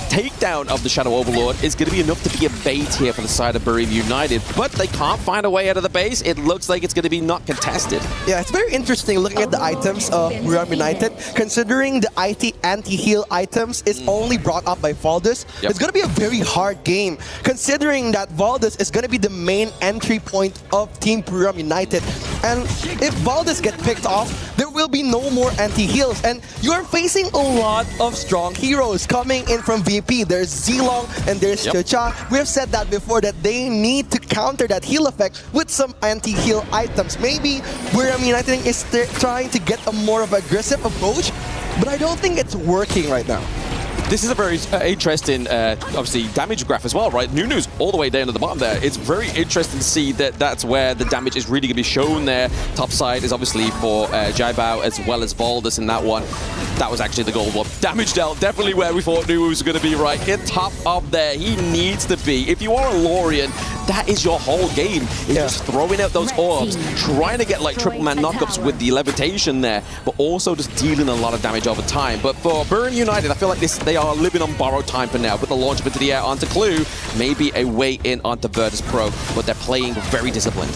S5: takedown of the Shadow Overlord is going to be enough to be a bait here for the side of BRU United. But they can't find a way out of the base. It looks like it's going to be not contested.
S17: Yeah, it's very interesting looking at the items of BRU United, considering the anti-heal items is only brought up by Valdez.
S5: Yep.
S17: It's going to be a very hard game, considering that Valdez is going to be the main entry point of Team BRU United. And if Valdez gets picked off, there will be no more anti-heals. And you're facing a lot of strong heroes coming in from VP. There's Zilong and there's Chacha. We have said that before, that they need to counter that heal effect with some anti-heal items. Maybe BRU United is trying to get a more of aggressive approach, but I don't think it's working right now.
S5: This is a very interesting, obviously, damage graph as well, right? Nunu's all the way down to the bottom there. It's very interesting to see that that's where the damage is really going to be shown there. Top side is obviously for Jaibao as well as Valdez in that one. That was actually the gold one. Damage dealt, definitely where we thought Nunu was going to be, right? In top of there, he needs to be. If you are a Lorien, that is your whole game. It's just throwing out those orbs, trying to get like triple man knockups with the levitation there, but also just dealing a lot of damage over time. But for BRU United, I feel like they are living on borrowed time for now. With the launch up into the air onto Clue, maybe a way in onto Virtus Pro, but they're playing very disciplined.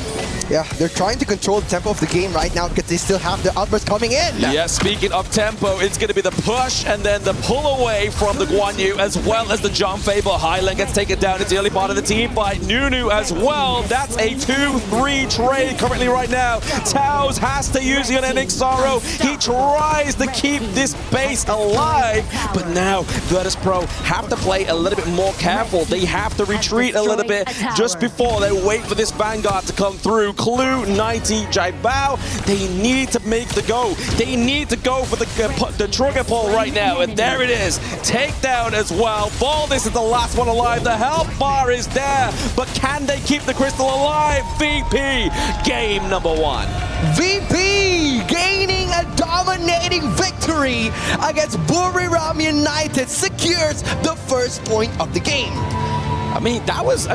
S17: Yeah, they're trying to control the tempo of the game right now because they still have the outbursts coming in.
S5: Yeah, speaking of tempo, it's going to be the push and then the pull away from the Guan Yu as well as the Zhangfei, but Hailang gets taken down. It's the early part of the team fight. Nunu as well. That's a 2-3 trade currently right now. Taos has to use the unending sorrow. He tries to keep this base alive, but now Virtus Pro have to play a little bit more careful. They have to retreat a little bit just before they wait for this Vanguard to come through. Clue, 90, Jaibao, they need to make the go. They need to go for the trigger pull right now, and there it is. Takedown as well. Valdez is the last one alive. The health bar is there, but can they keep the crystal alive? VP, game number 1.
S17: VP gaining a dominating victory against BRU United, secures the first point of the game.
S5: I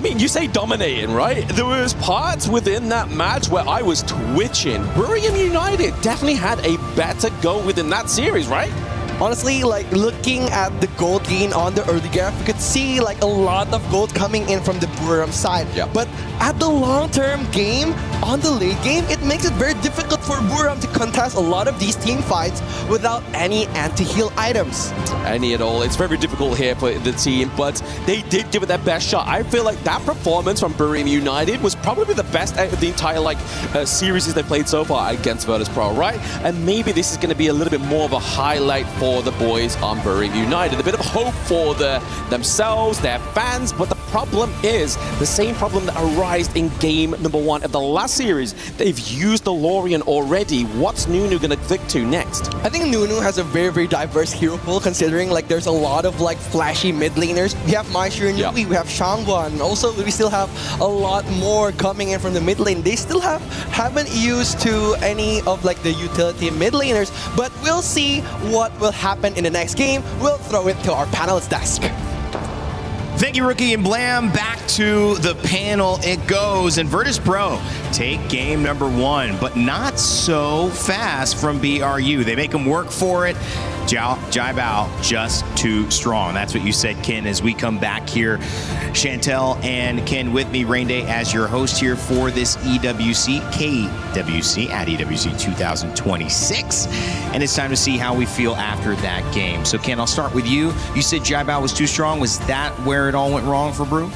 S5: mean, you say dominating, right? There was parts within that match where I was twitching. BRU United definitely had a better go within that series, right?
S17: Honestly, like looking at the gold gain on the early graph, you could see like a lot of gold coming in from the BRU side.
S5: Yeah.
S17: But at the long-term game, on the late game, it makes it very difficult for BRU to contest a lot of these team fights without any anti-heal items.
S5: Any at all. It's very difficult here for the team, but they did give it their best shot. I feel like that performance from BRU United was probably the best out of the entire series they played so far against Virtus Pro, right? And maybe this is going to be a little bit more of a highlight for the boys on BRU United. A bit of hope for themselves, their fans, but the problem is the same problem that arose in game number 1 of the last series. They've used the Lorien already. What's Nunu going to click to next?
S17: I think Nunu has a very, very diverse hero pool, considering like there's a lot of like flashy mid laners. We have Maishu and Nui, we have Shangguan. Also, we still have a lot more coming in from the mid lane. They still haven't used to any of like the utility mid laners, but we'll see what will happen in the next game. We'll throw it to our panelist desk.
S8: Thank you, Rookie and Blam. Back to the panel it goes. And Virtus Pro take game number 1, but not so fast from BRU. They make them work for it. Jai Bao just too strong. That's what you said, Ken, as we come back here. Chantel and Ken with me, Rain Day, as your host here for this EWC, KWC at EWC 2026. And it's time to see how we feel after that game. So, Ken, I'll start with you. You said Jai Bao was too strong. Was that where it all went wrong for BRU?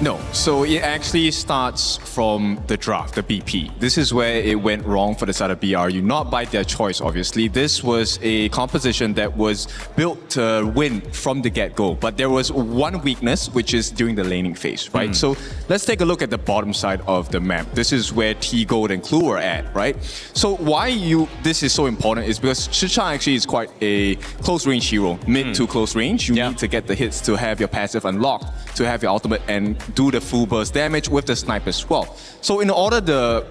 S20: No, so it actually starts from the draft, the BP. This is where it went wrong for the side of BRU, not by their choice, obviously. This was a composition that was built to win from the get-go, but there was one weakness, which is during the laning phase, right? So let's take a look at the bottom side of the map. This is where T-Gold and Clue are at, right? So why this is so important is because Shicha actually is quite a close-range hero, mid to close range. You need to get the hits to have your passive unlocked, to have your ultimate and do the full burst damage with the snipe as well. So in order to,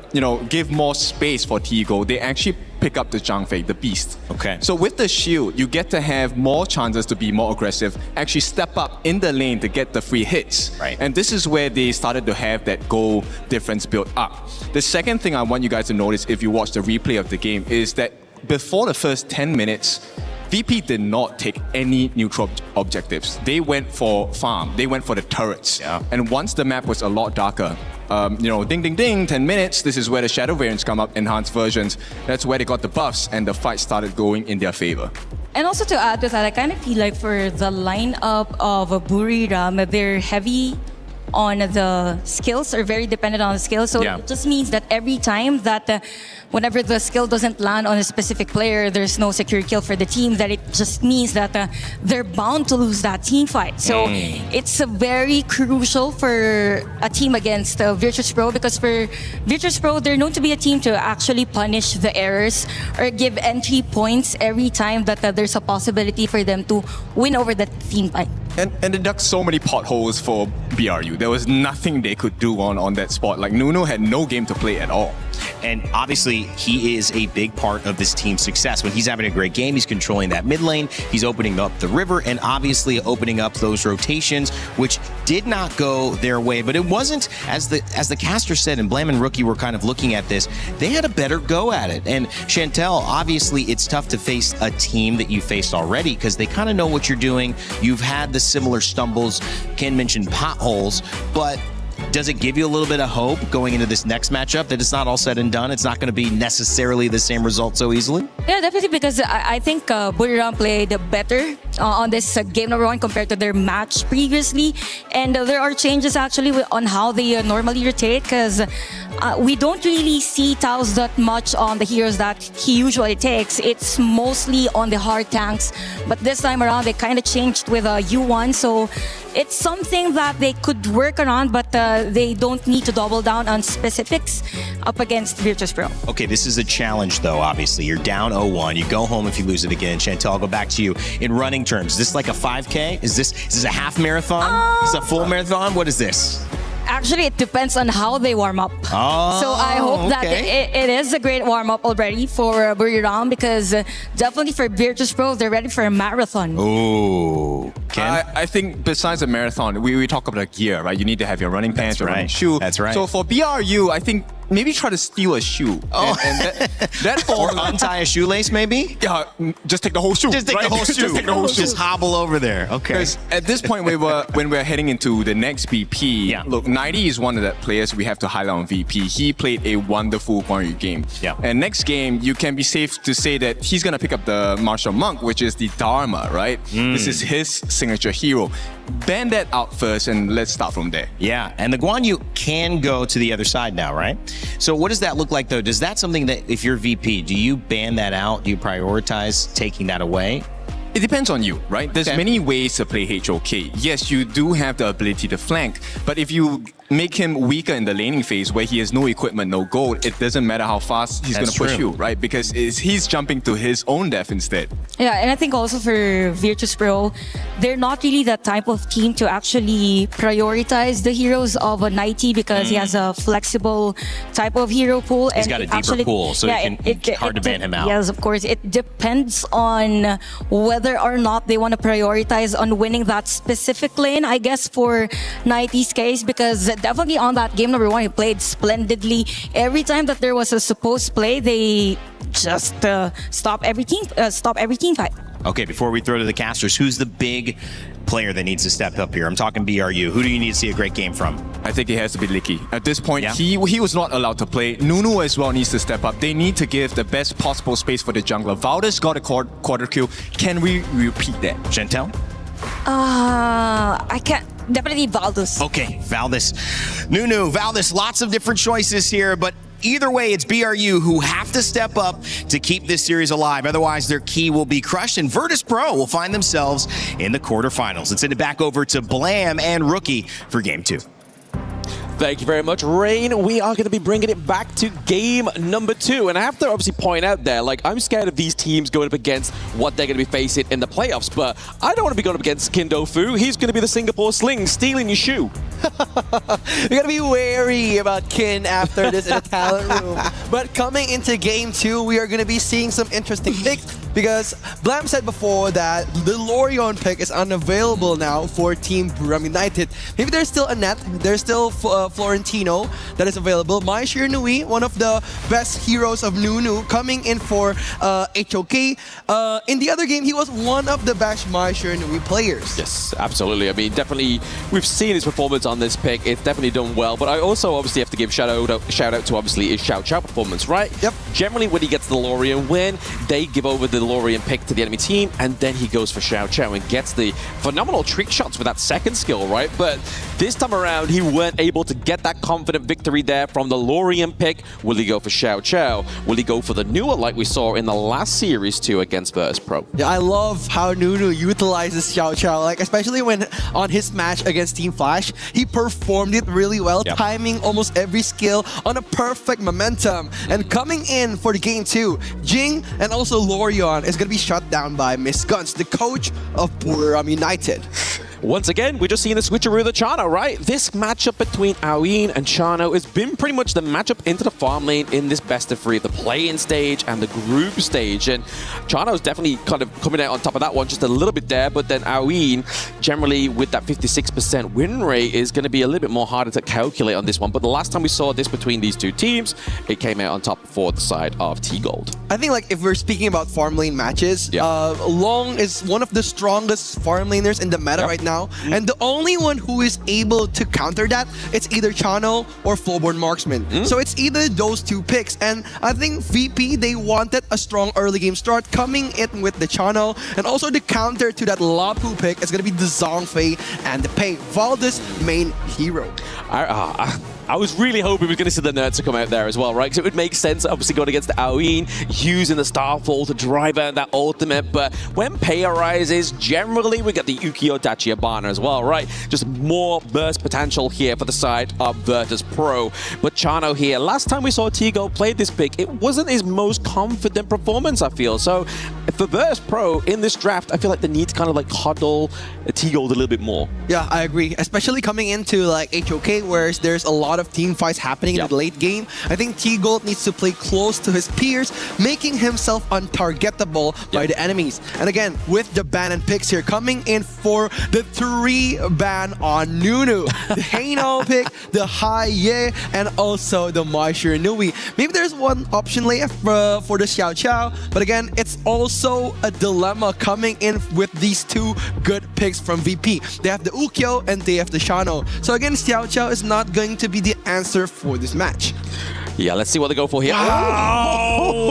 S20: give more space for T-Gold, they actually pick up the Zhang Fei, the beast.
S8: Okay.
S20: So with the shield, you get to have more chances to be more aggressive, actually step up in the lane to get the free hits.
S8: Right.
S20: And this is where they started to have that goal difference built up. The second thing I want you guys to notice if you watch the replay of the game is that before the first 10 minutes, VP did not take any neutral objectives. They went for farm. They went for the turrets.
S8: Yeah.
S20: And once the map was a lot darker, ding, ding, ding, 10 minutes, this is where the shadow variants come up, enhanced versions. That's where they got the buffs and the fight started going in their favor.
S18: And also to add to that, I kind of feel like for the lineup of Buriram, they're heavy on the skills, or very dependent on the skills. So it just means that every time that whenever the skill doesn't land on a specific player, there's no secure kill for the team, that it just means that they're bound to lose that team fight. So it's very crucial for a team against Virtus Pro, because for Virtus Pro, they're known to be a team to actually punish the errors or give entry points every time that there's a possibility for them to win over the team fight.
S20: And they dug so many potholes for BRU. There was nothing they could do on that spot. Like, Nuno had no game to play at all.
S8: And obviously, he is a big part of this team's success. When he's having a great game, he's controlling that mid lane, he's opening up the river, and obviously opening up those rotations, which did not go their way. But it wasn't, as the caster said, and Blam and Rookie were kind of looking at this, they had a better go at it. And Chantel, obviously, it's tough to face a team that you faced already, because they kind of know what you're doing. You've had the similar stumbles. Ken mentioned potholes, but does it give you a little bit of hope going into this next matchup that it's not all said and done? It's not going to be necessarily the same result so easily?
S18: Yeah, definitely, because I think Buriram played better on this game number 1 compared to their match previously. And there are changes actually on how they normally rotate, because we don't really see Taos that much on the heroes that he usually takes. It's mostly on the hard tanks. But this time around, they kind of changed with U1. So it's something that they could work around, but they don't need to double down on specifics up against Virtus Pro.
S8: Okay, this is a challenge, though, obviously. You're down 0-1. You go home if you lose it again. Chantel, I'll go back to you. In running terms, is this like a 5K? Is this a half marathon? Is this a full marathon? What is this?
S18: Actually, it depends on how they warm up.
S8: Oh,
S18: so I hope that it is a great warm-up already for Buriram, because definitely for Virtus Pro, they're ready for a marathon.
S8: Ooh. Ken?
S20: I think besides a marathon, we talk about gear, right? You need to have your running pants, your running shoe.
S8: That's right.
S20: So for BRU, I think maybe try to steal a shoe.
S8: Oh.
S20: And that
S8: or untie a shoelace, maybe?
S20: Yeah, just take the whole shoe.
S8: Just take the whole shoe.
S20: Just take the whole shoe.
S8: Just hobble over there. Okay.
S20: Because at this point, when we're heading into the next BP, look, 90 is one of the players we have to highlight on VP. He played a wonderful Guanyu game.
S8: Yeah.
S20: And next game, you can be safe to say that he's going to pick up the Martial Monk, which is the Dharma, right? This is his signature hero. Ban that out first, and let's start from there.
S8: Yeah, and the Guanyu can go to the other side now, right? So what does that look like, though? Does that something that, if you're VP, do you ban that out? Do you prioritize taking that away?
S20: It depends on you, right? There's many ways to play HOK. Yes, you do have the ability to flank, but if you make him weaker in the laning phase where he has no equipment, no gold. It doesn't matter how fast he's going to push you, right? Because he's jumping to his own death instead.
S18: Yeah, and I think also for Virtus Pro, they're not really that type of team to actually prioritize the heroes of a Nighty because he has a flexible type of hero pool.
S8: He's got a deeper pool, so it's hard to ban him out.
S18: Yes, of course. It depends on whether or not they want to prioritize on winning that specific lane, I guess, for Nighty's case, because definitely on that game number 1, he played splendidly. Every time that there was a supposed play, they just stop every team fight.
S8: Okay, before we throw to the casters, who's the big player that needs to step up here? I'm talking BRU. Who do you need to see a great game from?
S20: I think it has to be Licky. At this point, he was not allowed to play. Nunu as well needs to step up. They need to give the best possible space for the jungler. Valor's got a quarter kill. Can we repeat that?
S8: Chantel?
S18: I can't. Definitely Valdez.
S8: Okay, Valdez. Nunu, Valdez, lots of different choices here, but either way, it's BRU who have to step up to keep this series alive. Otherwise, their key will be crushed, and Virtus Pro will find themselves in the quarterfinals. Let's send it back over to Blam and Rookie for Game 2.
S5: Thank you very much, Rain. We are going to be bringing it back to game number 2. And I have to obviously point out there, like, I'm scared of these teams going up against what they're going to be facing in the playoffs. But I don't want to be going up against Kindo Fu. He's going to be the Singapore Sling, stealing your shoe.
S17: We gotta be wary about Kin after this in the talent room. But coming into game 2, we are gonna be seeing some interesting picks because Blam said before that the Lorion pick is unavailable now for Team BRU United. Maybe there's still a net, there's still Florentino that is available. Maishir Nui, one of the best heroes of Nunu, coming in for HOK. In the other game, he was one of the best Maishir Nui players.
S5: Yes, absolutely. I mean, definitely, we've seen his performance on this pick. It's definitely done well, but I also obviously have to give shout out to obviously his Xiao Chao performance, right?
S17: Yep.
S5: Generally, when he gets the Lorian win, they give over the Lorian pick to the enemy team, and then he goes for Xiao Chao and gets the phenomenal trick shots for that second skill, right? But this time around, he weren't able to get that confident victory there from the Lorian pick. Will he go for Xiao Chao? Will he go for the newer like we saw in the last series too against Virtus Pro?
S17: Yeah, I love how Nunu utilizes Xiao Chao, like especially when on his match against Team Flash, he performed it really well, timing almost every skill on a perfect momentum. And coming in for the game 2, Jing and also Lorion is going to be shut down by Miss Guns, the coach of BRU United.
S5: Once again, we're just seeing the switcheroo of the Chano, right? This matchup between Aoin and Chano has been pretty much the matchup into the farm lane in this best of 3, the play-in stage and the group stage. And Chano's definitely kind of coming out on top of that one just a little bit there, but then Aoin, generally with that 56% win rate, is going to be a little bit more harder to calculate on this one. But the last time we saw this between these two teams, it came out on top for the side of T-Gold.
S17: I think like if we're speaking about farm lane matches, Long is one of the strongest farm laners in the meta right now. And the only one who is able to counter that, it's either Chano or Flowborn Marksman. So it's either those two picks. And I think VP, they wanted a strong early game start coming in with the Chano. And also the counter to that Lapu pick is going to be the Zhongfei and the Pei, Valdez main hero.
S5: I was really hoping we were going to see the Nerds to come out there as well, right? Because it would make sense, obviously, going against the Aoin, using the Starfall to drive out that ultimate. But when Pei arises, generally, we get the Ukiyo Tachibana as well, right? Just more burst potential here for the side of Virtus Pro. But Chano here, last time we saw T-Gold play this pick, it wasn't his most confident performance, I feel. So for Virtus Pro in this draft, I feel like they need to kind of like coddle T-Gold a little bit more.
S17: Yeah, I agree. Especially coming into like HOK, where there's a lot of team fights happening in the late game. I think T-Gold needs to play close to his peers, making himself untargetable by the enemies. And again, with the ban and picks here, coming in for the 3 ban on Nunu. The Heino pick, the Haye, and also the Maishir Nui. Maybe there's one option left for the Xiao Chao, but again, it's also a dilemma coming in with these 2 good picks from VP. They have the Ukyo and they have the Shano. So again, Xiao Chao is not going to be the answer for this match.
S5: Yeah, let's see what they go for here.
S17: Wow.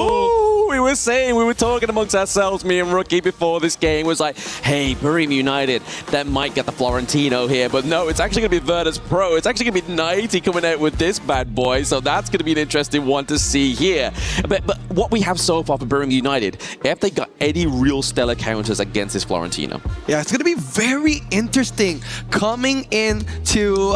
S5: we were saying. We were talking amongst ourselves, me and Rookie, before this game. Was like, hey, BRU United, that might get the Florentino here. But no, it's actually going to be Virtus Pro. It's actually going to be 90 coming out with this bad boy. So that's going to be an interesting one to see here. But what we have so far for BRU United, have they got any real stellar counters against this Florentino?
S17: Yeah, it's going to be very interesting coming into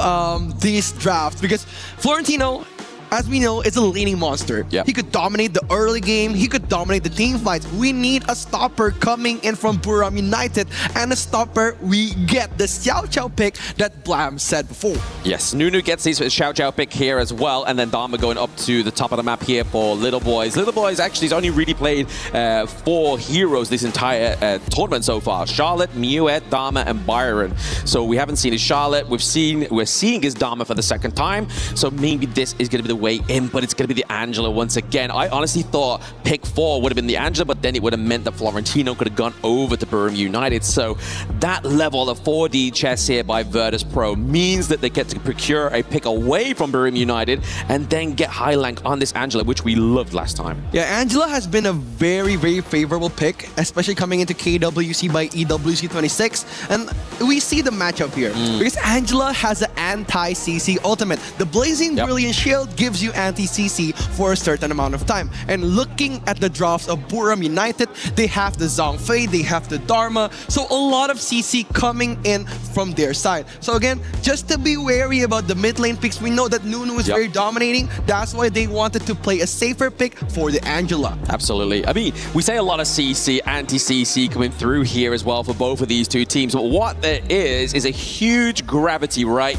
S17: these drafts because Florentino, as we know, is a laning monster.
S5: Yeah.
S17: He could dominate the early game. He could dominate the team fights. We need a stopper coming in from BRU United. And a stopper, we get the Xiao Xiao pick that Blam said before.
S5: Yes, Nunu gets his Xiao Xiao pick here as well. And then Dharma going up to the top of the map here for Little Boys. Little Boys actually has only really played 4 heroes this entire tournament so far. Charlotte, Muet, Dharma, and Byron. So we haven't seen his Charlotte. We're seeing his Dharma for the second time. So maybe this is going to be the way in, but it's going to be the Angela once again. I honestly thought pick 4 would have been the Angela, but then it would have meant that Florentino could have gone over to BRU United. So that level of 4D chess here by Virtus Pro means that they get to procure a pick away from BRU United and then get high rank on this Angela, which we loved last time.
S17: Yeah, Angela has been a very, very favorable pick, especially coming into KWC by EWC 26. And we see the matchup here because Angela has an anti-CC ultimate. The Blazing Brilliant Shield gives you anti-CC for a certain amount of time. And looking at the drafts of BRU United, they have the Zhongfei, they have the Dharma, so a lot of CC coming in from their side. So again, just to be wary about the mid lane picks, we know that Nunu is very dominating. That's why they wanted to play a safer pick for the Angela.
S5: Absolutely. I mean, we say a lot of CC, anti-CC coming through here as well for both of these two teams, but what there is a huge gravity, right?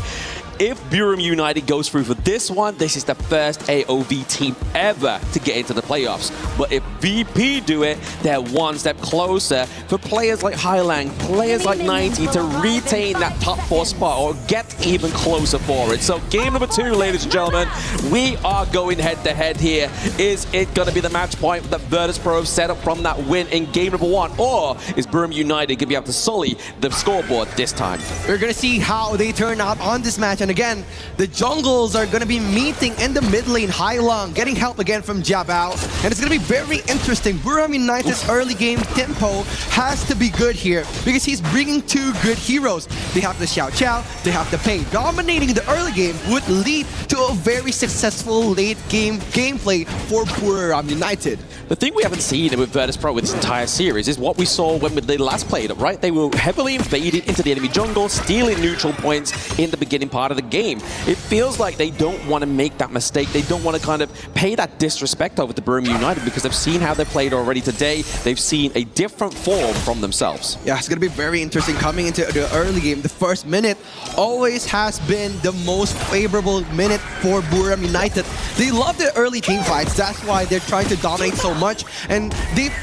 S5: If BRU United goes through for this one, this is the first AOV team ever to get into the playoffs. But if VP do it, they're one step closer for players like Highlang, players like 90 to retain that top 4 spot or get even closer for it. So game number 2, ladies and gentlemen, we are going head to head here. Is it going to be the match point that Virtus Pro set up from that win in game number 1? Or is BRU United going to be able to sully the scoreboard this time?
S17: We're going to see how they turn out on this match. And again, the jungles are going to be meeting in the mid lane. Hailong getting help again from Jiabao. And it's going to be very interesting. BRU United's early game tempo has to be good here because he's bringing 2 good heroes. They have the Xiao Xiao, they have the Pei. Dominating the early game would lead to a very successful late game gameplay for BRU United.
S5: The thing we haven't seen with Virtus Pro with this entire series is what we saw when they last played it, right? They were heavily invaded into the enemy jungle, stealing neutral points in the beginning part of the game. It feels like they don't want to make that mistake. They don't want to kind of pay that disrespect over to BRU United because they've seen how they played already today. They've seen a different form from themselves.
S17: Yeah, it's going to be very interesting coming into the early game. The first minute always has been the most favorable minute for BRU United. They love their early team fights. That's why they're trying to dominate so much. And they've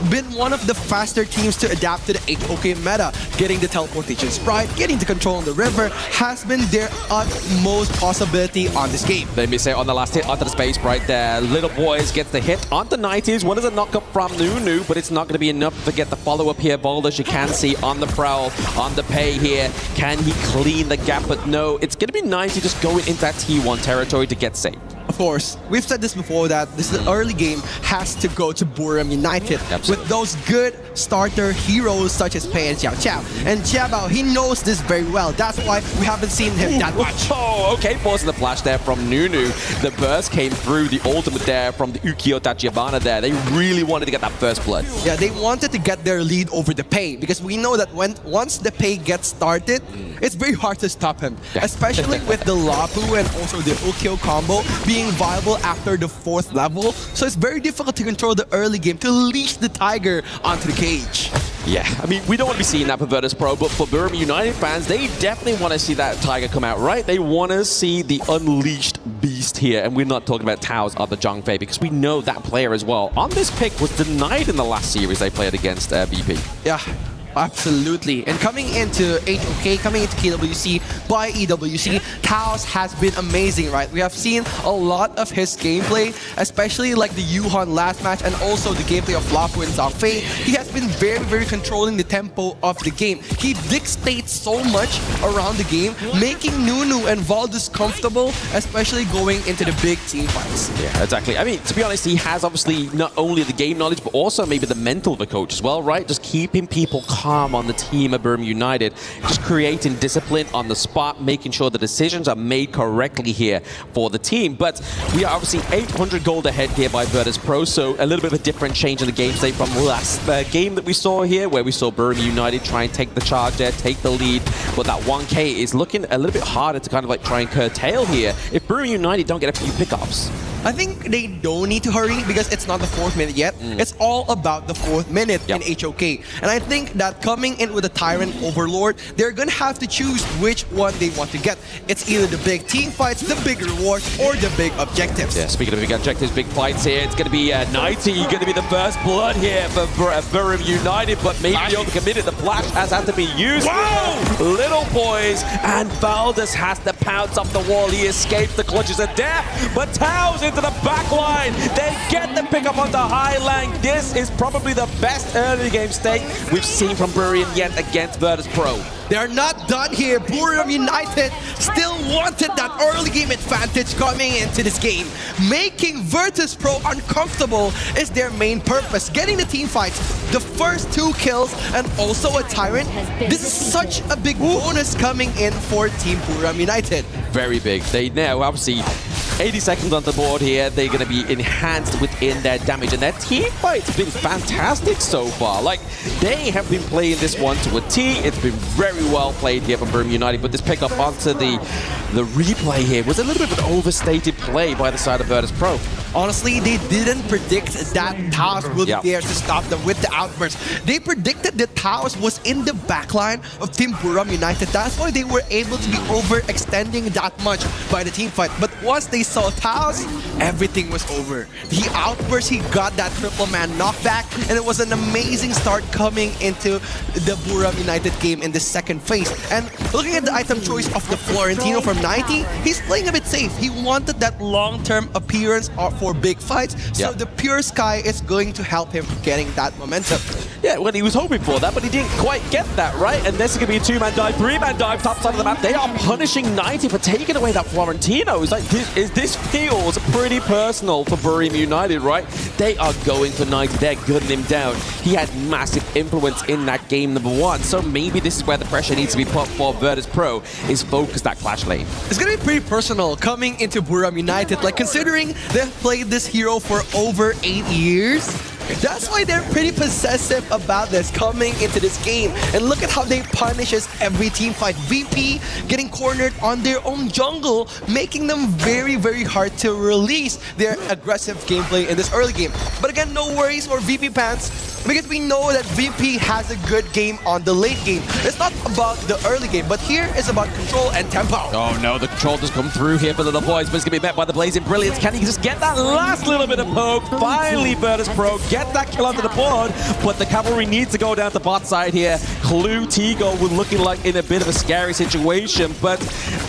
S17: been one of the faster teams to adapt to the HOK meta. Getting the teleportation sprite, getting the control on the river has been their utmost possibility on this game.
S5: They miss it on the last hit onto the space right there. Little Boys gets the hit onto 90s. One is a knock-up from Nunu, but it's not going to be enough to get the follow-up here. Boulders, you can see on the prowl, on the Pei here. Can he clean the gap? But no, it's going to be 90 just going into that T1 territory to get saved.
S17: Of course, we've said this before that this early game has to go to BRU United.
S5: Absolutely.
S17: With those good starter heroes such as Pei and Xiao Xiao. And Jiabao, he knows this very well. That's why we haven't seen him that much.
S5: Oh, okay, pausing the flash there from Nunu. The burst came through, the ultimate there from the Ukiyo Tachibana there. They really wanted to get that first blood.
S17: Yeah, they wanted to get their lead over the Pei because we know that once the Pei gets started, it's very hard to stop him.
S5: Yeah.
S17: Especially with the Lapu and also the Ukiyo combo being viable after the 4th level. So it's very difficult to control the early game to leash the Tiger onto the cage.
S5: Yeah, I mean, we don't want to be seeing that for Virtus Pro, but for BRU United fans, they definitely want to see that Tiger come out, right? They want to see the unleashed beast here, and we're not talking about Tao's or the Zhongfei, because we know that player as well. On this pick was denied in the last series they played against VP.
S17: Yeah. Absolutely. And coming into HOK, coming into KWC by EWC, Taos has been amazing, right? We have seen a lot of his gameplay, especially like the Yuhan last match and also the gameplay of Flapo and Zhangfei. He has been very, very controlling the tempo of the game. He dictates so much around the game, making Nunu and Valdez comfortable, especially going into the big team fights.
S5: Yeah, exactly. I mean, to be honest, he has obviously not only the game knowledge, but also maybe the mental of a coach as well, right? Just keeping people calm on the team of BRU United, just creating discipline on the spot, making sure the decisions are made correctly here for the team. But we are obviously 800 gold ahead here by Virtus Pro, so a little bit of a different change in the game state from the last game that we saw here, where we saw BRU United try and take the charge there, take the lead, but that 1K is looking a little bit harder to kind of like try and curtail here if BRU United don't get a few pickups.
S17: I think they don't need to hurry because it's not the 4th minute yet. It's all about the 4th minute in HOK. And I think that coming in with a Tyrant Overlord, they're going to have to choose which one they want to get. It's either the big team fights, the big rewards, or the big objectives.
S5: Yeah, speaking of big objectives, big fights here, it's going to be 90, going to be the first blood here for BRU United, but maybe overcommitted. The flash has had to be used. Whoa! Little boys, and Valdez has to pounce off the wall. He escapes the clutches of death, but Taos into the back line. They get the pickup onto Highline. This is probably the best early game state we've seen from BRU yet against Virtus Pro.
S17: They're not done here. BRU United still wanted that early game advantage coming into this game. Making Virtus Pro uncomfortable is their main purpose. Getting the team fights, the first 2 kills, and also a Tyrant. This is such a big bonus coming in for Team BRU United.
S5: Very big. They now obviously 80 seconds on the board here. They're going to be enhanced within their damage, and their team fight's been fantastic so far. Like, they have been playing this one to a T. It's been very well played here from BRU United, but this pickup onto the replay here was a little bit of an overstated play by the side of Virtus Pro.
S17: Honestly, they didn't predict that Taos would be there to stop them with the outburst. They predicted that Taos was in the backline of Team BRU United. That's why they were able to be overextending that much by the team fight. But once they saw Taos, everything was over. The outburst, he got that triple man knockback, and it was an amazing start coming into the BRU United game in the second phase. And looking at the item choice of the Florentino from 90, he's playing a bit safe. He wanted that long-term appearance for big fights, so the Pure Sky is going to help him getting that momentum.
S5: Yeah, well, he was hoping for that, but he didn't quite get that, right? And this is going to be a 2-man dive, 3-man dive, top side of the map. They are punishing 90 for taking away that Florentino. It's like, this feels pretty personal for BRU United, right? They are going for 90. They're gunning him down. He had massive influence in that game number 1, so maybe this is where the pressure needs to be put for Virtus Pro, is focus that clash lane.
S17: It's going to be pretty personal coming into BRU United, like considering they've played this hero for over 8 years. That's why they're pretty possessive about this coming into this game. And look at how they punishes every team fight. VP getting cornered on their own jungle, making them very, very hard to release their aggressive gameplay in this early game. But again, no worries for VP Pants, because we know that VP has a good game on the late game. It's not about the early game, but here it's about control and tempo.
S5: Oh no, the control does come through here for the little boys, but it's going to be met by the Blazing Brilliance. Can he just get that last little bit of poke? Finally, Virtus Pro get that kill onto the board, but the cavalry needs to go down the bot side here. Clue, Tigo were looking like in a bit of a scary situation, but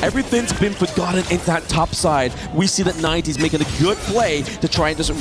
S5: everything's been forgotten in that top side. We see that 90's making a good play to try and just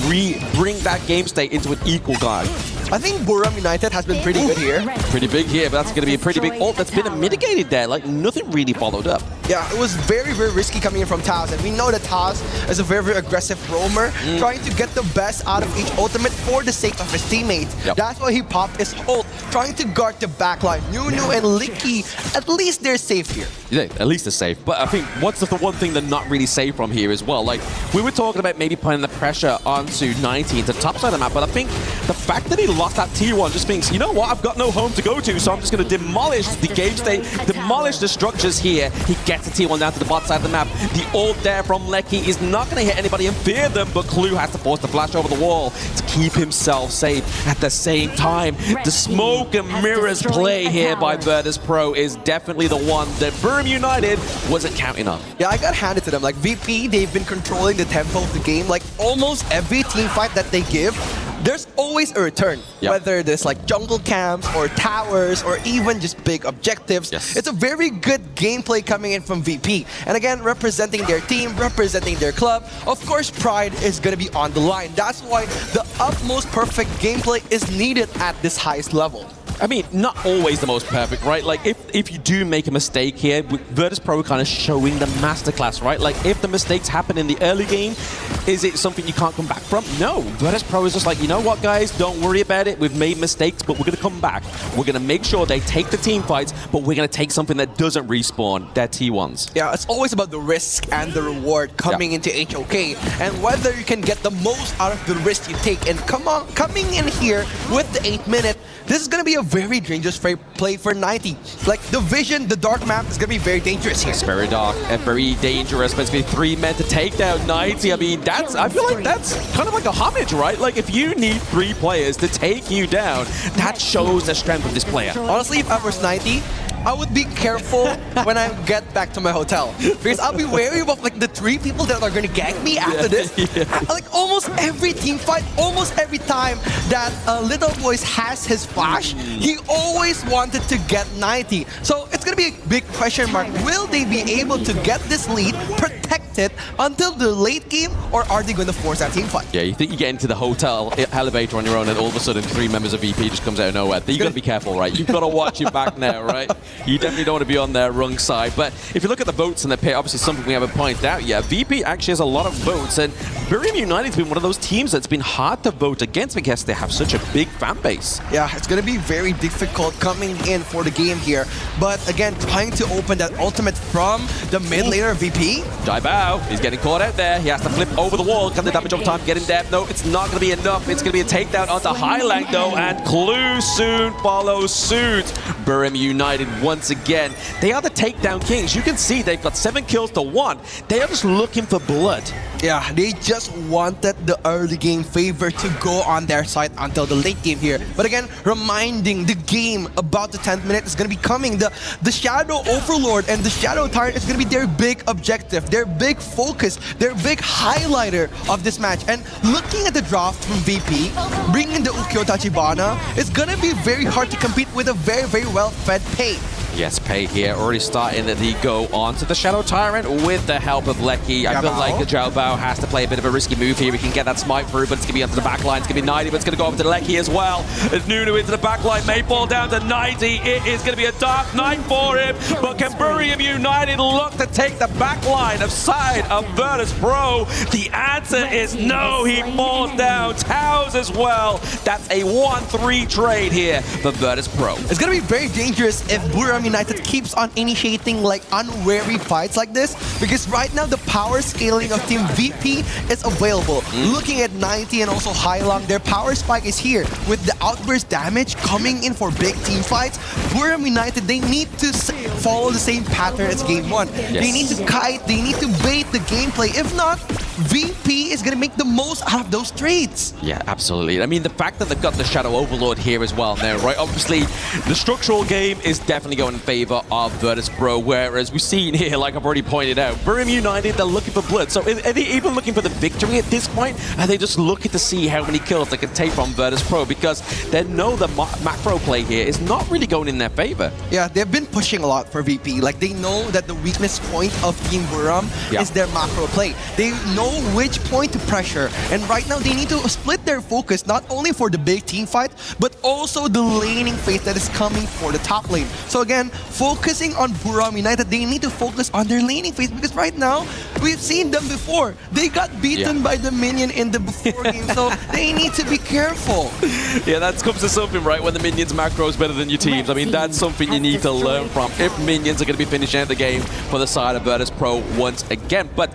S5: bring that game state into an equal guard.
S17: I think BRU United has been pretty good here.
S5: Pretty big here, but that's going to be a pretty big ult that's been mitigated there. Like, nothing really followed up.
S17: Yeah, it was very, very risky coming in from Taos, and we know that Taos is a very, very aggressive roamer, trying to get the best out of each ultimate for the sake of his teammates. That's why he popped his ult, trying to guard the backline. Nunu and Licky, at least they're safe here.
S5: Yeah, at least they're safe. But I think what's the one thing they're not really safe from here as well? Like, we were talking about maybe putting the pressure onto 90 into the top side of the map, but I think the fact that he lost that T1 just thinks, you know what, I've got no home to go to, so I'm just going to demolish the game state, demolish the structures here. He gets the T1 down to the bot side of the map. The ult there from Lecky is not going to hit anybody and fear them, but Clue has to force the flash over the wall to keep himself safe. At the same time, the smoke and mirrors play here by Virtus Pro is definitely the one that BRU United wasn't counting on.
S17: Yeah, I got handed to them. Like, VP, they've been controlling the tempo of the game. Like, almost every team fight that they give, there's always a return. Whether there's like jungle camps or towers or even just big objectives. It's a very good gameplay coming in from VP. And again, representing their team, representing their club, of course pride is going to be on the line. That's why the utmost perfect gameplay is needed at this highest level.
S5: I mean, not always the most perfect, right? Like, if you do make a mistake here, Virtus Pro kind of showing the masterclass, right? Like, if the mistakes happen in the early game, is it something you can't come back from? No. Virtus Pro is just like, you know what, guys? Don't worry about it. We've made mistakes, but we're going to come back. We're going to make sure they take the team fights, but we're going to take something that doesn't respawn. They're T1s.
S17: Yeah, it's always about the risk and the reward coming into HOK, and whether you can get the most out of the risk you take. And coming in here with the 8th minute, this is going to be a very dangerous play for 90. Like, the vision, the dark map is going to be very dangerous here.
S5: It's very dark and very dangerous, but it's going to be 3 men to take down 90. I mean, I feel like that's kind of like a homage, right? Like, if you need 3 players to take you down, that shows the strength of this player.
S17: Honestly, if I was 90, I would be careful when I get back to my hotel, because I'll be wary about like the 3 people that are going to gank me after this. Like almost every team fight, almost every time that Little Boys has his flash, he always wanted to get 90. So it's going to be a big question mark. Will they be able to get this lead, protect it until the late game, or are they going to force that team fight?
S5: Yeah, you think you get into the hotel elevator on your own and all of a sudden 3 members of VP just comes out of nowhere. You got to be careful, right? You've got to watch your back now, right? You definitely don't want to be on their wrong side. But if you look at the votes in the pit, obviously something we haven't pointed out yet, VP actually has a lot of votes, and BRU United's been one of those teams that's been hard to vote against because they have such a big fan base.
S17: Yeah, it's going to be very difficult coming in for the game here. But again, trying to open that ultimate from the mid laner VP.
S5: Jaibao is getting caught out there. He has to flip over the wall. Can the damage over time get in there? No, it's not going to be enough. It's going to be a takedown onto Highlang though, and Clue soon follows suit. BRU United once again. They are the takedown kings. You can see they've got 7 kills to 1. They are just looking for blood.
S17: Yeah, they just wanted the early game favor to go on their side until the late game here. But again, reminding the game about the 10th minute is going to be coming. The Shadow Overlord and the Shadow Tyrant is going to be their big objective, their big focus, their big highlighter of this match. And looking at the draft from VP, bringing the Ukyo Tachibana, it's going to be very hard to compete with a very, very well-fed Pei.
S5: Yes, Pei here already starting the go on to the Shadow Tyrant with the help of Lecky. I feel like Zhao Bao has to play a bit of a risky move here. We can get that smite through, but it's going to be onto the back line. It's going to be 90, but it's going to go over to Lecky as well. As Nunu into the back line, may fall down to 90. It is going to be a dark night for him, but can BRU United look to take the back line of side of Virtus Pro? The answer is no. He falls down. Towers as well. That's a 1-3 trade here for Virtus Pro.
S17: It's going to be very dangerous if BRU United keeps on initiating like unwary fights like this, because right now the power scaling of Team VP is available. Looking at 90 and also Highlang, their power spike is here with the outburst damage coming in for big team fights. BRU United, they need to follow the same pattern as game 1. They need to kite, they need to bait the gameplay. If not, VP is going to make the most out of those trades.
S5: Yeah, absolutely. I mean, the fact that they've got the Shadow Overlord here as well now, right? Obviously, the structural game is definitely going in favor of Virtus Pro, whereas we've seen here, like I've already pointed out, BRU United, they're looking for blood. So are they even looking for the victory at this point? Are they just looking to see how many kills they can take from Virtus Pro? Because they know the macro play here is not really going in their favor.
S17: Yeah, they've been pushing a lot for VP. Like, they know that the weakness point of Team BRU is their macro play. They know which point to pressure, and right now they need to split their focus not only for the big team fight, but also the laning phase that is coming for the top lane. So again, focusing on BRU United, they need to focus on their laning phase, because right now we've seen them before. They got beaten by the minion in the before game, so they need to be careful.
S5: Yeah, that comes to something, right? When the minions macro is better than your teams. I mean, that's something you need to learn from if minions are going to be finishing out the game for the side of Virtus Pro once again. But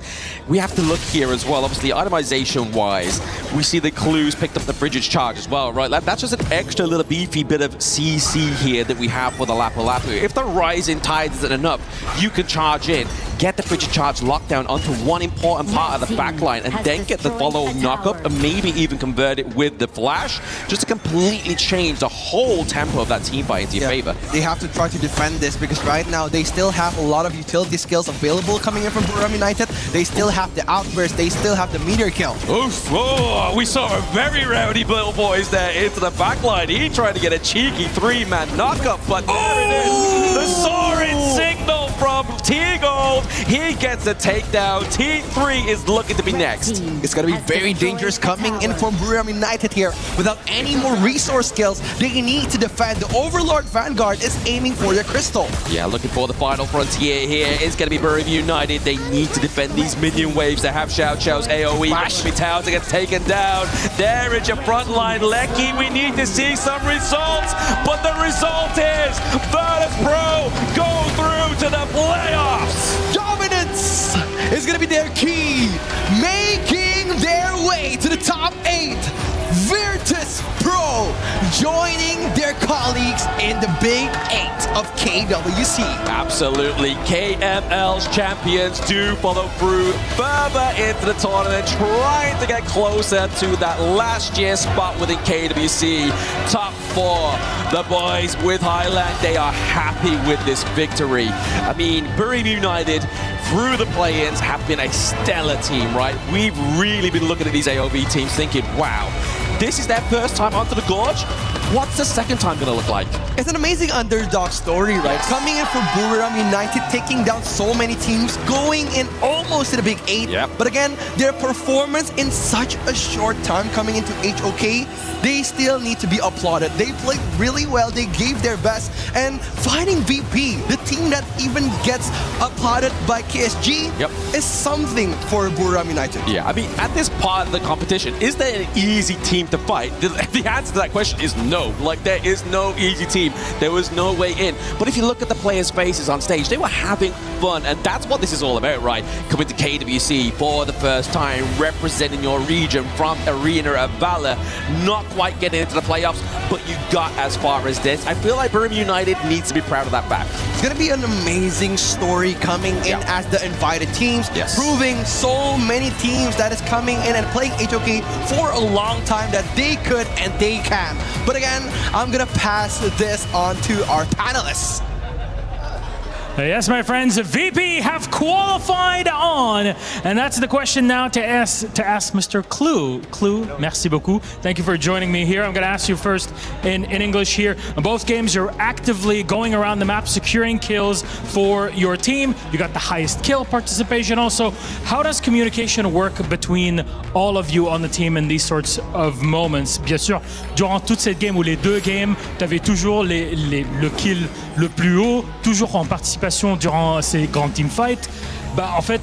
S5: we have to look here as well. Obviously, itemization-wise, we see the Clues picked up the Frigid's charge as well, right? That's just an extra little beefy bit of CC here that we have for the Lapu Lapu. If the Rising Tide isn't enough, you can charge in, get the Frigid Charge lockdown onto one important part of the backline, and then get the follow knockup, and maybe even convert it with the flash, just to completely change the whole tempo of that team fight into your favor.
S17: They have to try to defend this because right now they still have a lot of utility skills available coming in from BRU United. They still have the outburst, they still have the meteor kill.
S5: Oof, oh, we saw a very rowdy little boys there into the backline. He tried to get a cheeky 3-man knockup, but there it is. The soaring signal from T-Gold. He gets a takedown. T3 is looking to be next.
S17: It's going to be very dangerous coming in from BRU United here. Without any more resource skills, they need to defend. The Overlord Vanguard is aiming for the crystal.
S5: Yeah, looking for the final frontier here. It's going to be BRU United. They need to defend these minion waves. They have Xiao Xiao's AoE. Towns gets taken down. There is your front line. Lecky, we need to see some results. But the result is Virtus Pro go through to the playoffs.
S17: Dominance is going to be their key, making their way to the top 8. Virtus Pro joining their colleagues in the Big 8 of KWC.
S5: Absolutely. KML's champions do follow through further into the tournament, trying to get closer to that last year spot within KWC. Top 4. The boys with Highland, they are happy with this victory. I mean, BRU United through the play-ins have been a stellar team, right? We've really been looking at these AOV teams thinking, wow, this is their first time onto the Gorge. What's the second time gonna look like?
S17: It's an amazing underdog story, right? Coming in from BRU United, taking down so many teams, going in almost to the Big 8.
S5: Yep.
S17: But again, their performance in such a short time coming into HOK, they still need to be applauded. They played really well, they gave their best, and fighting VP, the team that even gets applauded by KSG, is something for BRU United.
S5: Yeah, I mean, at this part of the competition, is there an easy team to fight? The answer to that question is no. Like, there is no easy team. There was no way in. But if you look at the players' faces on stage, they were having fun, and that's what this is all about, right? Coming to KWC for the first time, representing your region from Arena of Valor, not quite getting into the playoffs, but you got as far as this. I feel like BRU United needs to be proud of that fact.
S17: It's going to be an amazing story coming in as the invited teams, proving so many teams that is coming in and playing HOK for a long time that they could and they can. But again, I'm going to pass this on to our panelists.
S1: Yes, my friends, VP have qualified on. And that's the question now to ask Mr. Clue. Clue, merci beaucoup. Thank you for joining me here. I'm going to ask you first in English here. In both games, you're actively going around the map, securing kills for your team. You got the highest kill participation also. How does communication work between all of you on the team in these sorts of moments? Bien sûr, durant toute cette game ou les deux games, tu avais toujours le kill le plus haut, toujours en participation durant ces grands teamfights. Bah, en fait,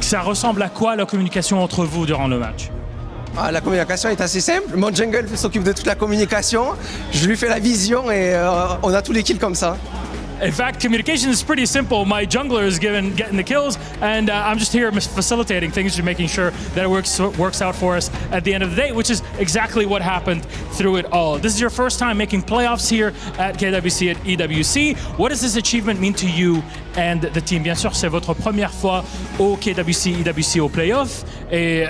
S1: ça ressemble à quoi la communication entre vous durant le match?
S17: La communication est assez simple. Mon jungle s'occupe de toute la communication. Je lui fais la vision et on a tous les kills comme ça.
S1: In fact, communication is pretty simple. My jungler is getting the kills, and I'm just here facilitating things, just making sure that it works out for us at the end of the day, which is exactly what happened through it all. This is your first time making playoffs here at KWC, at EWC. What does this achievement mean to you and the team? Bien sûr, c'est votre première fois au KWC, EWC au playoff. Et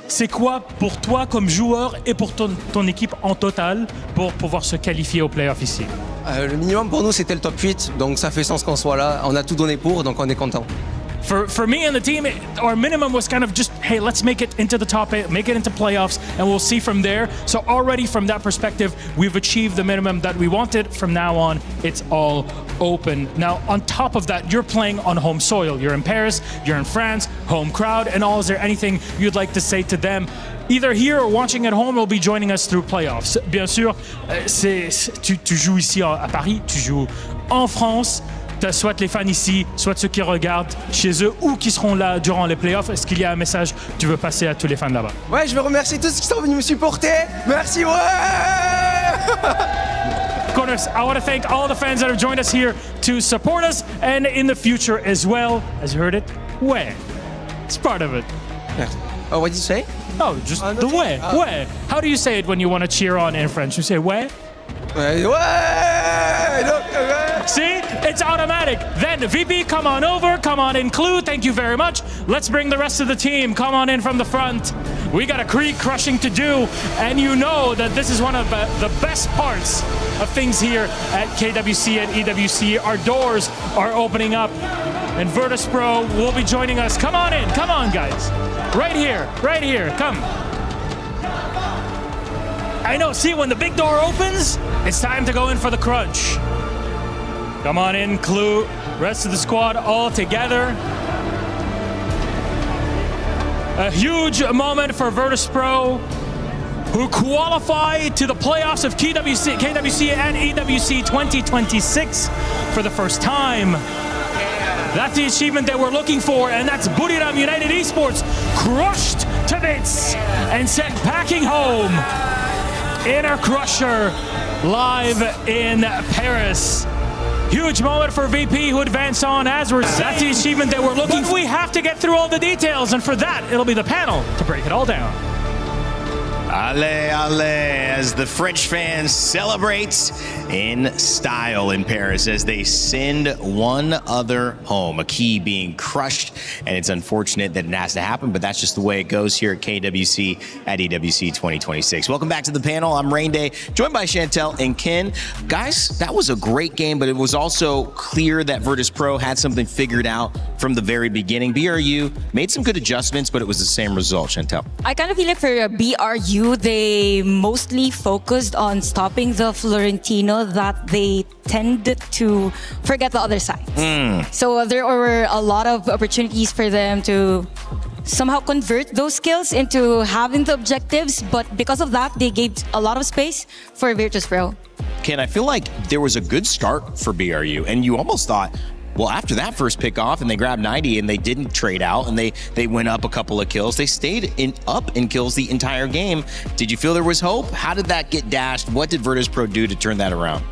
S1: c'est quoi pour toi comme joueur et pour ton équipe en total pour pouvoir se qualifier au playoff ici?
S19: Le minimum pour nous c'était le top 8, donc ça fait sens qu'on soit là. On a tout donné pour, donc on est content.
S1: For me and the team, our minimum was kind of just, hey, let's make it into the top 8, make it into playoffs, and we'll see from there. So already from that perspective, we've achieved the minimum that we wanted. From now on, it's all open. Now, on top of that, you're playing on home soil. You're in Paris, you're in France, home crowd, and all. Is there anything you'd like to say to them? Either here or watching at home, will be joining us through playoffs. Bien sûr, tu joues ici à Paris, tu joues en France. Tu as soit les fans ici, soit ceux qui regardent chez eux ou qui seront là durant les playoffs. Est-ce qu'il y a un message que tu veux passer à tous les fans là-bas?
S17: Ouais, je veux remercier tous ceux qui sont venus me supporter. Merci, ouais!
S1: Of course, I want to thank all the fans that have joined us here to support us and in the future as well. As you heard it, ouais. It's part of it.
S19: Oh, what did you say?
S1: Oh, just the ouais. Ouais. How do you say it when you want to cheer on in French? You say ouais? See, it's automatic. Then VP, come on over, come on in, Clue, thank you very much. Let's bring the rest of the team, come on in from the front. We got a creek crushing to do, and you know that this is one of the best parts of things here at KWC and EWC. Our doors are opening up, and Virtus Pro will be joining us. Come on in, come on guys. Right here, come. I know, see, when the big door opens, it's time to go in for the crunch. Come on in, Clue. Rest of the squad all together. A huge moment for Virtus Pro, who qualify to the playoffs of KWC and EWC 2026 for the first time. That's the achievement that we're looking for, and that's Buriram United Esports crushed to bits and sent packing home in a crusher live in Paris. Huge moment for VP, who advanced on as we're saying. That's the achievement that we're looking for. We have to get through all the details, and for that, it'll be the panel to break it all down.
S8: Allez, allez, as the French fans celebrate in style in Paris as they send one other home, a key being crushed, and it's unfortunate that it has to happen, but that's just the way it goes here at KWC at EWC 2026. Welcome back to the panel. I'm Rain Day, joined by Chantel and Ken. Guys, that was a great game, but it was also clear that Virtus Pro had something figured out from the very beginning. BRU made some good adjustments, but it was the same result, Chantel.
S18: I kind of feel like for BRU, they mostly focused on stopping the Florentino that they tend to forget the other side. So there were a lot of opportunities for them to somehow convert those skills into having the objectives, but because of that, they gave a lot of space for Virtus Pro.
S8: Ken, I feel like there was a good start for BRU, and you almost thought, well, after that first pick off and they grabbed 90 and they didn't trade out and they went up a couple of kills. They stayed up in kills the entire game. Did you feel there was hope? How did that get dashed? What did Virtus Pro do to turn that around?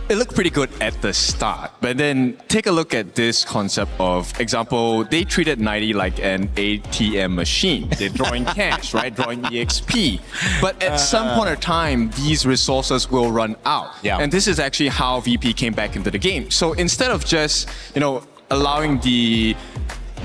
S20: It looked pretty good at the start, but then take a look at this concept of, example, they treated 90 like an ATM machine. They're drawing cash, right? Drawing EXP. But at some point in time, these resources will run out.
S8: Yeah.
S20: And this is actually how VP came back into the game. So instead of just, allowing the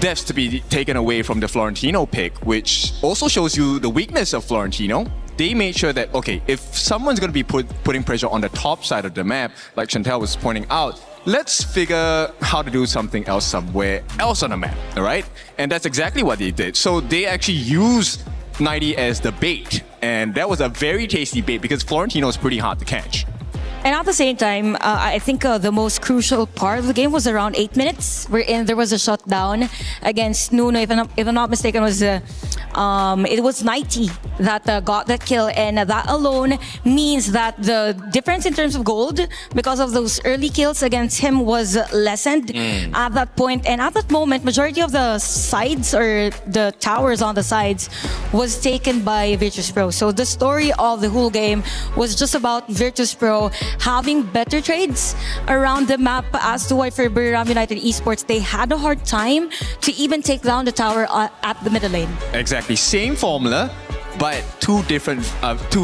S20: devs to be taken away from the Florentino pick, which also shows you the weakness of Florentino, they made sure that, okay, if someone's going to be putting pressure on the top side of the map, like Chantel was pointing out, let's figure how to do something else somewhere else on the map, all right? And that's exactly what they did. So they actually used 90 as the bait, and that was a very tasty bait because Florentino is pretty hard to catch.
S18: And at the same time, I think the most crucial part of the game was around 8 minutes, wherein there was a shutdown against Nuno. If I'm not mistaken, it was 90 that got that kill, and that alone means that the difference in terms of gold, because of those early kills against him, was lessened at that point. And at that moment, majority of the sides or the towers on the sides was taken by Virtus Pro. So the story of the whole game was just about Virtus Pro having better trades around the map, as to why for Buriram United Esports, they had a hard time to even take down the tower at the middle lane.
S20: Exactly, same formula, but two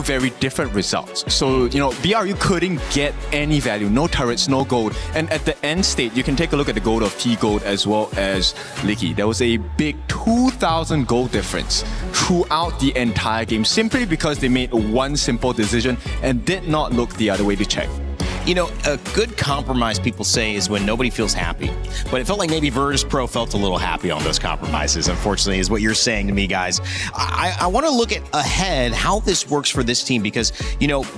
S20: very different results. So, BRU couldn't get any value, no turrets, no gold. And at the end state, you can take a look at the gold of T-Gold as well as Licky. There was a big 2,000 gold difference throughout the entire game, simply because they made one simple decision and did not look the other way to check.
S8: A good compromise, people say, is when nobody feels happy. But it felt like maybe Virtus Pro felt a little happy on those compromises, unfortunately, is what you're saying to me, guys. I want to look at ahead how this works for this team because,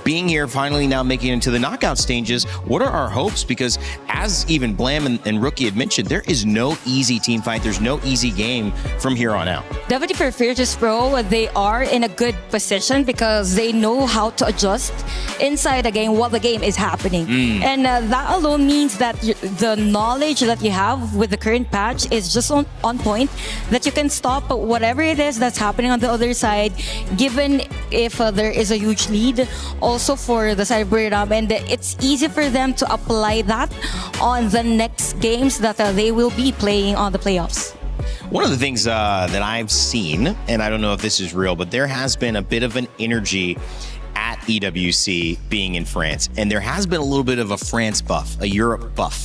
S8: being here, finally now making it into the knockout stages, what are our hopes? Because as even Blam and Rookie had mentioned, there is no easy team fight. There's no easy game from here on out.
S18: Definitely for Virtus Pro, they are in a good position because they know how to adjust inside the game while the game is happening. And that alone means that the knowledge that you have with the current patch is just on point, that you can stop whatever it is that's happening on the other side, given if there is a huge lead also for the side of Buriram, and it's easy for them to apply that on the next games that they will be playing on the playoffs.
S8: One of the things that I've seen, and I don't know if this is real, but there has been a bit of an energy at EWC being in France, and there has been a little bit of a France buff, a Europe buff.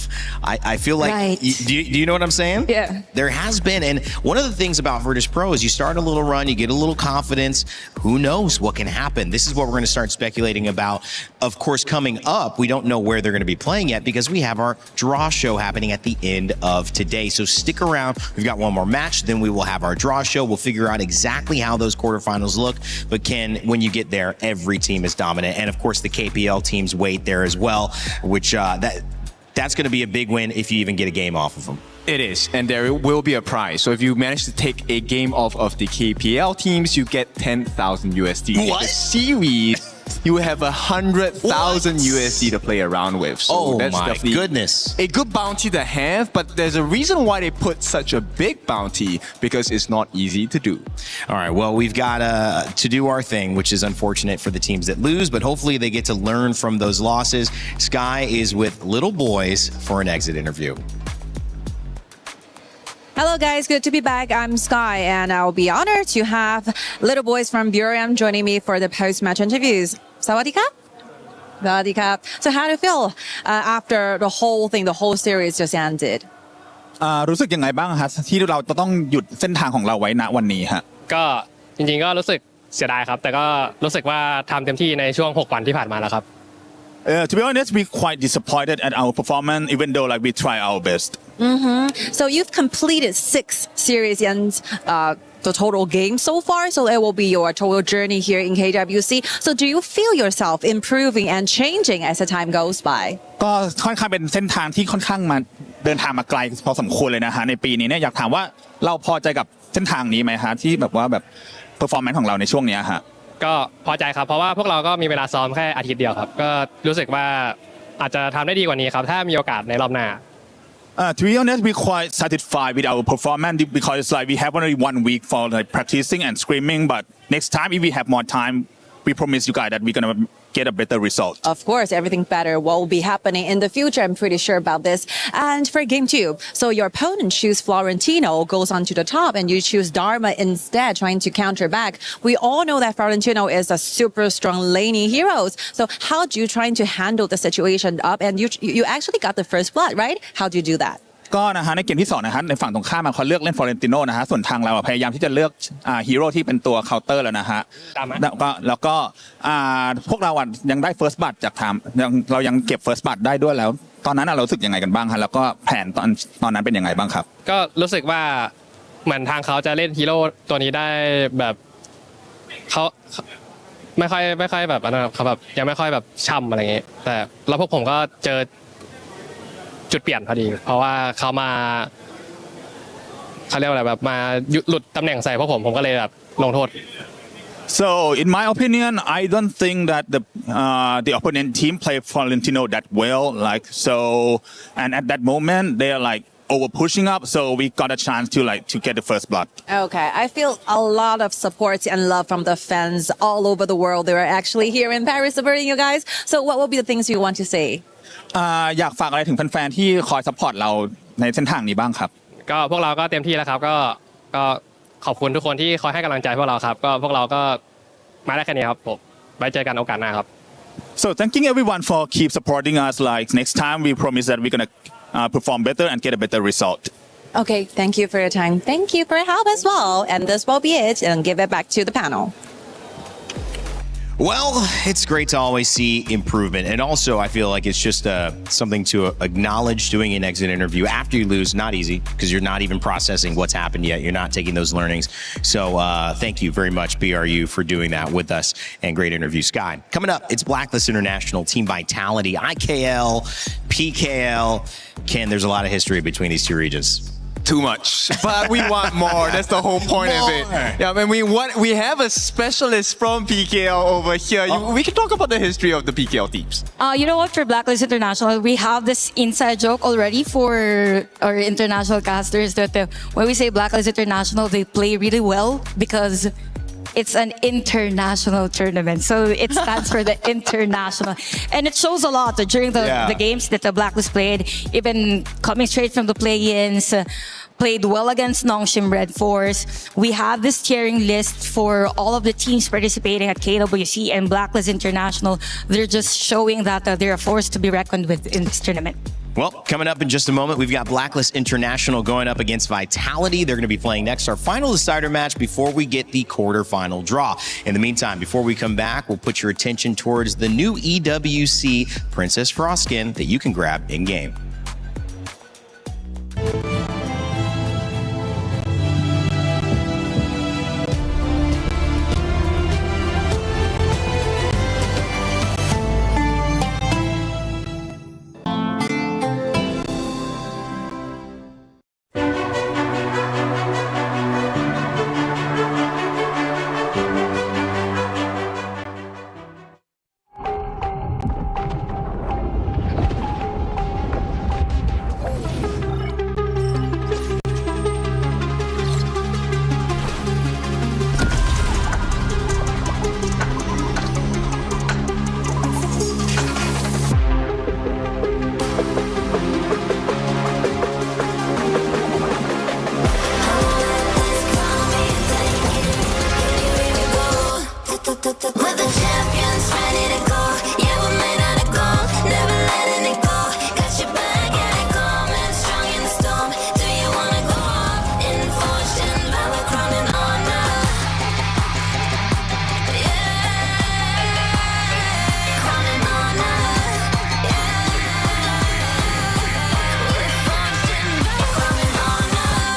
S8: I feel like,
S18: Right.
S8: do you know what I'm saying?
S18: Yeah.
S8: There has been, and one of the things about Virtus Pro is you start a little run, you get a little confidence. Who knows what can happen? This is what we're going to start speculating about. Of course, coming up, we don't know where they're going to be playing yet because we have our draw show happening at the end of today. So stick around. We've got one more match, then we will have our draw show. We'll figure out exactly how those quarterfinals look. But Ken, when you get there, every team is dominant. And of course, the KPL teams wait there as well, which that's going to be a big win if you even get a game off of them.
S20: It is, and there will be a prize. So if you manage to take a game off of the KPL teams, you get 10,000 USD.
S8: What?
S20: In the series, you will have 100,000 USD to play around with. So
S8: Oh
S20: that's
S8: my
S20: definitely
S8: goodness.
S20: a good bounty to have, but there's a reason why they put such a big bounty, because it's not easy to do.
S8: All right, well, we've got to do our thing, which is unfortunate for the teams that lose, but hopefully they get to learn from those losses. Sky is with Little Boys for an exit interview.
S11: Hello guys, good to be back. I'm Sky and I'll be honored to have Little Boys from BRU joining me for the post-match interviews. Sawadee krap. Sawadee krap. So how do you feel after the whole thing, the whole series just ended?
S2: รู้สึกยังไงบ้างฮะที่เราจะต้องหยุดเส้นทางของเราไว้ณวันนี้ฮะ
S10: ก็จริงๆก็รู้สึกเสียดายครับแต่ก็รู้สึกว่าทำเต็มที่ในช่วง6วันที่ผ่านมาแล้วครับ
S2: To be honest, we're quite disappointed at our performance, even though like we try our best.
S11: So you've completed 6 series and the total game so far. So it will be your total journey here in KWC. So do you feel yourself improving and changing as the time goes by?
S2: ก็ค่อนข้างเป็นเส้นทางที่ค่อนข้างมาเดินทางมาไกลพอสมควรเลยนะฮะในปีนี้เนี่ยอยากถามว่าเราพอใจกับเส้นทางนี้ไหมฮะที่แบบว่าแบบ performance ของเราในช่วงเนี้ยฮะ
S10: ก็พอใจครับเพราะว่าพวกเราก็มีเวลาซ้อมแค่อาทิตย์เดียวครับก็รู้สึกว่าอาจจะทำได้ดีกว่านี้ครับถ้ามีโอกาสในรอบหน้า
S2: To be honest, we're quite satisfied with our performance because like we have only 1 week for like practicing and screaming. But next time, if we have more time, we promise you guys that we're gonna get a better result.
S11: Of course, everything better will be happening in the future. I'm pretty sure about this. And for game 2, so your opponent choose Florentino, goes on to the top, and you choose Dharma instead, trying to counter back. We all know that Florentino is a super strong laning hero. So how do you try to handle the situation up? And you actually got the first blood, right? How do you do that?
S2: ก็นะฮะในเกมที่2นะฮะในฝั่งตรงข้ามเขาเลือกเล่นฟลอเรนติโนนะฮะส่วนทางเราพยายามที่จะเลือกฮีโร่ที่เป็นตัวเคาน์เตอร์แล้วนะฮะแล้วก็พวกเรายังได้ first blood จากทางเรายังเก็บ first blood ได้ด้วยแล้วตอนนั้นเรารู้สึกยังไงกันบ้างฮะแล้วก็แผนตอนนั้นเป็นยังไงบ้างครับ
S10: ก็รู้สึกว่าเหมือนทางเขาจะเล่นฮีโร่ตัวนี้ได้แบบเขาไม่ค่อยแบบเขาแบบยังไม่ค่อยแบบช่ำอะไรอย่างเงี้ยแต่แล้วพวกผมก็เจอจุดเปลี่ยนพอดีเพราะว่าเขามาเขาเรียกว่าอะไรแบบมาหลุดตำแหน่งใส่พวกผมก็เลยแบบลงโทษ
S2: So in my opinion, I don't think that the opponent team played Florentino that well. Like so, and at that moment they're like over pushing up, so we got a chance to get the first blood.
S11: Okay, I feel a lot of support and love from the fans all over the world. They are actually here in Paris supporting you guys. So what will be the things you want to say?
S2: อยากฝากอะไรถึงแฟนๆที่คอยซัพพอร์ตเราในเส้นทางนี้บ้างครับ
S10: ก็พวกเราก็เต็มที่แล้วครับก็ขอบคุณทุกคนที่คอยให้กำลังใจพวกเราครับก็พวกเราก็มาได้แค่นี้ครับผมไว้เจอกันโอกาสหน้าครับ
S2: So thanking everyone for keep supporting us. Like next time, we promise that we're gonna perform better and get a better result.
S11: Okay, thank you for your time. Thank you for your help as well. And this will be it. And give it back to the panel.
S8: Well, it's great to always see improvement. And also, I feel like it's just something to acknowledge doing an exit interview after you lose. Not easy because you're not even processing what's happened yet. You're not taking those learnings. So thank you very much, BRU, for doing that with us. And great interview, Sky. Coming up, it's Blacklist International, Team Vitality, IKL, PKL. Ken, there's a lot of history between these two regions.
S20: Too much, but we want more. That's the whole point of it. Yeah, and we have a specialist from PKL over here. We can talk about the history of the PKL teams.
S18: You know what? For Blacklist International, we have this inside joke already for our international casters that when we say Blacklist International, they play really well because it's an international tournament. So it stands for the international. And it shows a lot during the games that the Blacklist played, even coming straight from the play-ins, played well against Nongshim Red Force. We have this tiering list for all of the teams participating at KWC and Blacklist International. They're just showing that they're a force to be reckoned with in this tournament.
S8: Well, coming up in just a moment, we've got Blacklist International going up against Vitality. They're going to be playing next, our final decider match before we get the quarterfinal draw. In the meantime, before we come back, we'll put your attention towards the new EWC Princess Frost skin that you can grab in-game.
S7: We're the champions, ready to go. Yeah, we're made out of gold, never letting it go. Got your back, yeah, they coming, strong in the storm. Do you wanna go up in fortune, Valor, crown and honor? Yeah, crown and honor. Yeah, with fortune, Valor, crown and honor.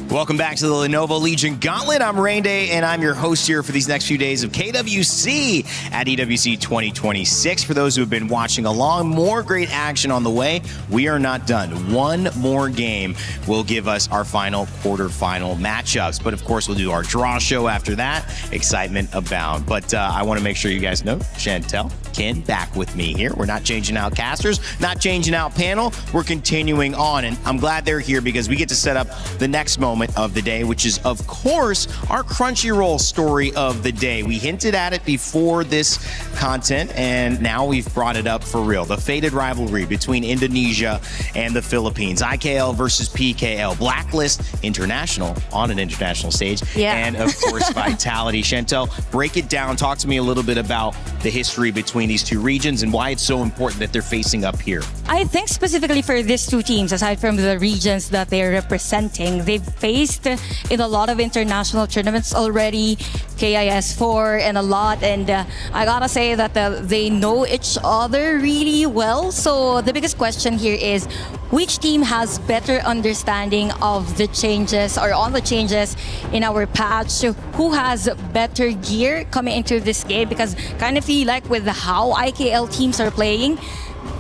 S8: Welcome back to the Lenovo Legion Gauntlet. I'm Rainday, and I'm your host here for these next few days of KWC at EWC 2026. For those who have been watching along, more great action on the way. We are not done. One more game will give us our final quarterfinal matchups. But of course, we'll do our draw show after that. Excitement abound. But I want to make sure you guys know, Chantel, Ken, back with me here. We're not changing out casters, not changing out panel. We're continuing on, and I'm glad they're here because we get to set up the next moment of the day, which is, of course, our Crunchyroll story of the day. We hinted at it before this content, and now we've brought it up for real. The fated rivalry between Indonesia and the Philippines. IKL versus PKL. Blacklist International on an international stage.
S18: Yeah.
S8: And, of course, Vitality. Chantel, break it down. Talk to me a little bit about the history between these two regions and why it's so important that they're facing up here.
S18: I think specifically for these two teams, aside from the regions that they're representing, they've faced placed in a lot of international tournaments already, KIS4 and a lot. And I gotta say that they know each other really well. So the biggest question here is, which team has better understanding of the changes or on the changes in our patch? Who has better gear coming into this game? Because kind of feel like with how IKL teams are playing,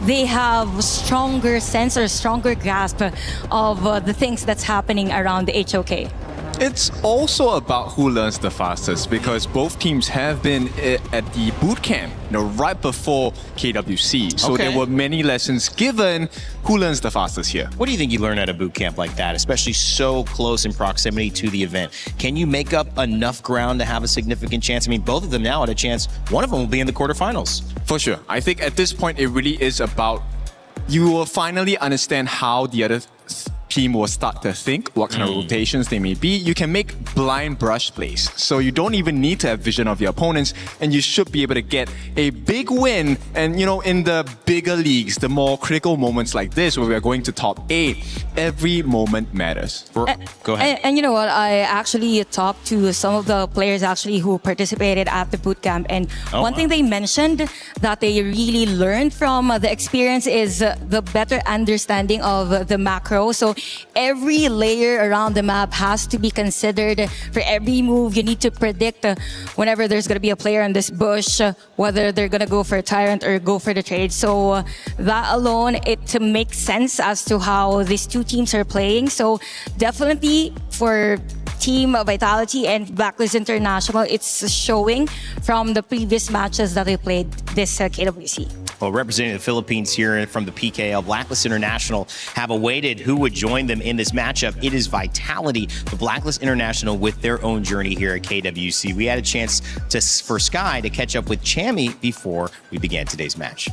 S18: they have stronger sense or stronger grasp of the things that's happening around the HOK.
S20: It's also about who learns the fastest, because both teams have been at the boot camp, right before KWC. So
S8: Okay.
S20: there were many lessons given. Who learns the fastest here?
S8: What do you think you learn at a boot camp like that, especially so close in proximity to the event? Can you make up enough ground to have a significant chance? I mean, both of them now had a chance. One of them will be in the quarterfinals.
S20: For sure. I think at this point, it really is about, you will finally understand how the other team will start to think what kind of rotations they may be. You can make blind brush plays, so you don't even need to have vision of your opponents, and you should be able to get a big win. And in the bigger leagues, the more critical moments like this, where we are going to top 8, every moment matters.
S8: Go ahead.
S18: And you know what? I actually talked to some of the players actually who participated at the bootcamp, and one thing they mentioned that they really learned from the experience is the better understanding of the macro. So every layer around the map has to be considered. For every move, you need to predict whenever there's going to be a player in this bush, whether they're going to go for a Tyrant or go for the trade. So that alone, it makes sense as to how these two teams are playing. So definitely for Team Vitality and Blacklist International, it's showing from the previous matches that they played this KWC.
S8: Well, representing the Philippines here from the PKL, Blacklist International have awaited who would join them in this matchup. It is Vitality, the Blacklist International, with their own journey here at KWC. We had a chance for Sky to catch up with Chammy before we began today's match.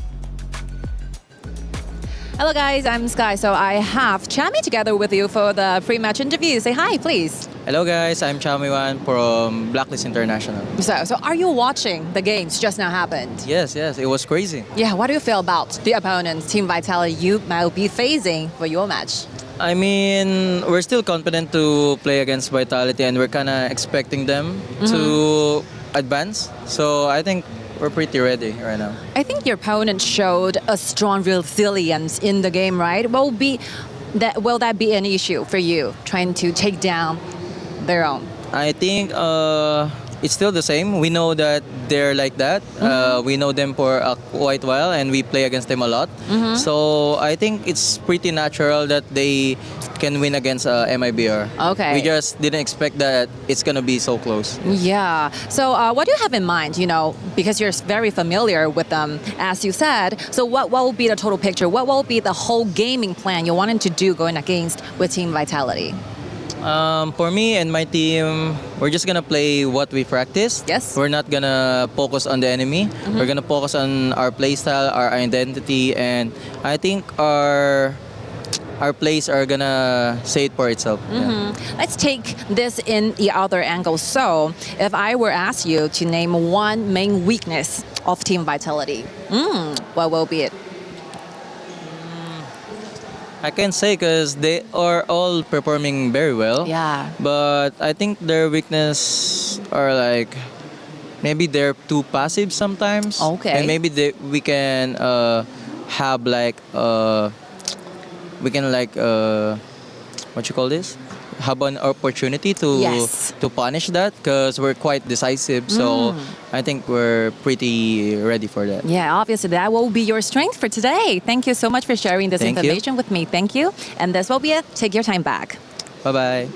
S11: Hello guys, I'm Sky. So I have Chammy together with you for the pre-match interview. Say hi, please.
S12: Hello guys, I'm Chamiwan from Blacklist International.
S11: So are you watching the games just now happened?
S12: Yes, it was crazy.
S11: Yeah, what do you feel about the opponents, Team Vitality, you might be facing for your match?
S12: I mean, we're still confident to play against Vitality, and we're kind of expecting them to advance. So I think we're pretty ready right now.
S11: I think your opponent showed a strong resilience in the game, right? Will that be an issue for you, trying to take down their own?
S12: I think it's still the same. We know that they're like that. We know them for a quite while, and we play against them a lot. So I think it's pretty natural that they can win against MIBR.
S11: Okay.
S12: We just didn't expect that it's gonna be so close.
S11: Yeah. So what do you have in mind, because you're very familiar with them, as you said. So what will be the total picture? What will be the whole gaming plan you wanted to do going against with Team Vitality?
S12: For me and my team, we're just gonna play what we practice.
S11: Yes.
S12: We're not gonna focus on the enemy. We're gonna focus on our playstyle, our identity, and I think our plays are gonna say it for itself. Yeah.
S11: Let's take this in the other angle. So if I were asked you to name one main weakness of Team Vitality, what will be it?
S12: I can't say because they are all performing very well.
S11: Yeah.
S12: But I think their weakness are like maybe they're too passive sometimes.
S11: Okay.
S12: And maybe we can have like what you call this? Have an opportunity to punish that because we're quite decisive. So I think we're pretty ready for that.
S11: Yeah, obviously that will be your strength for today. Thank you so much for sharing this information with me. Thank you. And this will be it. Take your time back.
S12: Bye-bye.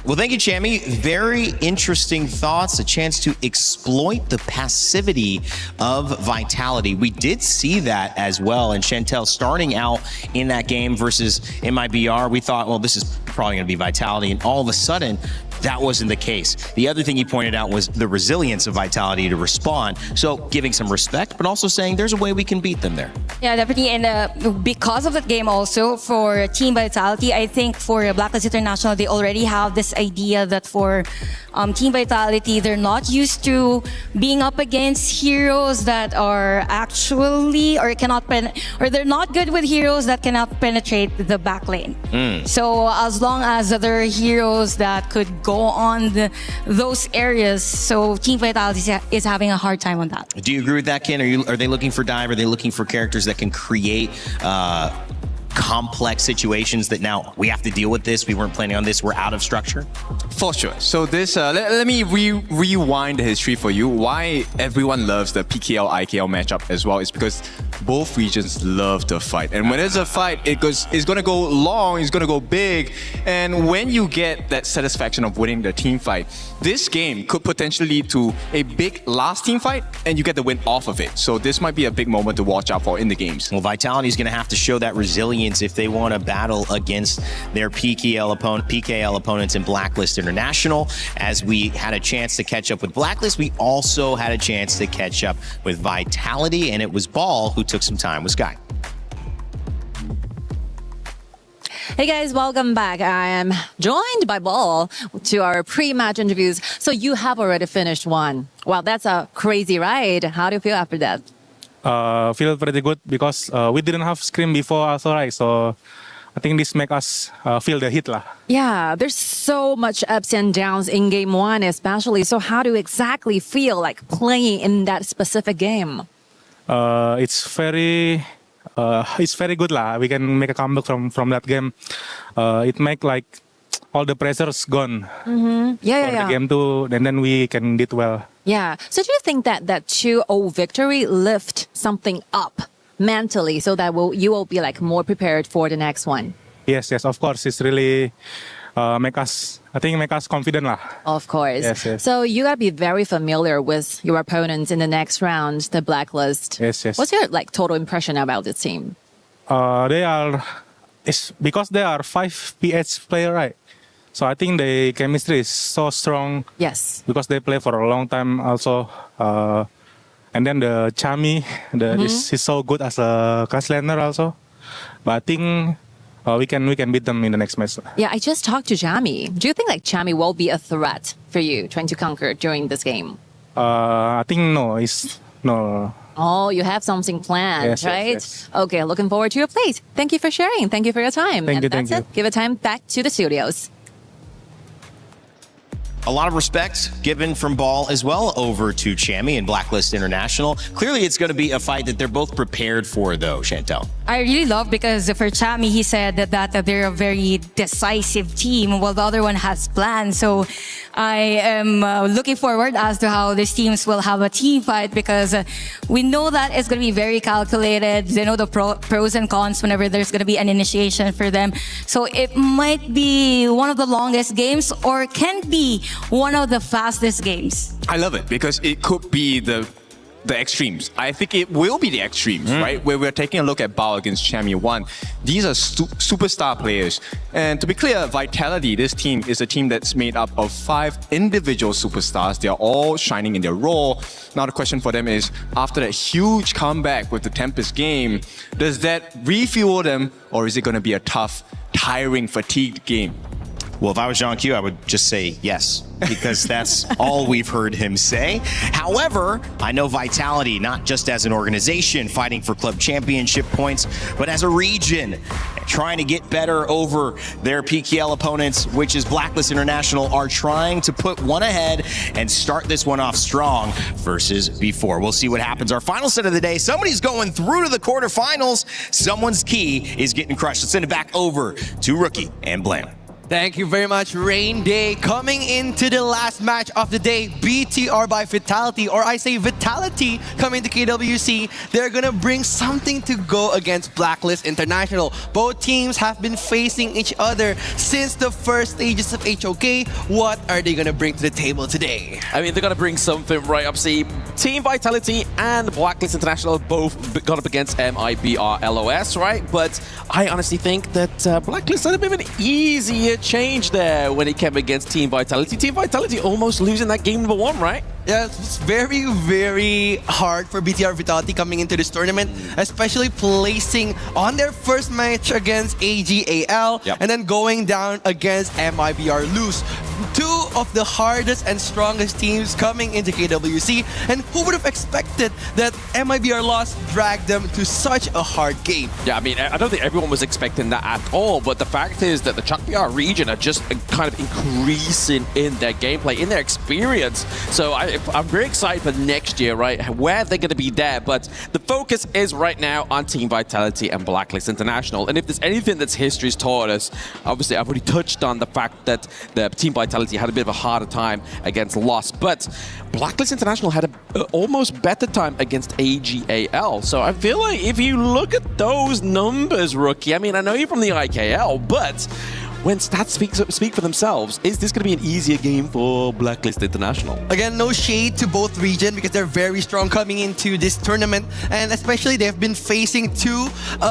S8: Well, thank you, Chammy. Very interesting thoughts, a chance to exploit the passivity of Vitality. We did see that as well. And Chantel starting out in that game versus MIBR, we thought, well, this is probably going to be Vitality. And all of a sudden, that wasn't the case. The other thing he pointed out was the resilience of Vitality to respond. So giving some respect, but also saying there's a way we can beat them there.
S18: Yeah, definitely. And because of that game also, for Team Vitality, I think for Blacklist International, they already have this idea that for Team Vitality, they're not used to being up against heroes that are actually, or they're not good with heroes that cannot penetrate the back lane. So as long as there are heroes that could go on those areas, so Team Vitality is having a hard time on that.
S8: Do you agree with that, Ken? Are they looking for dive? Are they looking for characters that can create complex situations that now we have to deal with this? We weren't planning on this. We're out of structure.
S20: For sure. So this, let me rewind the history for you. Why everyone loves the PKL IKL matchup as well is because both regions love the fight. And when there's a fight, it's going to go long, it's going to go big. And when you get that satisfaction of winning the team fight, this game could potentially lead to a big last team fight and you get the win off of it. So this might be a big moment to watch out for in the games.
S8: Well, Vitality is going to have to show that resilience if they want to battle against their PKL opponents in Blacklist International. As we had a chance to catch up with Blacklist, we also had a chance to catch up with Vitality, and it was Ball who took some time with Sky.
S11: Hey guys, welcome back. I am joined by Ball to our pre-match interviews. So you have already finished one. Wow, that's a crazy ride. How do you feel after that?
S13: Feel pretty good because we didn't have scrim before also, right? So I think this make us feel the heat lah.
S11: Yeah, there's so much ups and downs in game one especially. So how do you exactly feel like playing in that specific game?
S13: It's very good lah. We can make a comeback from that game. It make like all the pressure's gone.
S11: Yeah.
S13: The game too, and then we can did well.
S11: Yeah. So do you think that 2-0 victory lift something up mentally so that you will be like more prepared for the next one?
S13: Yes, of course. It's really make us confident lah.
S11: Of course.
S13: Yes.
S11: So you gotta be very familiar with your opponents in the next round, the Blacklist.
S13: Yes.
S11: What's your like total impression about this team?
S13: It's because they are 5 PH player, right? So I think the chemistry is so strong.
S11: Yes.
S13: Because they play for a long time also. And then the Chami, he's so good as a class laner also. But I think we can beat them in the next match.
S11: Yeah, I just talked to Chami. Do you think like Chami will be a threat for you trying to conquer during this game?
S13: I think no.
S11: Oh, you have something planned, right?
S13: Yes.
S11: Okay, looking forward to your plays. Thank you for sharing. Thank you for your time.
S13: Thank you.
S11: That's it. Give it time back to the studios.
S8: A lot of respect given from Ball as well over to Chami and Blacklist International. Clearly, it's going to be a fight that they're both prepared for, though, Chantel.
S18: I really love because for Chami, he said that they're a very decisive team while the other one has plans. So I am looking forward as to how these teams will have a team fight because we know that it's going to be very calculated. They know the pros and cons whenever there's going to be an initiation for them. So it might be one of the longest games or can be one of the fastest games.
S20: I love it because it could be the extremes. I think it will be the extremes, right? Where we're taking a look at Bao against Chami 1. These are superstar players. And to be clear, Vitality, this team is a team that's made up of 5 individual superstars. They're all shining in their role. Now the question for them is, after that huge comeback with the Tempest game, does that refuel them or is it going to be a tough, tiring, fatigued game?
S8: Well, if I was Jean Q, I would just say yes, because that's all we've heard him say. However, I know Vitality, not just as an organization fighting for club championship points, but as a region, trying to get better over their PKL opponents, which is Blacklist International, are trying to put one ahead and start this one off strong versus before. We'll see what happens. Our final set of the day, somebody's going through to the quarterfinals. Someone's key is getting crushed. Let's send it back over to Rookie and Blam.
S17: Thank you very much, Rain Day. Coming into the last match of the day, BTR by Vitality, or I say Vitality, coming to KWC. They're gonna bring something to go against Blacklist International. Both teams have been facing each other since the first stages of HOK. What are they gonna bring to the table today?
S5: I mean, they're gonna bring something right up. See, Team Vitality and Blacklist International both gone up against MIBR LOS, right? But I honestly think that Blacklist had a bit of an easier change there when it came against Team Vitality. Team Vitality almost losing that game number 1, right?
S17: Yeah, it's very, very hard for BTR Vitality coming into this tournament, especially placing on their first match against AGAL and then going down against MIBR lose. Two of the hardest and strongest teams coming into KWC, and who would have expected that MIBR loss dragged them to such a hard game?
S5: Yeah, I mean, I don't think everyone was expecting that at all, but the fact is that the CHUK-BR region are just kind of increasing in their gameplay, in their experience. So I'm very excited for next year, right, where they're going to be there, but the focus is right now on Team Vitality and Blacklist International. And if there's anything that's history's taught us, obviously I've already touched on the fact that the Team Vitality had a bit of a harder time against Lost, but Blacklist International had a almost better time against AGAL. So I feel like if you look at those numbers, Rookie, I mean, I know you're from the IKL, but when stats speak for themselves, is this going to be an easier game for Blacklist International?
S17: Again, no shade to both region because they're very strong coming into this tournament, and especially they've been facing two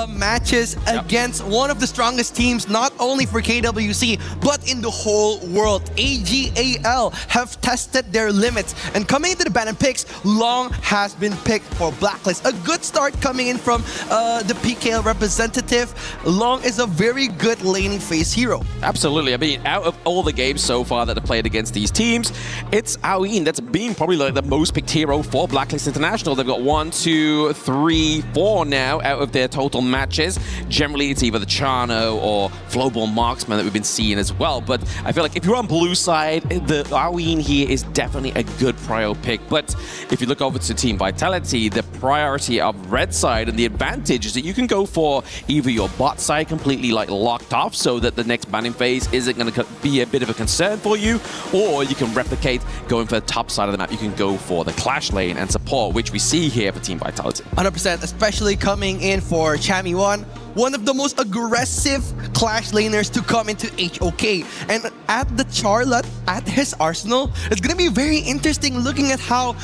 S17: matches against one of the strongest teams, not only for KWC, but in the whole world. AGAL have tested their limits, and coming into the banner picks, Long has been picked for Blacklist. A good start coming in from the PKL representative. Long is a very good laning phase hero.
S5: Absolutely. I mean, out of all the games so far that have played against these teams, it's Aoin that's been probably like the most picked hero for Blacklist International. They've got 1, 2, 3, 4 now out of their total matches. Generally, it's either the Chano or Flowball Marksman that we've been seeing as well. But I feel like if you're on blue side, the Aoin here is definitely a good prio pick. But if you look over to Team Vitality, the priority of red side and the advantage is that you can go for either your bot side completely like locked off so that the next banning phase isn't going to be a bit of a concern for you, or you can replicate going for the top side of the map. You can go for the clash lane and support, which we see here for Team Vitality.
S17: 100%, especially coming in for Chami1, one of the most aggressive clash laners to come into HOK. And at the Charlotte, at his arsenal, it's going to be very interesting looking at how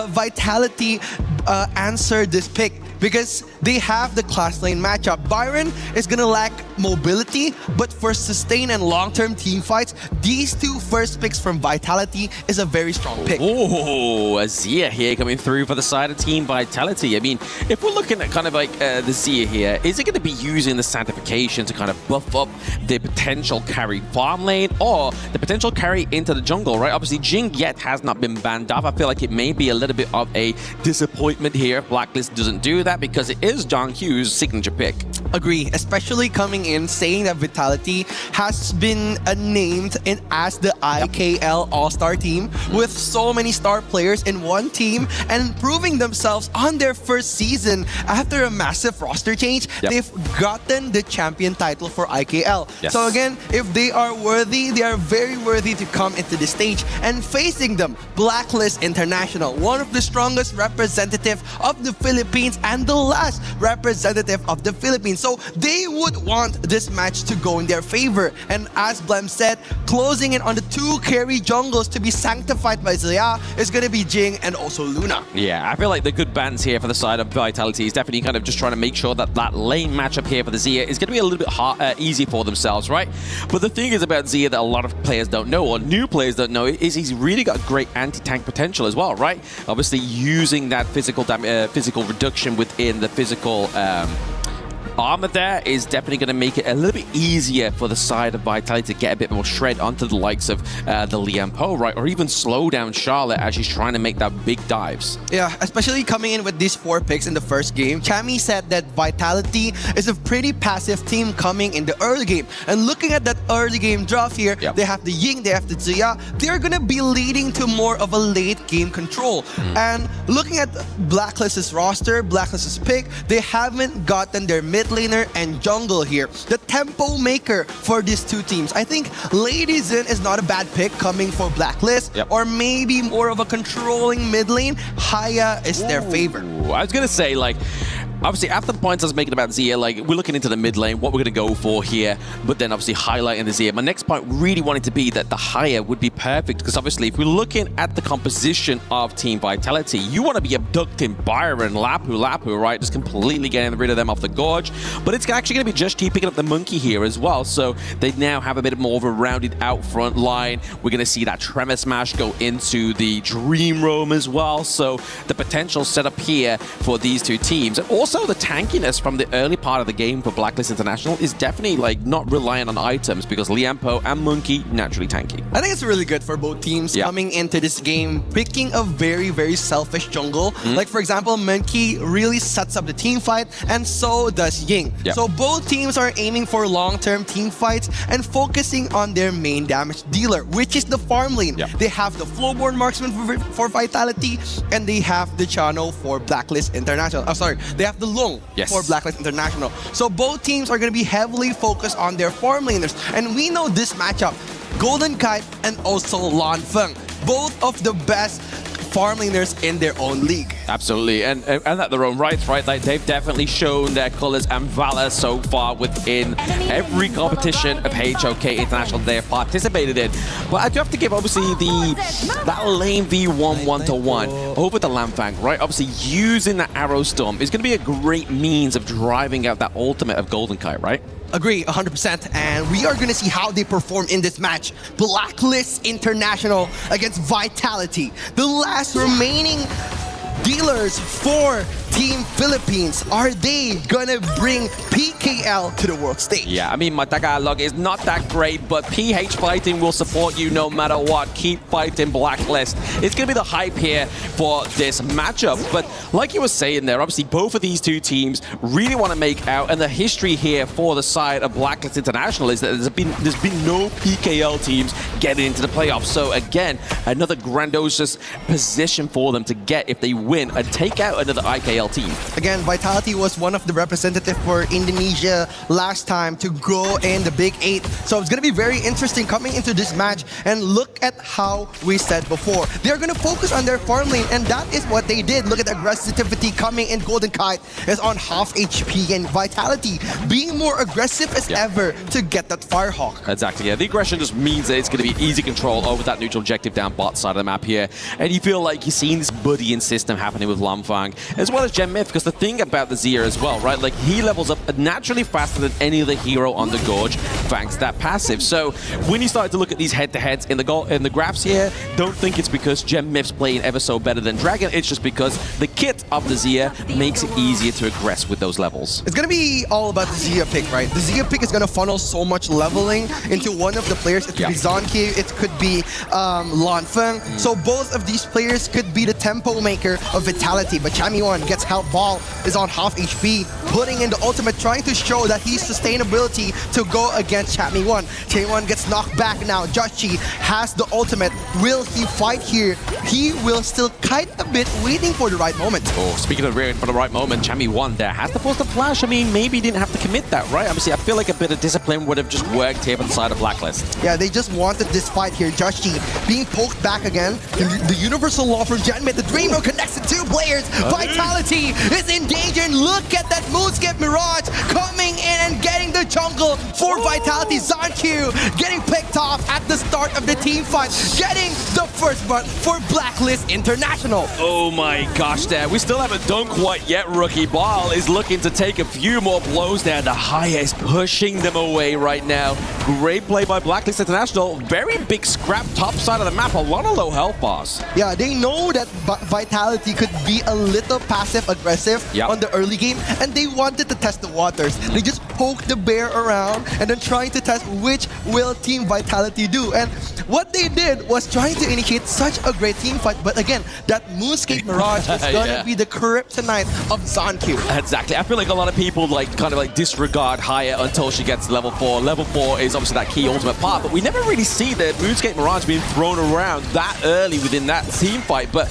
S17: Vitality answered this pick, because they have the class lane matchup. Byron is going to lack mobility, but for sustained and long-term team fights, these two first picks from Vitality is a very strong pick.
S5: Oh, a Zia here coming through for the side of Team Vitality. I mean, if we're looking at kind of like the Zia here, is it going to be using the Sanctification to kind of buff up the potential carry farm lane or the potential carry into the jungle, right? Obviously, Jing yet has not been banned off. I feel like it may be a little bit of a disappointment here if Blacklist doesn't do that, because it is John Hughes' signature pick.
S17: Agree, especially coming in saying that Vitality has been named as the IKL All-Star team with so many star players in one team and proving themselves on their first season after a massive roster change. They've gotten the champion title for IKL. So again, if they are worthy, they are very worthy to come into the stage, and facing them, Blacklist International, one of the strongest representative of the Philippines and the last representative of the Philippines. So they would want this match to go in their favor. And as Blem said, closing in on the two carry jungles to be sanctified by Zia is going to be Jing and also Luna.
S5: Yeah, I feel like the good bans here for the side of Vitality is definitely kind of just trying to make sure that that lane matchup here for the Zia is going to be a little bit easy for themselves, right? But the thing is about Zia that a lot of players don't know, or new players don't know, is he's really got great anti-tank potential as well, right? Obviously using that physical reduction within the physical armor there is definitely going to make it a little bit easier for the side of Vitality to get a bit more shred onto the likes of the Liam Poe, right? Or even slow down Charlotte as she's trying to make that big dives.
S17: Yeah, especially coming in with these 4 picks in the first game. Chami said that Vitality is a pretty passive team coming in the early game. And looking at that early game draft here, they have the Ying, they have the Zia. They're going to be leading to more of a late game control. And looking at Blacklist's roster, Blacklist's pick, they haven't gotten their mid laner and jungle here. The tempo maker for these two teams. I think Lady Zin is not a bad pick coming for Blacklist, or maybe more of a controlling mid lane. Haya is their favor.
S5: I was going to say, like, Obviously, after the points I was making about Zia, like, we're looking into the mid lane, what we're going to go for here, but then obviously highlighting the Zia. My next point really wanted to be that the higher would be perfect, because obviously if we're looking at the composition of Team Vitality, you want to be abducting Byron, Lapu, right? Just completely getting rid of them off the gorge. But it's actually going to be Just T picking up the monkey here as well, so they now have a bit more of a rounded out front line. We're going to see that Tremor Smash go into the Dream Roam as well, so the potential setup here for these two teams. And also the tankiness from the early part of the game for Blacklist International is definitely like not reliant on items, because Liampo and Monkey naturally tanky.
S17: I think it's really good for both teams coming into this game, picking a very, very selfish jungle. Like, for example, Monkey really sets up the team fight, and so does Ying. So both teams are aiming for long-term team fights and focusing on their main damage dealer, which is the farm lane. They have the Flowborn Marksman for Vitality, and they have the Chano for Blacklist International. Oh, sorry, they have the Long for Blacklist International. So both teams are going to be heavily focused on their farm laners. And we know this matchup, Golden Kite and also Lan Feng, both of the best farm laners in their own league.
S5: Absolutely, and at their own rights, right? Like, they've definitely shown their colors and valor so far within every competition of HOK International they have participated in. But I do have to give, obviously, that lane V1 1-to-1 over the Lamfang, right? Obviously, using that Arrow Storm is going to be a great means of driving out that ultimate of Golden Kite, right?
S17: Agree, 100%. And we are going to see how they perform in this match. Blacklist International against Vitality. The last remaining dealers for Team Philippines. Are they gonna bring PKL to the world stage?
S5: Yeah, I mean, my Tagalog is not that great, but PH Fighting will support you no matter what. Keep fighting, Blacklist. It's gonna be the hype here for this matchup. But like you were saying there, obviously both of these two teams really want to make out, and the history here for the side of Blacklist International is that there's been no PKL teams getting into the playoffs. So again, another grandiose position for them to get if they win and take out another IKL team.
S17: Again, Vitality was one of the representatives for Indonesia last time to go in the Big 8. So it's going to be very interesting coming into this match. And look at how we said before. They're going to focus on their farm lane, and that is what they did. Look at the aggressivity coming in. Golden Kite is on half HP, and Vitality being more aggressive as ever to get that Firehawk.
S5: Exactly, yeah. The aggression just means that it's going to be easy control over that neutral objective down bot side of the map here. And you feel like you're seeing this buddying system happening with Lamfang, as well as Gem Myth, because the thing about the Zia as well, right? Like, he levels up naturally faster than any other hero on the Gorge, thanks to that passive. So when you start to look at these head-to-heads in the graphs here, don't think it's because Gem Myth's playing ever so better than Dragon. It's just because the kit of the Zia makes it easier to aggress with those levels.
S17: It's going to be all about the Zia pick, right? The Zia pick is going to funnel so much leveling into one of the players. It could be Zonky, it could be Lan Feng. So both of these players could be the tempo maker of Vitality. But Chami1 gets help. Ball is on half HP, putting in the ultimate, trying to show that he's sustainability to go against Chami1. Chami1 gets knocked back now. Joshi has the ultimate. Will he fight here? He will still kite a bit, waiting for the right moment.
S5: Oh, speaking of waiting for the right moment, Chami1 there has to force the flash. I mean, maybe he didn't have to commit that, right? Obviously, I feel like a bit of discipline would have just worked here on the side of Blacklist.
S17: Yeah, they just wanted this fight here. Joshi being poked back again. The universal law from Genmid. The Dream Room connects the two players. Vitality is in danger, and look at that Moonscape Mirage coming in and getting the jungle for Vitality. Zanq getting picked off at the start of the team fight, getting the first blood for Blacklist International.
S5: Oh my gosh there, we still haven't done quite yet. Rookie Ball is looking to take a few more blows there. The Haya is pushing them away right now. Great play by Blacklist International. Very big scrap top side of the map, a lot of low health bars.
S17: Yeah, they know that Vitality could be a little passive aggressive on the early game, and they wanted to test the waters. They just poked the bear around and then trying to test which will Team Vitality do. And what they did was trying to initiate such a great team fight, but again, that Moonscape Mirage is gonna be the kryptonite of Zanq.
S5: Exactly. I feel like a lot of people kind of disregard Haya until she gets level 4. Level 4 is obviously that key ultimate part, but we never really see the Moonscape Mirage being thrown around that early within that team fight. But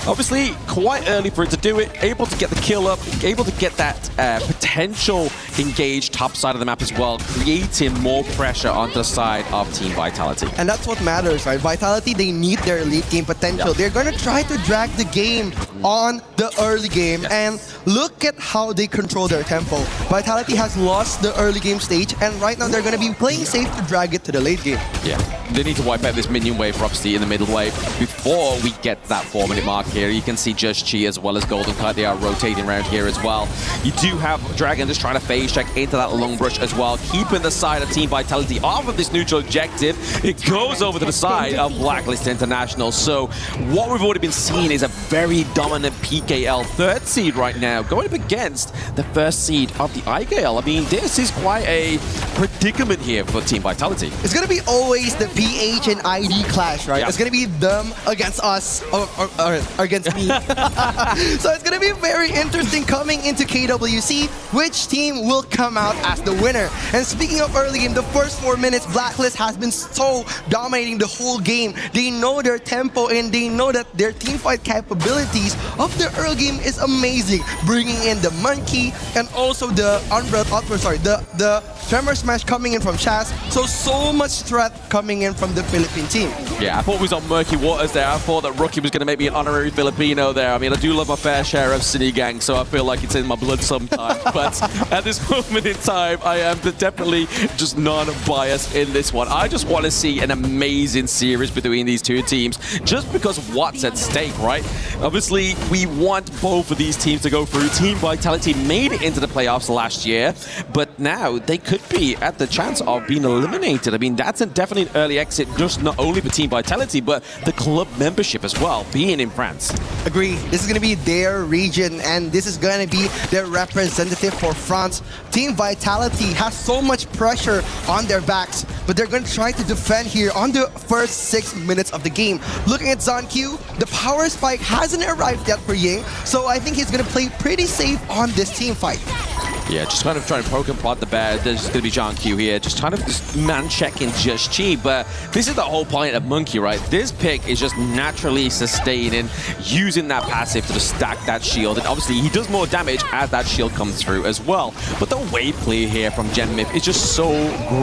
S5: obviously, quite early for it to do it, able to get the kill up, able to get that potential engage top side of the map as well, creating more pressure onto the side of Team Vitality.
S17: And that's what matters, right? Vitality, they need their late game potential.
S5: Yep.
S17: They're going to try to drag the game on the early game.
S5: Yes.
S17: And look at how they control their tempo. Vitality has lost the early game stage, and right now they're going to be playing safe to drag it to the late game.
S5: Yeah, they need to wipe out this minion wave for obviously in the middle wave before we get that 4-minute mark here. You can see Just Chi as well as Golden Cut, they are rotating around here as well. You do have Dragon just trying to phase check into that long brush as well, keeping the side of Team Vitality off of this neutral objective. It goes over to the side of Blacklist International. So what we've already been seeing is a very dominant PKL third seed right now, going up against the first seed of the IGL. I mean, this is quite a predicament here for Team Vitality.
S17: It's going to be always the PH and ID clash, right?
S5: Yep.
S17: It's going to be them against us, or against me. So it's going to be very interesting coming into KWC, which team will come out as the winner. And speaking of early game, the first 4 minutes, Blacklist has been so dominating the whole game. They know their tempo and they know that their teamfight capabilities of the early game is amazing. Bringing in the Monkey and also the the Tremor Smash coming in from Shaz. So much threat coming in from the Philippine team.
S5: Yeah, I thought we was on murky waters there. I thought that Rookie was going to make me an honorary Filipino there. I mean, I do love my fair share of Sinigang, so I feel like it's in my blood sometimes. But at this moment in time, I am definitely just non-biased in this one. I just want to see an amazing series between these two teams, just because of what's at stake, right? Obviously, we want both of these teams to go through. Team Vitality made it into the playoffs last year, but now they could be at the chance of being eliminated. I mean, that's definitely an early exit, just not only for Team Vitality, but the club membership as well, being in France.
S17: Agree. This is going to be their region, and this is going to be their representative for France. Team Vitality has so much pressure on their backs, but they're going to try to defend here on the first 6 minutes of the game. Looking at ZonQ, the power spike hasn't arrived yet for Ying, so I think he's going to play pretty safe on this team fight.
S5: Yeah, just kind of trying to poke and prod the bear. There's going to be ZonQ here, just kind of just man-checking Just Chi. But this is the whole point of Monkey, right? This pick is just naturally sustaining, using that passive to just stack that shield. And obviously, he does more damage as that shield comes through as well. But the wave clear here from GenMyth is just so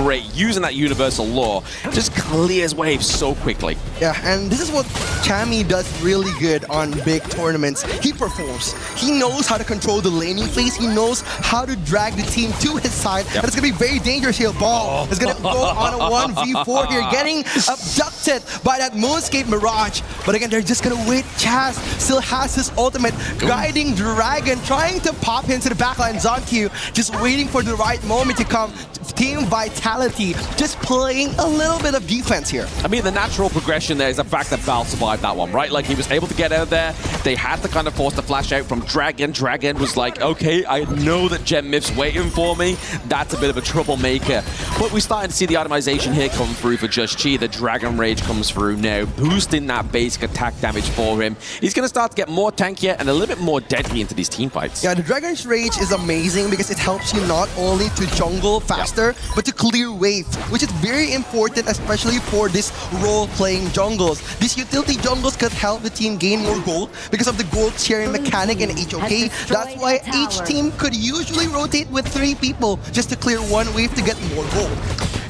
S5: great. Using that universal law, just clears waves so quickly.
S17: Yeah, and this is what Chami does really good on big tournaments. He performs. He knows how to control the laning phase. He knows how to drag the team to his side. Yep. And it's going to be very dangerous here. Ball is going to go on a 1v4 here, getting abducted by that Moonscape Mirage. But again, they're just going to wait. Chaz still has his ultimate, guiding Dragon, trying to pop into the backline. ZonQ just waiting for the right moment to come. Team Vitality just playing a little bit of defense here.
S5: I mean, the natural progression there is the fact that Val survived that one, right? Like, he was able to get out there. They had to kind of force the flash out from Dragon. Dragon was like, okay, I know that GenMyth's waiting for me. That's a bit of a troublemaker. But we're starting to see the itemization here come through for Just Chi. The Dragon Rage comes through now, boosting that basic attack damage for him. He's going to start to get more tankier and a little bit more deadly into these team fights.
S17: Yeah, the Dragon's Rage is amazing because it helps you not only to jungle faster, but to clear waves, which is very important, especially for this role-playing jungles. These utility jungles could help the team gain more gold because of the gold sharing mechanic in HOK. That's why each team could usually rotate with 3 people just to clear one wave to get more gold.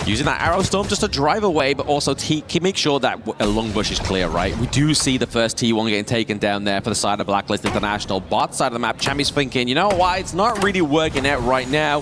S5: Using that Arrow Storm just to drive away, but also make sure that a long bush is clear, right? We do see the first T1 getting taken down there for the side of Blacklist International. Bot side of the map, Chami's thinking, you know what, it's not really working out right now.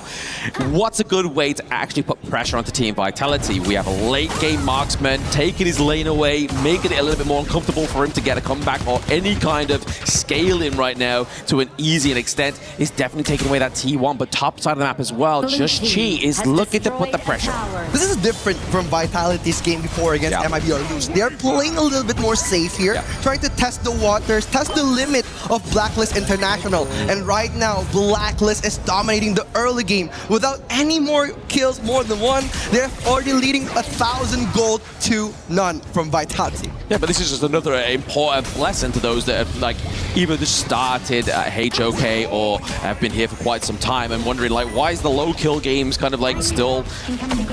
S5: What's a good way to actually put pressure onto Team Vitality? We have a late game marksman taking his lane away, making it a little bit more uncomfortable for him to get a comeback or any kind of scaling right now to an easy extent. Is definitely taking away that T1, but top side of the map as well. Just Chi is looking to put the pressure.
S17: This is different from Vitality's game before against MIB or Lose. They're playing a little bit more safe here, trying to test the waters, test the limit of Blacklist International. And right now, Blacklist is dominating the early game without any more kills more than 2001. They're already leading 1,000 gold to none from Vitality.
S5: Yeah, but this is just another important lesson to those that have like either just started at HOK or have been here for quite some time and wondering like, why is the low kill games kind of like still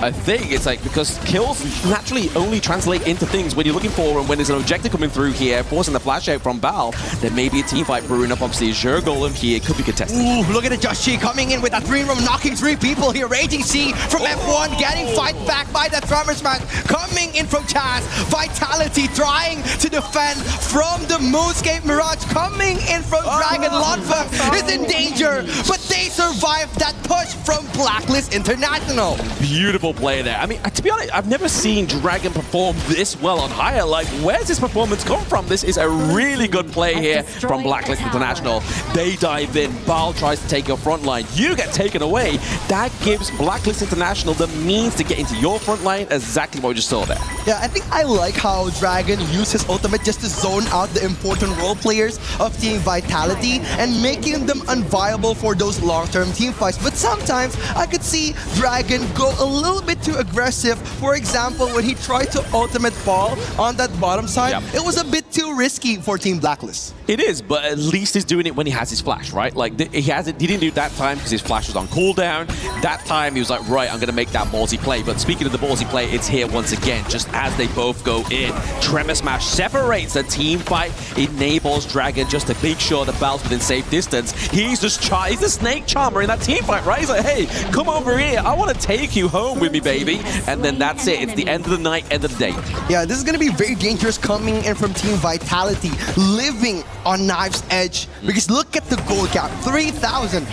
S5: a thing? It's like because kills naturally only translate into things when you're looking for, and when there's an objective coming through here, forcing the flash out from Val, there may be a team fight brewing up. Obviously, Azure Golem here could be contested.
S17: Ooh, look at the Joshi coming in with that green room, knocking 3 people here. Raging C from F1, getting fight back by that Tremor Smash. Coming in from Chaz. Vitality trying to defend from the Moonscape Mirage. Coming in from Dragon. Lonfa is in danger, but they survived that push from Blacklist International.
S5: Beautiful play there. I mean, to be honest, I've never seen Dragon perform this well on higher. Like, where's this performance come from? This is a really good play here from Blacklist International. They dive in. Bal tries to take your front line. You get taken away. That gives Blacklist International the means to get into your front line. Exactly what we just saw there.
S17: Yeah, I think I like how Dragon used his ultimate just to zone out the important role players of Team Vitality and making them unviable for those long-term team fights. But sometimes I could see Dragon go a little bit too aggressive. For example, when he tried to ultimate Ball on that bottom side, it was a bit too risky for Team Blacklist.
S5: It is, but at least he's doing it when he has his flash, right? Like, he didn't do it that time because his flash was on cooldown. That time, he was like, right, I'm going to make that ballsy play. But speaking of the ballsy play, it's here once again, just as they both go in. Tremor Smash separates the team fight, enables Dragon just to make sure the Bal's within safe distance. He's just he's the snake charmer in that team fight, right? He's like, hey, come over here. I want to take you home with me, baby. And then that's it. It's the end of the night, end of the day.
S17: Yeah, this is going to be very dangerous coming in from Team Vitality, living on Knife's Edge. Because look at the gold cap, 3,000.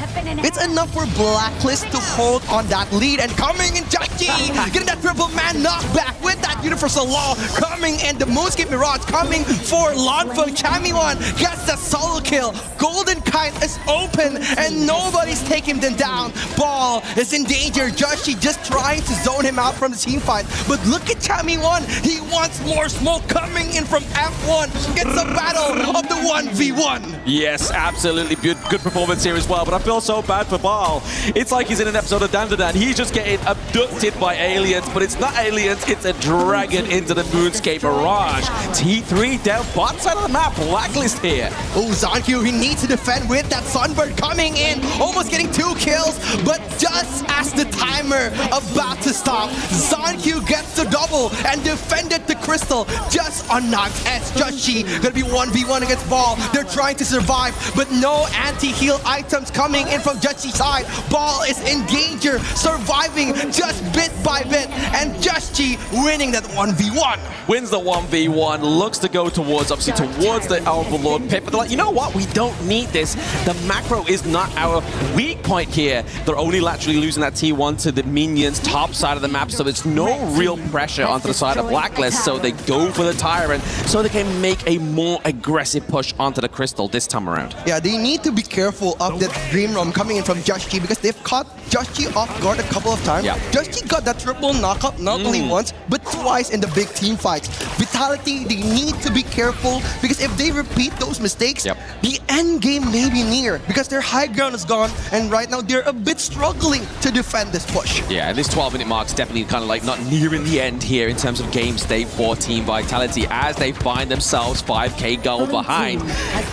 S17: It's enough for Blacklist to hold on that lead. And coming in, Jackie, getting that triple man knockback with that Universal Law. Coming in, the Moonscape Mirage coming for Lonfa. Chami1 gets the solo kill. Golden Kite is open and nobody's taking them down. Ball is in danger. Joshi just trying to zone him out from the team fight. But look at Chami1. He wants more smoke coming in from F1. It's a battle of the 1v1.
S5: Yes, absolutely good performance here as well. But I feel so bad for Bal. It's like he's in an episode of Dandadan. He's just getting abducted by aliens, but it's not aliens. It's a dragon into the Moonscape Mirage. T3 down bottom side of the map. Blacklist here.
S17: Oh, Zonkyu, he needs to defend with that Sunbird coming in. Almost getting 2 kills, but just as the timer about to stop, Zonkyu gets the double and defended the crystal just on Knife's Edge. Joshi gonna be 1v1 against Ball. They're trying to survive, but no anti-heal items coming in from Joshi's side. Ball is in danger, surviving just bit by bit, and Joshi winning that 1v1.
S5: Wins the 1v1, looks to go towards the Overlord pit, but they're like, you know what, we don't need this. The macro is not our weak point here. They're only laterally losing that T1 to the minions top side of the map, so it's no real pressure onto the side of Blacklist, so they go for the Tyrant, so they can make a more aggressive push onto the Crystal this time around.
S17: Yeah, they need to be careful of that Dream Roam coming in from Joshi because they've caught Joshi off guard a couple of times. Joshi got that triple knockup not only once, but twice in the big team fights. Vitality, they need to be careful because if they repeat those mistakes, the end game may be near because their high ground is gone and right now they're a bit struggling to defend this push.
S5: Yeah, and this 12-minute mark's definitely kind of like not nearing the end here in terms of game state for Team Vitality as they find themselves 5k gold behind.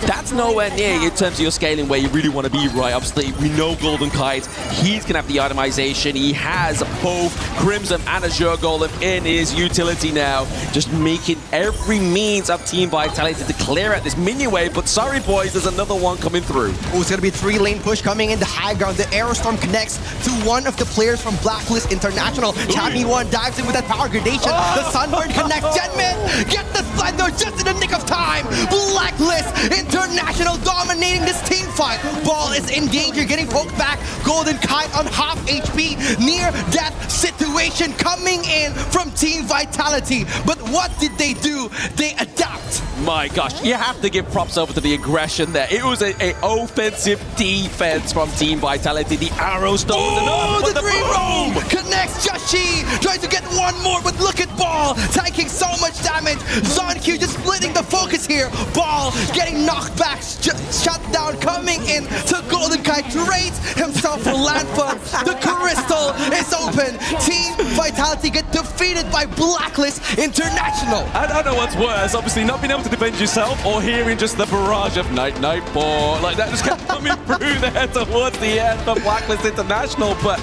S5: That's nowhere near in terms of your scaling where you really want to be, right? Obviously, we know Golden Kite, he's going to have the itemization. He has both Crimson and Azure Golem in his utility now, just making every means of Team Vitality to clear at this minion wave. But sorry, boys, there's another one coming through.
S17: Oh, it's going to be a 3-lane push coming in the high ground. The Aerostorm connects to one of the players from Blacklist International. Chami1 dives in with that power gradation. The Sunbird connects. Genmin get the Slender just in the nick of time. Blacklist International dominating this team fight. Ball is in danger, getting poked back. Golden Kite on half HP. Near death situation coming in from Team Vitality. But what did they do? They adapt.
S5: My gosh, you have to give props over to the aggression there. It was an offensive defense from Team Vitality. The arrow stones
S17: and the Dream Roam connects. Joshi tries to get one more, but look at Ball taking so much damage. Zonkyu just splitting the focus here. Ball getting knocked back, shut down, coming in to Golden Kite, trades himself out for Landfub. The crystal is open. Team Vitality get defeated by Blacklist International.
S5: I don't know what's worse, obviously not being able to defend yourself or hearing just the barrage of night ball. Like that just kept coming through there towards the end for Blacklist International. But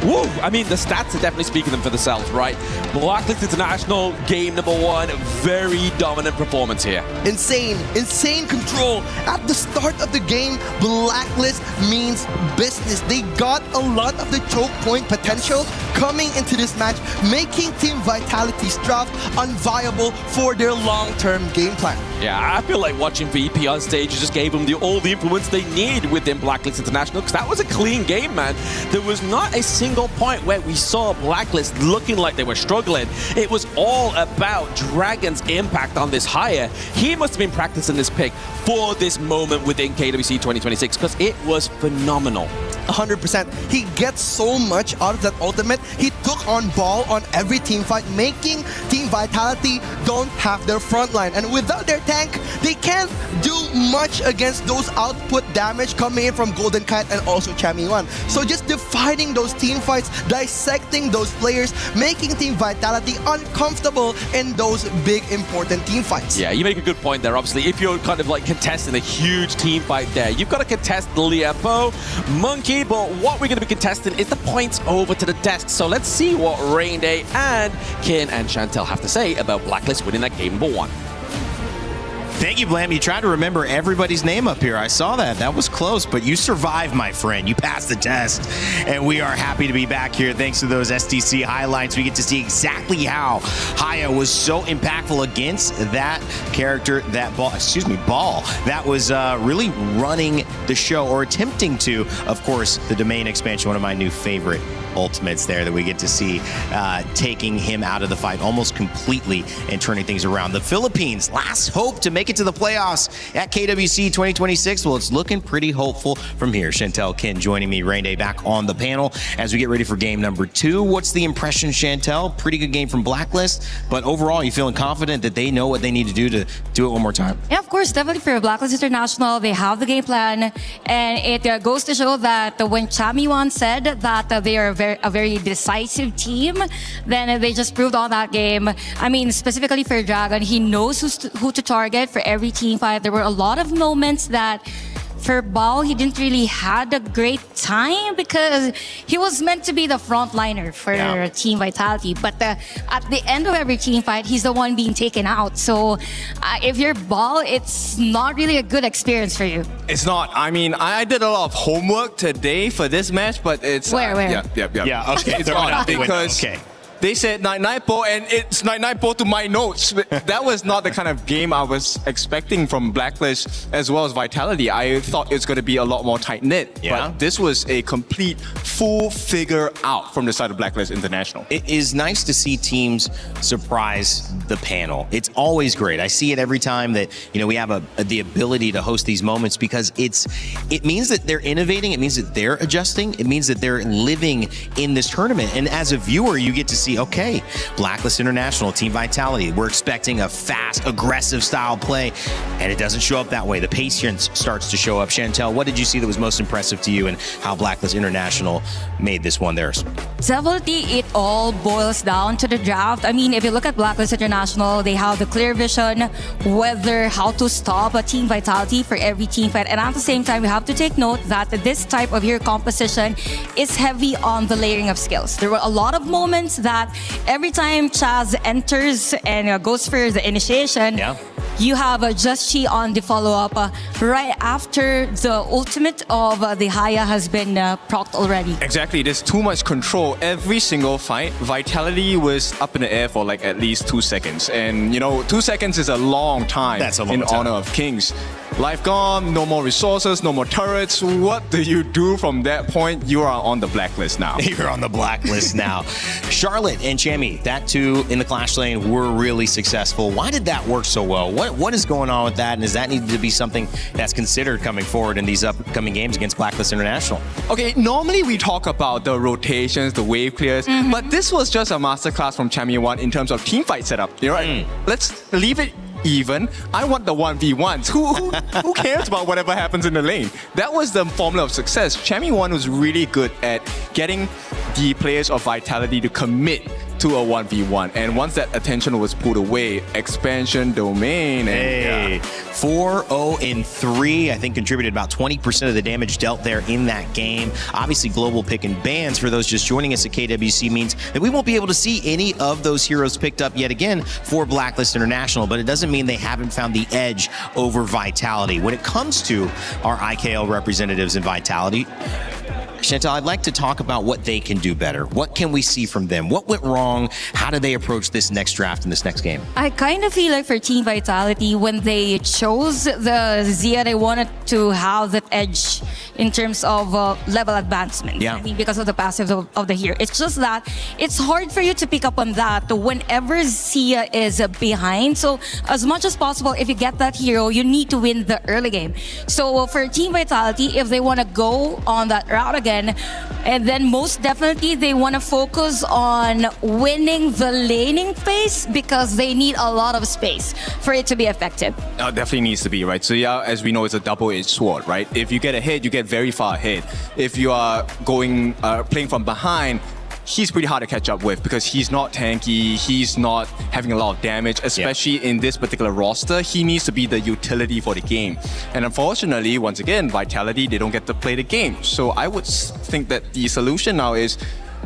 S5: woo, I mean, the stats are definitely speaking them for themselves, right? Blacklist International, game number 1, very dominant performance here.
S17: Insane control. At the start of the game, Blacklist means business. They got a lot of the choke point potential coming into this match, making Team Vitality's draft unviable for their long-term game plan.
S5: Yeah, I feel like watching VP on stage just gave them all the influence they need within Blacklist International, because that was a clean game, man. There was not a single point where we saw Blacklist looking like they were struggling. It was all about Dragon's impact on this hire. He must have been practicing this pick for this moment within KWC 2026, because it was phenomenal.
S17: 100%. He gets so much out of that ultimate. He took on ball on every team fight, making Team Vitality don't have their front line. And without their tank, they can't do much against those output damage coming in from Golden Kite and also Chami1. So just defining those team fights, dissecting those players, making Team Vitality uncomfortable in those big important team fights.
S5: Yeah, you make a good point there. Obviously, if you're kind of like contesting a huge team fight there, you've got to contest Liepo, Monkey, but what we're going to be contesting is the points over to the desk. So let's see what Rainday and Kin and Chantel have to say about Blacklist winning that game number 1.
S8: Thank you, Blam. You tried to remember everybody's name up here. I saw that. That was close, but you survived, my friend. You passed the test. And we are happy to be back here thanks to those STC highlights. We get to see exactly how Haya was so impactful against that character, that ball, ball, that was really running the show, or attempting to. Of course, the domain expansion, one of my new favorite ultimates there that we get to see, taking him out of the fight almost completely and turning things around. The Philippines, last hope to make it to the playoffs at KWC 2026. Well, it's looking pretty hopeful from here. Chantel, Kin joining me, Rainday back on the panel as we get ready for game number 2. What's the impression, Chantel? Pretty good game from Blacklist, but overall, you feeling confident that they know what they need to do it one more time?
S18: Yeah, of course, definitely for Blacklist International, they have the game plan, and it goes to show that when Chami1 said that they are a very decisive team, then they just proved on that game. I mean, specifically for Dragon, he knows who to target for every team fight. There were a lot of moments that for Ball, he didn't really had a great time because he was meant to be the frontliner for Team Vitality. But at the end of every team fight, he's the one being taken out. So if you're Ball, it's not really a good experience for you.
S20: It's not. I mean, I did a lot of homework today for this match, but it's...
S18: Where?
S20: Yeah, okay. It's not because... They said night ball, and it's night ball to my notes. That was not the kind of game I was expecting from Blacklist as well as Vitality. I thought it was going to be a lot more tight-knit. Yeah. But this was a complete full figure out from the side of Blacklist International.
S8: It is nice to see teams surprise the panel. It's always great. I see it every time that we have the ability to host these moments, because it means that they're innovating. It means that they're adjusting. It means that they're living in this tournament. And as a viewer, you get to see, okay, Blacklist International, Team Vitality, we're expecting a fast, aggressive style play, and it doesn't show up that way. The patience starts to show up. Chantel, what did you see that was most impressive to you, and how Blacklist International made this one theirs?
S18: Definitely, it all boils down to the draft. I mean, if you look at Blacklist International, they have the clear vision whether how to stop a Team Vitality for every team fight. And at the same time, we have to take note that this type of hero composition is heavy on the layering of skills. There were a lot of moments that every time Chaz enters and goes for the initiation, you have Just Chi on the follow-up right after the ultimate of the Haya has been procced already.
S20: Exactly, there's too much control. Every single fight, Vitality was up in the air for like at least 2 seconds. And 2 seconds is a long time.
S8: That's a long
S20: in
S8: time.
S20: honor of Kings. Life gone, no more resources, no more turrets. What do you do from that point? You are on the blacklist now.
S8: You're on the blacklist now. Charlotte and Chami, that too in the Clash lane were really successful. Why did that work so well? What is going on with that? And does that need to be something that's considered coming forward in these upcoming games against Blacklist International?
S20: Okay, normally we talk about the rotations, the wave clears, but this was just a masterclass from Chami1 in terms of teamfight setup. You're right. Let's leave it even. I want the 1v1s. Who cares about whatever happens in the lane? That was the formula of success. Chammy 1 was really good at getting the players of Vitality to commit to a 1v1. And once that attention was pulled away, expansion, domain, and
S8: 4-0-3, I think contributed about 20% of the damage dealt there in that game. Obviously, global pick and bans for those just joining us at KWC means that we won't be able to see any of those heroes picked up yet again for Blacklist International, but it doesn't mean they haven't found the edge over Vitality. When it comes to our IKL representatives in Vitality, Chantal, I'd like to talk about what they can do better. What can we see from them? What went wrong? How do they approach this next draft and this next game?
S18: I kind of feel like for Team Vitality, when they chose the Zia, they wanted to have that edge in terms of level advancement.
S8: Yeah.
S18: I mean, because of the passive of the hero. It's just that it's hard for you to pick up on that whenever Zia is behind. So as much as possible, if you get that hero, you need to win the early game. So for Team Vitality, if they want to go on that route again, and then most definitely they want to focus on winning the laning phase because they need a lot of space for it to be effective.
S20: Definitely needs to be, right? So yeah, as we know, it's a double-edged sword, right? If you get ahead, you get very far ahead. If you are going, playing from behind, he's pretty hard to catch up with because he's not tanky, he's not having a lot of damage, especially in this particular roster. He needs to be the utility for the game. And unfortunately, once again, Vitality, they don't get to play the game. So I would think that the solution now is,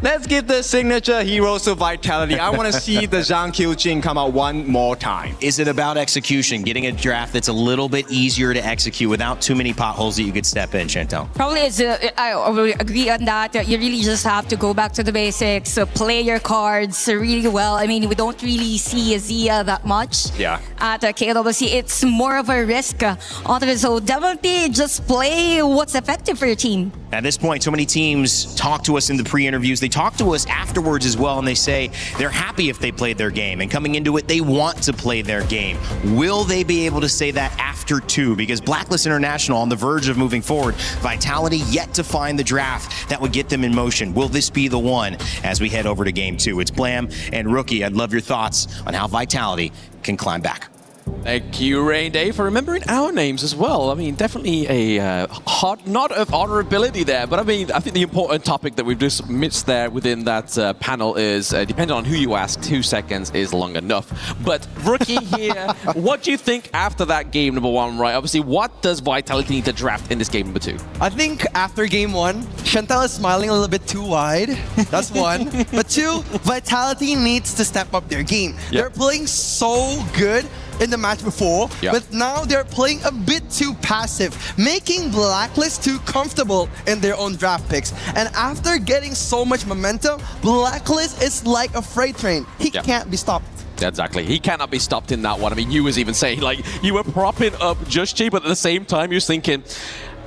S20: let's give the signature heroes to Vitality. I want to see the Zhang Qiujing come out one more time.
S8: Is it about execution, getting a draft that's a little bit easier to execute without too many potholes that you could step in, Chantal?
S18: Probably it's, I agree on that. You really just have to go back to the basics, play your cards really well. I mean, we don't really see Zia that much at KWC. It's more of a risk onto it. So definitely just play what's effective for your team.
S8: At this point, so many teams talk to us in the pre-interviews. They talk to us afterwards as well, and they say they're happy if they played their game. And coming into it, they want to play their game. Will they be able to say that after 2? Because Blacklist International on the verge of moving forward. Vitality yet to find the draft that would get them in motion. Will this be the one as we head over to game 2? It's Blam and Rookie. I'd love your thoughts on how Vitality can climb back.
S5: Thank you, Rain Day, for remembering our names as well. I mean, definitely a hard nod of honorability there. But I mean, I think the important topic that we've just missed there within that panel is, depending on who you ask, 2 seconds is long enough. But Rookie here, what do you think after that game number 1, right? Obviously, what does Vitality need to draft in this game number 2?
S17: I think after game 1, Chantal is smiling a little bit too wide. That's 1. But 2, Vitality needs to step up their game. They're playing so good in the match before, but now they're playing a bit too passive, making Blacklist too comfortable in their own draft picks. And after getting so much momentum, Blacklist is like a freight train. He can't be stopped.
S5: Exactly. He cannot be stopped in that one. I mean, you was even saying, like, you were propping up Just Chi, but at the same time, you're thinking,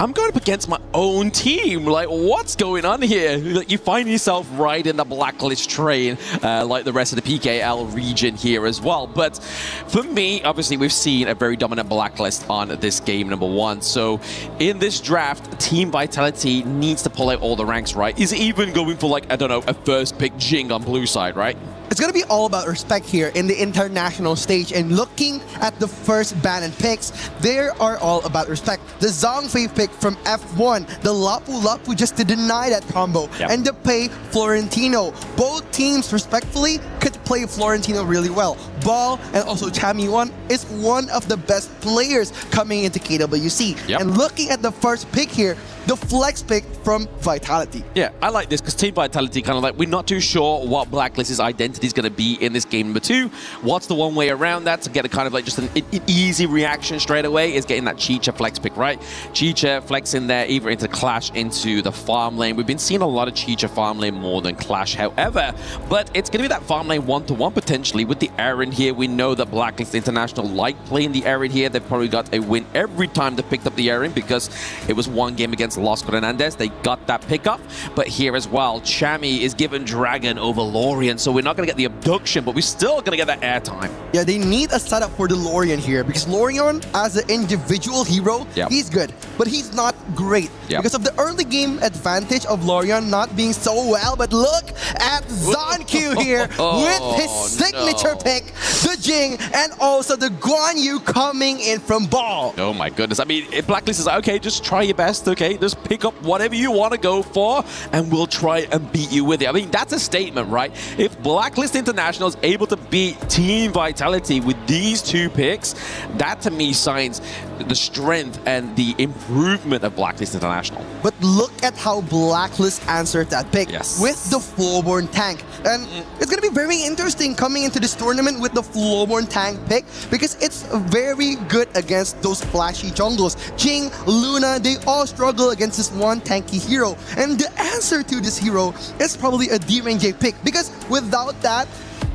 S5: I'm going up against my own team. Like, what's going on here? Like, you find yourself right in the Blacklist train, like the rest of the PKL region here as well. But for me, obviously, we've seen a very dominant Blacklist on this game number 1. So in this draft, Team Vitality needs to pull out all the ranks, right? Is it even going for, like, I don't know, a first pick Jing on blue side, right?
S17: It's going to be all about respect here in the international stage, and looking at the first ban and picks, they are all about respect. The Zhongfei pick from F1, the Lapu Lapu just to deny that combo, and the Pei Florentino. Both teams respectfully could play Florentino really well. Ball and also Chammy 1 is one of the best players coming into KWC. And looking at the first pick here, the flex pick from Vitality.
S5: Yeah, I like this because Team Vitality kind of like, we're not too sure what Blacklist's identity is going to be in this game number 2. What's the one way around that to get a kind of like just an easy reaction straight away is getting that Chicha flex pick, right? Chicha flex in there, either into Clash, into the farm lane. We've been seeing a lot of Chicha farm lane more than Clash, however, but it's going to be that farm lane 1-to-1 potentially with the Aaron here. We know that Blacklist International like playing the Aaron here. They've probably got a win every time they picked up the Aaron because it was one game against Los Hernandez. They got that pickup. But here as well, Chami is given Dragon over Lorian. So we're not going to get the abduction, but we're still going to get that airtime.
S17: Yeah, they need a setup for the Lorian here because Lorian, as an individual hero, he's good, but he's not great because of the early game advantage of Lorian not being so well. But look at ZonQ here with his signature pick, the Jing, and also the Guan Yu coming in from ball.
S5: Oh my goodness. I mean, Blacklist is like, okay, just try your best, okay? Just pick up whatever you want to go for, and we'll try and beat you with it. I mean, that's a statement, right? If Blacklist International is able to beat Team Vitality with these two picks, that to me signs the strength and the improvement of Blacklist International.
S17: But look at how Blacklist answered that pick with the Flowborn tank. And it's going to be very interesting coming into this tournament with the Flowborn tank pick because it's very good against those flashy jungles. Jing, Luna, they all struggle against this one tanky hero. And the answer to this hero is probably a D-Range pick because without that,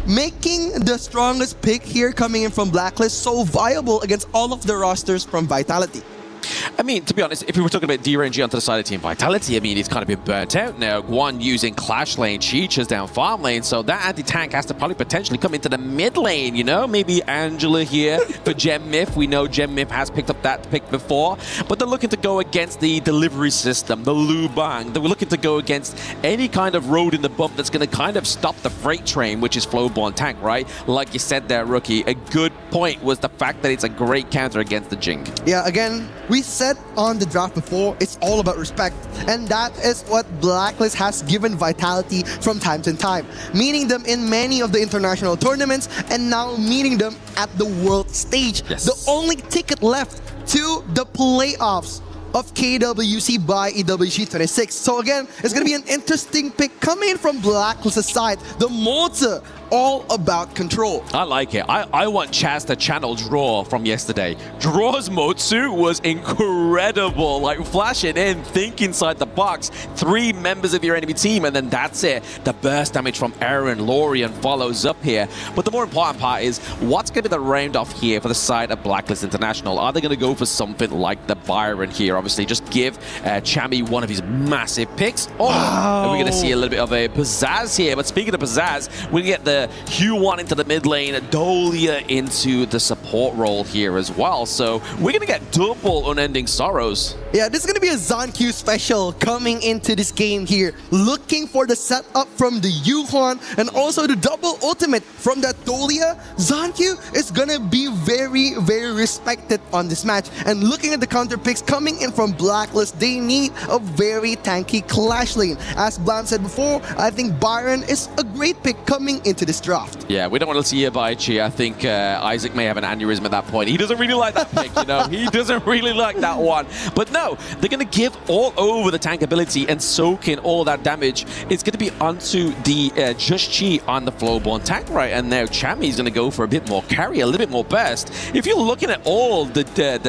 S17: making the strongest pick here coming in from Blacklist so viable against all of the rosters from Vitality.
S5: I mean, to be honest, if we were talking about DRNG onto the side of Team Vitality, I mean, it's kind of been burnt out now. Guan using Clash Lane, Cheechas down farm lane, so that anti-tank has to probably potentially come into the mid lane, you know? Maybe Angela here for Gem Myth. We know Gem Myth has picked up that pick before, but they're looking to go against the delivery system, the Lu Bang. They're looking to go against any kind of road in the bump that's going to kind of stop the freight train, which is Flowborn tank, right? Like you said there, Rookie, a good point was the fact that it's a great counter against the Jing.
S17: Yeah, again, we said on the draft before, it's all about respect. And that is what Blacklist has given Vitality from time to time. Meeting them in many of the international tournaments and now meeting them at the world stage. The only ticket left to the playoffs of KWC by EWG 26. So again, it's going to be an interesting pick coming from Blacklist's side. The Moza, all about control.
S5: I like it. I want Chaz to channel Draw from yesterday. Draw's Motsu was incredible. Like flashing in, think inside the box. 3 members of your enemy team, and then that's it. The burst damage from Aaron, Lorian follows up here. But the more important part is what's going to be the round off here for the side of Blacklist International? Are they going to go for something like the Byron here? Obviously, just give Chami one of his massive picks. Oh, and we're going to see a little bit of a pizzazz here. But speaking of pizzazz, we get the Hue1 into the mid lane, Dolia into the support role here as well. So we're going to get double Unending Sorrows.
S17: Yeah, this is going to be a ZonQ special coming into this game here. Looking for the setup from the Yuhuan and also the double ultimate from that Dolia. ZonQ is going to be very, very respected on this match. And looking at the counter picks coming in from Blacklist, they need a very tanky Clash lane. As Blam said before, I think Byron is a great pick coming into this draft.
S5: Yeah, we don't want to see a Baichi. I think Isaac may have an aneurysm at that point. He doesn't really like that pick, you know. He doesn't really like that one. But no, they're going to give all over the tank ability and soak in all that damage. It's going to be onto the Just Chi on the Flowborn tank, right? And now Chami's going to go for a bit more carry, a little bit more burst. If you're looking at all the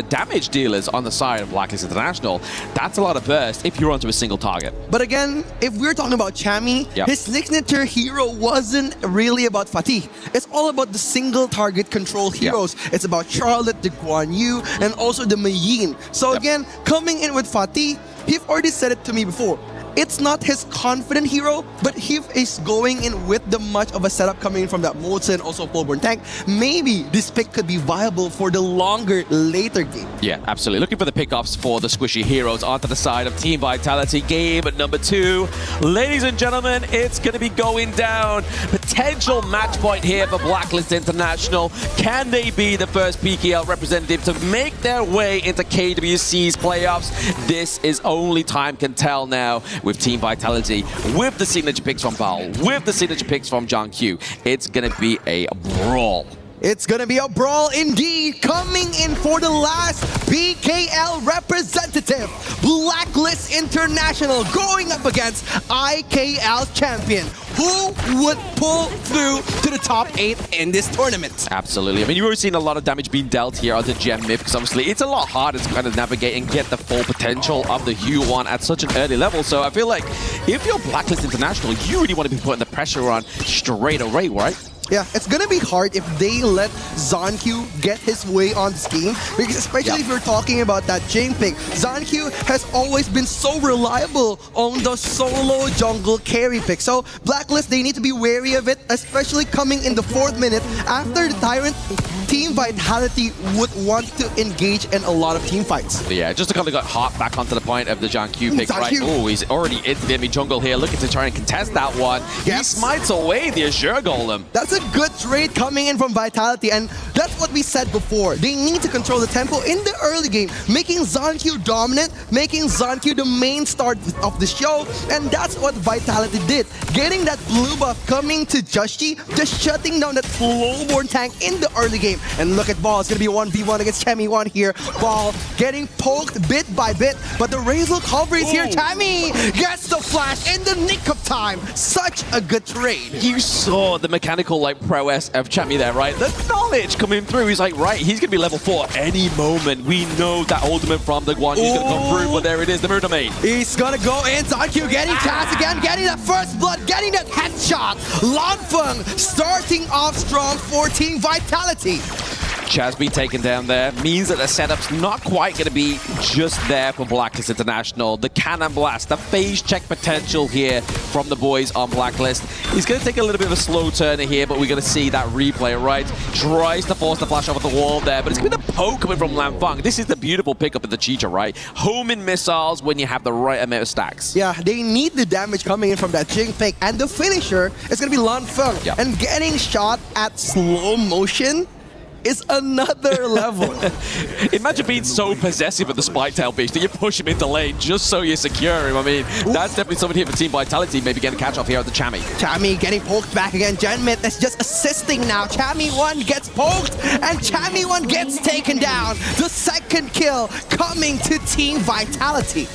S5: damage dealers on the side of Blacklist International, that's a lot of burst if you're onto a single target.
S17: But again, if we're talking about Chami, his signature hero wasn't really about Fatih. It's all about the single target control heroes. It's about Charlotte, the Guan Yu, and also the Mayin. So again, coming in with Fatih, he's already said it to me before. It's not his confident hero, but he is going in with the much of a setup coming in from that Moza and also Flowborn tank. Maybe this pick could be viable for the longer, later game.
S5: Yeah, absolutely. Looking for the pickoffs for the squishy heroes onto the side of Team Vitality. Game number 2. Ladies and gentlemen, it's going to be going down. Potential match point here for Blacklist International. Can they be the first PKL representative to make their way into KWC's playoffs? This is only time can tell now. With Team Vitality, with the signature picks from Val, with the signature picks from John Q, it's going to be a brawl.
S17: It's going to be a brawl indeed. Coming in for the last BKL representative, Blacklist International going up against IKL champion. Who would pull through to the top 8 in this tournament?
S5: Absolutely. I mean, you've already seen a lot of damage being dealt here onto Gem Myth because obviously it's a lot harder to kind of navigate and get the full potential of the Hue1 at such an early level. So I feel like if you're Blacklist International, you really want to be putting the pressure on straight away, right?
S17: Yeah, it's gonna be hard if they let ZonQ get his way on this game, because especially if you're talking about that Jing pick, ZonQ has always been so reliable on the solo jungle carry pick. So Blacklist, they need to be wary of it, especially coming in the 4th minute after the Tyrant. Team Vitality would want to engage in a lot of team fights.
S5: Yeah, just to kind of get hot back onto the point of the ZonQ pick, right? Oh, he's already in the enemy jungle here, looking to try and contest that one. He smites away the Azure Golem.
S17: That's a good trade coming in from Vitality, and that's what we said before. They need to control the tempo in the early game, making ZonQ dominant, making ZonQ the main star of the show, and that's what Vitality did. Getting that blue buff coming to Jushi, just shutting down that Flowborn tank in the early game. And look at Ball, it's gonna be a 1v1 against Chami1 here. Ball getting poked bit by bit, but the Razor cover is here. Chami gets the flash in the nick of time. Such a good trade.
S5: You saw the mechanical prowess of Chami there, right? The knowledge coming through. He's like, right, he's gonna be level 4 any moment. We know that ultimate from the Guan Yu's gonna come through, but there it is, the Murder Maid.
S17: He's gonna go in. ZonQ getting cast again, getting that first blood, getting that headshot. Lanfeng starting off strong for Team Vitality.
S5: Chaz being taken down there means that the setup's not quite going to be just there for Blacklist International. The cannon blast, the phase check potential here from the boys on Blacklist. He's going to take a little bit of a slow turn here, but we're going to see that replay, right? Tries to force the flash over the wall there, but it's going to be the poke coming from Lanfeng. This is the beautiful pickup of the Chicha, right? Homing missiles when you have the right amount of stacks.
S17: Yeah, they need the damage coming in from that Jing pick, and the finisher is going to be Lanfeng.
S5: Yeah.
S17: And getting shot at slow motion is another level.
S5: Imagine being so possessive of the Spiketail Beast that you push him into lane just so you secure him. I mean, that's definitely something here for Team Vitality, maybe getting a catch off here at the Chami.
S17: Chami getting poked back again. Genmid is just assisting now. Chami1 gets poked, and Chami1 gets taken down. The second kill coming to Team Vitality.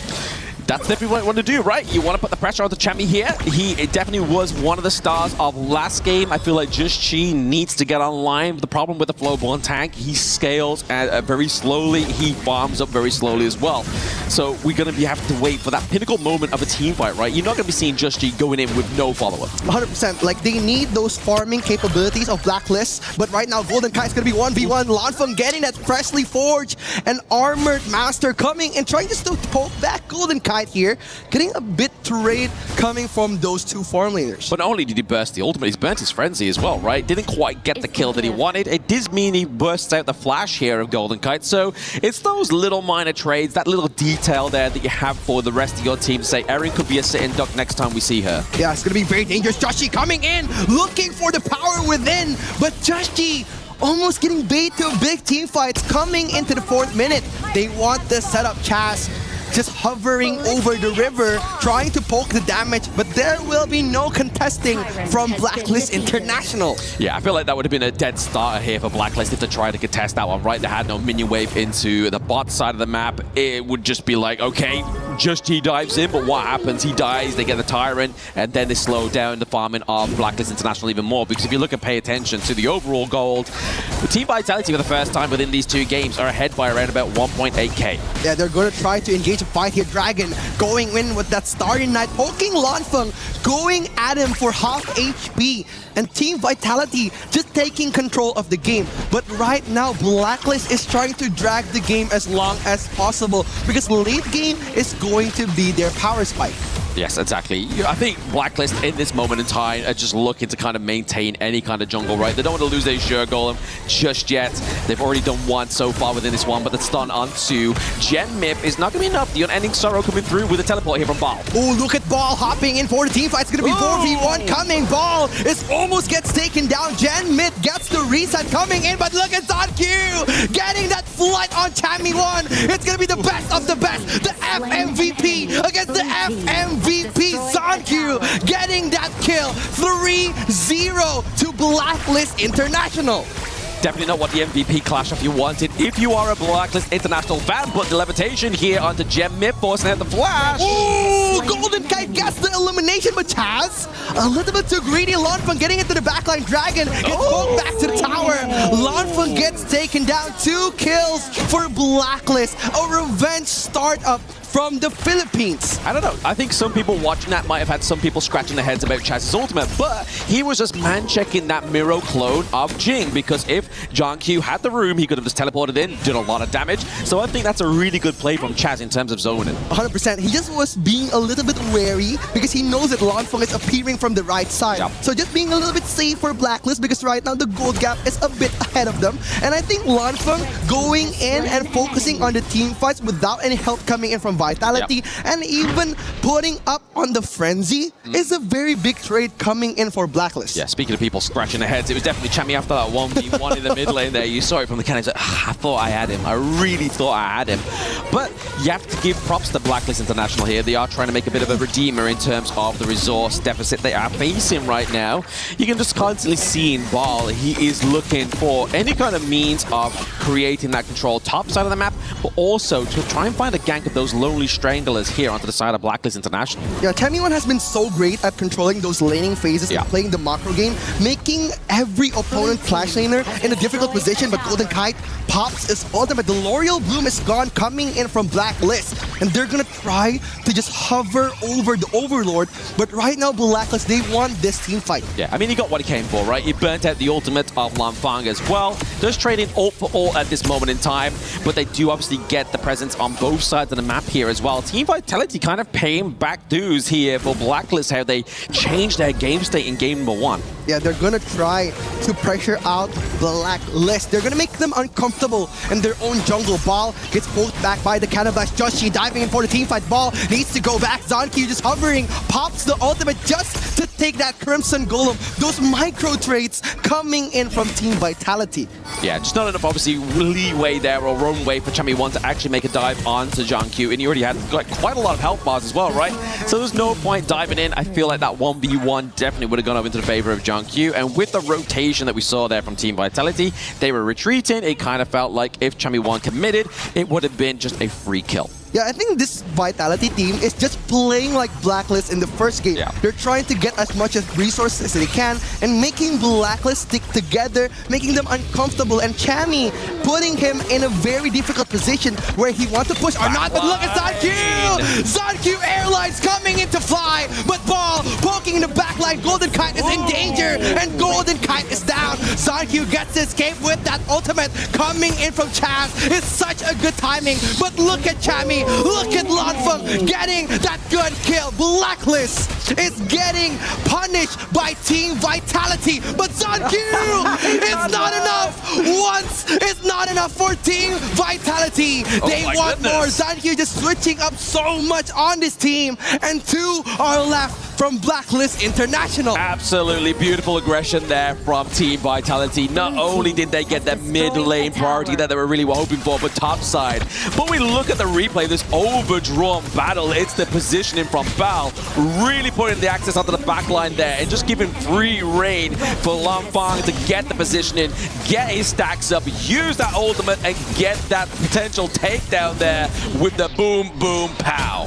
S5: That's definitely what you want to do, right? You want to put the pressure on the Chami here. He definitely was one of the stars of last game. I feel like Just Chi needs to get online. The problem with the Flowborn tank, he scales very slowly. He farms up very slowly as well. So we're going to be having to wait for that pinnacle moment of a team fight, right? You're not going to be seeing Just Chi going in with no follower.
S17: 100%. Like, they need those farming capabilities of Blacklist, but right now Golden Kite's going to be 1v1. Lanfeng getting that freshly forged and armored master coming and trying to still poke back Golden Kite here, getting a bit trade coming from those two farm laners.
S5: But not only did he burst the ultimate, he's burnt his frenzy as well, right? Didn't quite get the kill that he wanted. It does mean he bursts out the flash here of Golden Kite. So it's those little minor trades, that little detail there that you have for the rest of your team to say, Erin could be a sitting duck next time we see her.
S17: Yeah, it's going to be very dangerous. Joshi coming in, looking for the power within, but Joshi almost getting bait to big team fights coming into the 4th minute. They want the setup. Chaz just hovering over the river, trying to poke the damage, but there will be no contesting from Blacklist International.
S5: Yeah, I feel like that would have been a dead starter here for Blacklist if they tried to contest that one, right? They had no minion wave into the bot side of the map. It would just be like, okay, Just he dives in, but what happens? He dies, they get the Tyrant, and then they slow down the farming of Blacklist International even more, because if you look and pay attention to the overall gold, the Team Vitality for the first time within these 2 games are ahead by around about 1.8k.
S17: Yeah, they're going to try to engage a fight here. Dragon going in with that Starry Night, poking Lanfeng, going at him for half HP. And Team Vitality just taking control of the game. But right now, Blacklist is trying to drag the game as long as possible, because late game is going to be their power spike.
S5: Yes, exactly. I think Blacklist in this moment in time are just looking to kind of maintain any kind of jungle, right? They don't want to lose their Azure Golem just yet. They've already done one so far within this one, but the stun on 2. Gen Mip is not going to be enough. The Unending Sorrow coming through with a teleport here from Ball.
S17: Oh, look at Ball hopping in for the team fight. It's going to be 4v1 coming. Ball is almost gets taken down. Gen Mid gets the reset coming in, but look at ZonQ getting that flight on Chami1. It's going to be the best of the best. The FMVP against the FMVP. ZonQ getting that kill. 3-0 to Blacklist International.
S5: Definitely not what the MVP clash off you wanted if you are a Blacklist International fan, but the levitation here onto Gem Mip forcing out the flash.
S17: Ooh, Golden Kite gets the elimination, but Chaz a little bit too greedy. Lanfeng getting into the backline. Dragon gets pulled back to the tower. Lanfeng gets taken down. 2 kills for Blacklist. A revenge startup from the Philippines.
S5: I don't know. I think some people watching that might have had some people scratching their heads about Chaz's ultimate, but he was just man-checking that Miro clone of Jing, because if John Q had the room, he could have just teleported in, did a lot of damage. So I think that's a really good play from Chaz in terms of zoning.
S17: 100%. He just was being a little bit wary because he knows that Lanfeng is appearing from the right side.
S5: Yep.
S17: So just being a little bit safe for Blacklist, because right now the gold gap is a bit ahead of them. And I think Lanfeng going in and focusing on the team fights without any help coming in from Vitality, and even putting up on the Frenzy is a very big trade coming in for Blacklist.
S5: Yeah, speaking of people scratching their heads, it was definitely Chami after that 1v1 in the mid lane there. You saw it from the cannon. Like, I thought I had him. I really thought I had him. But you have to give props to Blacklist International here. They are trying to make a bit of a redeemer in terms of the resource deficit they are facing right now. You can just constantly see in Ball, he is looking for any kind of means of creating that control top side of the map, but also to try and find a gank of those lonely stranglers here onto the side of Blacklist International.
S17: Yeah, Tamiwan has been so great at controlling those laning phases and playing the macro game, making every opponent Clash laner in a difficult position, but Golden Kite pops his ultimate. The L'Oreal Bloom is gone coming in from Blacklist, and they're gonna try to just hover over the Overlord, but right now Blacklist, they won this team fight.
S5: Yeah, I mean, he got what he came for, right? He burnt out the ultimate of Lanfeng as well. Just trading ult for ult at this moment in time, but they do obviously get the presence on both sides of the map here as well. Team Vitality kind of paying back dues here for Blacklist, how they changed their game state in game number 1.
S17: Yeah, they're gonna try to pressure out Blacklist. They're gonna make them uncomfortable in their own jungle. Ball gets pulled back by the Cannon Blast. Joshi diving in for the team fight. Ball needs to go back. Zanki just hovering, pops the ultimate just to take that Crimson Golem. Those micro trades coming in from Team Vitality.
S5: Yeah, just not enough, obviously, leeway there or runway for Chami1 to actually make a dive onto John Q. And he already had quite a lot of health bars as well, right? So there's no point diving in. I feel like that 1v1 definitely would have gone over into the favor of John Q. And with the rotation that we saw there from Team Vitality, they were retreating. It kind of felt like if Chami1 committed, it would have been just a free kill.
S17: Yeah, I think this Vitality team is just playing like Blacklist in the first game.
S5: Yeah.
S17: They're trying to get as much as resources as they can and making Blacklist stick together, making them uncomfortable, and Chami putting him in a very difficult position where he wants to push or not, but look at Zanq! Zanq Airlines coming in to fly, but Ball poking in the backline. Golden Kite is in danger, and Golden Kite is down. Zanq gets to escape with that ultimate coming in from Chaz. It's such a good timing, but look at Chami. Look at Lanfeng getting that good kill. Blacklist is getting punished by Team Vitality, but Zanq is not enough. Once is not enough for Team Vitality. They want more. Zanq just switching up so much on this team, and 2 are left from Blacklist International.
S5: Absolutely beautiful aggression there from Team Vitality. Not only did they get that mid lane priority that they were really hoping for, but top side. But we look at the replay, this overdrawn battle. It's the positioning from Bal, really putting the access onto the back line there and just giving free reign for Lanfeng to get the positioning, get his stacks up, use that ultimate, and get that potential takedown there with the boom, boom, pow.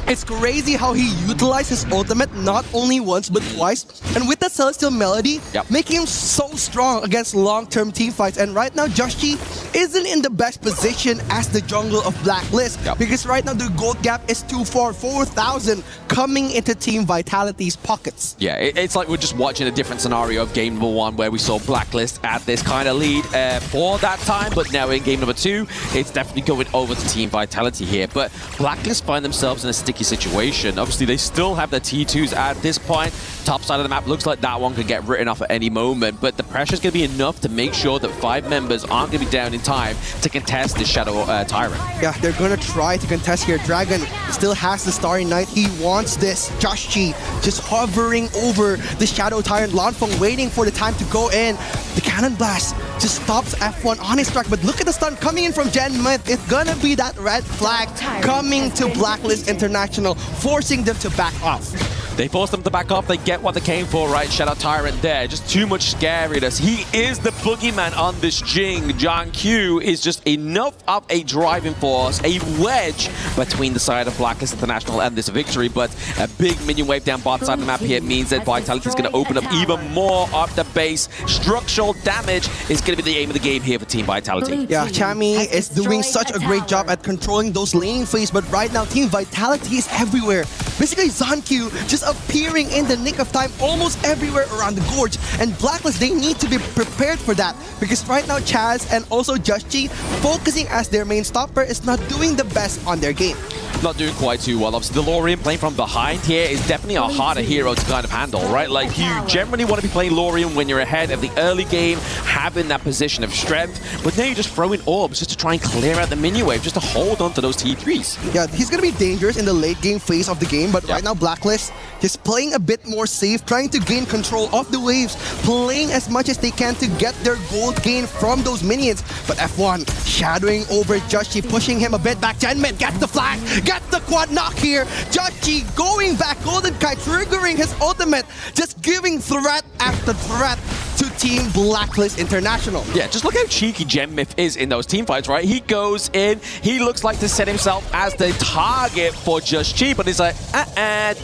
S17: It's crazy how he utilized his ultimate not only once but twice, and with that Celestial Melody, making him so strong against long-term team fights. And right now, Joshi isn't in the best position as the jungle of Blacklist, because right now the gold gap is 4,000 coming into Team Vitality's pockets.
S5: Yeah, it's like we're just watching a different scenario of game number 1 where we saw Blacklist at this kind of lead for that time, but now in game number 2, it's definitely going over to Team Vitality here. But Blacklist find themselves in a sticky situation. Obviously, they still have their T2s at this point. Top side of the map looks like that one could get written off at any moment, but the pressure is going to be enough to make sure that 5 members aren't going to be down in time to contest this Shadow Tyrant.
S17: Yeah, they're going to try to contest here. Dragon still has the Starry Night. He wants this. Joshi just hovering over the Shadow Tyrant. Lanfeng waiting for the time to go in. The Cannon Blast just stops F1 on his track, but look at the stun coming in from Gen Myth. It's gonna be that red flag coming to Blacklist International, forcing them to back off.
S5: They force them to back off. They get what they came for, right? Shout out Tyrant there. Just too much scariness. He is the boogeyman on this Jing. John Q is just enough of a driving force, a wedge between the side of Blacklist International and this victory. But a big minion wave down bottom side of the map here means that Vitality is going to open up even more of the base. Structural damage is going to be the aim of the game here for Team Vitality.
S17: Yeah, Chami is doing such a great job at controlling those laning phase, but right now Team Vitality is everywhere. Basically, Zonq just appearing in the nick of time almost everywhere around the gorge. And Blacklist, they need to be prepared for that because right now Chaz and also Just G focusing as their main stopper is not doing the best on their game.
S5: Not doing quite too well. Obviously, the Lorien playing from behind here is definitely a harder hero to kind of handle, right? Like, you generally want to be playing Lorien when you're ahead of the early game, having that position of strength, but now you're just throwing orbs just to try and clear out the minion wave, just to hold on to those T3s.
S17: Yeah, he's going to be dangerous in the late game phase of the game, but right now Blacklist just playing a bit more safe, trying to gain control of the waves, playing as much as they can to get their gold gain from those minions. But F1 shadowing over Joshi, pushing him a bit back. Genmid gets the flag, gets the quad knock here. Joshi going back, Golden Kite triggering his ultimate, just giving threat after threat to Team Blacklist International.
S5: Yeah, just look how cheeky Genmith is in those team fights, right? He goes in, he looks like to set himself as the target for Just Chi, but he's like,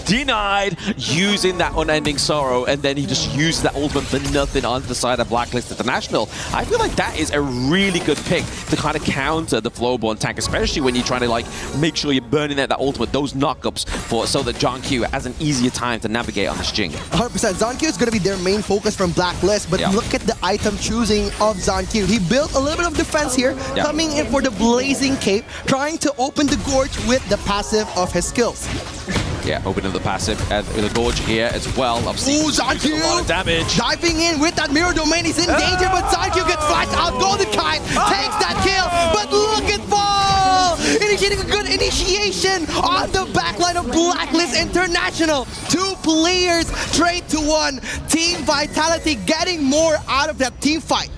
S5: denied, using that unending sorrow, and then he just uses that ultimate for nothing on the side of Blacklist International. I feel like that is a really good pick to kind of counter the Flowborn tank, especially when you're trying to like make sure you're burning out that ultimate, those knockups, so that John Q has an easier time to navigate on this Jing.
S17: 100%. Zonq is going to be their main focus from Blacklist, but look at the item choosing of Zonq. He built a little bit of defense here, coming in for the Blazing Cape, trying to open the gorge with the passive of his skills.
S5: Yeah, opening the passive and the gorge here as well. Obviously,
S17: Zonq
S5: a lot of damage.
S17: Diving in with that mirror domain. He's in danger, but Zonq gets flashed out. Golden Kite takes that kill, but look at Ball! Initiating a good initiation on the backline of Blacklist International. 2 players straight to 1. Team Vitality getting more out of that team fight.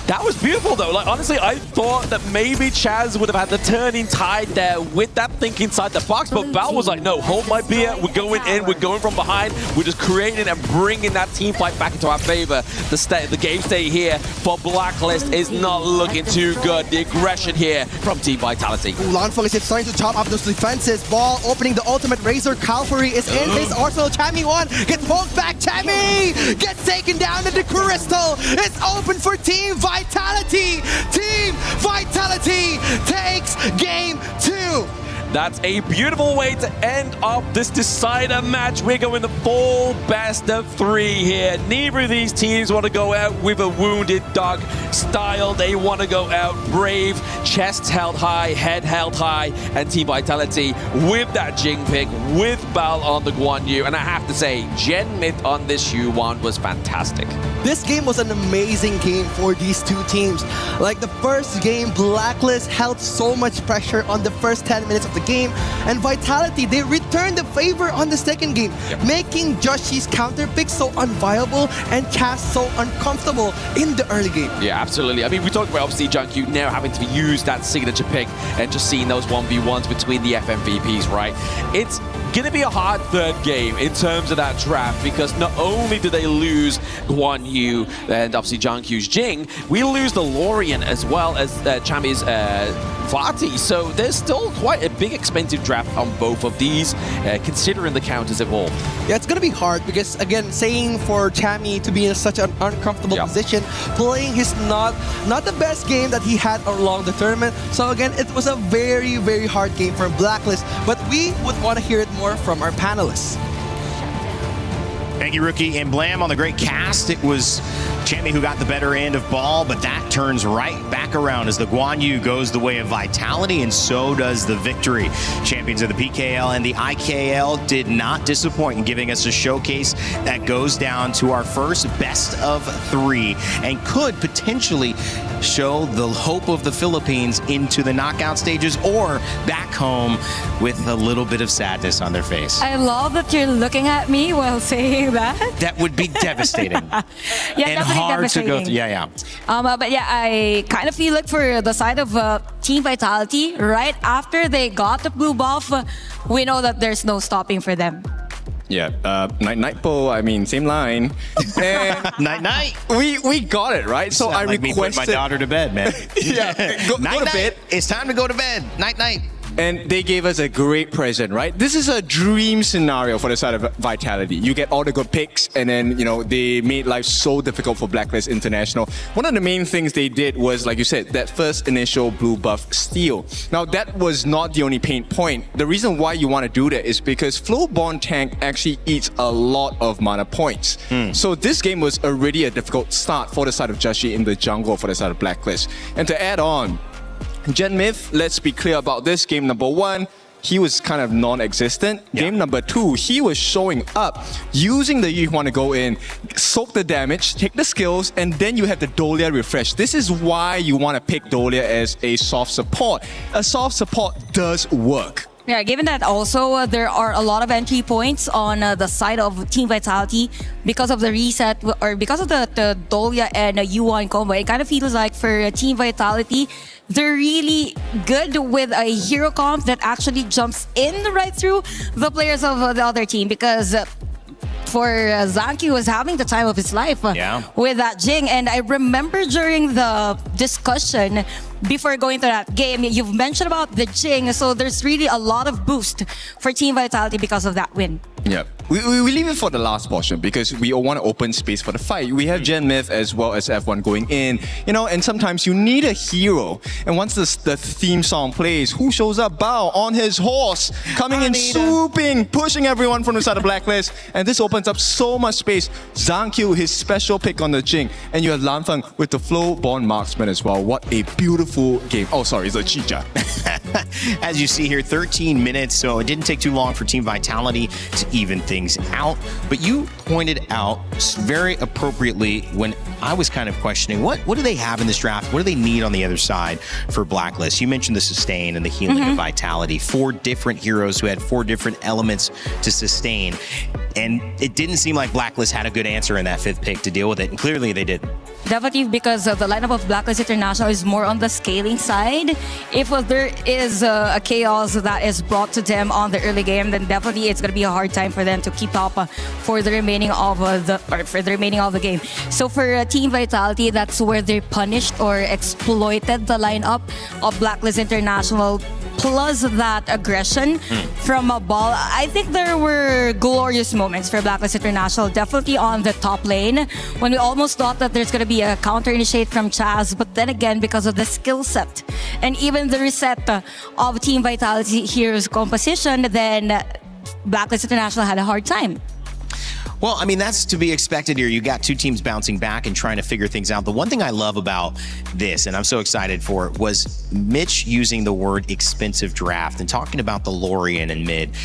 S5: That was beautiful though. Like, honestly, I thought that maybe Chaz would have had the turning tide there with that think inside the box, but Val was like, no, hold my beer, we're going in, we're going from behind, we're just creating and bringing that team fight back into our favor. The game state here for Blacklist is not looking too good. The aggression here from Team Vitality.
S17: Lanfeng is just starting to chop up those defenses. Ball opening the ultimate Razor. Cavalry is in his arsenal. Chami 1 gets poked back. Chami gets taken down to the Crystal. It's open for Team Vitality. Team Vitality takes game 2.
S5: That's a beautiful way to end off this decider match. We're going the full best of 3 here. Neither of these teams want to go out with a wounded dog style. They want to go out brave, chest held high, head held high, and Team Vitality with that Jing pick, with Bal on the Guan Yu. And I have to say, Genmid on this Yu1 was fantastic.
S17: This game was an amazing game for these 2 teams. Like the first game, Blacklist held so much pressure on the first 10 minutes of the game, and Vitality, they returned the favor on the second game, making Joshi's counter pick so unviable and Chaz so uncomfortable in the early game.
S5: Yeah, absolutely. I mean, we talked about obviously Junq now having to use that signature pick and just seeing those 1v1s between the FMVPs, right? It's gonna be a hard third game in terms of that draft, because not only do they lose Guan Yu and obviously Junq's Jing, we lose the Lorien as well as Chami's Vati. So there's still quite a big expensive draft on both of these, considering the counters evolved.
S17: Yeah, it's gonna be hard because again, saying for Chami to be in such an uncomfortable position, playing his not the best game that he had along the tournament. So again, it was a very, very hard game for Blacklist, but we would want to hear it more from our panelists.
S8: Thank you, Rookie and Blam, on the great cast. It was Chami who got the better end of Ball, but that turns right back around as the Guan Yu goes the way of Vitality, and so does the victory. Champions of the PKL and the IKL did not disappoint in giving us a showcase that goes down to our first best of 3 and could potentially show the hope of the Philippines into the knockout stages or back home with a little bit of sadness on their face.
S18: I love that you're looking at me while saying that.
S8: That would be devastating.
S18: Yeah,
S8: and hard to go through.
S18: But yeah, I kind of feel like for the side of Team Vitality, right after they got the blue buff, we know that there's no stopping for them.
S20: Yeah, night po. I mean, same line. And
S8: night.
S20: We got it right. So I
S8: like
S20: requested
S8: me put my daughter to bed, man.
S20: yeah, go to bed.
S8: It's time to go to bed. Night.
S20: And they gave us a great present, right? This is a dream scenario for the side of Vitality. You get all the good picks, and then, they made life so difficult for Blacklist International. One of the main things they did was, like you said, that first initial blue buff steal. Now, that was not the only pain point. The reason why you want to do that is because Flowborn Tank actually eats a lot of mana points. So this game was already a difficult start for the side of Jashi in the jungle for the side of Blacklist. And to add on, Gen Myth, let's be clear about this. Game number 1, he was kind of non-existent. Game number 2, he was showing up, using the Yuhuan to go in, soak the damage, take the skills, and then you have the Dolia refresh. This is why you want to pick Dolia as a soft support. A soft support does work.
S18: Yeah, given that also there are a lot of entry points on the side of Team Vitality because of the reset or because of the Dolia and Yuan combo. It kind of feels like for Team Vitality, they're really good with a hero comp that actually jumps in right through the players of the other team because for Zanky was having the time of his life with that Jing. And I remember during the discussion before going to that game, you've mentioned about the Jing, so there's really a lot of boost for Team Vitality because of that win.
S20: Yeah, we leave it for the last portion because we all want to open space for the fight. We have Gen Myth as well as F1 going in, and sometimes you need a hero. And once the theme song plays, who shows up? Bao on his horse, coming in, swooping, pushing everyone from the side of Blacklist. And this opens up so much space. Zhang Q, his special pick on the Jing. And you have Lan Feng with the Flow-born marksman as well. What a beautiful game. Oh, sorry, it's a Chicha.
S8: As you see here, 13 minutes, so it didn't take too long for Team Vitality to even things out. But you pointed out very appropriately when I was kind of questioning, what do they have in this draft? What do they need on the other side for Blacklist? You mentioned the sustain and the healing of Vitality. 4 different heroes who had 4 different elements to sustain. And it didn't seem like Blacklist had a good answer in that 5th pick to deal with it. And clearly they did.
S18: Definitely because the lineup of Blacklist International is more on the scaling side. If there is a chaos that is brought to them on the early game, then definitely it's going to be a hard time for them to keep up for the remaining of the game. So for Team Vitality, that's where they punished or exploited the lineup of Blacklist International. Plus that aggression from a ball. I think there were glorious moments for Blacklist International, definitely on the top lane, when we almost thought that there's going to be a counter initiate from Chaz, but then again, because of the skill set and even the reset of Team Vitality heroes composition, then Blacklist International had a hard time.
S8: Well, I mean, that's to be expected here. You got 2 teams bouncing back and trying to figure things out. The one thing I love about this, and I'm so excited for it, was Mitch using the word expensive draft and talking about the Lorien in mid.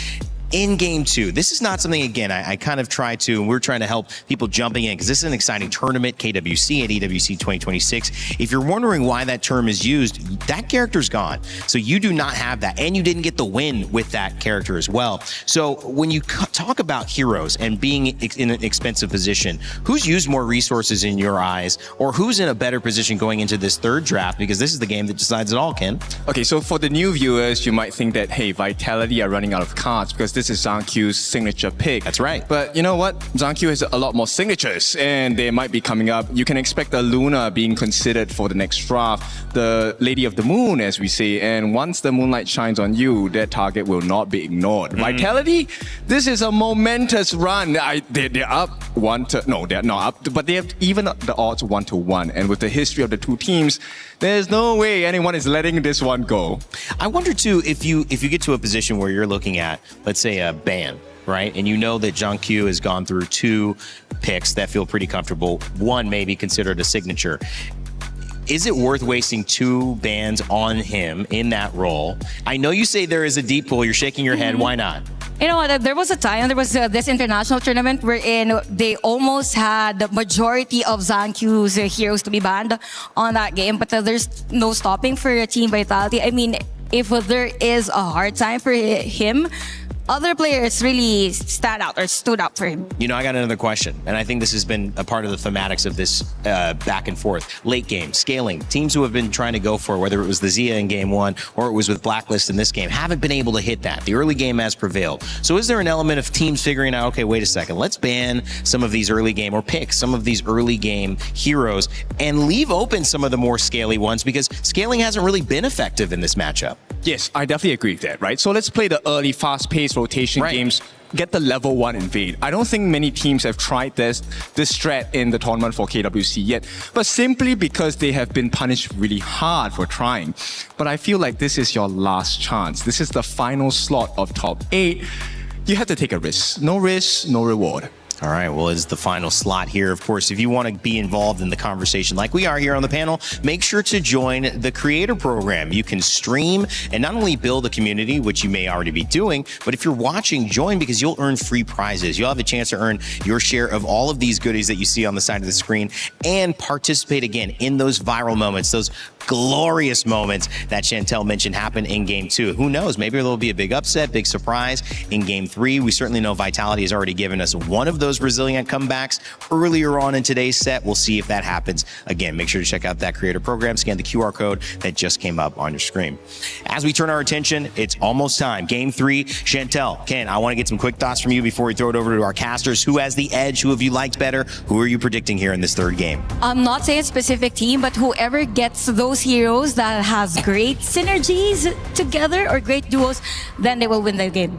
S8: In game 2, this is not something, again, I kind of try to, and we're trying to help people jumping in because this is an exciting tournament, KWC at EWC 2026. If you're wondering why that term is used, that character's gone. So you do not have that, and you didn't get the win with that character as well. So when you talk about heroes and being in an expensive position, who's used more resources in your eyes, or who's in a better position going into this 3rd draft? Because this is the game that decides it all, Ken.
S20: Okay, so for the new viewers, you might think that, hey, Vitality are running out of cards because this is Zhang Q's signature pick.
S8: That's right.
S20: But you know what? Zhang Q has a lot more signatures, and they might be coming up. You can expect a Luna being considered for the next draft, the Lady of the Moon, as we say. And once the moonlight shines on you, that target will not be ignored. Vitality, this is a momentous run. They're up 1-1. No, they're not up, but they have even the odds 1-1. And with the history of the 2 teams, there's no way anyone is letting this one go.
S8: I wonder too, if you get to a position where you're looking at, let's say, a ban, right? And you know that Zhang Q has gone through 2 picks that feel pretty comfortable. 1 may be considered a signature. Is it worth wasting 2 bans on him in that role? I know you say there is a deep pool. You're shaking your head. Why not?
S18: You know what? There was a time, there was this international tournament wherein they almost had the majority of Zhang Q's heroes to be banned on that game, but there's no stopping for Team Vitality. I mean, if there is a hard time for him, other players really stood out for him.
S8: You know, I got another question, and I think this has been a part of the thematics of this back and forth. Late game, scaling. Teams who have been trying to go for, whether it was the Zia in game 1 or it was with Blacklist in this game, haven't been able to hit that. The early game has prevailed. So is there an element of teams figuring out, okay, wait a second, let's ban some of these early game or pick some of these early game heroes and leave open some of the more scaly ones because scaling hasn't really been effective in this matchup?
S20: Yes, I definitely agree with that, right? So let's play the early fast-paced rotation games, get the level 1 invade. I don't think many teams have tried this strat in the tournament for KWC yet, but simply because they have been punished really hard for trying. But I feel like this is your last chance. This is the final slot of top 8. You have to take a risk. No risk, no reward.
S8: All right, well, it's the final slot here. Of course, if you want to be involved in the conversation like we are here on the panel, make sure to join the creator program. You can stream and not only build a community, which you may already be doing, but if you're watching, join because you'll earn free prizes. You'll have a chance to earn your share of all of these goodies that you see on the side of the screen and participate again in those viral moments, those glorious moments that Chantel mentioned happen in game 2. Who knows? Maybe there'll be a big upset, big surprise in game 3. We certainly know Vitality has already given us one of those resilient comebacks earlier on in today's set. We'll see if that happens. Again, make sure to check out that creator program. Scan the QR code that just came up on your screen. As we turn our attention, it's almost time. Game 3. Chantel, Ken, I want to get some quick thoughts from you before we throw it over to our casters. Who has the edge? Who have you liked better? Who are you predicting here in this third game?
S18: I'm not saying a specific team, but whoever gets those heroes that has great synergies together or great duos, then they will win the game.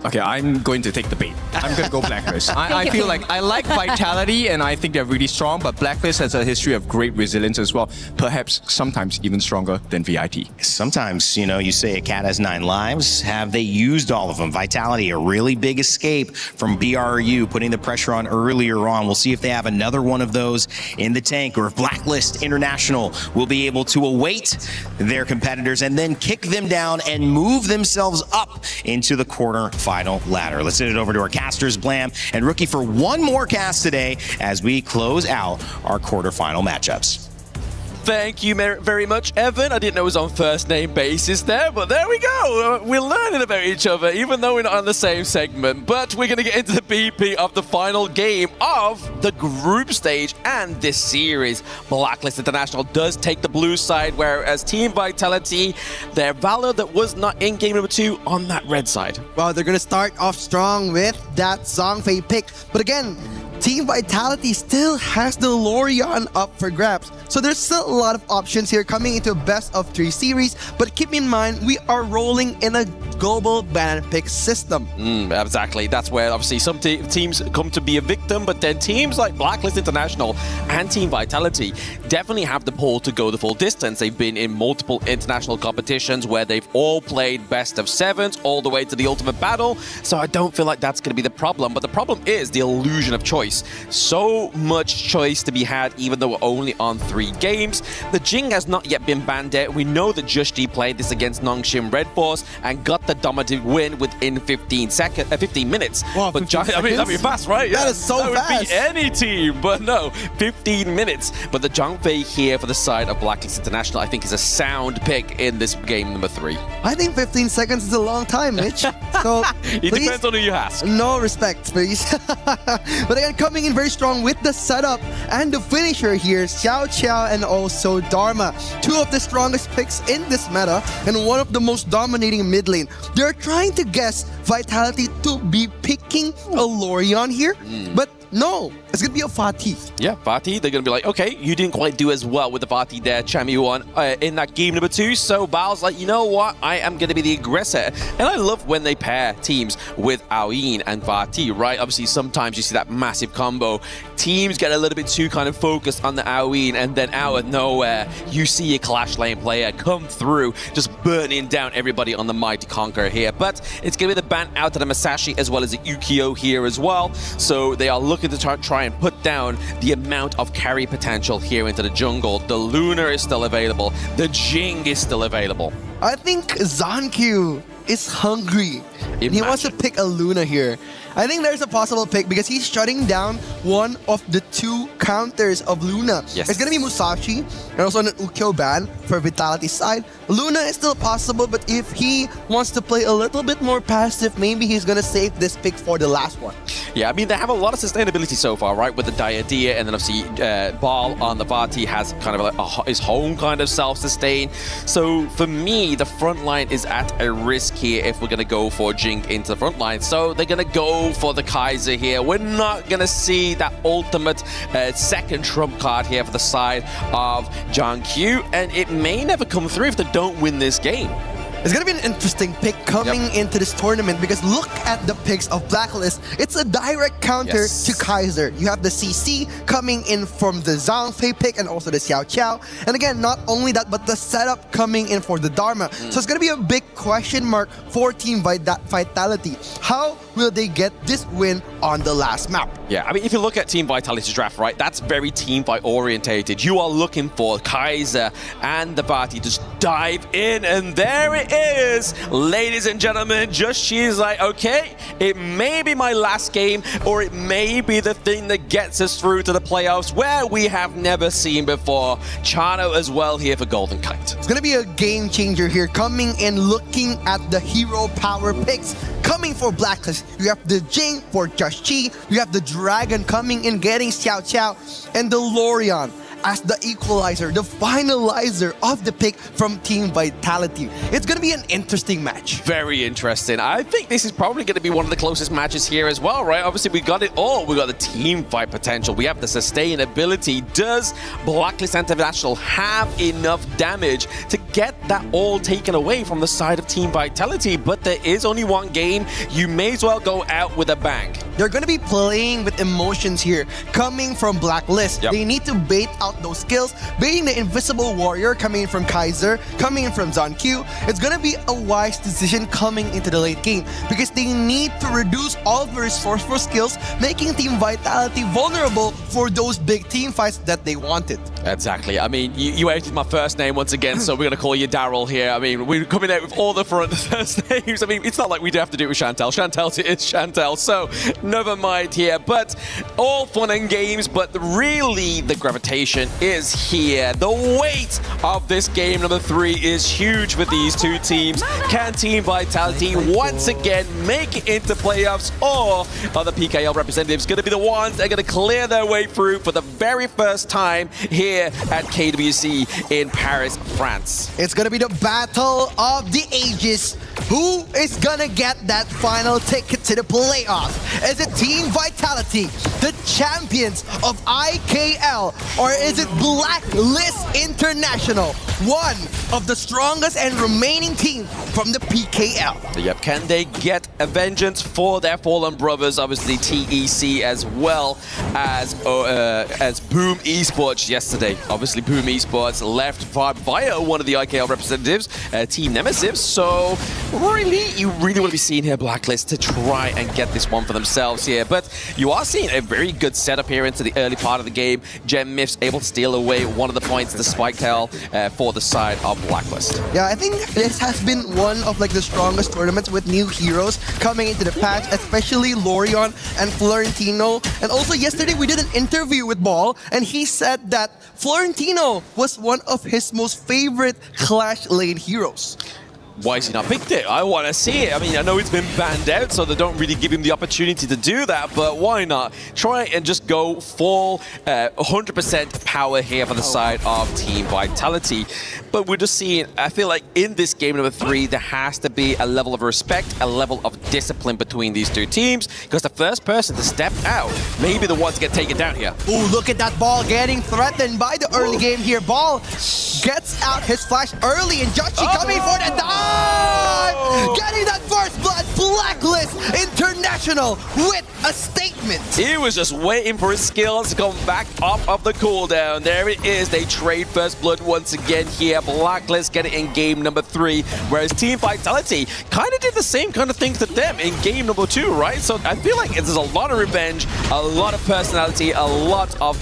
S20: Okay, I'm going to take the bait. I'm going to go Blacklist. I feel like I like Vitality and I think they're really strong, but Blacklist has a history of great resilience as well. Perhaps sometimes even stronger than VIT.
S8: Sometimes, you know, you say a cat has 9 lives. Have they used all of them? Vitality, a really big escape from BRU, putting the pressure on earlier on. We'll see if they have another one of those in the tank, or if Blacklist International will be able to await their competitors and then kick them down and move themselves up into the quarter final ladder. Let's send it over to our casters, Blam and Rookie, for one more cast today as we close out our quarterfinal matchups.
S5: Thank you very much, Evan. I didn't know it was on first name basis there, but there we go. We're learning about each other, even though we're not on the same segment. But we're going to get into the BP of the final game of the group stage and this series. Blacklist International does take the blue side, whereas Team Vitality, their Valor that was not in game number 2 on that red side.
S17: Well, they're going to start off strong with that Zhongfei pick. But again, Team Vitality still has the Lorion up for grabs. So there's still a lot of options here coming into a best of 3 series. But keep in mind, we are rolling in a global ban pick system.
S5: Exactly. That's where obviously some teams come to be a victim, but then teams like Blacklist International and Team Vitality definitely have the pull to go the full distance. They've been in multiple international competitions where they've all played best of 7s all the way to the ultimate battle. So I don't feel like that's going to be the problem. But the problem is the illusion of choice. So much choice to be had, even though we're only on 3 games. The Jing has not yet been banned yet. We know that Jushdi played this against Nongshim Red Force and got the dominative win within 15 minutes.
S17: Wow,
S5: but that'd be fast, right?
S17: That is so
S5: that
S17: fast.
S5: That would beat any team, but no, 15 minutes. But the Zhongfei here for the side of Blacklist International, I think, is a sound pick in this game number 3.
S17: I think 15 seconds is a long time, Mitch. So
S5: it depends on who you ask.
S17: No respect, please. But again, coming in very strong with the setup and the finisher here, Xiao Qiao and also Dharma. 2 of the strongest picks in this meta and one of the most dominating mid lane. They're trying to guess Vitality to be picking a Lorion here, but no, it's going to be a Fatih.
S5: Yeah, Fatih, they're going to be like, okay, you didn't quite do as well with the Fatih there, Chamiyuan, in that game number 2. So Bao's like, you know what? I am going to be the aggressor. And I love when they pair teams with Aoyin and Fatih, right? Obviously, sometimes you see that massive combo. Teams get a little bit too kind of focused on the Aoyin, and then out of nowhere, you see a Clash Lane player come through, just burning down everybody on the Mighty Conqueror here. But it's going to be the ban out of the Masashi as well as the Ukyo here as well. So they are looking to try and put down the amount of carry potential here into the jungle. The Lunar is still available. The Jing is still available.
S17: I think Zankyu is hungry. He wants to pick a Luna here. I think there's a possible pick because he's shutting down one of the two counters of Luna.
S5: Yes.
S17: It's going to be Musashi and also an Ukyo ban for Vitality's side. Luna is still possible, but if he wants to play a little bit more passive, maybe he's going to save this pick for the last one.
S5: Yeah, I mean, they have a lot of sustainability so far, right? With the Diadea, and then obviously Bal on the Vati has kind of like his own kind of self-sustain. So for me, the front line is at a risk here if we're going to go for Jing into the front line. So they're going to go for the Kaiser here. We're not going to see that ultimate second trump card here for the side of John Q, and it may never come through if they don't win this game.
S17: It's going to be an interesting pick coming into this tournament because look at the picks of Blacklist. It's a direct counter to Kaiser. You have the CC coming in from the Zhangfei pick and also the Xiao Qiao. And again, not only that, but the setup coming in for the Dharma. So it's going to be a big question mark for Team Vitality. How will they get this win on the last map?
S5: Yeah, I mean, if you look at Team Vitality's draft, right, that's very Team Vit orientated. You are looking for Kaiser and the Vati to just dive in, and there it is, ladies and gentlemen. Just she's like, okay, it may be my last game, or it may be the thing that gets us through to the playoffs where we have never seen before. Chano as well here for Golden Kite.
S17: It's going to be a game changer here, coming in looking at the hero power picks. Coming for Blacklist, you have the Jing for Josh Chi, you have the Dragon coming in getting Xiao Qiao, and the Lorion as the equalizer, the finalizer of the pick from Team Vitality. It's going to be an interesting match.
S5: Very interesting. I think this is probably going to be one of the closest matches here as well, right? Obviously, we got it all. We got the team fight potential. We have the sustainability. Does Blacklist International have enough damage to get that all taken away from the side of Team Vitality? But there is only one game. You may as well go out with a bang.
S17: They're going to be playing with emotions here, coming from Blacklist. They need to bait out those skills, baiting the Invisible Warrior coming in from Kaiser, coming in from Zon Q. It's going to be a wise decision coming into the late game because they need to reduce all the resourceful skills, making Team Vitality vulnerable for those big team fights that they wanted.
S5: Exactly. I mean, you edited my first name once again, so we're going to call you Daryl here. I mean, we're coming out with all the first names. I mean, it's not like we do have to do it with Chantel. Chantel is Chantel, so never mind here. But all fun and games, but really the gravitation is here. The weight of this game number 3 is huge for these two teams. Can Team Vitality once again make it into playoffs, or are the PKL representatives going to be the ones that are going to clear their way through for the very first time here at KWC in Paris, France?
S17: It's going to be the battle of the ages. Who is going to get that final ticket to the playoffs? Is it Team Vitality, the champions of IKL, or is it Blacklist International, one of the strongest and remaining team from the PKL?
S5: Yep, can they get a vengeance for their fallen brothers? Obviously TEC as well as Boom Esports yesterday. Obviously Boom Esports left via one of the IKL representatives, Team Nemesis. So you really want to be seeing here Blacklist to try and get this one for themselves here. But you are seeing a very good setup here into the early part of the game. Gem Myths able to steal away one of the points, the Spike Tail for the side of Blacklist.
S17: Yeah, I think this has been one of like the strongest tournaments with new heroes coming into the patch, especially Lorion and Florentino. And also yesterday we did an interview with Ball, and he said that Florentino was one of his most favorite Clash lane heroes.
S5: Why has he not picked it? I want to see it. I mean, I know it's been banned out, so they don't really give him the opportunity to do that, but why not? Try and just go full 100% power here for the side of Team Vitality. But we're just seeing, I feel like in this game number 3, there has to be a level of respect, a level of discipline between these two teams, because the first person to step out may be the one to get taken down here.
S17: Ooh, look at that Ball getting threatened by the early game here. Ball gets out his flash early, and Joshi coming for the dive! Getting that first blood, Blacklist International with a statement.
S5: He was just waiting for his skills to come back off of the cooldown. There it is. They trade first blood once again here. Blacklist get it in game number 3, whereas Team Vitality kind of did the same kind of things to them in game number 2, right? So I feel like there's a lot of revenge, a lot of personality, a lot of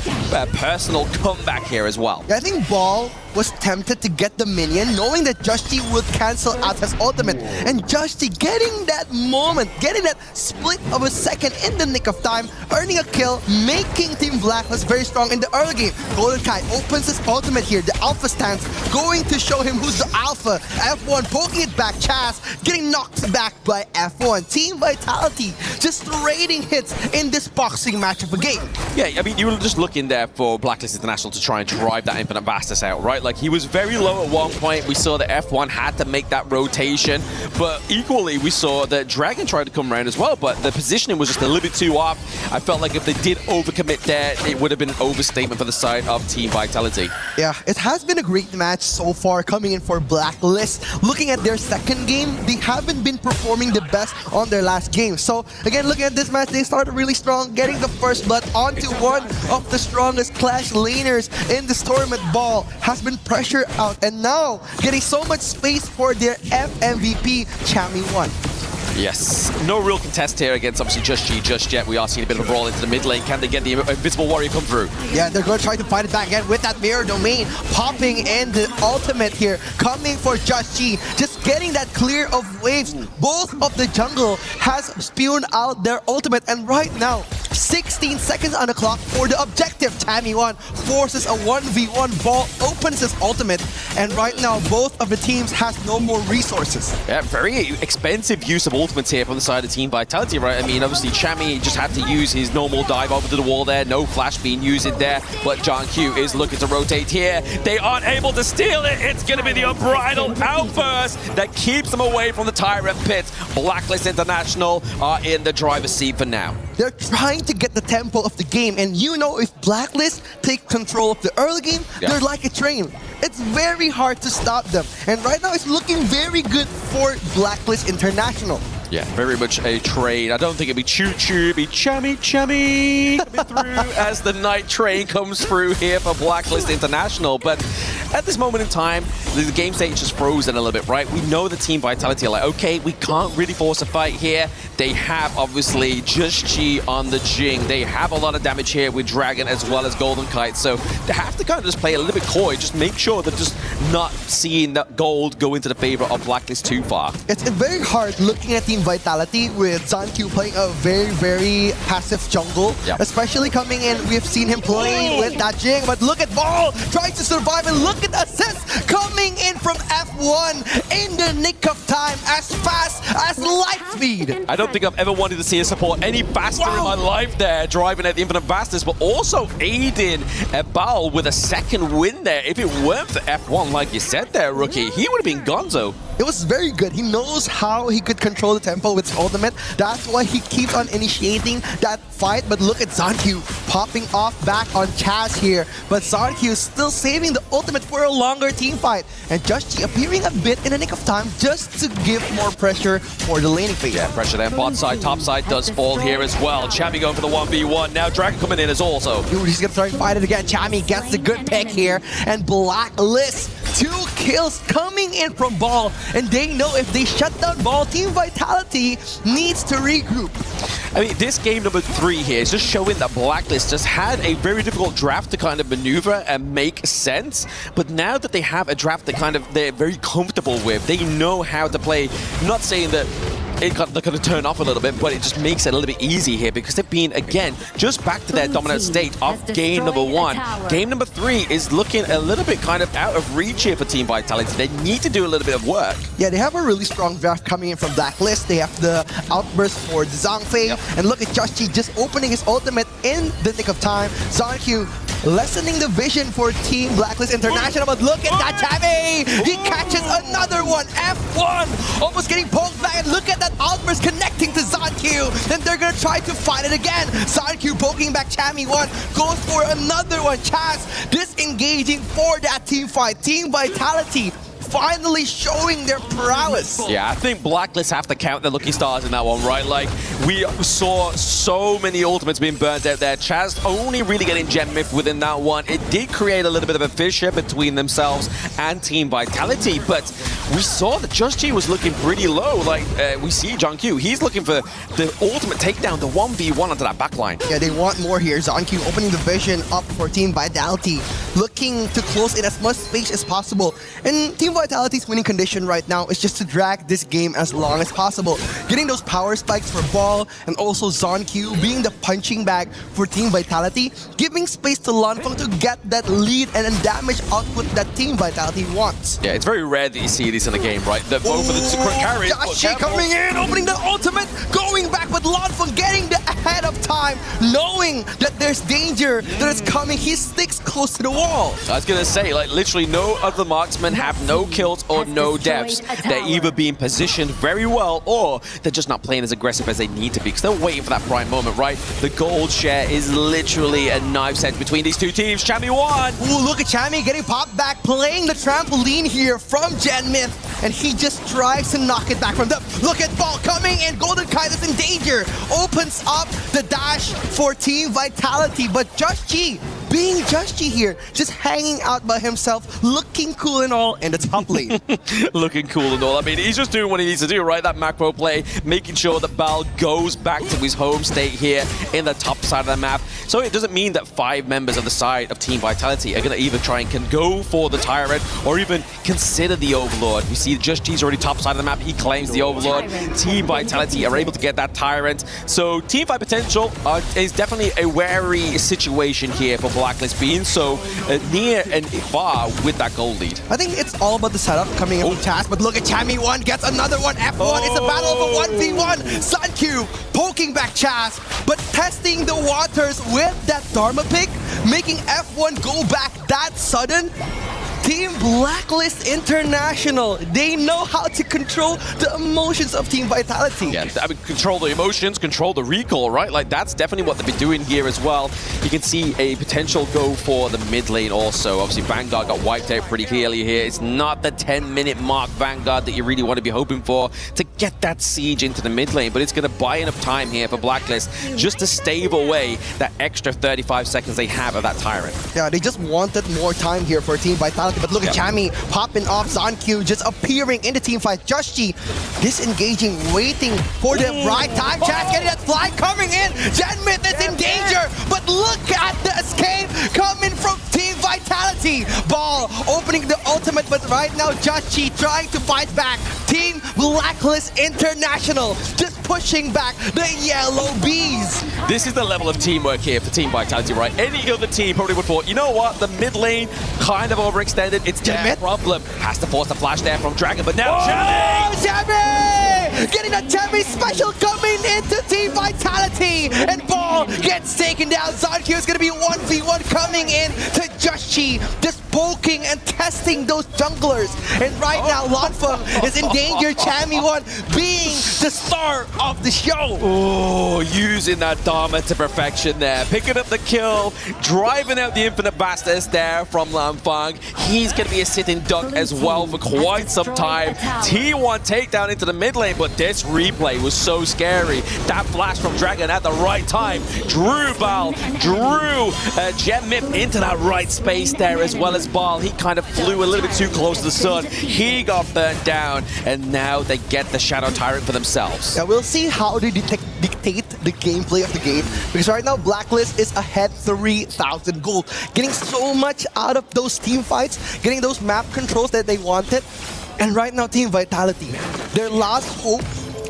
S5: personal comeback here as well.
S17: Yeah, I think Ball was tempted to get the minion, knowing that Just-G would cancel out his ultimate. And Just-G getting that moment, getting that split of a second in the nick of time, earning a kill, making Team Blacklist very strong in the early game. Golden Kai opens his ultimate here, the alpha stance, going to show him who's the alpha. F1 poking it back, Chaz getting knocked back by F1. Team Vitality just raiding hits in this boxing match of a game.
S5: Yeah, I mean, you were just looking there for Blacklist International to try and drive that Infinite Vastus out, right? Like, he was very low at one point. We saw that F1 had to make that rotation, but equally, we saw that Dragon tried to come around as well, but the positioning was just a little bit too off. I felt like if they did overcommit there, it would have been an overstatement for the side of Team Vitality.
S17: Yeah, it has been a great match so far coming in for Blacklist. Looking at their second game, they haven't been performing the best on their last game. So again, looking at this match, they started really strong, getting the first blood onto one of the strongest Clash laners in this tournament. Ball has been pressured out and now getting so much space for their FMVP, Chami 1.
S5: Yes, no real contest here against obviously Just-G just yet. We are seeing a bit of a brawl into the mid lane. Can they get the Invisible Warrior come through?
S17: Yeah, they're going to try to fight it back again with that Mirror Domain. Popping in the ultimate here, coming for Just-G. Just getting that clear of waves. Both of the jungle has spewed out their ultimate, and right now, 16 seconds on the clock for the objective. Chami 1 forces a 1v1. Ball opens his ultimate, and right now both of the teams has no more resources.
S5: Yeah, very expensive use of ultimates here from the side of Team Vitality, right? I mean, obviously Chami just had to use his normal dive over to the wall there. No flash being used in there, but John Q is looking to rotate here. They aren't able to steal it. It's going to be the unbridled outburst that keeps them away from the Tyrant Pit. Blacklist International are in the driver's seat for now.
S17: They're trying to get the tempo of the game, and you know, if Blacklist take control of the early game, they're like a train. It's very hard to stop them, and right now it's looking very good for Blacklist International.
S5: Yeah, very much a trade. I don't think it'd be choo-choo, it'd be chummy coming through as the night train comes through here for Blacklist International. But at this moment in time, the game state just frozen a little bit, right? We know the Team Vitality are like, okay, we can't really force a fight here. They have, obviously, Just-G on the Jing. They have a lot of damage here with Dragon as well as Golden Kite. So they have to kind of just play a little bit coy, just make sure they're just not seeing that gold go into the favor of Blacklist too far.
S17: It's very hard looking at Team Vitality with ZonQ playing a very, very passive jungle. Especially coming in, we've seen him playing with that Jing, but look at Ball trying to survive, and look at assist coming in from F1 in the nick of time, as fast as light speed.
S5: I don't think I've ever wanted to see a support any faster in my life there, driving at the Infinite Vastus, but also aiding Ebal with a second win there. If it weren't for F1, like you said there, Rookie, he would have been gonzo.
S17: It was very good. He knows how he could control the tempo with his ultimate. That's why he keeps on initiating that fight. But look at ZonQ popping off back on Chaz here. But ZonQ is still saving the ultimate for a longer team fight. And Just-G appearing a bit in the nick of time just to give more pressure for the laning phase.
S5: Yeah, pressure there. Bot side, top side does fall here as well. Chami going for the 1v1. Now Dragon coming in as also.
S17: He's going to try and fight it again. Chami gets the good pick here. And Blacklist, 2 kills coming in from Ball. And they know if they shut down Ball, Team Vitality needs to regroup.
S5: I mean, this game number 3 here is just showing that Blacklist just had a very difficult draft to kind of maneuver and make sense. But now that they have a draft that kind of they're very comfortable with, they know how to play. I'm not saying that they're going to turn off a little bit, but it just makes it a little bit easy here because they've been, again, just back to their dominant state of game number 1. Game number 3 is looking a little bit kind of out of reach here for Team Vitality. They need to do a little bit of work.
S17: Yeah, they have a really strong draft coming in from Blacklist. They have the outburst for the Zhangfei. And look at Just-G just opening his ultimate in the nick of time. ZonQ lessening the vision for Team Blacklist International, but look at that Chami! He catches another one. F1 almost getting poked back, and look at that outburst connecting to ZonQ. And they're gonna try to fight it again. ZonQ poking back Chami 1, goes for another one. Chaz disengaging for that team fight. Team Vitality finally showing their prowess.
S5: Yeah, I think Blacklist have to count their lucky stars in that one, right? Like, we saw so many ultimates being burnt out there. Chaz only really getting gem myth within that one. It did create a little bit of a fissure between themselves and Team Vitality, but we saw that Just-G was looking pretty low. Like, we see John Q, he's looking for the ultimate takedown, the 1v1 onto that backline.
S17: Yeah, they want more here. ZonQ opening the vision up for Team Vitality. looking to close in as much space as possible. And Team Vitality's winning condition right now is just to drag this game as long as possible. Getting those power spikes for Ball and also ZonQ being the punching bag for Team Vitality, giving space to Lanfeng to get that lead and damage output that Team Vitality wants.
S5: Yeah, it's very rare that you see this in a game, right? That both of the carries.
S17: Dashi coming in, opening the ultimate, going back with Lanfeng getting the ahead of time, knowing that there's danger that is coming. He sticks close to the wall.
S5: I was gonna say, like, literally no other marksmen have no kills or no deaths. They're either being positioned very well or they're just not playing as aggressive as they need to be because they're waiting for that prime moment, right? The gold share is literally a knife set between these two teams. Chami won!
S17: Ooh, look at Chami getting popped back, playing the trampoline here from GenMyth, and he just tries to knock it back from them. Look at Ball coming in, Golden Kite is in danger, opens up the dash for Team Vitality, but Just G, being Just G here, just hanging out by himself, looking cool and all in the top lane.
S5: Looking cool and all. I mean, he's just doing what he needs to do, right? That macro play, making sure that Bal goes back to his home state here in the top side of the map. So it doesn't mean that 5 members of the side of Team Vitality are going to either try and can go for the Tyrant or even consider the Overlord. We see Just G's already top side of the map. He claims the Overlord. Team Vitality are able to get that Tyrant. So Team Fight Potential is definitely a wary situation here for Blacklist being so near and far with that gold lead.
S17: I think it's all about the setup coming in from Chaz, but look at Chami 1 gets another one. F1 It's a battle of a 1v1. ZonQ poking back Chaz, but testing the waters with that Dharma pick, making F1 go back that sudden. Team Blacklist International, they know how to control the emotions of Team Vitality.
S5: Yeah, I mean, control the emotions, control the recall, right? Like, that's definitely what they've been doing here as well. You can see a potential go for the mid lane also. Obviously, Vanguard got wiped out pretty clearly here. It's not the 10-minute mark Vanguard that you really want to be hoping for to get that siege into the mid lane, but it's going to buy enough time here for Blacklist just to stave away that extra 35 seconds they have of that Tyrant.
S17: Yeah, they just wanted more time here for Team Vitality, but look at Chami popping off, ZonQ just appearing in the team fight. Just G disengaging, waiting for the right time. Chaz getting that fly coming in. GenMyth is in danger, but look at the escape coming from Team Vitality. Ball opening the ultimate, but right now Just G trying to fight back. Team Blacklist International just pushing back the Yellow Bees.
S5: This is the level of teamwork here for Team Vitality, right? Any other team probably would thought, you know what, the mid lane kind of overextended. It's their problem. Has to force the flash there from Dragon, but now
S17: Chami! Getting a Chami special coming into Team Vitality, and Ball gets taken down. ZonQ is going to be 1v1 coming in to Just G, just poking and testing those junglers. And right now, Lanfeng is in danger. Chami 1 being the star of the show.
S5: Oh, using that Dharma to perfection there. Picking up the kill, driving out the Infinite Bastards there from Lanfeng. He's going to be a sitting duck as well for quite some time. T1 takedown into the mid lane, but this replay was so scary. That flash from Dragon at the right time drew Bal, drew GenMyth into that right space there, as well as Bal. He kind of flew a little bit too close to the sun. He got burnt down, and now they get the Shadow Tyrant for themselves.
S17: Yeah, we'll see how they dictate the gameplay of the game, because right now Blacklist is ahead 3,000 gold, getting so much out of those team fights, getting those map controls that they wanted. And right now Team Vitality, their last hope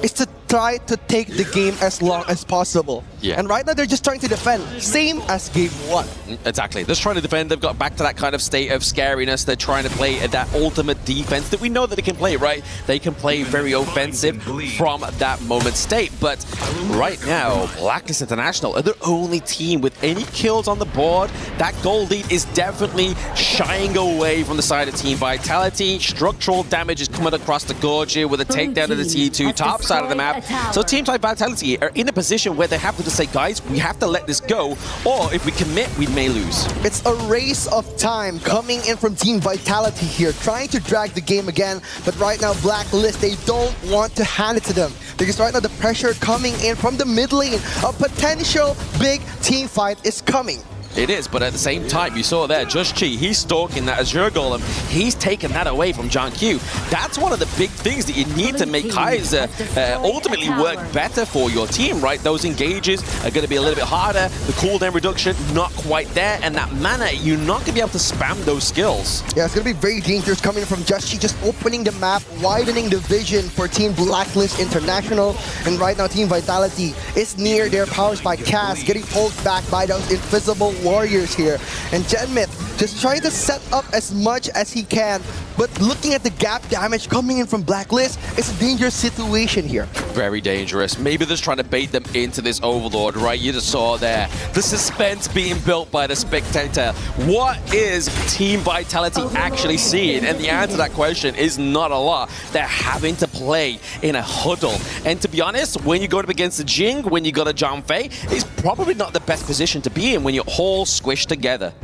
S17: is to try to take the game as long as possible.
S5: Yeah.
S17: And right now they're just trying to defend, same as game 1.
S5: Exactly. They're just trying to defend. They've got back to that kind of state of scariness. They're trying to play at that ultimate defense that we know that they can play, right? They can play very offensive from that moment state. But right now, Blacklist International are the only team with any kills on the board. That gold lead is definitely shying away from the side of Team Vitality. Structural damage is coming across the gorge here with a takedown of the T2 top side of the map. So Team Vitality are in a position where they have to say, guys, we have to let this go, or if we commit, we may lose.
S17: It's a race of time coming in from Team Vitality here, trying to drag the game again, but right now Blacklist, they don't want to hand it to them, because right now the pressure coming in from the mid lane, a potential big team fight is coming.
S5: It is, but at the same time, you saw there, Just Chi, he's stalking that Azure Golem. He's taken that away from John Q. That's one of the big things that you need to make Kaiser ultimately work better for your team, right? Those engages are going to be a little bit harder. The cooldown reduction, not quite there. And that mana, you're not going to be able to spam those skills.
S17: Yeah, it's going to be very dangerous coming from Just Chi, just opening the map, widening the vision for Team Blacklist International. And right now, Team Vitality is near their power spike cast, getting pulled back by those invisible warriors here. And Genmith just trying to set up as much as he can, but looking at the gap damage coming in from Blacklist, it's a dangerous situation here.
S5: Very dangerous. Maybe they're just trying to bait them into this Overlord, right? You just saw there the suspense being built by the spectator. What is Team Vitality actually seeing? And the answer to that question is not a lot. They're having to play in a huddle. And to be honest, when you go up against the Jing, when you got a Zhang Fei, it's probably not the best position to be in when you're all squished together.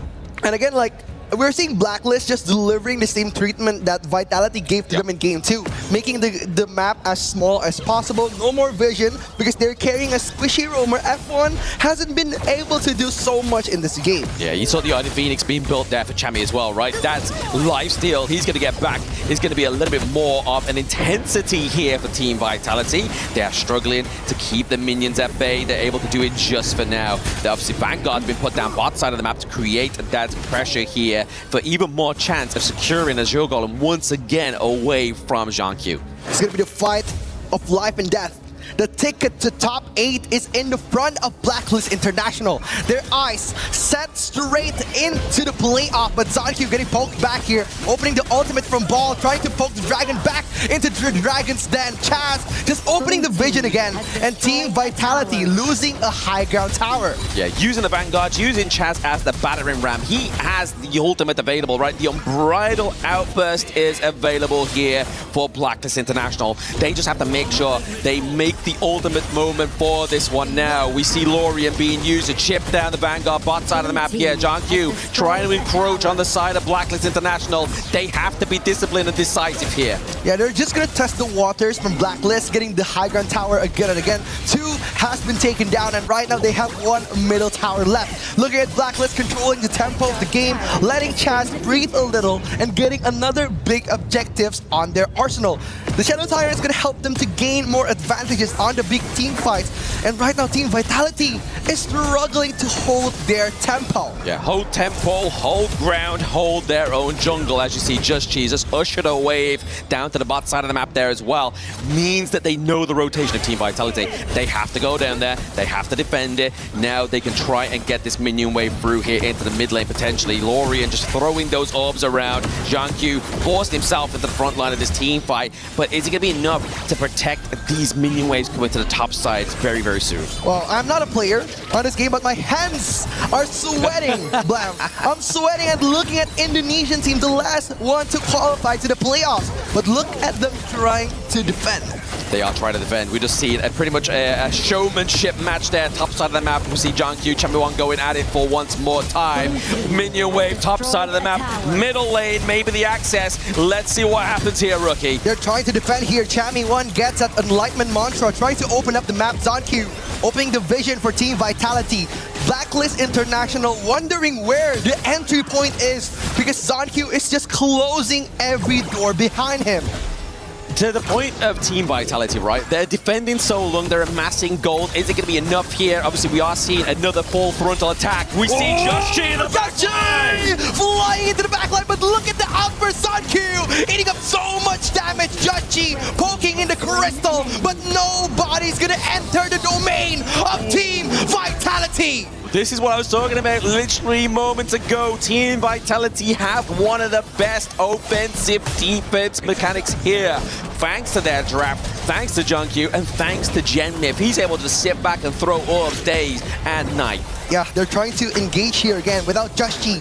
S17: And again, like, we're seeing Blacklist just delivering the same treatment that Vitality gave to them in Game 2, making the map as small as possible, no more vision, because they're carrying a squishy roamer. F1 hasn't been able to do so much in this game.
S5: Yeah, you saw the Ardent Phoenix being built there for Chami as well, right? That's lifesteal. He's going to get back. It's going to be a little bit more of an intensity here for Team Vitality. They are struggling to keep the minions at bay. They're able to do it just for now. The obviously Vanguard's been put down bot side of the map to create that pressure here for even more chance of securing Azure Golem once again away from Zhang Q.
S17: It's going to be the fight of life and death. The ticket to top 8 is in the front of Blacklist International. Their eyes set straight into the playoff, but Zanq getting poked back here, opening the ultimate from Ball, trying to poke the Dragon back into the Dragon's Den. Chaz just opening the vision again, and Team Vitality losing a high ground tower.
S5: Yeah, using the Vanguard, using Chaz as the battering ram. He has the ultimate available, right? The Unbridled Outburst is available here for Blacklist International. They just have to make sure they make the ultimate moment for this one now. We see Lorien being used to chip down the Vanguard bot side of the map here. Zhang Q trying to encroach on the side of Blacklist International. They have to be disciplined and decisive here.
S17: Yeah, they're just going to test the waters from Blacklist, getting the high ground tower again and again. 2 has been taken down, and right now they have 1 middle tower left. Looking at Blacklist controlling the tempo of the game, letting Chaz breathe a little, and getting another big objectives on their arsenal. The Shadow Tyrant is going to help them to gain more advantages on the big team fights. And right now, Team Vitality is struggling to hold their tempo.
S5: Yeah, hold tempo, hold ground, hold their own jungle. As you see, Just Cheese just ushered a wave down to the bot side of the map there as well. Means that they know the rotation of Team Vitality. They have to go down there. They have to defend it. Now they can try and get this minion wave through here into the mid lane potentially. Lorien just throwing those orbs around. Zhang Q forced himself into the front line of this team fight. But is it going to be enough to protect these minion waves coming to the top side very, very soon?
S17: Well, I'm not a player on this game, but my hands are sweating. Blam. I'm sweating and looking at Indonesian team, the last one to qualify to the playoffs. But look at them trying to defend.
S5: They are trying to defend. We just see pretty much a showmanship match there. Top side of the map, we see Zhang Q, Champion going at it for once more time. Minion wave, top side of the map, middle lane, maybe the access. Let's see what happens here, rookie.
S17: They're trying to defend here. Chami 1 gets that Enlightenment Mantra, trying to open up the map. Zhang Q opening the vision for Team Vitality. Blacklist International wondering where the entry point is, because Zhang Q is just closing every door behind him.
S5: To the point of Team Vitality, right? They're defending so long, they're amassing gold. Is it going to be enough here? Obviously, we are seeing another full frontal attack. We see Just Chi in the backline!
S17: Flying into the backline, but look at the outburst on Q! Eating up so much damage. Just Chi poking in the crystal, but nobody's going to enter the domain of Team Vitality!
S5: This is what I was talking about literally moments ago. Team Vitality have one of the best offensive defense mechanics here. Thanks to their draft, thanks to Zhang Q, and thanks to Genmith. He's able to sit back and throw orbs days and night.
S17: Yeah, they're trying to engage here again without Just Chi.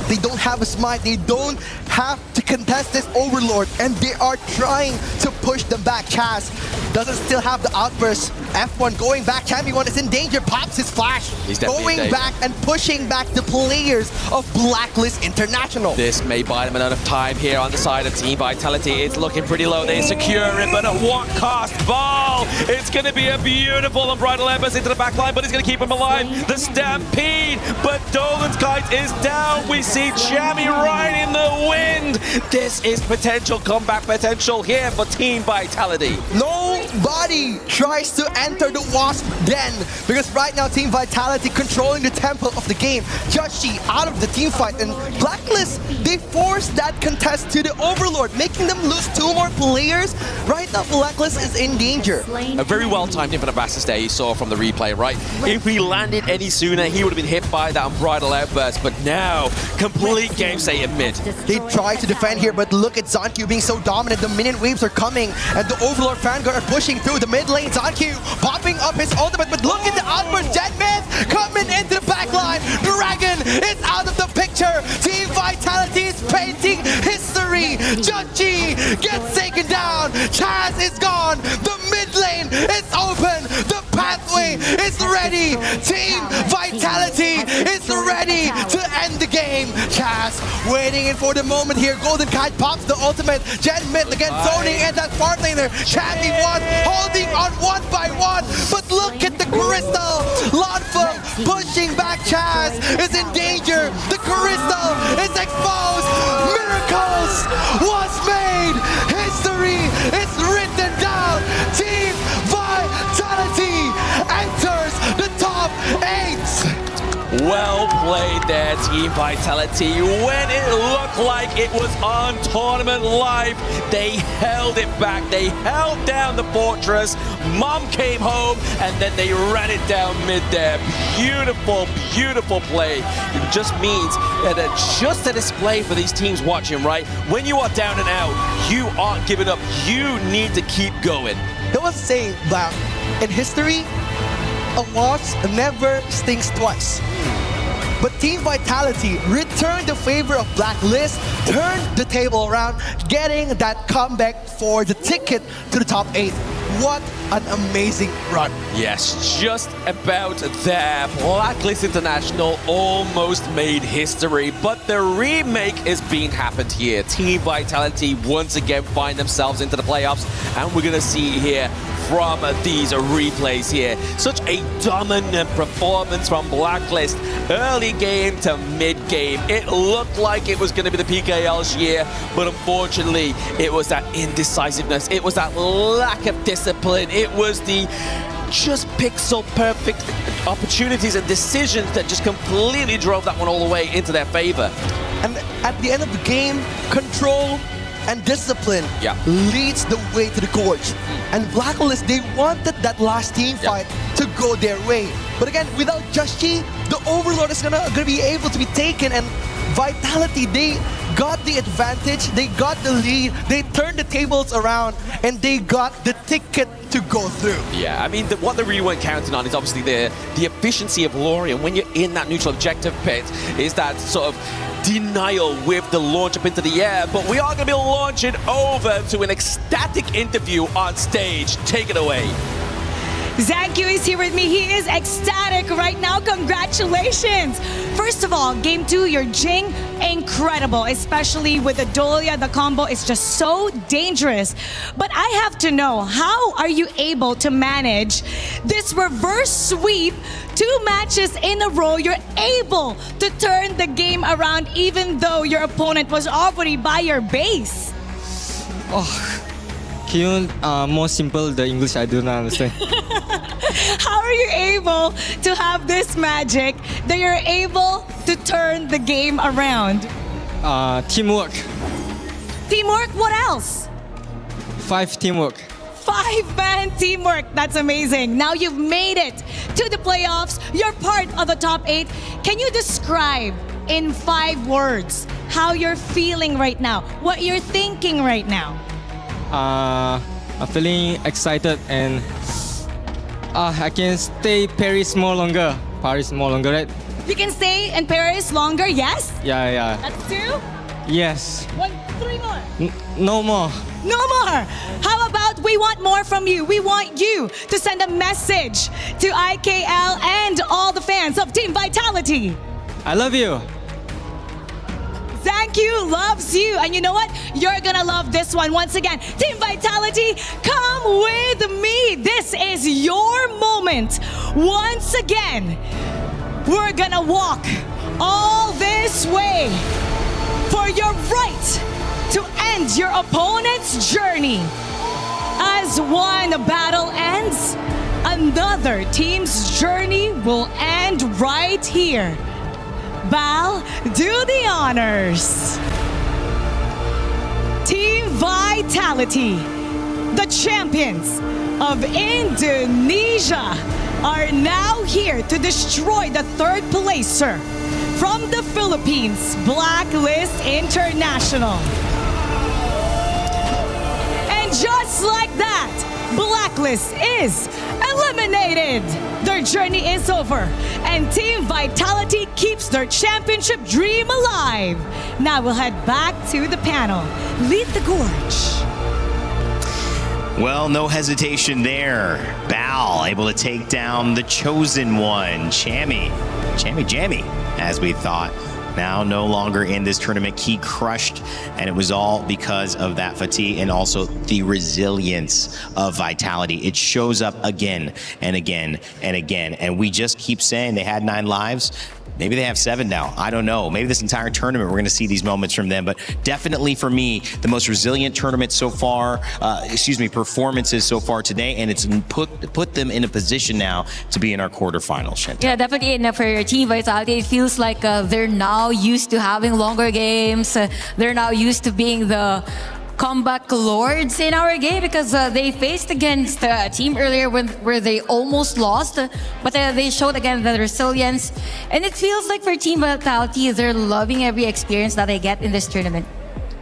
S17: They don't have a smite. They don't have to contest this Overlord, and they are trying to push them back. Chaz doesn't still have the outburst. F1 going back. Champion is in danger. Pops his flash.
S5: He's definitely in
S17: going
S5: danger.
S17: back and pushing back the players of Blacklist International.
S5: This may buy them enough time here on the side of Team Vitality. It's looking pretty low. They secure it, but at what cost? Ball! It's going to be a beautiful Unbridled Embers into the back line, but it's going to keep him alive. The Stampede, but Dolan's Kite is down. We see Jammy right in the wind. This is potential comeback potential here for Team Vitality.
S17: Nobody tries to enter the Wasp den because right now Team Vitality controlling the tempo of the game. Joshi out of the team fight, and Blacklist, they forced that contest to the Overlord, making them lose 2 more players. Right now Blacklist is in danger.
S5: A very well-timed infinite assist there you saw from the replay, right? If he landed any sooner, he would have been hit by that Unbridled Outburst, but now, complete game state in mid.
S17: They try to defend here, but look at Zonq being so dominant. The minion waves are coming, and the Overlord Vanguard are pushing through the mid lane. Zonq popping up his ultimate, but look at the outburst. Jetmith coming into the backline. Dragon is out of the picture. Team Vitality is painting history. Joshi gets taken down. Chaz is gone. The mid lane is open. The pathway is ready. Team Vitality is ready to end the game. Chaz waiting in for the moment here. Golden Kite pops the ultimate. Jetmith again zoning in that far laner. Champion one holding on 1 by 1. But look at the Crystal. Lodfum pushing back. Chaz is in danger. The Crystal is exposed. Miracles was made. History is written down. Team Vitality enters the top 8.
S5: Well played there, Team Vitality. When it looked like it was on tournament life, they held it back. They held down the fortress. Mom came home, and then they ran it down mid there. Beautiful, beautiful play. It just means that it's just a display for these teams watching, right? When you are down and out, you aren't giving up. You need to keep going.
S17: There was a saying that in history, a loss never stings twice. But Team Vitality returned the favor of Blacklist, turned the table around, getting that comeback for the ticket to the top 8. What an amazing run.
S5: Yes, just about there. Blacklist International almost made history, but the remake is being happened here. Team Vitality once again find themselves into the playoffs, and we're gonna see here from these replays here. Such a dominant performance from Blacklist. Early game to mid game. It looked like it was going to be the PKL's year, but unfortunately, it was that indecisiveness. It was that lack of discipline. It was the just pixel perfect opportunities and decisions that just completely drove that one all the way into their favor.
S17: And at the end of the game, control and discipline leads the way to the gorge. And Blacklist, they wanted that last team fight to go their way. But again, without Joshi, the Overlord is gonna be able to be taken, and Vitality, they got the advantage, they got the lead, they turned the tables around, and they got the ticket to go through.
S5: Yeah, I mean, what they really weren't counting on is obviously the efficiency of Lorian. When you're in that neutral objective pit, is that sort of denial with the launch up into the air, but we are going to be launching over to an ecstatic interview on stage. Take it away.
S18: Zonq is here with me. He is ecstatic right now. Congratulations. First of all, game 2, your Jing, incredible, especially with the Dolia. The combo is just so dangerous. But I have to know, how are you able to manage this reverse sweep 2 matches in a row? You're able to turn the game around even though your opponent was already by your base.
S12: Oh, can you more simple the English? I do not understand.
S18: How are you able to have this magic that you're able to turn the game around?
S12: Teamwork.
S18: Teamwork, what else?
S12: 5 teamwork.
S18: 5-man teamwork, that's amazing. Now you've made it to the playoffs. You're part of the top 8. Can you describe in 5 words how you're feeling right now? What you're thinking right now?
S12: I'm feeling excited, and I can stay Paris more longer. Paris more longer, right?
S18: You can stay in Paris longer, yes?
S12: Yeah.
S18: That's 2.
S12: Yes.
S6: 3 more.
S12: No more.
S6: No more. How about we want more from you? We want you to send a message to IKL and all the fans of Team Vitality.
S12: I love you.
S6: Thank you, loves you. And you know what? You're gonna love this one. Once again, Team Vitality, come with me. This is your moment. Once again, we're gonna walk all this way for your right to end your opponent's journey. As one battle ends, another team's journey will end right here. Val, do the honors. Team Vitality, the champions of Indonesia, are now here to destroy the third placer from the Philippines, Blacklist International. And just like that, Blacklist is eliminated. Their journey is over, and Team Vitality keeps their championship dream alive. Now we'll head back to the panel. Lead the gorge.
S8: Well, no hesitation there. Bal able to take down the chosen one, Jammy, as we thought. Now no longer in this tournament. He crushed, and it was all because of that fatigue and also the resilience of Vitality. It shows up again and again and again, and we just keep saying they had 9 lives. Maybe they have 7 now. I don't know. Maybe this entire tournament, we're going to see these moments from them. But definitely for me, the most resilient tournament so far, performances so far today. And it's put them in a position now to be in our quarterfinals.
S18: Yeah, definitely. And for Team Vitality, it feels like they're now used to having longer games. They're now used to being the comeback lords in our game, because they faced against a team earlier where they almost lost, but they showed again the resilience. And it feels like for Team Vitality, they're loving every experience that they get in this tournament.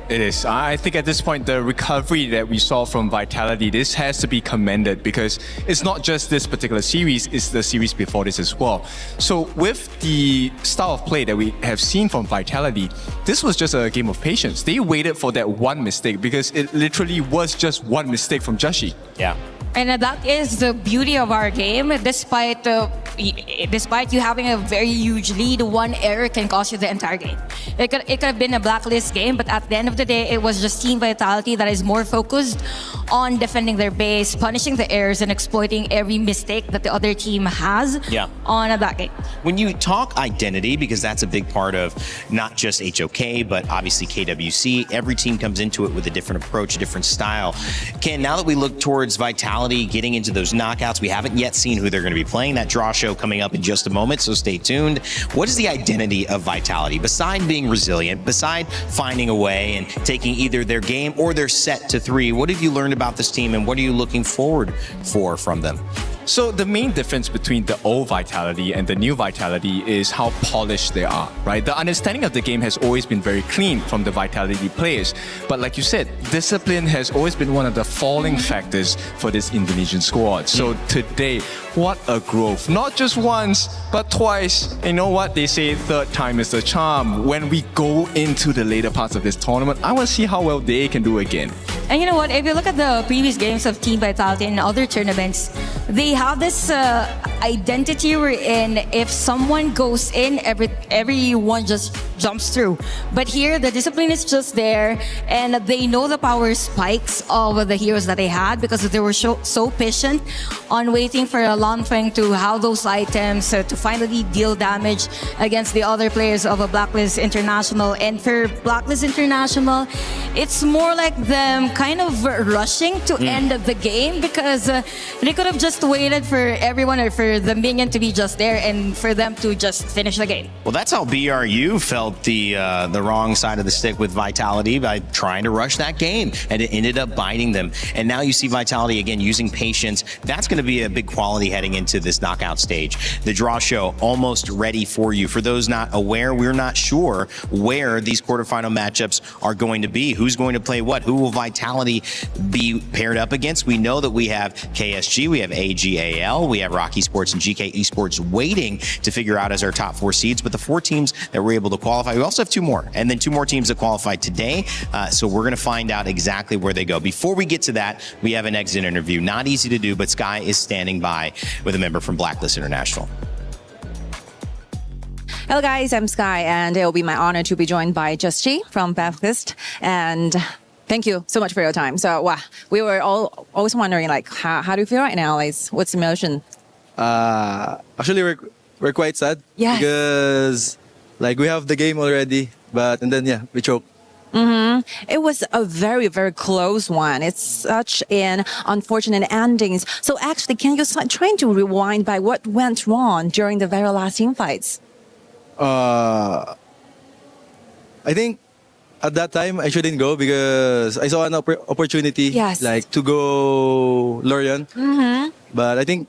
S20: It is. I think at this point, the recovery that we saw from Vitality, this has to be commended, because it's not just this particular series, it's the series before this as well. So with the style of play that we have seen from Vitality, this was just a game of patience. They waited for that one mistake, because it literally was just one mistake from Jashi.
S8: Yeah.
S18: And that is the beauty of our game. Despite you having a very huge lead, one error can cost you the entire game. It could have been a Blacklist game, but at the end of the day, it was just Team Vitality that is more focused on defending their base, punishing the errors, and exploiting every mistake that the other team has on that game.
S8: When you talk identity, because that's a big part of not just HOK, but obviously KWC, every team comes into it with a different approach, a different style. Ken, now that we look towards Vitality getting into those knockouts, we haven't yet seen who they're going to be playing. That draw show coming up in just a moment, so stay tuned. What is the identity of Vitality? Beside being resilient, beside finding a way and taking either their game or their set to 3, what have you learned about this team, and what are you looking forward for from them?
S20: So the main difference between the old Vitality and the new Vitality is how polished they are, right? The understanding of the game has always been very clean from the Vitality players. But like you said, discipline has always been one of the falling factors for this Indonesian squad. So today, what a growth. Not just once, but twice. And you know what? They say third time is the charm. When we go into the later parts of this tournament, I want to see how well they can do again.
S18: And you know what? If you look at the previous games of Team Vitality in other tournaments, they have this identity wherein if someone goes in, everyone just jumps through. But here, the discipline is just there, and they know the power spikes of the heroes that they had, because they were so patient on waiting for a long thing to have those items to finally deal damage against the other players of a Blacklist International. And for Blacklist International, it's more like them kind of rushing to end the game, because they could have just waited for everyone or for the minion to be just there and for them to just finish the game.
S8: Well, that's how BRU felt the wrong side of the stick with Vitality by trying to rush that game, and it ended up biting them. And now you see Vitality again using patience. That's going to be a big quality heading into this knockout stage. The draw show almost ready for you. For those not aware, we're not sure where these quarterfinal matchups are going to be. Who's going to play what? Who will Vitality be paired up against? We know that we have KSG, we have AGAL, we have Rocky Sports Esports and GK Esports waiting to figure out as our top 4 seeds. But the 4 teams that were able to qualify, we also have 2 more, and then 2 more teams that qualified today. So we're going to find out exactly where they go. Before we get to that, we have an exit interview. Not easy to do, but Sky is standing by with a member from Blacklist International.
S11: Hello guys, I'm Sky, and it will be my honor to be joined by Justy from Blacklist. And thank you so much for your time. So, wow, we were always wondering, like, how do you feel right now? Like, what's the emotion?
S16: Actually, we're quite sad.
S11: Yeah.
S16: Because, like, we have the game already, and then we choke.
S11: It was a very, very close one. It's such an unfortunate endings. So actually, can you try to rewind by what went wrong during the very last team fights?
S16: I think at that time I shouldn't go because I saw an opportunity, like to go Lorient. But I think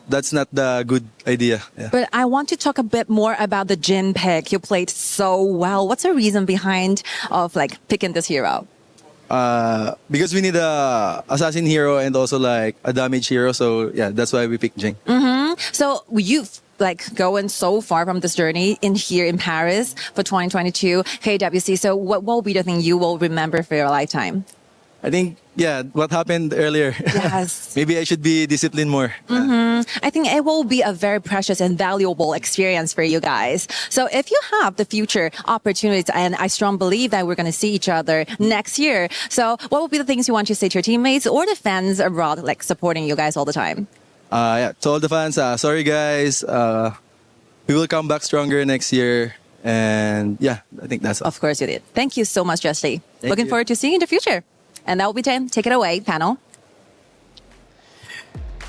S16: that's not the good idea. Yeah.
S11: But I want to talk a bit more about the Jin pick. You played so well. What's the reason behind of like picking this hero?
S16: Because we need a assassin hero and also like a damage hero. So yeah, that's why we picked Jin.
S11: So you've like going so far from this journey here in Paris for 2022 KWC. So what will be the thing you will remember for your lifetime?
S16: I think, what happened earlier.
S11: Yes.
S16: Maybe I should be disciplined more.
S11: I think it will be a very precious and valuable experience for you guys. So if you have the future opportunities, and I strongly believe that we're going to see each other next year. So what will be the things you want to say to your teammates or the fans abroad, like supporting you guys all the time?
S16: To all the fans, sorry guys. We will come back stronger next year. And I think that's all.
S11: Of course you did. Thank you so much, Justy. Looking
S16: you.
S11: forward to seeing you in the future. And that will be time. Take it away, panel.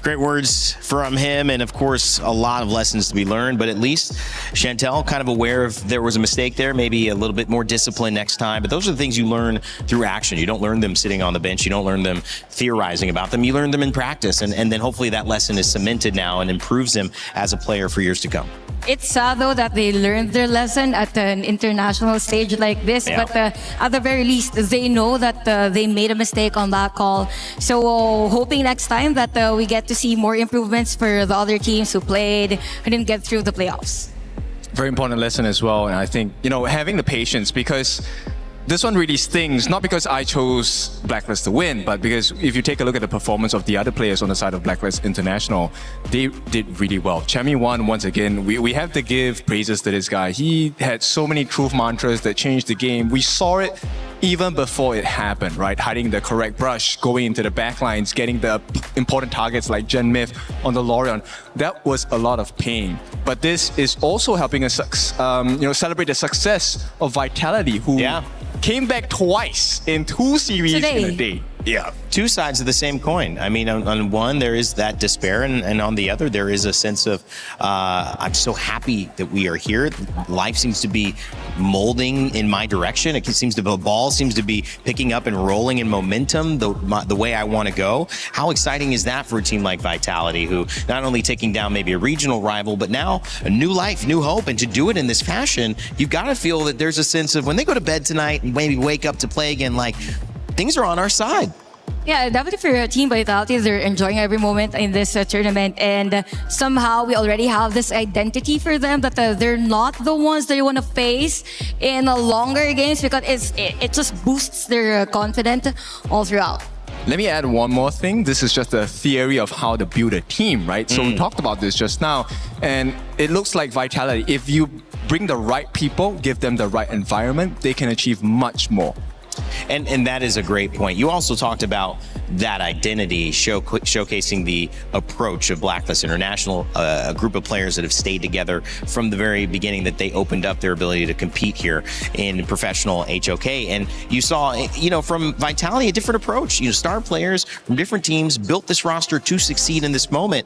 S8: Great words from him, and of course, a lot of lessons to be learned, but at least Chantel kind of aware of there was a mistake there, maybe a little bit more discipline next time, but those are the things you learn through action. You don't learn them sitting on the bench. You don't learn them theorizing about them. You learn them in practice, and then hopefully that lesson is cemented now and improves him as a player for years to come.
S18: It's sad though that they learned their lesson at an international stage like this, but at the very least, they know that they made a mistake on that call. So hoping next time that we get to see more improvements for the other teams who played, who didn't get through the playoffs.
S20: Very important lesson as well. And I think, having the patience, because this one really stings, not because I chose Blacklist to win, but because if you take a look at the performance of the other players on the side of Blacklist International, they did really well. Chami won once again. We have to give praises to this guy. He had so many truth mantras that changed the game. We saw it even before it happened, right? Hiding the correct brush, going into the backlines, getting the important targets like Gen Myth on the Lorient. That was a lot of pain. But this is also helping us, celebrate the success of Vitality, who came back twice in 2 series in a day.
S8: Yeah, 2 sides of the same coin. I mean, on one, there is that despair, and on the other, there is a sense of, I'm so happy that we are here. Life seems to be molding in my direction. The ball seems to be picking up and rolling in momentum the way I want to go. How exciting is that for a team like Vitality, who not only taking down maybe a regional rival, but now a new life, new hope, and to do it in this fashion, you've got to feel that there's a sense of when they go to bed tonight and maybe wake up to play again, like, things are on our side.
S18: Yeah, definitely for Team Vitality, they're enjoying every moment in this tournament, and somehow we already have this identity for them that they're not the ones that you want to face in longer games, because it just boosts their confidence all throughout.
S20: Let me add one more thing. This is just a theory of how to build a team, right? So we talked about this just now, and it looks like Vitality, if you bring the right people, give them the right environment, they can achieve much more.
S8: And that is a great point. You also talked about that identity, showcasing the approach of Blacklist International, a group of players that have stayed together from the very beginning, that they opened up their ability to compete here in professional HOK. And you saw, from Vitality, a different approach. Star players from different teams built this roster to succeed in this moment.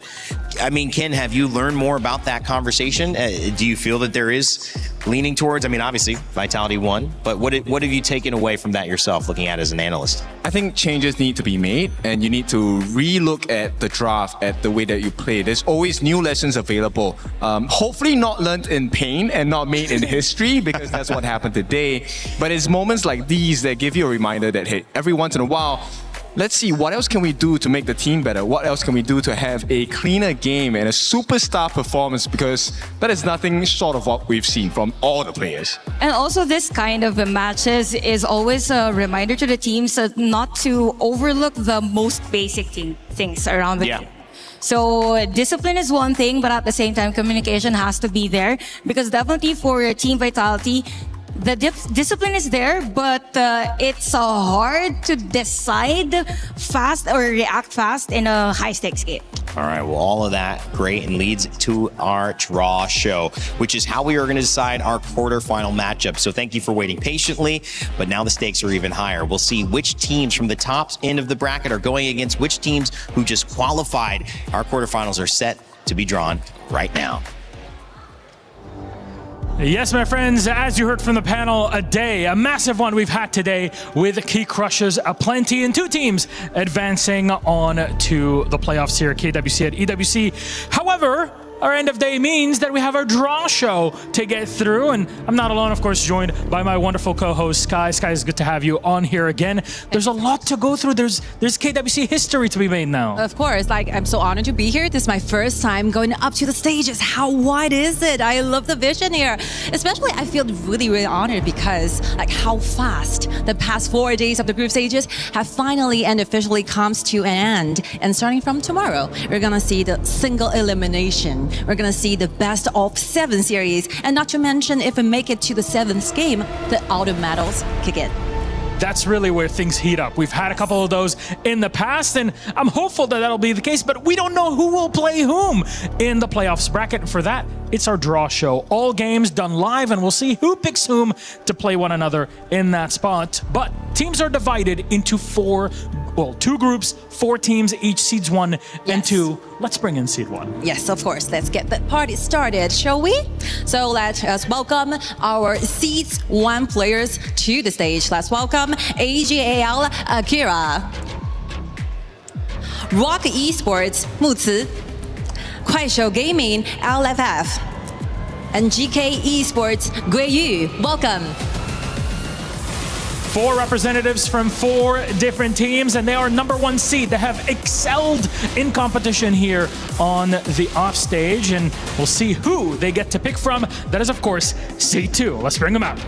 S8: I mean, Ken, have you learned more about that conversation? Do you feel that there is leaning towards, obviously Vitality won, but what have you taken away from that yourself, looking at it as an analyst?
S20: I think changes need to be made, and you need to re-look at the draft, at the way that you play. There's always new lessons available. Hopefully not learned in pain and not made in history, because that's what happened today. But it's moments like these that give you a reminder that, hey, every once in a while, let's see what else can we do to make the team better. What else can we do to have a cleaner game and a superstar performance, because that is nothing short of what we've seen from all the players.
S18: And also this kind of matches is always a reminder to the teams not to overlook the most basic things around the game. So discipline is one thing, but at the same time, communication has to be there, because definitely for team vitality, the discipline is there, but it's hard to decide fast or react fast in a high-stakes game.
S8: All right, well, all of that great and leads to our draw show, which is how we are going to decide our quarterfinal matchup. So thank you for waiting patiently, but now the stakes are even higher. We'll see which teams from the top end of the bracket are going against which teams who just qualified. Our quarterfinals are set to be drawn right now.
S1: Yes, my friends, as you heard from the panel, a massive one we've had today with key crushes aplenty and 2 teams advancing on to the playoffs here at KWC at EWC. However, our end of day means that we have our draw show to get through, and I'm not alone, of course, joined by my wonderful co-host Sky. Sky, it's good to have you on here again. There's a lot to go through. There's KWC history to be made now.
S11: Of course, I'm so honored to be here. This is my first time going up to the stages. How wide is it? I love the vision here. Especially, I feel really, really honored because how fast the past 4 days of the group stages have finally and officially comes to an end. And starting from tomorrow, we're gonna see the single elimination. We're going to see the best of 7 series. And not to mention, if we make it to the 7th game, the ultimate medals kick in.
S1: That's really where things heat up. We've had a couple of those in the past, and I'm hopeful that that'll be the case, but we don't know who will play whom in the playoffs bracket. And for that, it's our draw show. All games done live, and we'll see who picks whom to play one another in that spot. But teams are divided into 2 groups, 4 teams, each seeds 1 and 2. Let's bring in seed 1.
S11: Yes, of course. Let's get the party started, shall we? So let us welcome our seeds 1 players to the stage. Let's welcome AGAL Akira, Rock Esports Muzi, Kuaishou Gaming LFF, and GK Esports Guiyu. Welcome.
S1: 4 representatives from 4 different teams, and they are number 1 seed. They have excelled in competition here on the offstage, and we'll see who they get to pick from. That is, of course, seed 2. Let's bring them out.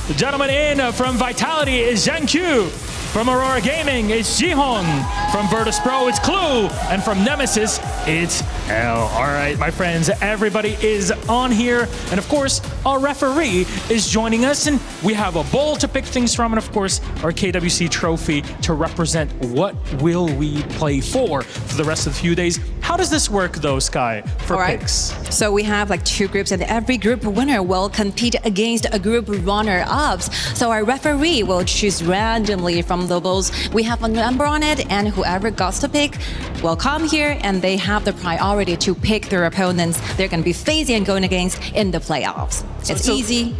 S1: The gentleman in from Vitality is Zhang Q. From Aurora Gaming, it's Jihong. From Virtus Pro, it's Clue. And from Nemesis, it's L. All right, my friends, everybody is on here. And of course, our referee is joining us. And we have a bowl to pick things from. And of course, our KWC trophy to represent what will we play for the rest of the few days. How does this work, though, Sky, for picks?
S11: So we have 2 groups, and every group winner will compete against a group runner-ups. So our referee will choose randomly from the bowls. We have a number on it, and whoever gets to pick will come here, and they have the priority to pick their opponents they're going to be facing and going against in the playoffs. It's easy.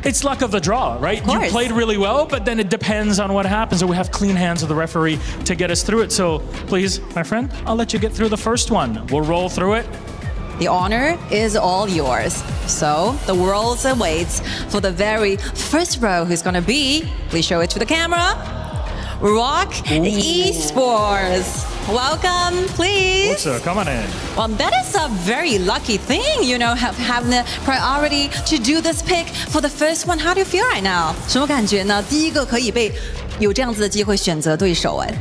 S1: It's luck of the draw, right? You played really well, but then it depends on what happens. So we have clean hands of the referee to get us through it. So please, my friend, I'll let you get through the first one. We'll roll through it.
S11: The honor is all yours. So the world awaits for the very first row, who's going to be, please show it to the camera, Rock Esports. Welcome, please.
S1: Sir, come on in.
S11: Well, that is a very lucky thing, having the priority to do this pick for the first one. How do you feel right now? 什么感觉呢？第一个可以被有这样子的机会选择对手哎。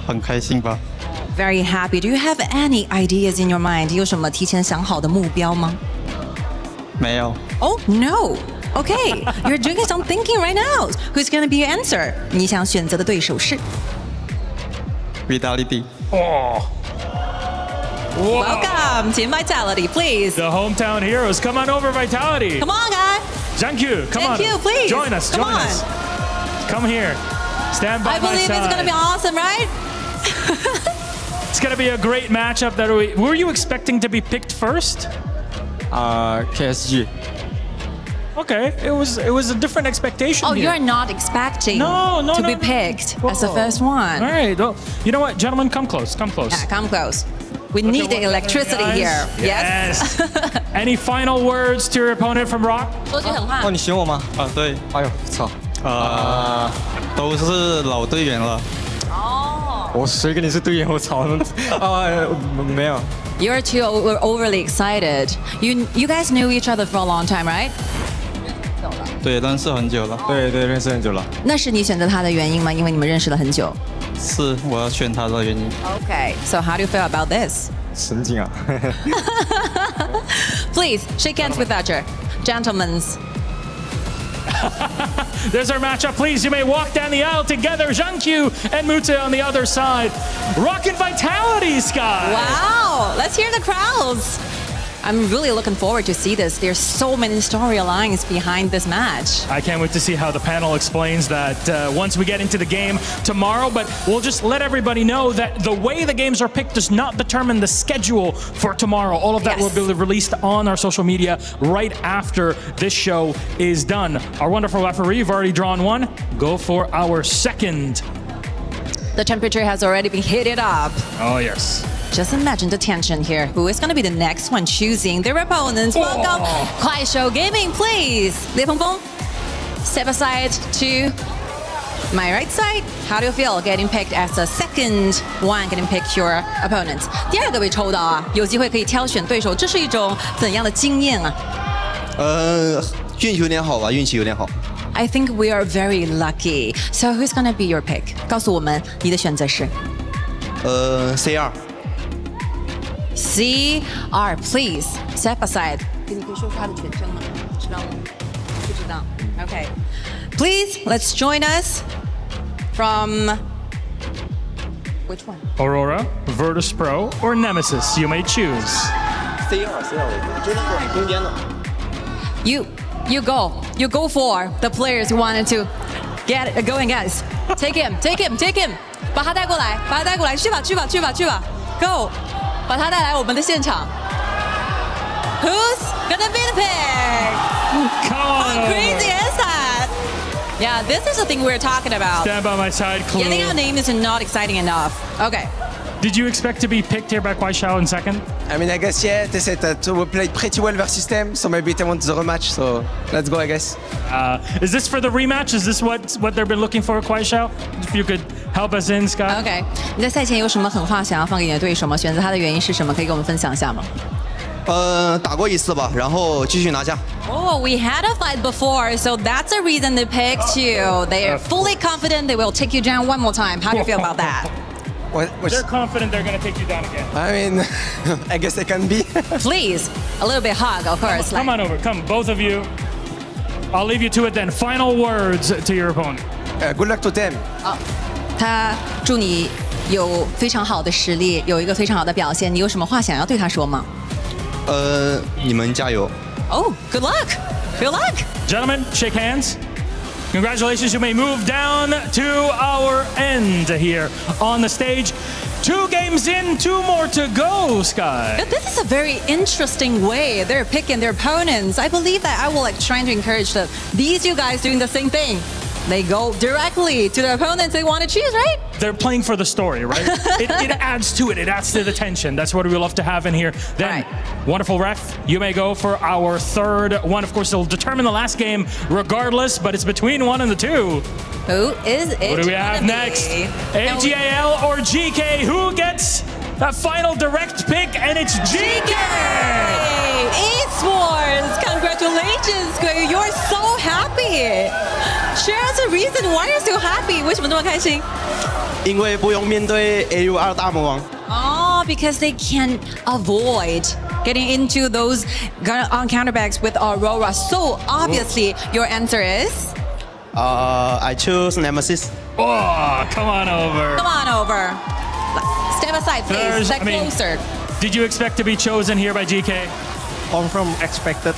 S16: 很开心吧。
S11: Very happy. Do you have any ideas in your mind? 有什么提前想好的目标吗？
S16: 没有。
S11: Oh no. Okay, you're doing some thinking right now. Who's going to be your answer? 你想选择的对手是
S16: Vitality.
S1: Oh.
S11: Welcome, Team Vitality, please.
S1: The hometown heroes, come on over, Vitality.
S11: Come on, guys.
S1: Zhang Q, come on.
S11: Zhang Q, please.
S1: Join us,
S11: come on.
S1: Come here. Stand by my side.
S11: I believe it's going to be awesome, right?
S1: It's going to be a great matchup. Were you expecting to be picked first?
S16: KSG.
S1: Okay, it was a different expectation.
S11: Oh,
S1: here.
S11: you're not expecting to be picked as the first one.
S1: All right, well, you know what, gentlemen, come close, come close.
S11: Yeah, come close. We need the electricity here.
S1: Yes. Any final words to your opponent from Rock?
S11: 说句狠话。
S16: 哦，你选我吗？啊，对。哎呦，操。都是老队员了。
S19: 我谁跟你是队友？我操！没有。
S11: You're two overly excited. You guys knew each other for a long time, right?
S16: 对，认识很久了。
S19: 对，认识很久了。
S11: 那是你选择他的原因吗？因为你们认识了很久。
S16: 是我要选他的原因。
S11: Okay, so how do you feel about this?
S19: 神经啊！
S11: Please shake hands with Thatcher, gentlemen's.
S1: There's our matchup. Please, you may walk down the aisle together. Zhangqiu and Mute on the other side. Rockin' vitality, Sky.
S11: Wow, let's hear the crowds. I'm really looking forward to see this. There's so many storylines behind this match.
S1: I can't wait to see how the panel explains that once we get into the game tomorrow, but we'll just let everybody know that the way the games are picked does not determine the schedule for tomorrow. All of that will be released on our social media right after this show is done. Our wonderful referee, you've already drawn one. Go for our second.
S11: The temperature has already been heated up.
S1: Oh, yes.
S11: Just imagine the tension here. Who is going to be the next one choosing their opponents? Welcome, Kuaishou Gaming, please. 李鹏鹏, step aside to my right side. How do you feel getting picked as the second one getting picked your opponent? 第二个被抽到啊，有机会可以挑选对手，这是一种怎样的经验啊？
S16: 运气有点好吧，运气有点好。
S11: I think we are very lucky. So who's going to be your pick? 告诉我们你的选择是
S16: ，C2。
S11: CR, please step aside. 你可以说出他的全称吗？知道吗？不知道。Okay. Please, let's join us from which one?
S1: Aurora, Virtus Pro, or Nemesis. You may choose.
S16: C2，就那个中间的。
S11: You go for the players who wanted to get it going, guys. Take him. 把他带过来，去吧 ，Go. 把他带来我们的现场。Who's gonna be the pick? How crazy is that? Yeah, this is the thing we're talking about.
S1: Stand by my side, Clue.
S11: Getting our name is not exciting enough. Okay.
S1: Did you expect to be picked here by Kuaishou in second?
S19: I mean, I guess, yeah, we played pretty well versus them, so maybe they want the rematch, so let's go, I guess.
S1: Is this for the rematch? Is this what they've been looking for, Kuaishou? If you could help us in, Sky.
S11: Okay. 你在赛前有什么狠话想要放给你的对手吗？选择他的原因是什么？可以跟我们分享一下吗？
S16: 打过一次吧，然后继续拿下。
S11: Oh, we had a fight before, so that's a reason they picked you. They are fully confident they will take you down one more time. How do you feel about that?
S1: They're confident they're going to take you down again.
S19: I mean, I guess they can be.
S11: Please, a little bit hug, of course.
S1: Come on over. Come, both of you. I'll leave you to it then. Final words to your opponent.
S19: Good luck to them.
S11: 他祝你有非常好的实力，有一个非常好的表现。你有什么话想要对他说吗？
S16: 你们加油。
S11: Oh, good luck. Good luck.
S1: Gentlemen, shake hands. Congratulations, you may move down to our end here on the stage. 2 games in, 2 more to go, Sky.
S11: But this is a very interesting way they're picking their opponents. I believe that I will trying to encourage these you guys doing the same thing. They go directly to the opponents they want to choose, right?
S1: They're playing for the story, right? it adds to it. It adds to the tension. That's what we love to have in here. Then, wonderful ref, you may go for our third one. Of course, it'll determine the last game regardless, but it's between 1 and the 2.
S11: Who is it?
S1: What do we have next? AGAL or GK? Who gets that final direct pick? And it's GK!
S11: Esports! Congratulations, Gui. You're so happy. Share us a reason why you're so happy. 为什么这么开心？
S16: 因为不用面对 AU2 大魔王。
S11: Oh, because they can avoid getting into those on counterbacks with Aurora. So obviously, your answer is?
S16: I choose Nemesis.
S1: Oh, come on over.
S11: Come on over. Step aside, please. Step closer.
S1: Did you expect to be chosen here by GK?
S16: I'm from expected.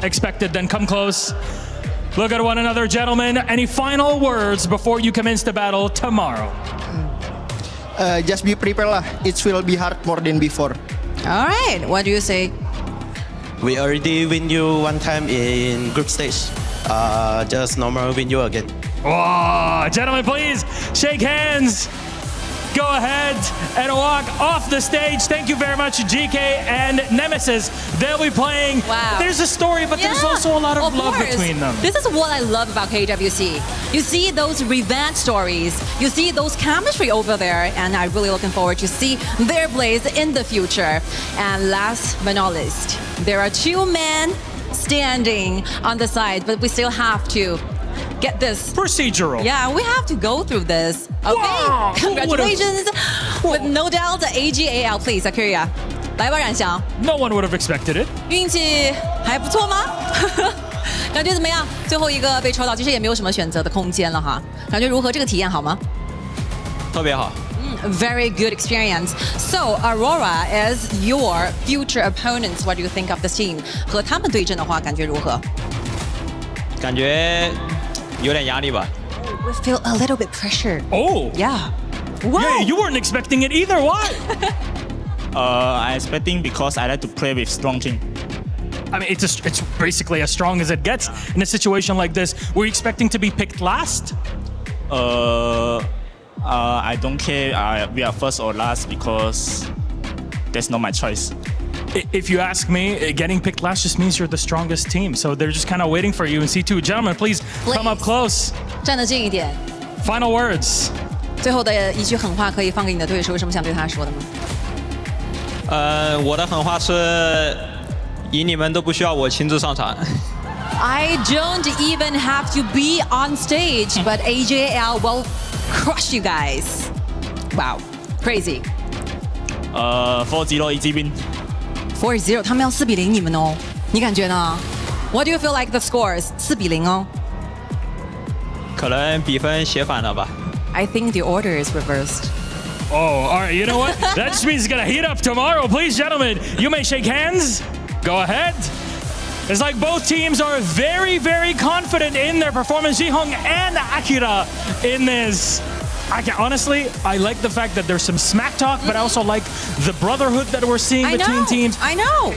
S1: Expected, then come close. Look at one another, gentlemen. Any final words before you commence the battle tomorrow?
S16: Just be prepared lah. It will be hard more than before.
S11: All right. What do you say?
S16: We already win you one time in group stage. Just normal win you again.
S1: Oh, gentlemen, please shake hands. go ahead and walk off the stage. Thank you very much, GK and Nemesis. They'll be playing.
S11: Wow.
S1: There's a story, but there's also a lot of love
S11: course.
S1: between them.
S11: This is what I love about KWC. You see those revenge stories, you see those chemistry over there, and I'm really looking forward to see their plays in the future. And last but not least, there are two men standing on the side, but we still have to get this
S1: procedural.
S11: Yeah, we have to go through this. Okay,
S1: Wow.
S11: congratulations. With no doubt, the AGAL, please, Akira. 来吧，冉翔。
S1: No one would have expected it.
S11: 运气还不错吗？感觉怎么样？最后一个被抽到，其实也没有什么选择的空间了哈。感觉如何？这个体验好吗？
S12: 特别好。
S11: Very good experience. So Aurora is your future opponents. What do you think of this team? 和他们对阵的话，感觉如何？
S12: 感觉有点压力吧。
S11: We feel a little bit pressure.
S1: Oh.
S11: Yeah. Wow.
S1: Yeah, you weren't expecting it either. Why?
S15: I expecting because I like to play with strong team.
S1: I mean, it's basically as strong as it gets in a situation like this. Were you expecting to be picked last?
S15: I don't care. We are first or last because that's not my choice.
S1: If you ask me, getting picked last just means you're the strongest team. So they're just kind of waiting for you in C2. Gentlemen, please come up close.
S11: 站得近一点。
S1: Final words.
S11: 最后的一句狠话可以放给你的对手，有什么想对他说的吗？
S12: 我的狠话是，赢你们都不需要我亲自上场。
S11: I don't even have to be on stage, but AJL will crush you guys. Wow, crazy.
S15: 4-0 easy win.
S11: 4-0，他们要4-0你们哦，你感觉呢 ？What do you feel like the scores? 4-0哦。
S12: 可能比分写反了吧。
S11: I think the order is reversed.
S1: Oh, all right. You know what? That just means it's going to heat up tomorrow. Please, gentlemen, you may shake hands. Go ahead. It's like both teams are very, very confident in their performance. Jihong and Akira in this. Honestly, I like the fact that there's some smack talk, but I also like the brotherhood that we're seeing between teams.
S11: I know.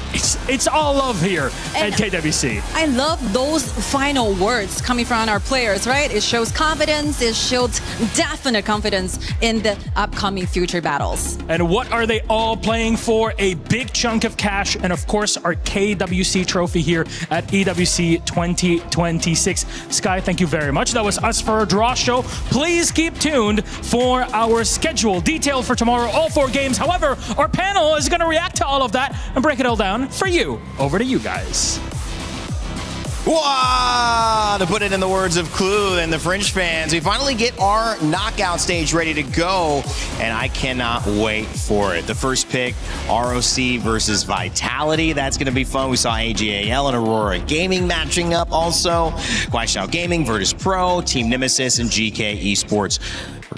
S1: It's all love here at KWC.
S11: I love those final words coming from our players, right? It shows confidence. It shows definite confidence in the upcoming future battles.
S1: And what are they all playing for? A big chunk of cash and, of course, our KWC trophy here at EWC 2026. Sky, thank you very much. That was us for our draw show. Please keep tuned for our schedule detailed for tomorrow, all 4 games. However, our panel is going to react to all of that and break it all down for you. Over to you guys.
S8: Wow! To put it in the words of Clue and the Fringe fans, we finally get our knockout stage ready to go, and I cannot wait for it. The first pick, ROC versus Vitality. That's going to be fun. We saw AGAL and Aurora Gaming matching up also. Guaishao Gaming, Virtus Pro, Team Nemesis, and GK Esports.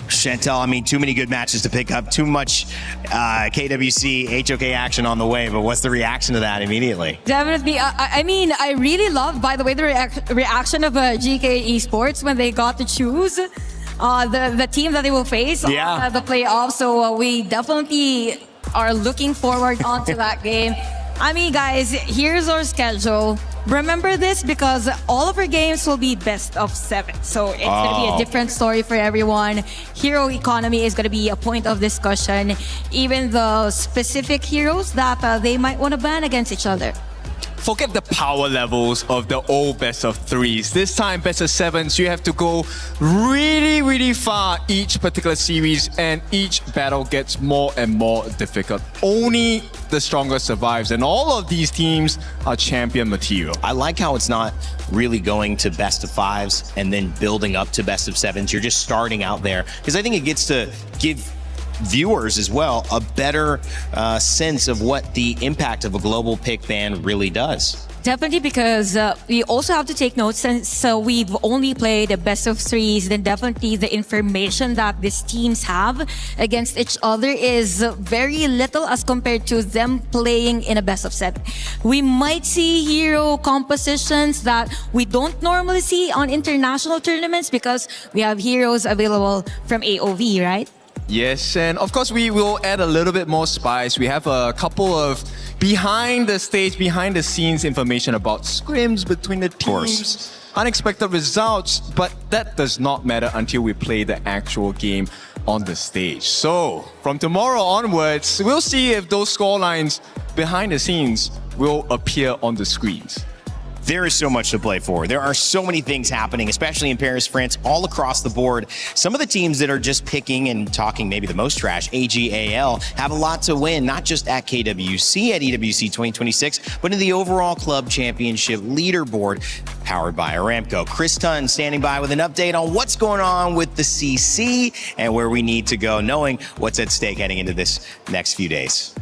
S8: Chantel, I mean, too many good matches to pick up. Too much KWC, HOK action on the way. But what's the reaction to that immediately?
S18: Definitely. I mean, I really love, by the way, the reaction of GK Esports when they got to choose the team that they will face on the playoffs. So we definitely are looking forward onto that game. I mean, guys, here's our schedule. Remember this because all of our games will be best of 7. So it's going to be a different story for everyone. Hero economy is going to be a point of discussion. Even the specific heroes that they might want to ban against each other.
S20: Forget the power levels of the old best of 3s. This time, best of 7s, you have to go really, really far each particular series, and each battle gets more and more difficult. Only the strongest survives, and all of these teams are champion material.
S8: I like how it's not really going to best of 5s and then building up to best of 7s. You're just starting out there, because I think it gets to give viewers as well a better sense of what the impact of a global pick ban really does.
S18: Definitely, because we also have to take note, since we've only played the best of 3s, then definitely the information that these teams have against each other is very little as compared to them playing in a best of 7. We might see hero compositions that we don't normally see on international tournaments because we have heroes available from AOV, right?
S20: Yes, and of course we will add a little bit more spice. We have a couple of behind the stage, behind the scenes information about scrims between the teams, unexpected results, but that does not matter until we play the actual game. on the stage. So from tomorrow onwards, we'll see if those scorelines behind the scenes will appear on the screens.
S8: There is so much to play for. There are so many things happening, especially in Paris, France, all across the board. Some of the teams that are just picking and talking maybe the most trash, AGAL, have a lot to win, not just at KWC, at EWC 2026, but in the overall club championship leaderboard powered by Aramco. Chris Tunn standing by with an update on what's going on with the CC and where we need to go, knowing what's at stake heading into this next few days.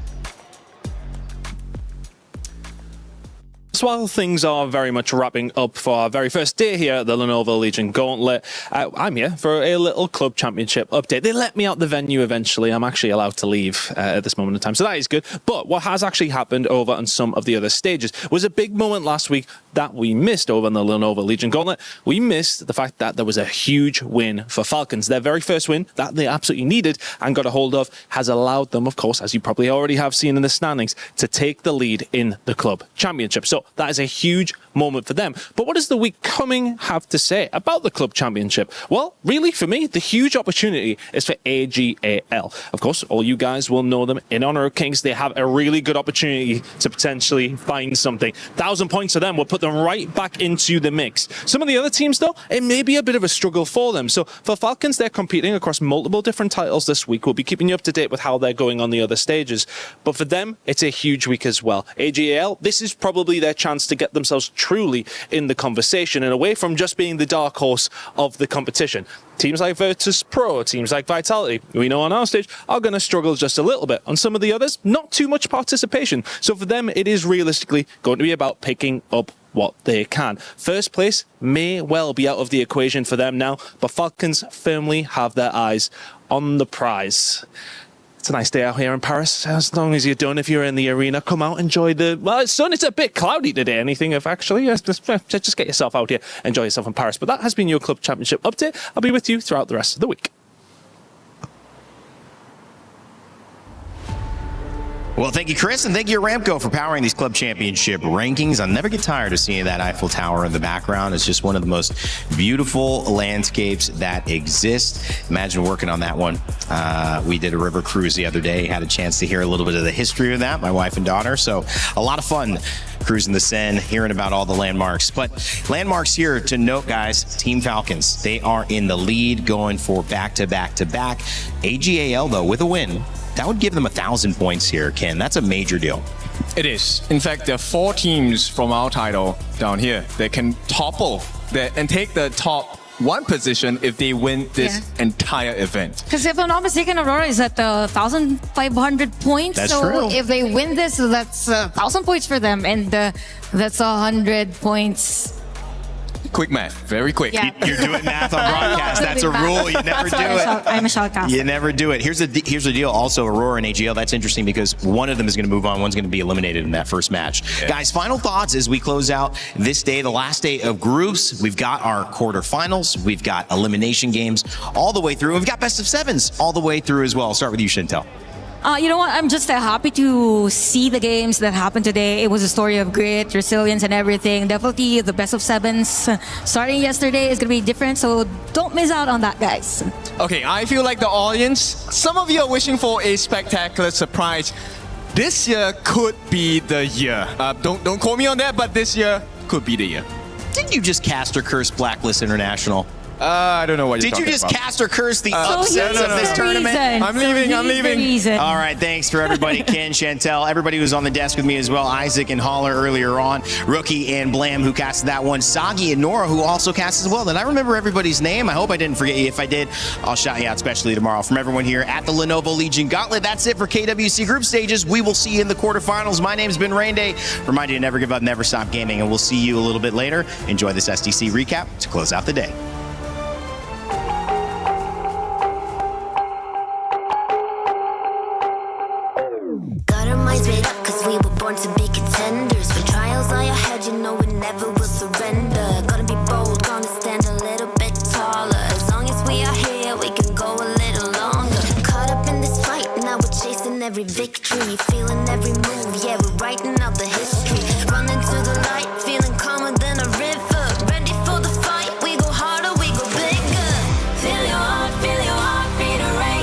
S9: So while things are very much wrapping up for our very first day here at the Lenovo Legion Gauntlet, I'm here for a little club championship update. They let me out the venue eventually. I'm actually allowed to leave at this moment in time, so that is good. But what has actually happened over on some of the other stages was a big moment last week that we missed over on the Lenovo Legion Gauntlet. We missed the fact that there was a huge win for Falcons. Their very first win that they absolutely needed and got a hold of has allowed them, of course, as you probably already have seen in the standings, to take the lead in the club championship. So that is a huge moment for them. But what does the week coming have to say about the club championship? Well, really, for me, the huge opportunity is for AGAL. Of course, all you guys will know them in Honor of Kings. They have a really good opportunity to potentially find something. 1,000 points for them will put them right back into the mix. Some of the other teams, though, it may be a bit of a struggle for them. So for Falcons, they're competing across multiple different titles this week. We'll be keeping you up to date with how they're going on the other stages. But for them, it's a huge week as well. AGAL, this is probably their chance to get themselves truly in the conversation and away from just being the dark horse of the competition. Teams like Virtus Pro, teams like Vitality, we know on our stage, are going to struggle just a little bit. On some of the others, not too much participation. So for them, it is realistically going to be about picking up what they can. First place may well be out of the equation for them now, but Falcons firmly have their eyes on the prize. It's a nice day out here in Paris. As long as you're done, if you're in the arena, come out, enjoy the... Well, it's sun. It's a bit cloudy today, anything if actually. Just get yourself out here, enjoy yourself in Paris. But that has been your Club Championship update. I'll be with you throughout the rest of the week.
S8: Well, thank you, Chris, and thank you, Aramco, for powering these club championship rankings. I'll never get tired of seeing that Eiffel Tower in the background. It's just one of the most beautiful landscapes that exist. Imagine working on that one. We did a river cruise the other day, had a chance to hear a little bit of the history of that, my wife and daughter. So a lot of fun cruising the Seine, hearing about all the landmarks. But landmarks here to note, guys, Team Falcons, they are in the lead going for back-to-back-to-back. AGAL, though, with a win, that would give them 1,000 points here, Ken. That's a major deal.
S20: It is. In fact, there are 4 teams from our title down here that can topple and take the top 1 position if they win this entire event.
S18: Because if I'm not mistaken, Aurora is at 1,500 points.
S20: That's
S18: so
S20: true.
S18: if they win this, that's 1,000 points for them, and that's 100 points.
S20: Quick math, very quick.
S18: Yeah.
S8: You're doing math on broadcast. That's a rule. You never do it.
S18: I'm a shoutcaster.
S8: You never do it. Here's the deal. Also, Aurora and AGL, that's interesting because one of them is going to move on. One's going to be eliminated in that first match. Yeah. Guys, final thoughts as we close out this day, the last day of groups. We've got our quarterfinals. We've got elimination games all the way through. We've got best of 7s all the way through as well. I'll start with you, Chantel.
S18: You know what? I'm just happy to see the games that happened today. It was a story of grit, resilience, and everything. Definitely the best of 7s. Starting yesterday is going to be different, so don't miss out on that, guys.
S20: Okay, I feel like the audience, some of you are wishing for a spectacular surprise. This year could be the year. Don't quote me on that, but this year could be the year.
S8: Didn't you just cast or curse Blacklist International?
S20: I don't know what you're talking
S8: about. Did you just cast or curse the
S20: upsets
S8: of this tournament?
S20: I'm leaving.
S8: All right, thanks for everybody. Ken, Chantel, everybody who's on the desk with me as well. Isaac and Holler earlier on. Rookie and Blam who casted that one. Sagi and Nora who also cast as well. Did I remember everybody's name? I hope I didn't forget you. If I did, I'll shout you out especially tomorrow. From everyone here at the Lenovo Legion Gauntlet, that's it for KWC Group Stages. We will see you in the quarterfinals. My name's been Rain Day. Remind you to never give up, never stop gaming, and we'll see you a little bit later. Enjoy this SDC recap to close out the day.
S7: We were born to be contenders. When trials lie ahead, you know we never will surrender. Gotta be bold, gonna stand a little bit taller. As long as we are here, we can go a little longer. Caught up in this fight, now we're chasing every victory. Feeling every move, yeah, we're writing out the history. Running to the light, feeling calmer than a river. Ready for the fight, we go harder, we go bigger. Feel your heart beat the rain.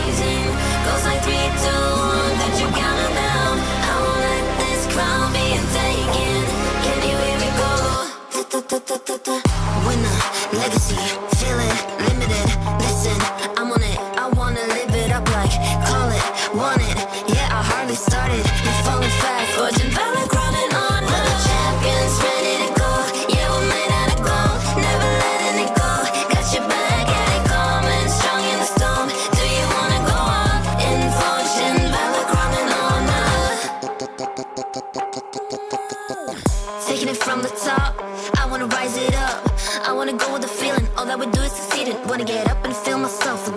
S7: legacy, feeling limited. Listen, I'm on it, I wanna live it up like call it, want it. Yeah, I hardly started, you're falling fast. Fortune Valor grinding on. We're the champions, ready to go. Yeah, we're made out of gold, never letting it go. Got your back, yeah, they coming strong in the storm. Do you wanna go up in fortune? Valor grinding on. Taking it from the top, I wanna rise it up. I wanna go with the feeling, all that we do is succeeding. Wanna get up and feel myself